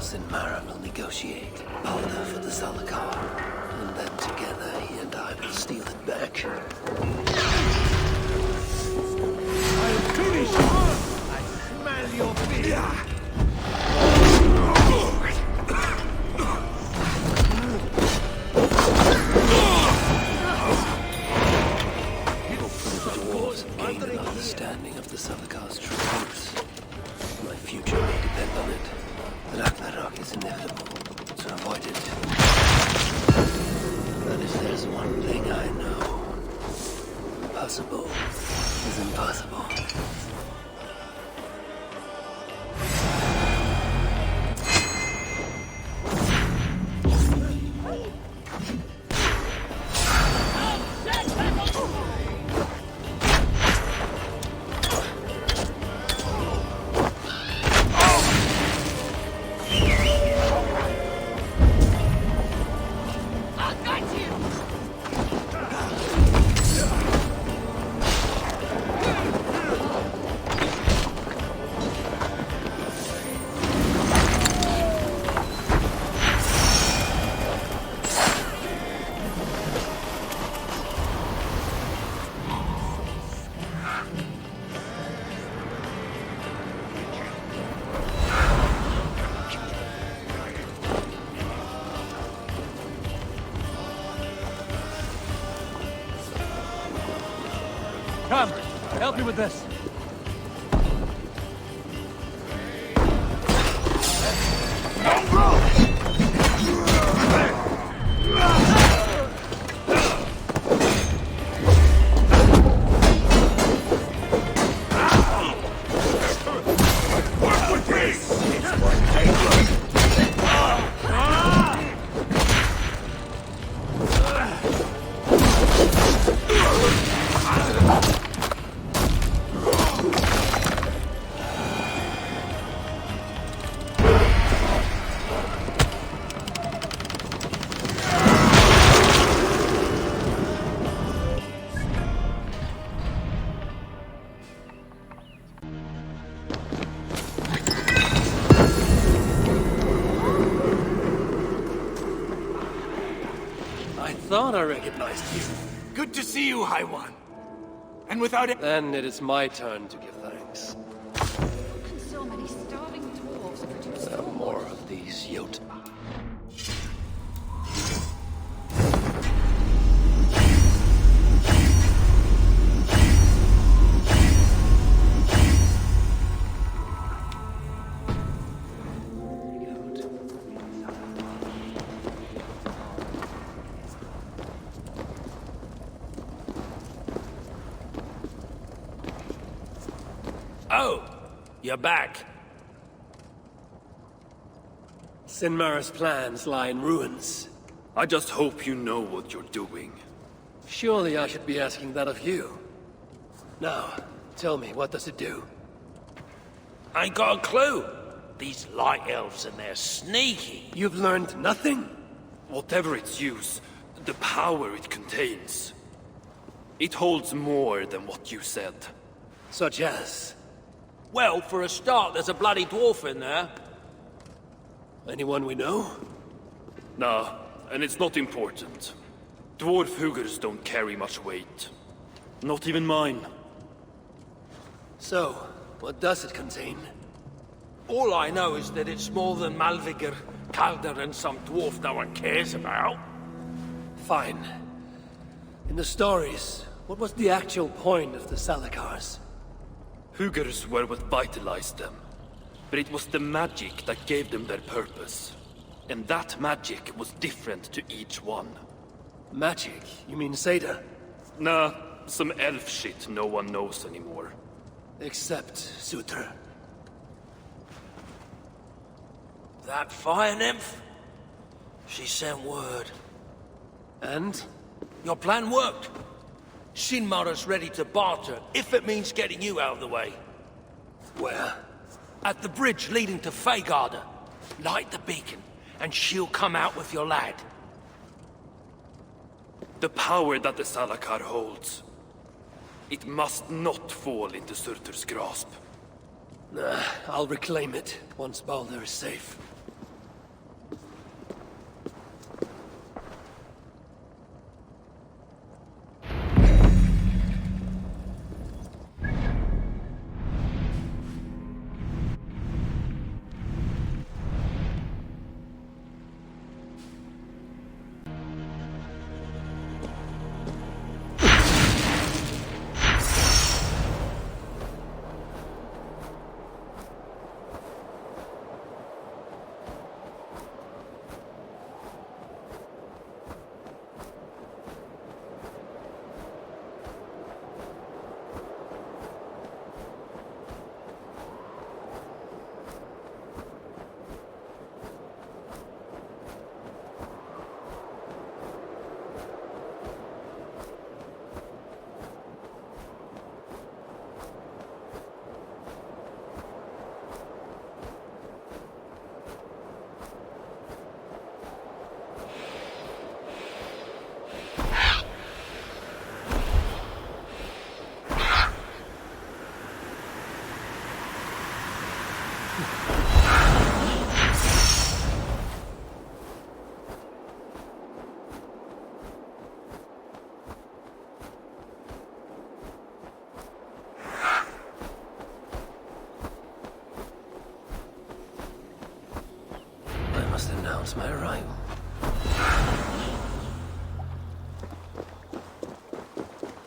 Sinmara will negotiate Balder for the Salakar, and then together he and I will steal it back. I'll finish you! I smell your fear! Hopefully the dwarves have gained an understanding of the Salakar's true roots. My future may depend on it. Ragnarok is inevitable. To avoid it. But if there's one thing I know, impossible is impossible. Come, help me with this. I thought I recognized you. Good to see you, High One. And without it... Then it is my turn to give thanks. So many starving dwarves produce There are more of these Jotun. Oh, you're back. Sinmara's plans lie in ruins. I just hope you know what you're doing. Surely I should be asking that of you. Now, tell me, what does it do? I ain't got a clue. These light elves and they're sneaky. You've learned nothing? Whatever its use, the power it contains. It holds more than what you said. Such as? Well, for a start, there's a bloody dwarf in there. Anyone we know? Nah, and it's not important. Dwarf Hugers don't carry much weight. Not even mine. So, what does it contain? All I know is that it's more than Malvigr, Calder, and some dwarf no one cares about. Fine. In the stories, what was the actual point of the Salakars? Hugers were what vitalized them. But it was the magic that gave them their purpose. And that magic was different to each one. Magic? You mean Seda? Nah, some elf shit no one knows anymore. Except Sutra. That fire nymph? She sent word. And? Your plan worked. Sinmara's ready to barter, if it means getting you out of the way. Where? At the bridge leading to Feygarda. Light the beacon, and she'll come out with your lad. The power that the Salakar holds. It must not fall into Surtur's grasp. Nah, I'll reclaim it once Balder is safe.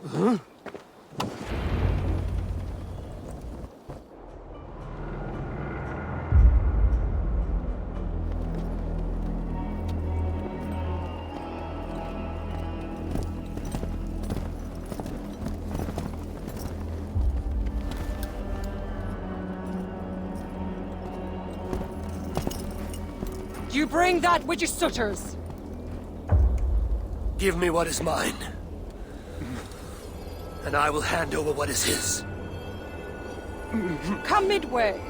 Huh? You bring that which is Sutter's. Give me what is mine, and I will hand over what is his. Come midway.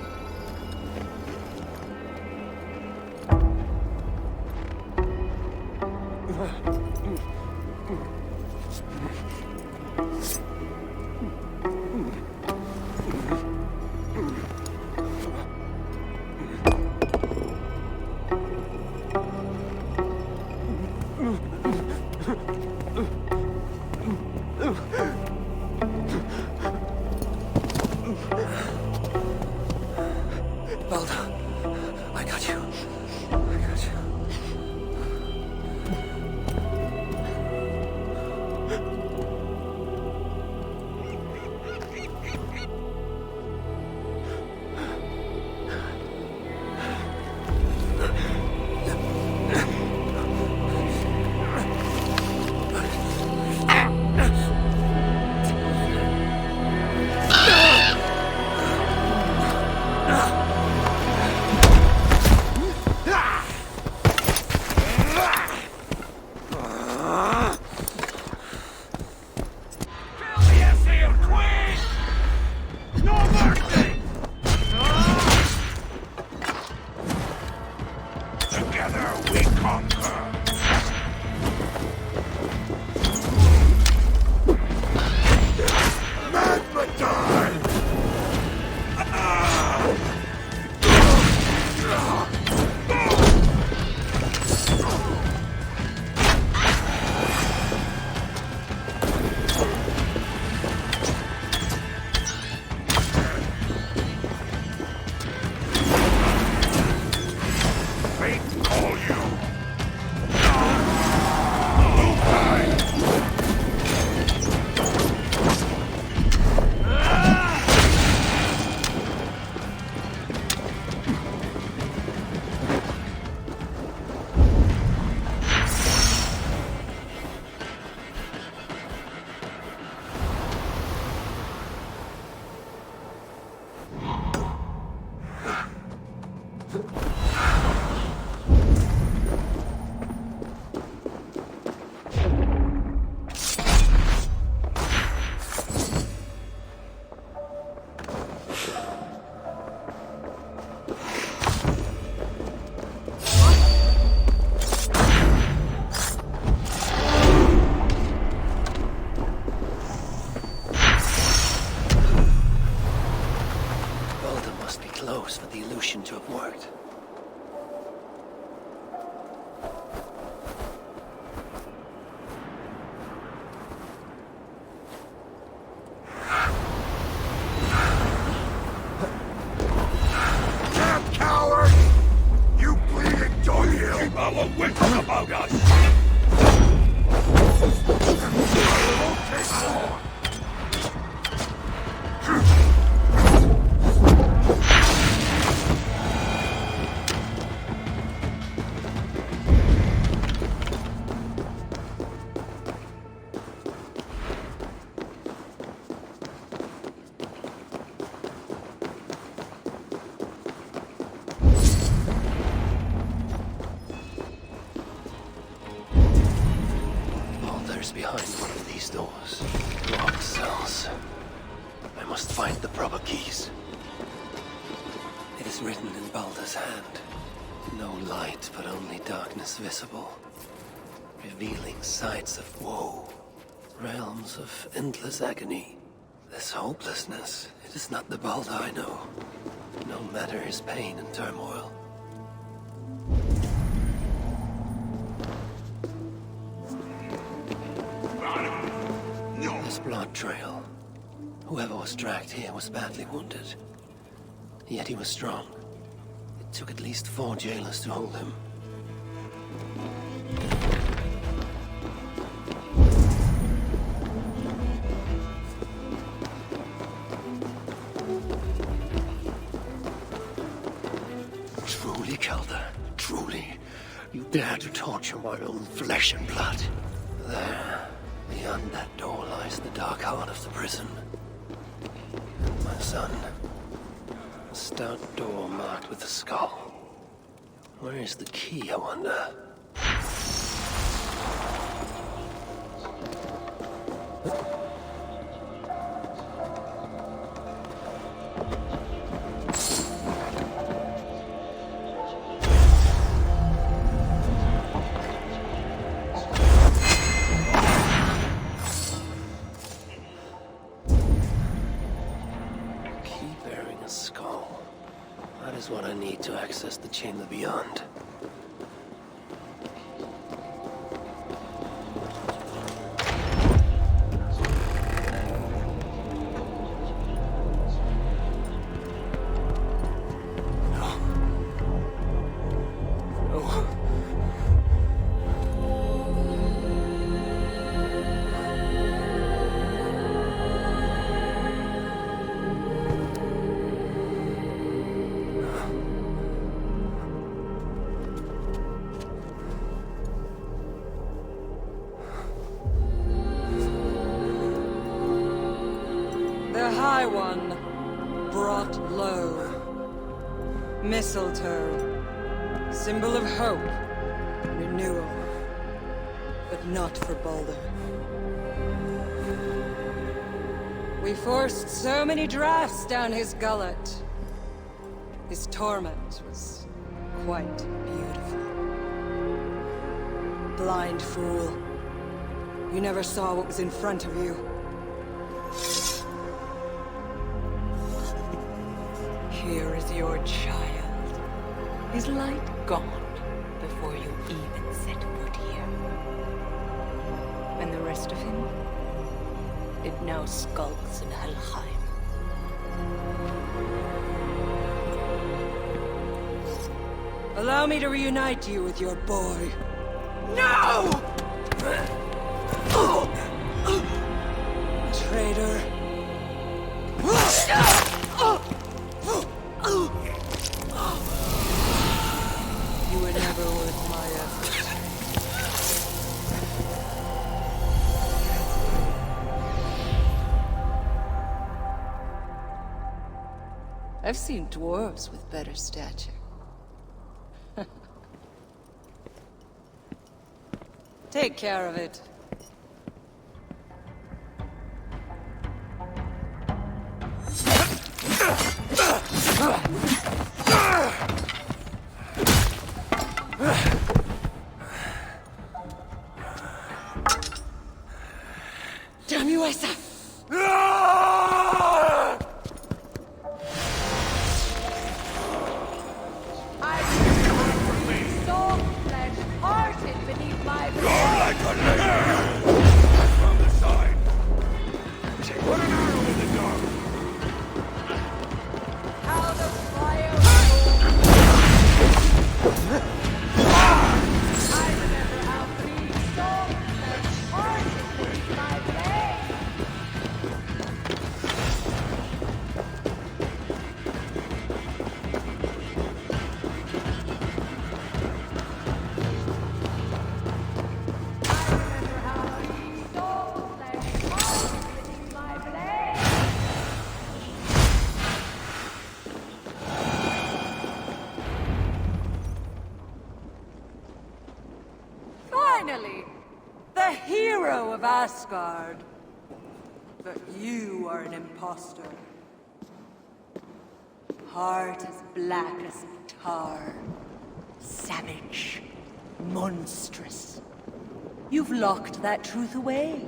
For the illusion to have worked. Damn coward! You bleeding dog-heel! Keep our wits about us! I won't take more! Behind one of these doors. Locked cells. I must find the proper keys. It is written in Baldur's hand. No light, but only darkness visible. Revealing sights of woe. Realms of endless agony. This hopelessness, it is not the Baldur I know. No matter his pain and turmoil. This blood trail. Whoever was dragged here was badly wounded. Yet he was strong. It took at least 4 jailers to hold him. dare to torture my own flesh and blood? There, beyond that door lies the dark heart of the prison. My son. A stout door marked with a skull. Where is the key, I wonder? What I need to access the chamber beyond. High One, brought low. Mistletoe, symbol of hope, renewal, but not for Baldur. We forced so many drafts down his gullet. His torment was quite beautiful. Blind fool. You never saw what was in front of you. Here is your child. His light gone before you even set foot here. And the rest of him? It now skulks in Helheim. Allow me to reunite you with your boy. No! Traitor. You were never worth my effort. I've seen dwarves with better stature. Take care of it. Damn you, Aesir! Finally, the hero of Asgard. But you are an imposter. Heart as black as tar. Savage. Monstrous. You've locked that truth away.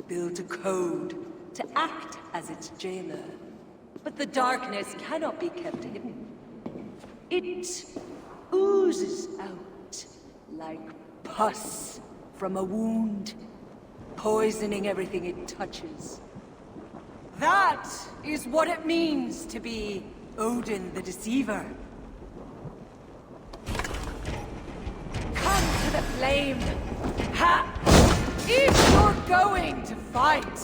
Built a code to act as its jailer. But the darkness cannot be kept hidden. It oozes out like pus from a wound, poisoning everything it touches. That is what it means to be Odin the Deceiver. Come to the flame! Ha! If you're going to fight,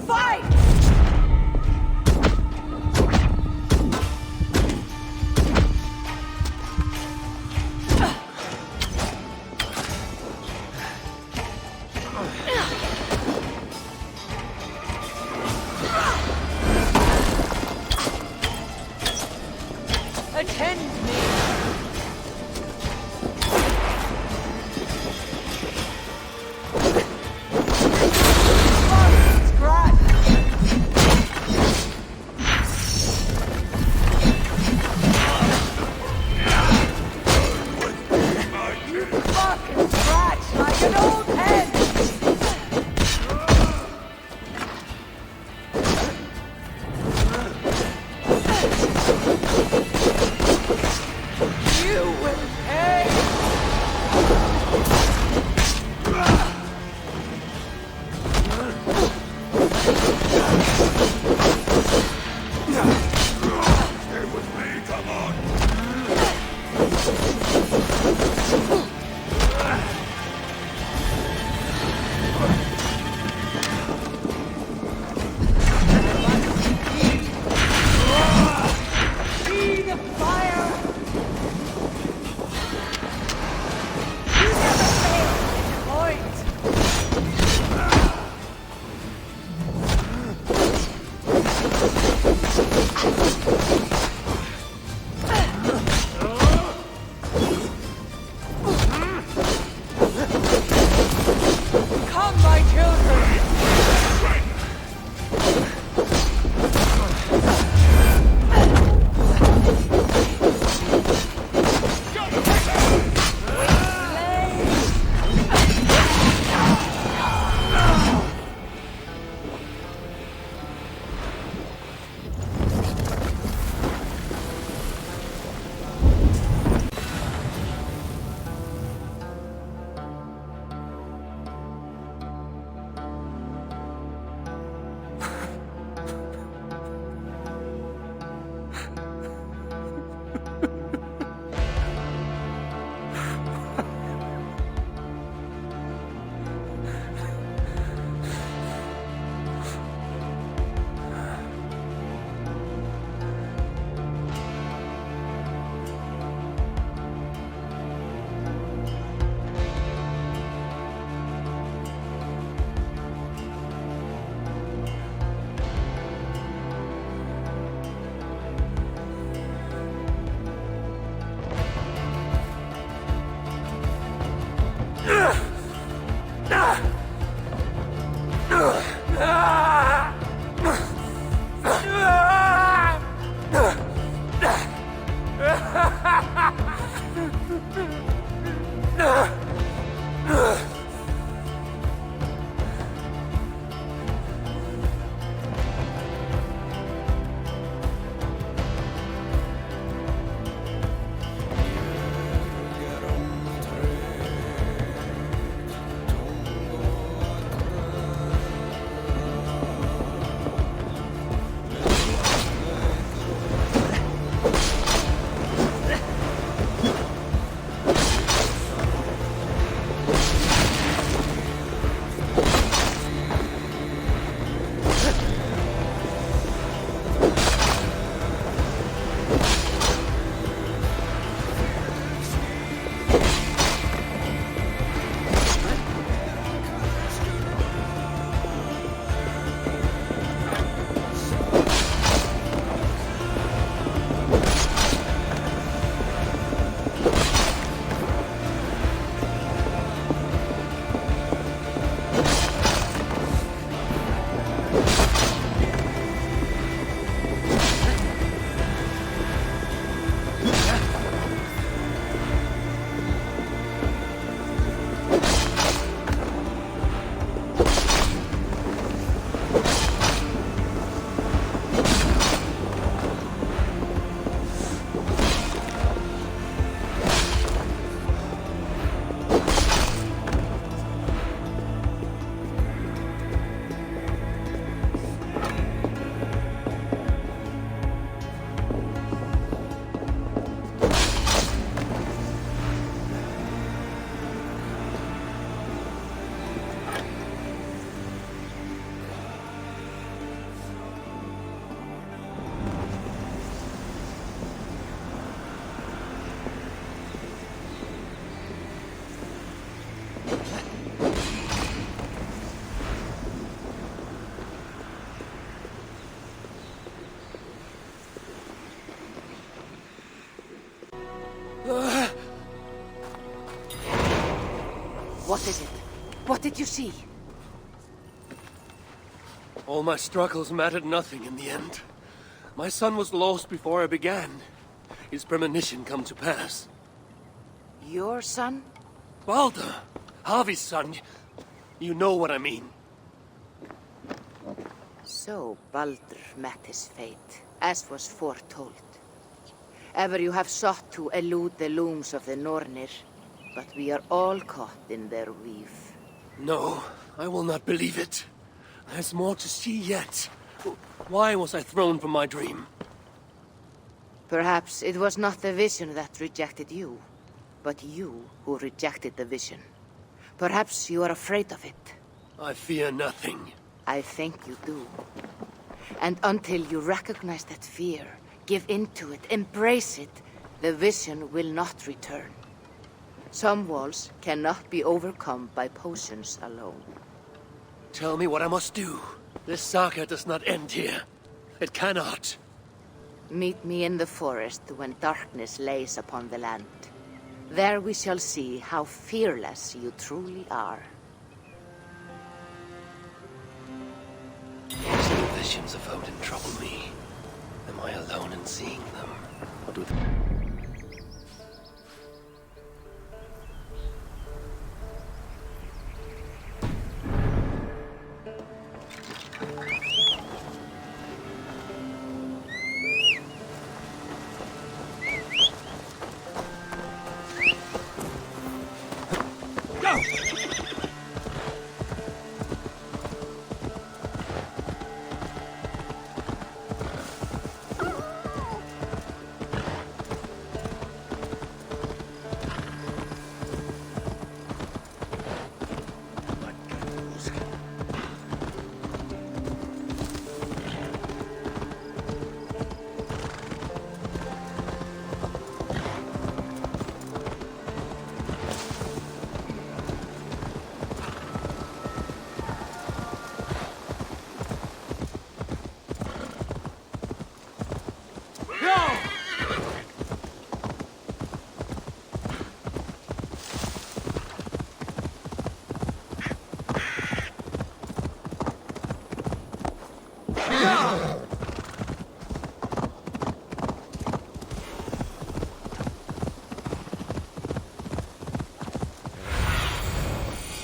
fight! Stay with me, come on! See the fire! Come, my children! What is it? What did you see? All my struggles mattered nothing in the end. My son was lost before I began. His premonition come to pass. Your son? Baldur! Harvey's son. You know what I mean. So Baldur met his fate, as was foretold. Ever you have sought to elude the looms of the Nornir, but we are all caught in their weave. No, I will not believe it. There's more to see yet. Why was I thrown from my dream? Perhaps it was not the vision that rejected you, but you who rejected the vision. Perhaps you are afraid of it. I fear nothing. I think you do. And until you recognize that fear, give in to it, embrace it, the vision will not return. Some walls cannot be overcome by potions alone. Tell me what I must do. This saga does not end here. It cannot. Meet me in the forest when darkness lays upon the land. There we shall see how fearless you truly are. Some visions of Odin trouble me. Am I alone in seeing them? Or do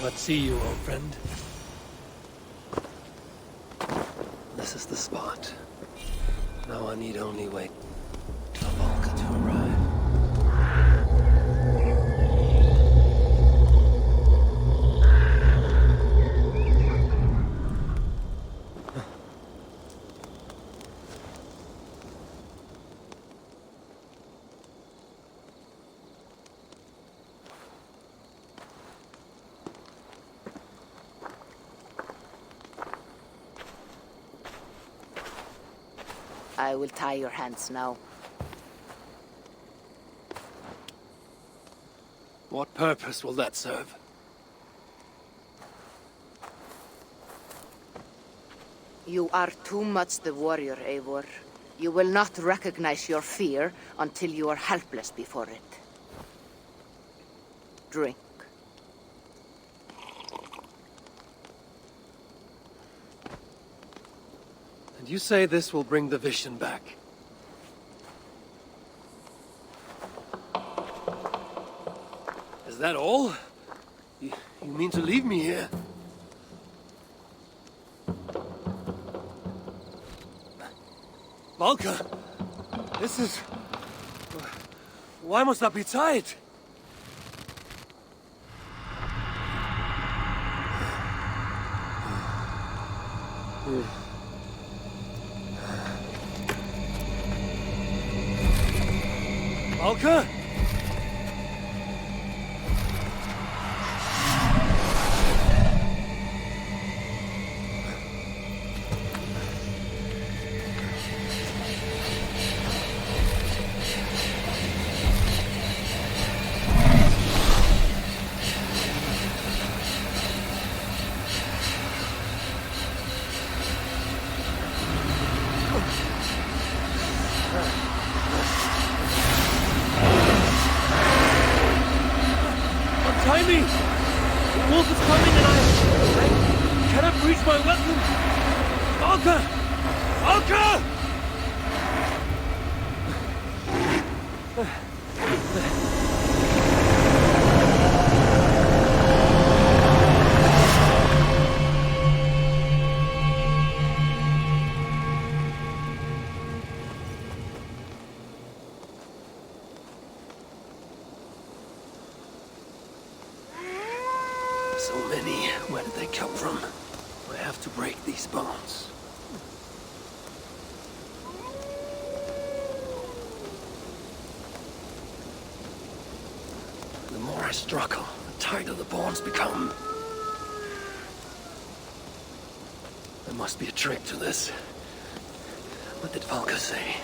Let's see you, old friend. This is the spot. Now I need only wait for Valka to arrive. I will tie your hands now. What purpose will that serve? You are too much the warrior, Eivor. You will not recognize your fear until you are helpless before it. Drink. And you say this will bring the vision back? Is that all? You mean to leave me here? Valka! This is... Why must I be tied? Valka? Timing! The wolf is coming and I cannot reach my weapon! Valka! Valka! So many. Where did they come from? My have to break these bonds. The more I struggle, the tighter the bonds become. There must be a trick to this. What did Valka say?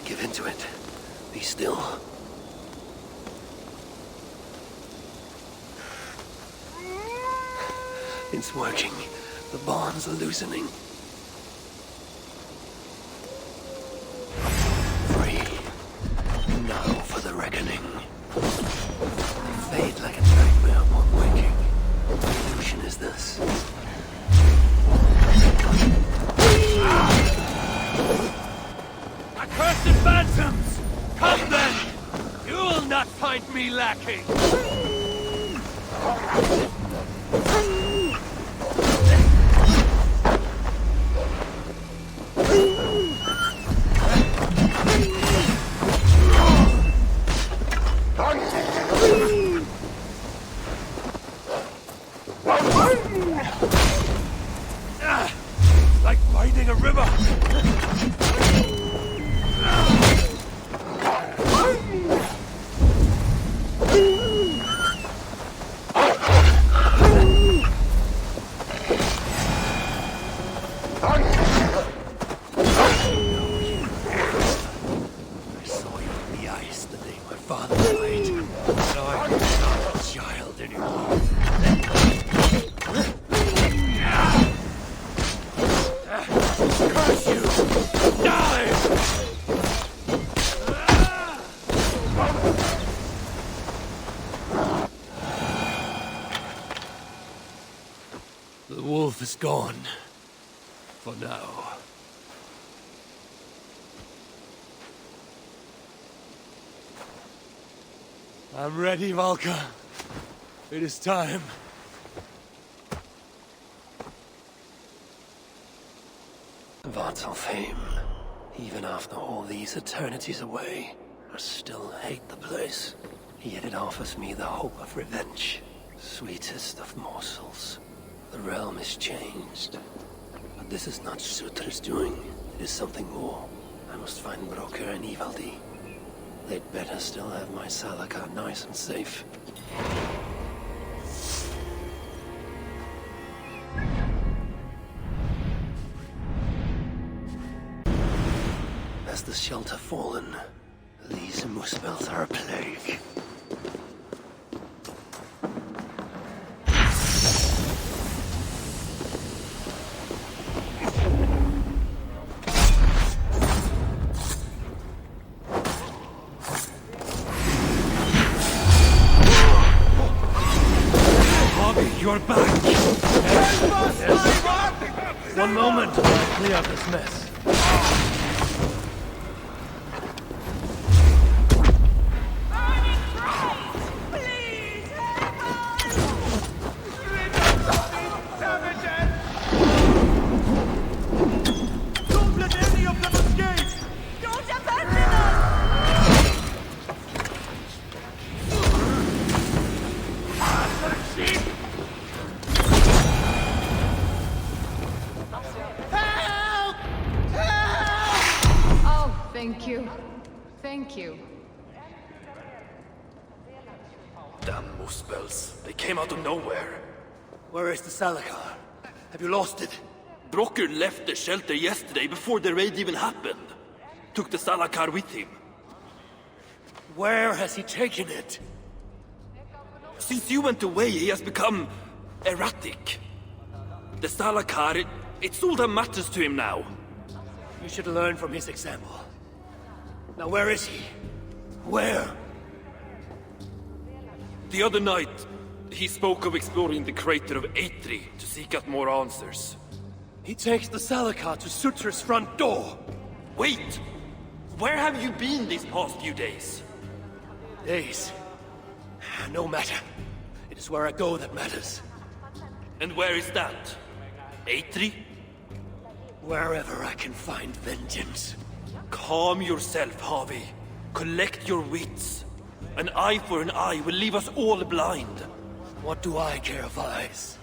Give into it. Be still. It's working. The bonds are loosening. Free. Now for the reckoning. Fade like a nightmare upon waking. What illusion is this? Accursed phantoms! Come then! You will not find me lacking! Like finding a river! The wolf is gone. For now. I'm ready, Valka. It is time. Vartalfheim. Even after all these eternities away, I still hate the place. Yet it offers me the hope of revenge. Sweetest of morsels. The realm is changed. But this is not Surtr's doing. It is something more. I must find Broker and Ivaldi. They'd better still have my Salakar nice and safe. Has the shelter fallen? These Muspels are a plague. You're back! Yes. One moment while I clear up this mess. Don't let any of them escape! Don't abandon us! Thank you. Thank you. Damn Muspels. They came out of nowhere. Where is the Salakar? Have you lost it? Broker left the shelter yesterday before the raid even happened. Took the Salakar with him. Where has he taken it? Since you went away, he has become erratic. The Salakar, it's all that matters to him now. You should learn from his example. Now where is he? Where? The other night, he spoke of exploring the crater of Eitri to seek out more answers. He takes the Salakar to Surtr's front door. Wait! Where have you been these past few days? Days? No matter. It is where I go that matters. And where is that? Eitri? Wherever I can find vengeance. Calm yourself, Harvey. Collect your wits. An eye for an eye will leave us all blind. What do I care of eyes?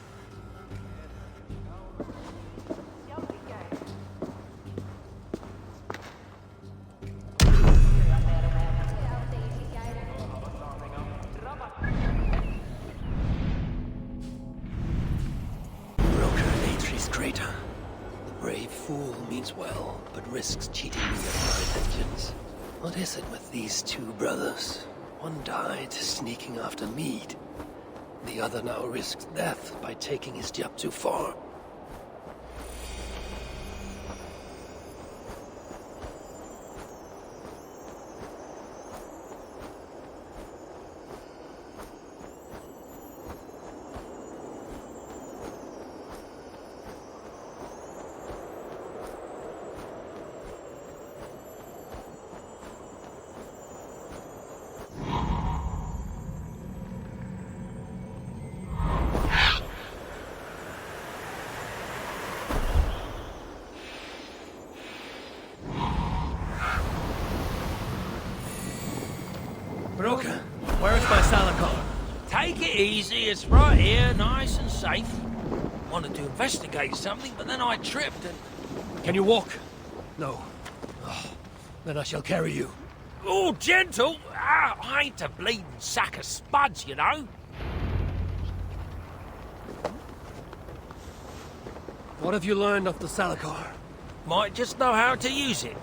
traitor. The brave fool means well, but risks cheating me of my vengeance. What is it with these two brothers? One died sneaking after mead. The other now risks death by taking his job too far. Broker, where's my Salakar? Take it easy, it's right here, nice and safe. Wanted to investigate something, but then I tripped and... Can you walk? No. Oh, then I shall carry you. Oh, gentle! Ah, I ain't a bleeding sack of spuds, you know. What have you learned of the Salakar? Might just know how to use it.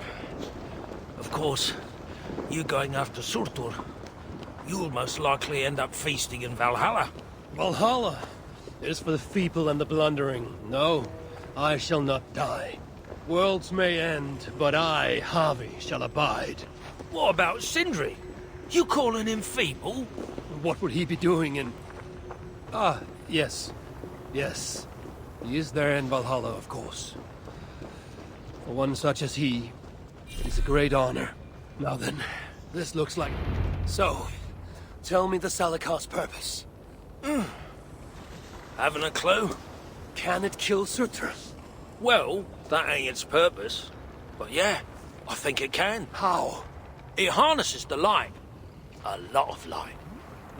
Of course, you going after Surtur, you'll most likely end up feasting in Valhalla. Valhalla is for the feeble and the blundering. No, I shall not die. Worlds may end, but I, Harvey, shall abide. What about Sindri? You calling him feeble? What would he be doing in... Ah, yes. Yes. He is there in Valhalla, of course. For one such as he, it is a great honor. Now then, this looks like... So, tell me the Salakar's purpose. Haven't a clue. Can it kill Surtur? Well, that ain't its purpose. But yeah, I think it can. How? It harnesses the light. A lot of light.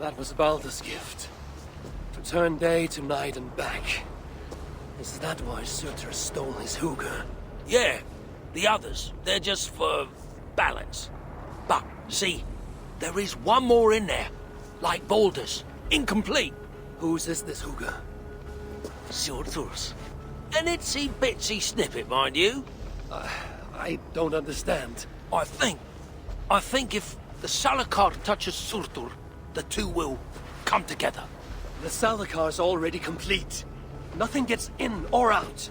That was Baldur's gift. To turn day to night and back. Is that why Surtur stole his hooger? Yeah, the others, they're just for balance. But, see, there is one more in there. Like Baldur's. Incomplete. Whose is this hooger? Surtur's. An itsy bitsy snippet, mind you. I don't understand. I think if the Salakar touches Surtur, the two will come together. The Salakar's already complete. Nothing gets in or out.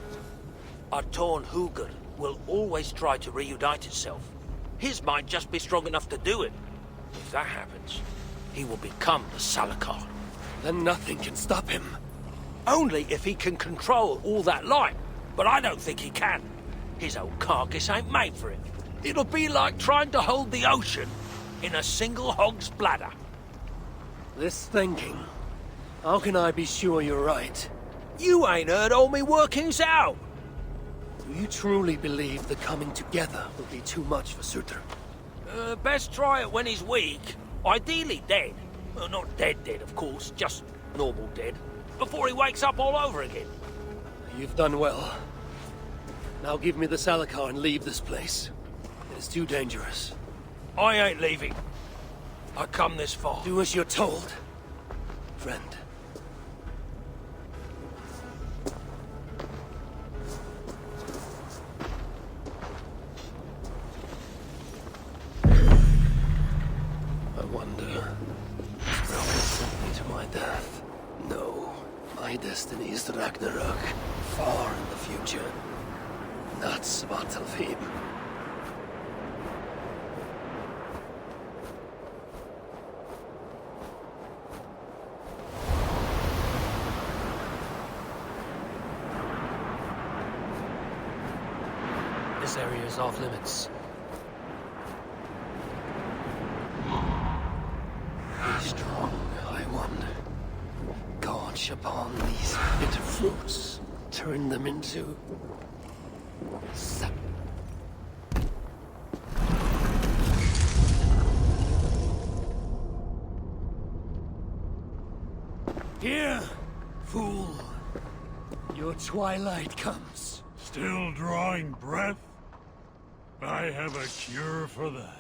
A torn hooger will always try to reunite itself. His might just be strong enough to do it. If that happens, he will become the Salakar. Then nothing can stop him. Only if he can control all that light. But I don't think he can. His old carcass ain't made for it. It'll be like trying to hold the ocean in a single hog's bladder. This thinking... How can I be sure you're right? You ain't heard all me workings out. Do you truly believe the coming together will be too much for Surtur? Best try it when he's weak. Ideally dead. Not dead, of course, just normal dead. Before he wakes up all over again. You've done well. Now give me the Salakar and leave this place. It is too dangerous. I ain't leaving. I come this far. Do as you're told, friend. I wonder, is Broken sent me to my death? No. My destiny is the Ragnarök, far in the future. Not Svartalfheim. This area is off limits. Be strong, High One. Gorge upon these bitter fruits. Turn them into... sap. Here, fool. Your twilight comes. Still drawing breath? I have a cure for that.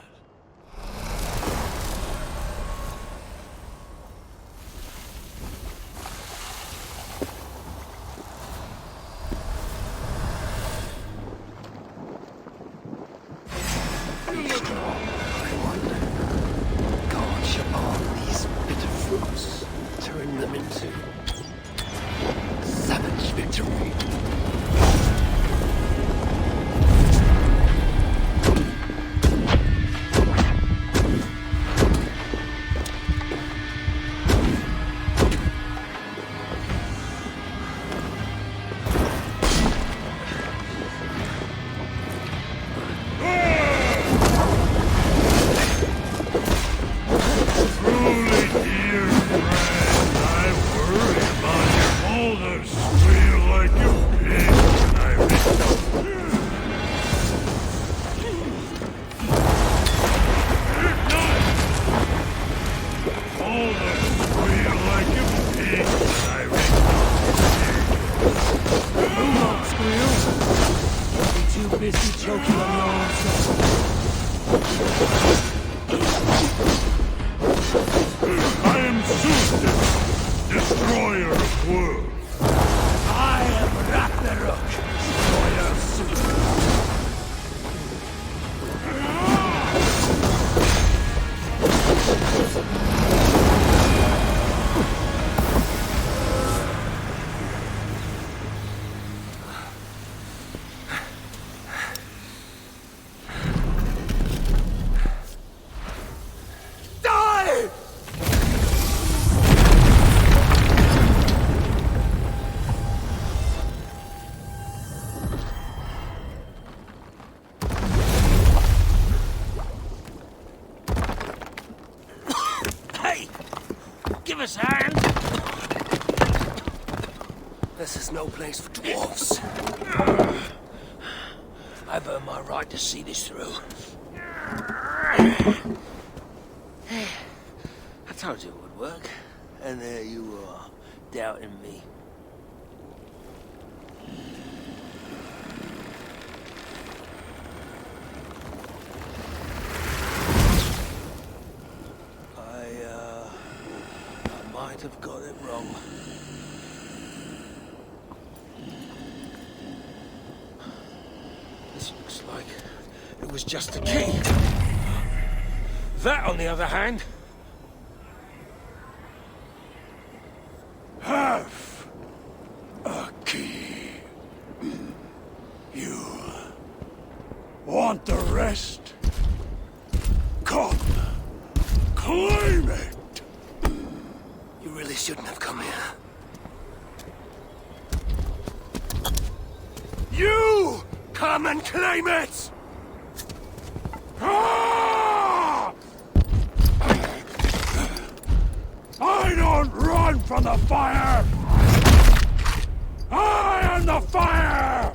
busy choking on your own soul. I am Sunstone, destroyer of worlds. I am Ragnarok, destroyer of Sunstone. Give us a hand. This is no place for dwarves. I've earned my right to see this through. I told you it would work, and there you are, doubting me. I might have got it wrong. This looks like it was just a key. That, on the other hand... Have a key. You want the rest? Come, claim it. You really shouldn't have come here. You come and claim it! Ah! I don't run from the fire! I am the fire!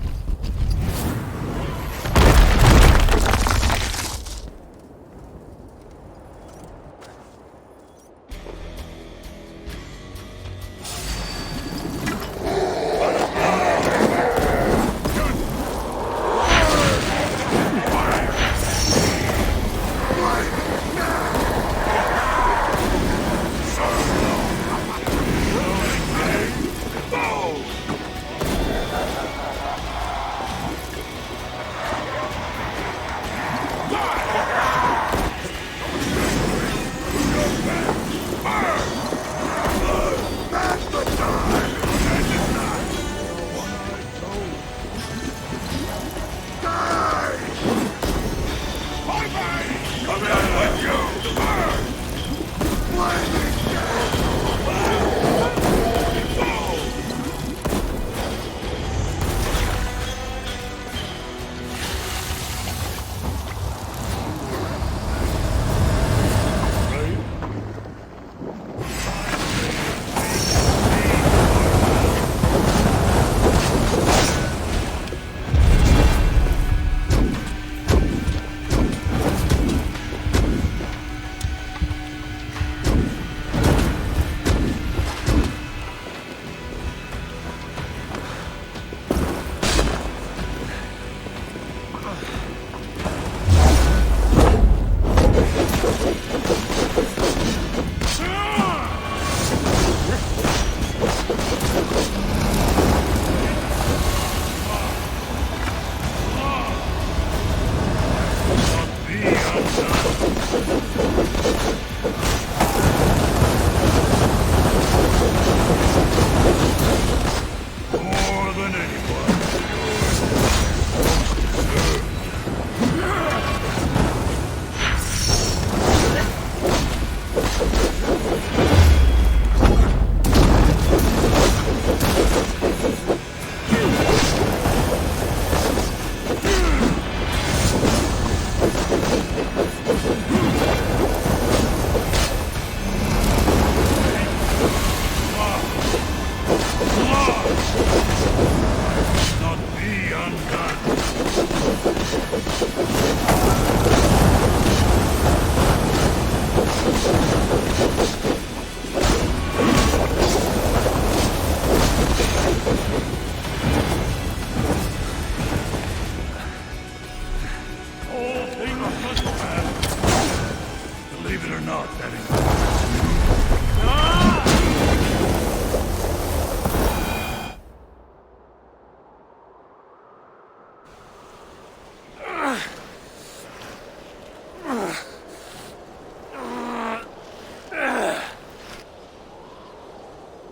Believe it or not, that is...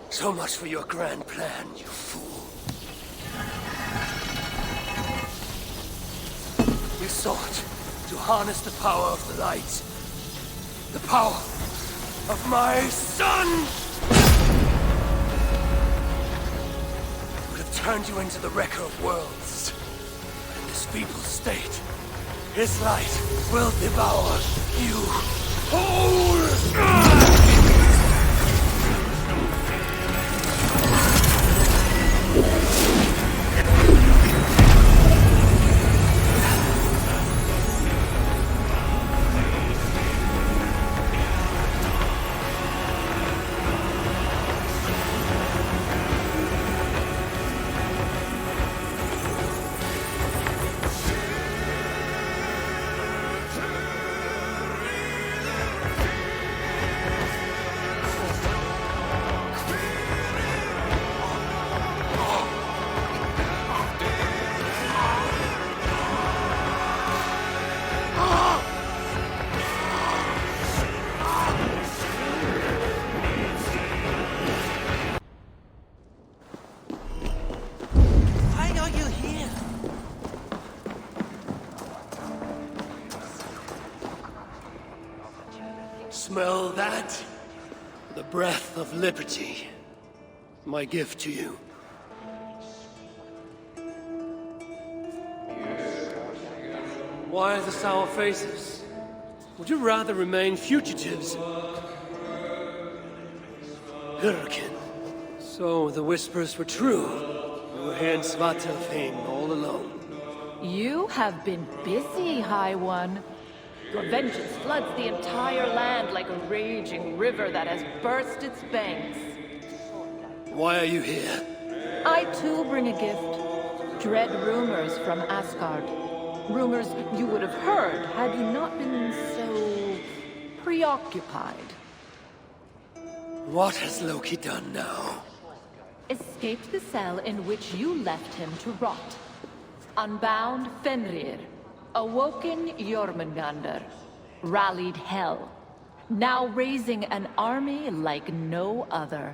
So much for your grand plan, you fool. You sought to harness the power of the light. The power of my son! It would have turned you into the wrecker of worlds. But in this feeble state, his light will devour you whole! Smell that? The breath of liberty. My gift to you. Why the sour faces? Would you rather remain fugitives? Hurricane. So the whispers were true. You were here in Svartalfheim all alone. You have been busy, High One. Your vengeance floods the entire land like a raging river that has burst its banks. Why are you here? I too bring a gift. Dread rumors from Asgard. Rumors you would have heard had you not been so preoccupied. What has Loki done now? Escaped the cell in which you left him to rot. Unbound Fenrir. Awoken Jormungandr. Rallied Hel. Now raising an army like no other.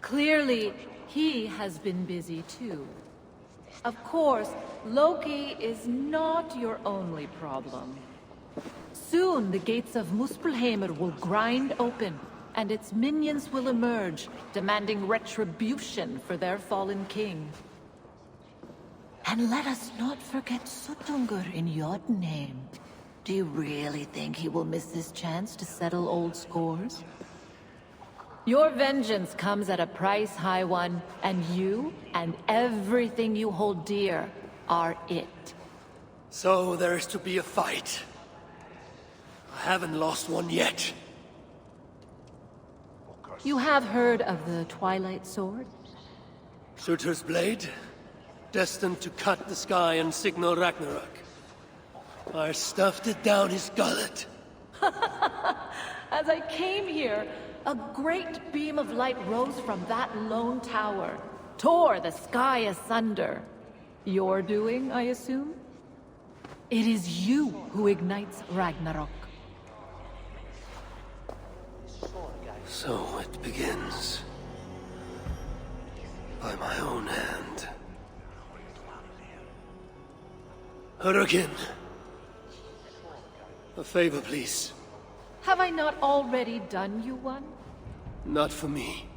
Clearly, he has been busy too. Of course, Loki is not your only problem. Soon the gates of Muspelheim will grind open, and its minions will emerge, demanding retribution for their fallen king. And let us not forget Suttungr in Jotunheim. Do you really think he will miss this chance to settle old scores? Your vengeance comes at a price, High One, and you and everything you hold dear are it. So there is to be a fight. I haven't lost one yet. You have heard of the Twilight Sword? Surtur's blade? Destined to cut the sky and signal Ragnarok. I stuffed it down his gullet. As I came here, a great beam of light rose from that lone tower, tore the sky asunder. Your doing, I assume? It is you who ignites Ragnarok. So it begins. By my own hand. Hurricane. A favor, please. Have I not already done you one? Not for me.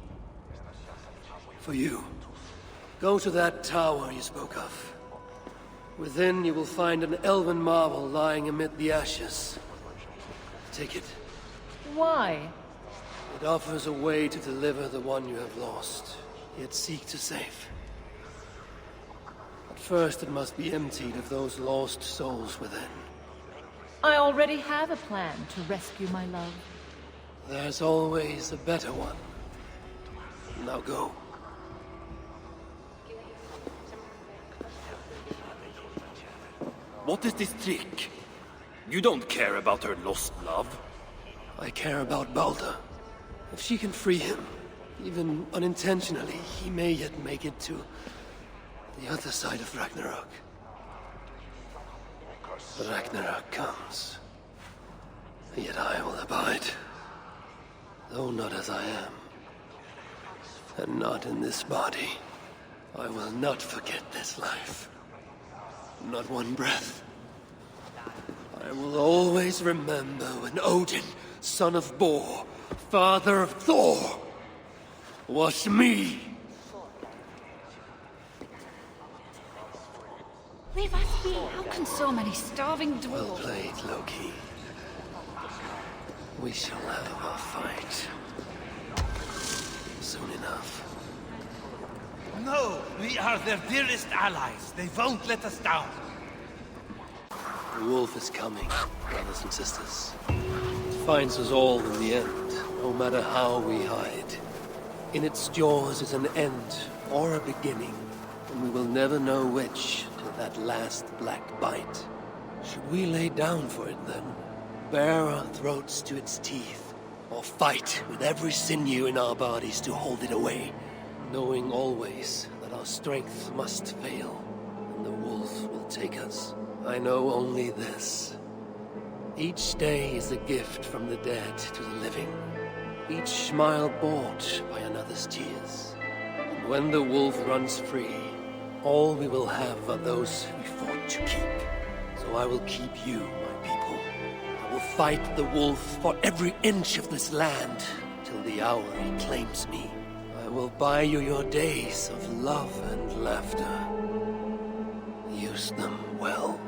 For you. Go to that tower you spoke of. Within you will find an elven marvel lying amid the ashes. Take it. Why? It offers a way to deliver the one you have lost, yet seek to save. But first it must be emptied of those lost souls within. I already have a plan to rescue my love. There's always a better one. Now go. What is this trick? You don't care about her lost love. I care about Balder. If she can free him, even unintentionally, he may yet make it to the other side of Ragnarok. Ragnarok comes, yet I will abide, though not as I am, and not in this body. I will not forget this life. Not one breath. I will always remember when Odin, son of Bor, father of Thor, was me. Leave us be. How can so many starving dwarves... Well played, Loki. We shall have our fight. Soon enough. No, we are their dearest allies. They won't let us down. The wolf is coming, brothers and sisters. It finds us all in the end, no matter how we hide. In its jaws is an end, or a beginning, and we will never know which till that last black bite. Should we lay down for it then? Bare our throats to its teeth, or fight with every sinew in our bodies to hold it away, knowing always that our strength must fail, and the wolf will take us. I know only this. Each day is a gift from the dead to the living. Each smile bought by another's tears. And when the wolf runs free, all we will have are those we fought to keep. So I will keep you, my people. I will fight the wolf for every inch of this land, till the hour he claims me. I will buy you your days of love and laughter. Use them well.